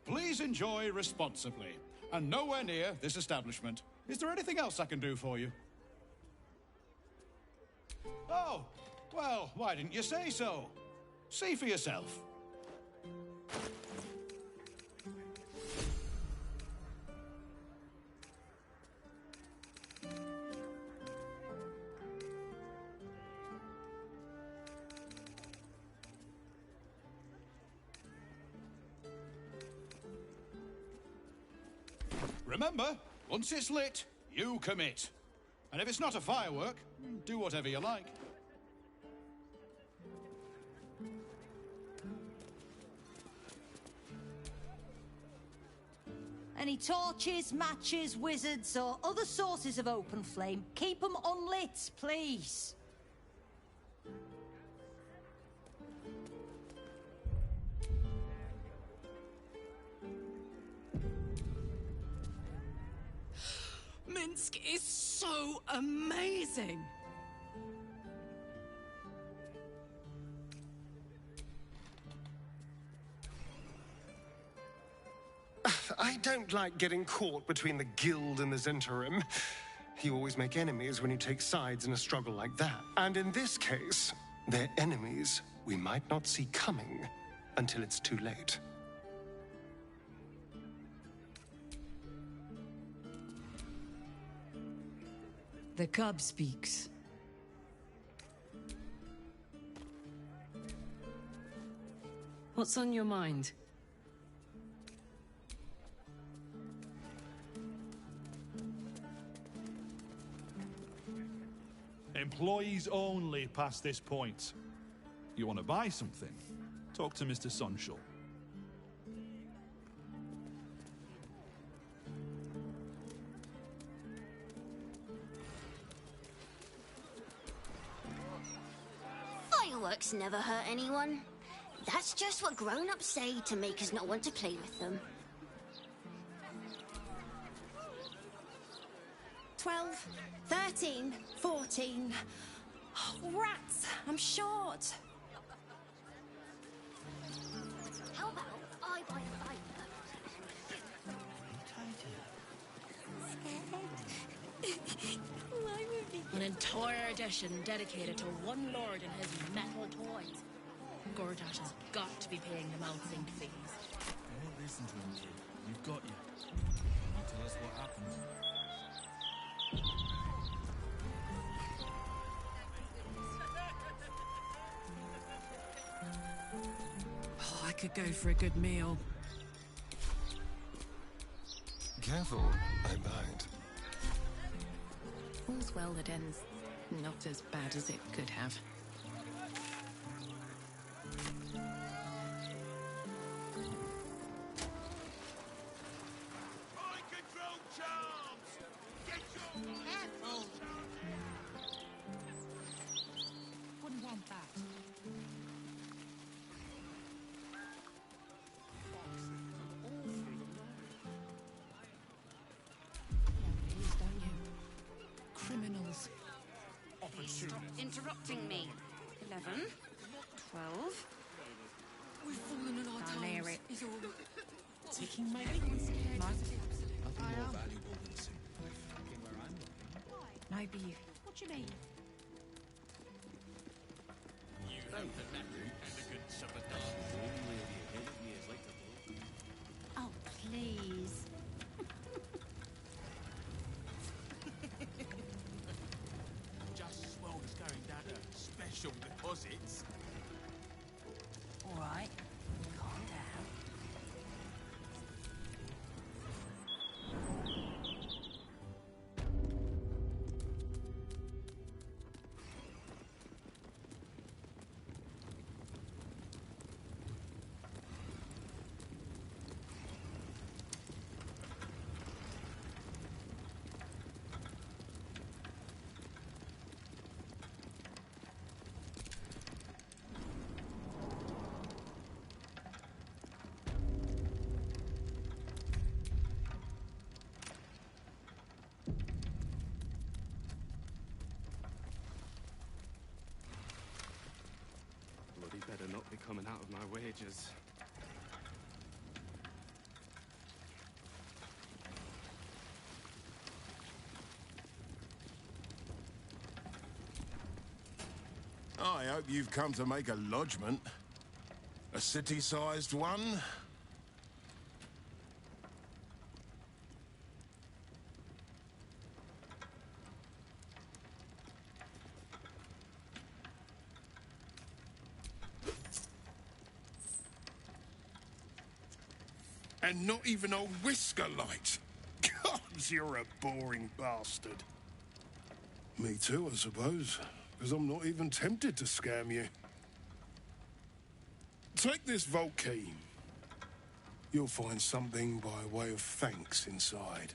Please enjoy responsibly, and nowhere near this establishment. Is there anything else I can do for you? Oh, well, why didn't you say so? See for yourself. Remember, once it's lit, you commit. And if it's not a firework, do whatever you like. Any torches, matches, wizards, or other sources of open flame, keep them unlit, please. Minsk is so amazing! I don't like getting caught between the Guild and the Zentarim. You always make enemies when you take sides in a struggle like that. And in this case, they're enemies we might not see coming until it's too late. The cub speaks. What's on your mind? Employees only past this point. You want to buy something? Talk to Mr. Sonshaw. Fireworks never hurt anyone. That's just what grown-ups say to make us not want to play with them. 12, 13, 14. Oh, rats! I'm short. How about I buy the fire? An entire edition dedicated to one lord and his metal toys. Gortash has got to be paying the mouth-synced fees. I won't listen to him, kid. We've got you. You tell us what happened. Oh, I could go for a good meal. Careful, I might. All's well that ends not as bad as it could have. Control charms! Get your careful! Wouldn't want that. Please, don't you? Criminals. Stop interrupting me. 11, 12. We've fallen on our I'll times. near it. Is all. Ticking, maybe? Nothing more valuable than simple. Maybe. What do you mean? You hope that route and a good supper dance. Oh, please. Just as well as going down to special deposits. All right. Calm down. Bloody better not be coming out of my wages. I hope you've come to make a lodgment. A city-sized one? And not even a whisker light. Gods, you're a boring bastard. Me too, I suppose. Because I'm not even tempted to scam you. Take this vault key. You'll find something by way of thanks inside.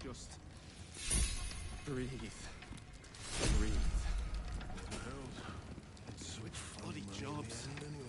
Just breathe. Breathe. Switch bloody jobs. Anyway.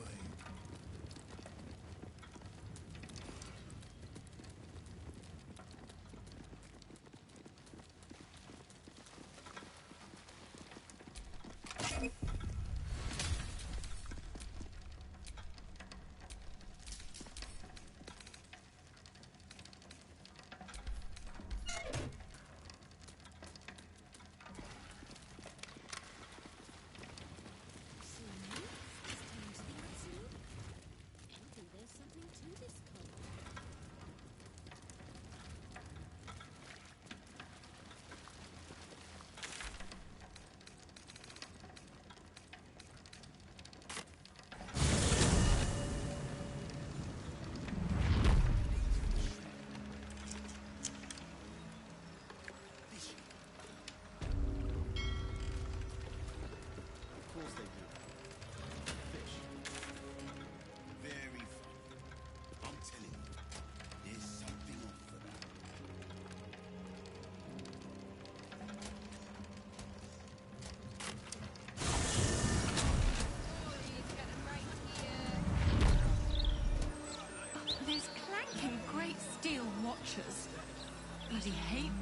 Bloody hateful.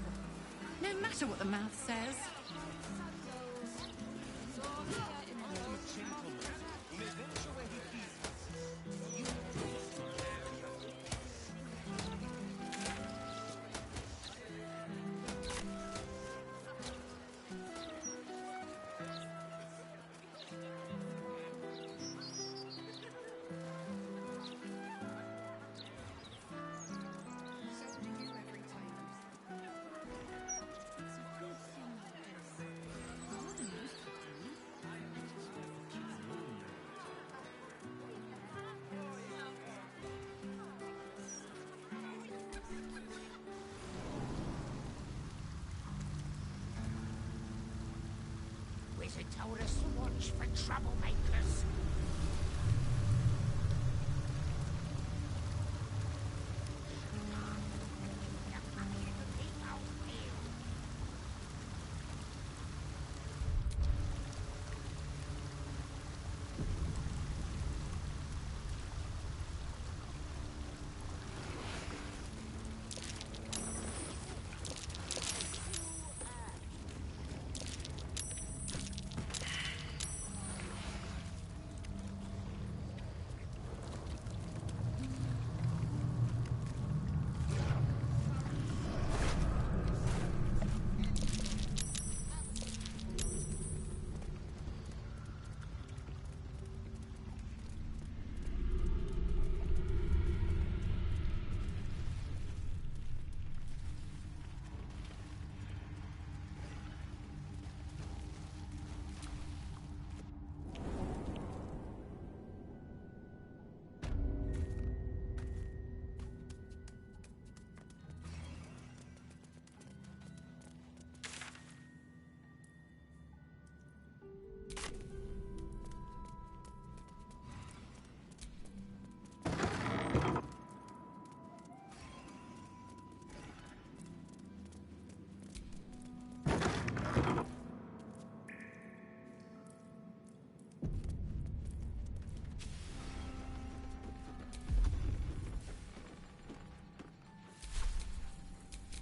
No matter what the mouth says. Wizard told us to watch for troublemakers.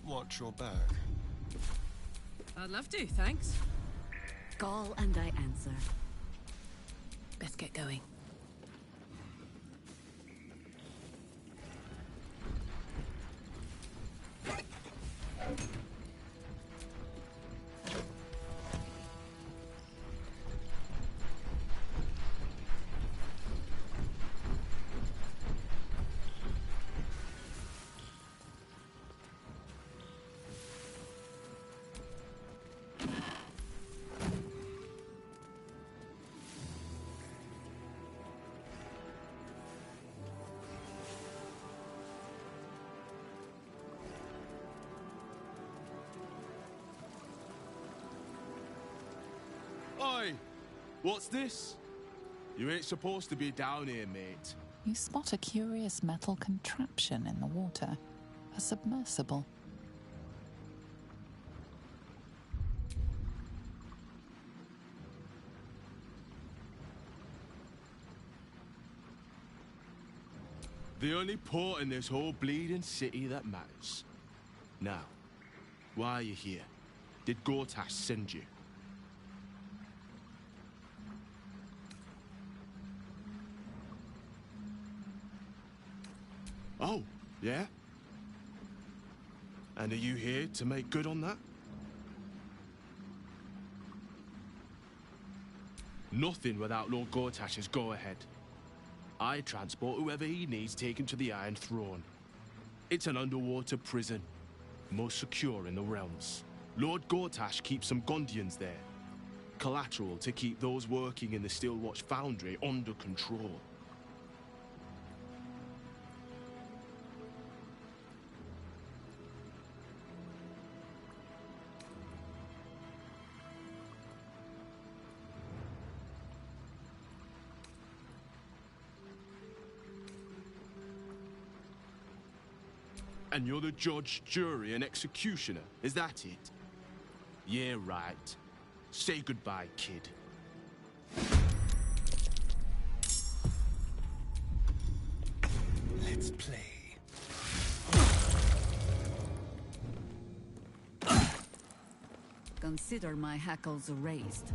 Watch your back. I'd love to, thanks. Call and I answer. Best get going. Oi! What's this? You ain't supposed to be down here, mate. You spot a curious metal contraption in the water. A submersible. The only port in this whole bleeding city that matters. Now, why are you here? Did Gortash send you? Oh, yeah? And are you here to make good on that? Nothing without Lord Gortash's go-ahead. I transport whoever he needs taken to the Iron Throne. It's an underwater prison, most secure in the realms. Lord Gortash keeps some Gondians there. Collateral to keep those working in the Steelwatch Foundry under control. And you're the judge, jury, and executioner, is that it? Yeah, right. Say goodbye, kid. Let's play. Consider my hackles raised.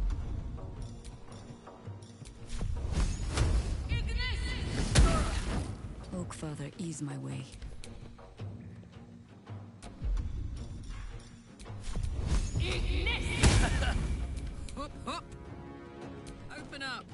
Oak Father, ease my way. Hop, hop. Open up.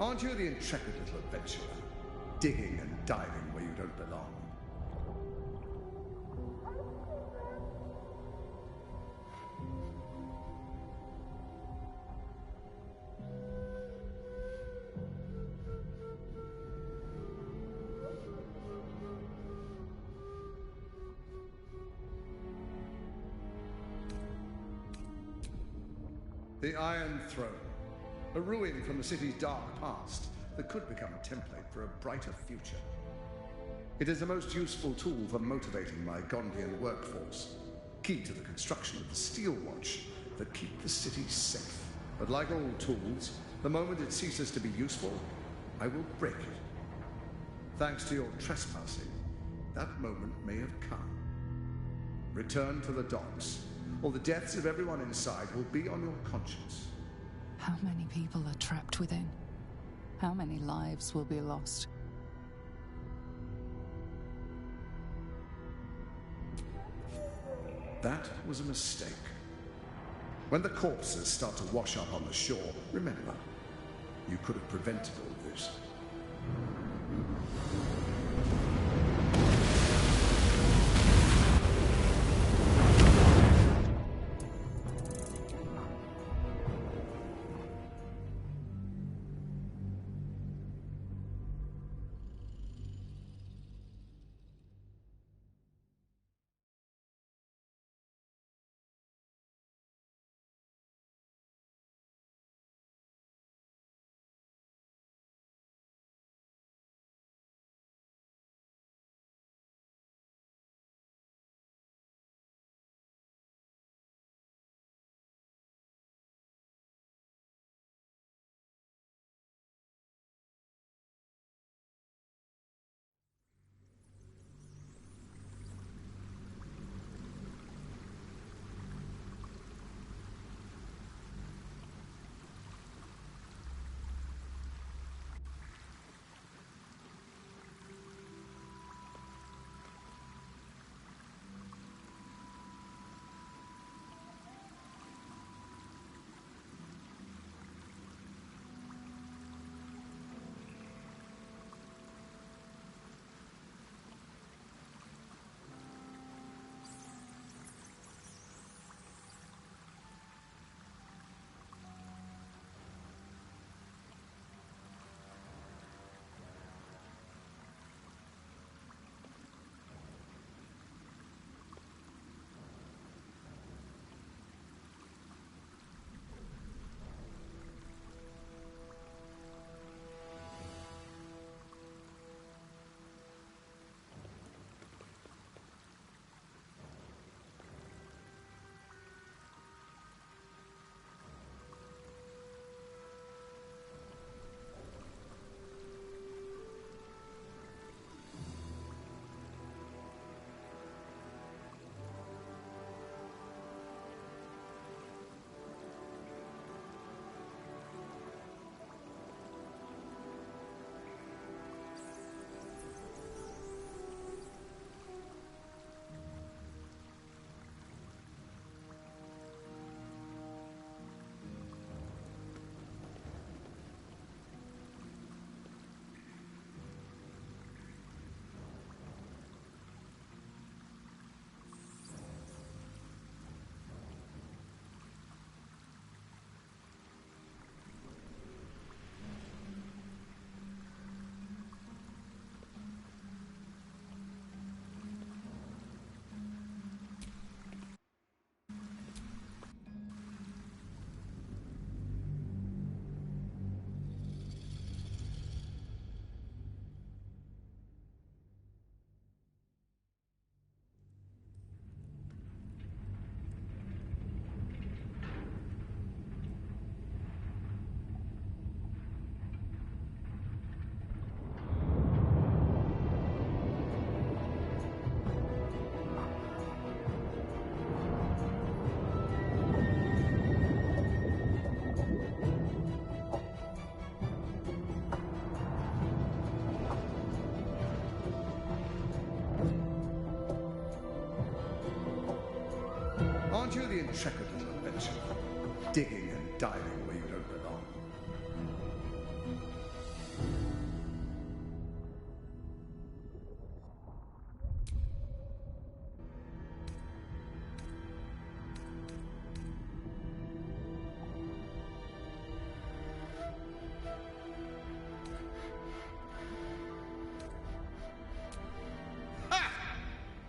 Aren't you the intrepid little adventurer, digging and diving where you don't belong? The Iron Throne. A ruin from the city's dark past that could become a template for a brighter future. It is the most useful tool for motivating my Gondian workforce, key to the construction of the steel watch that keep the city safe. But like all tools, the moment it ceases to be useful, I will break it. Thanks to your trespassing, that moment may have come. Return to the docks, or the deaths of everyone inside will be on your conscience. How many people are trapped within? How many lives will be lost? That was a mistake. When the corpses start to wash up on the shore, remember, you could have prevented all this. Aren't you the intrepid little adventurer, digging and diving where you don't belong?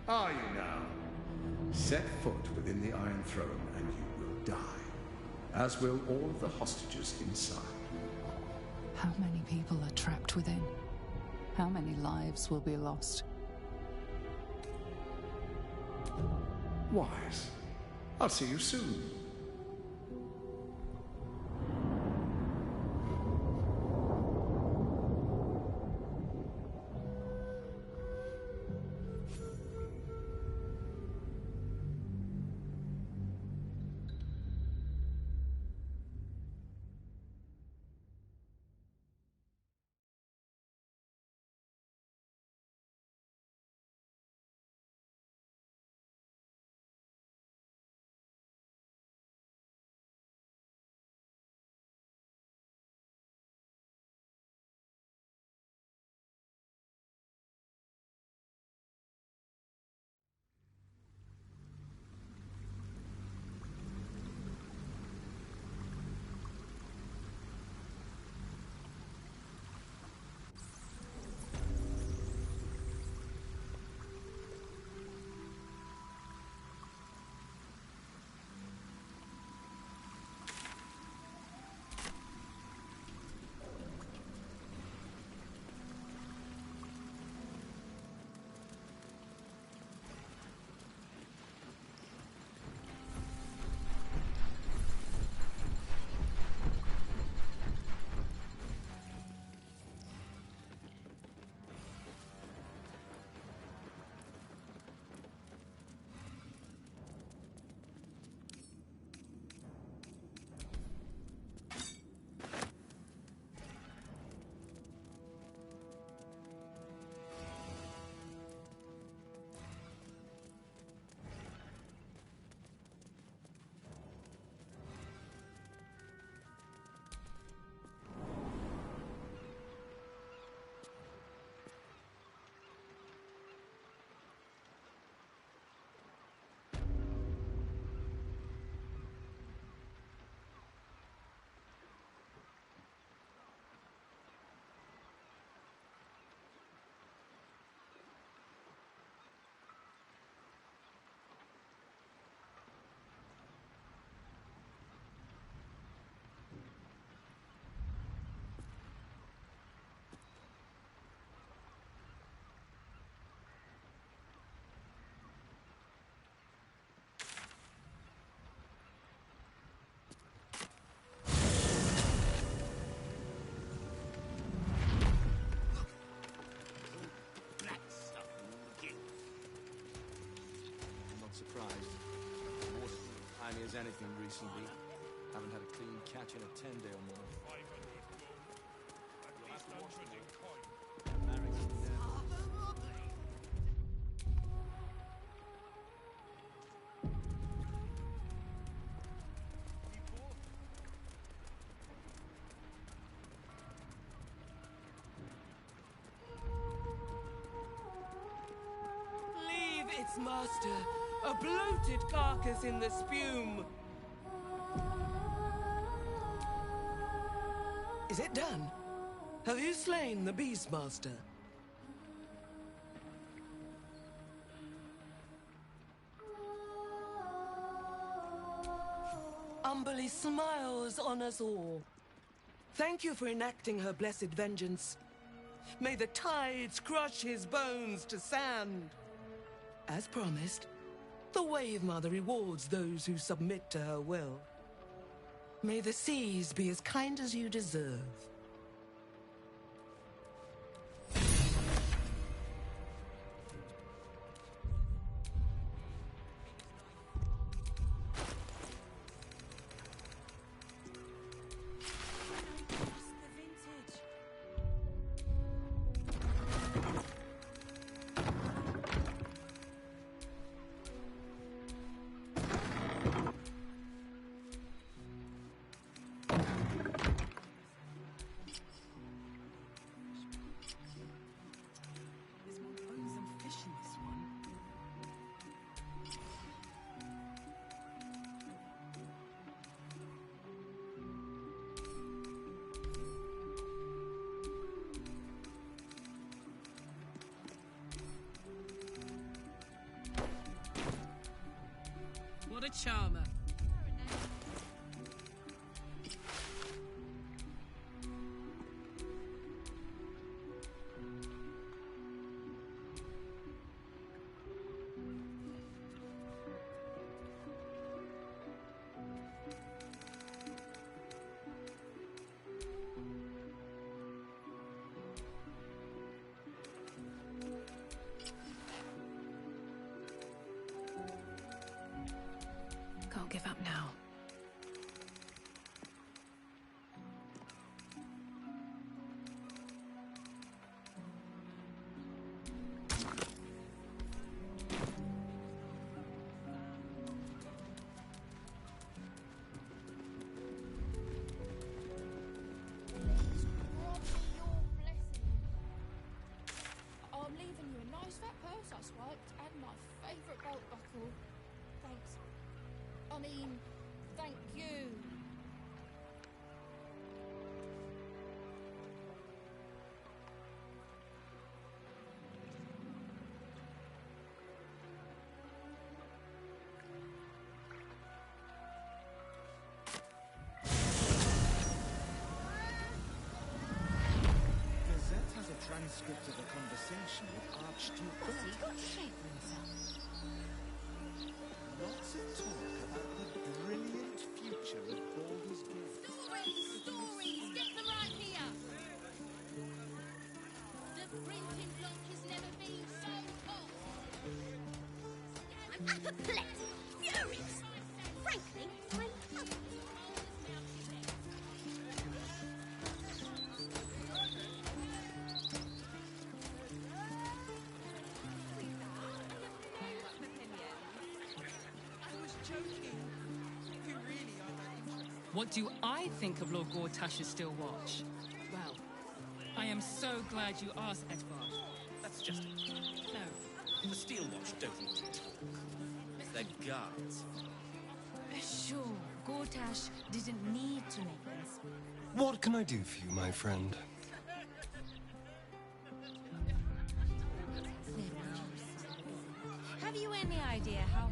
Are you now? Set foot within the Iron Throne and you will die, as will all of the hostages inside. How many people are trapped within? How many lives will be lost? Wise. I'll see you soon. As anything recently. Haven't had a clean catch in a 10-day or more. Leave its master, a bloated carcass in the spume. Is it done? Have you slain the Beastmaster? Umberly smiles on us all. Thank you for enacting her blessed vengeance. May the tides crush his bones to sand. As promised, the Wave Mother rewards those who submit to her will. May the seas be as kind as you deserve. a charmer. Can't give up now. I'm leaving you a nice fat purse I swiped and my favourite belt buckle. Thanks. I mean, thank you. Gazette has a transcript of a conversation with Archduke. What's he got to say for himself? Lots of talk about the brilliant future of Baldur's Gate. Stories! Get them right here! The printing block has never been so hot! I'm apoplectic, furious. Frankly, I'm puzzled. What do I think of Lord Gortash's still watch? Well, I am so glad you asked, Edvard. That's just it. No, the steel watch don't need to talk. They're guards. Sure, Gortash didn't need to make this. What can I do for you, my friend? Have you any idea how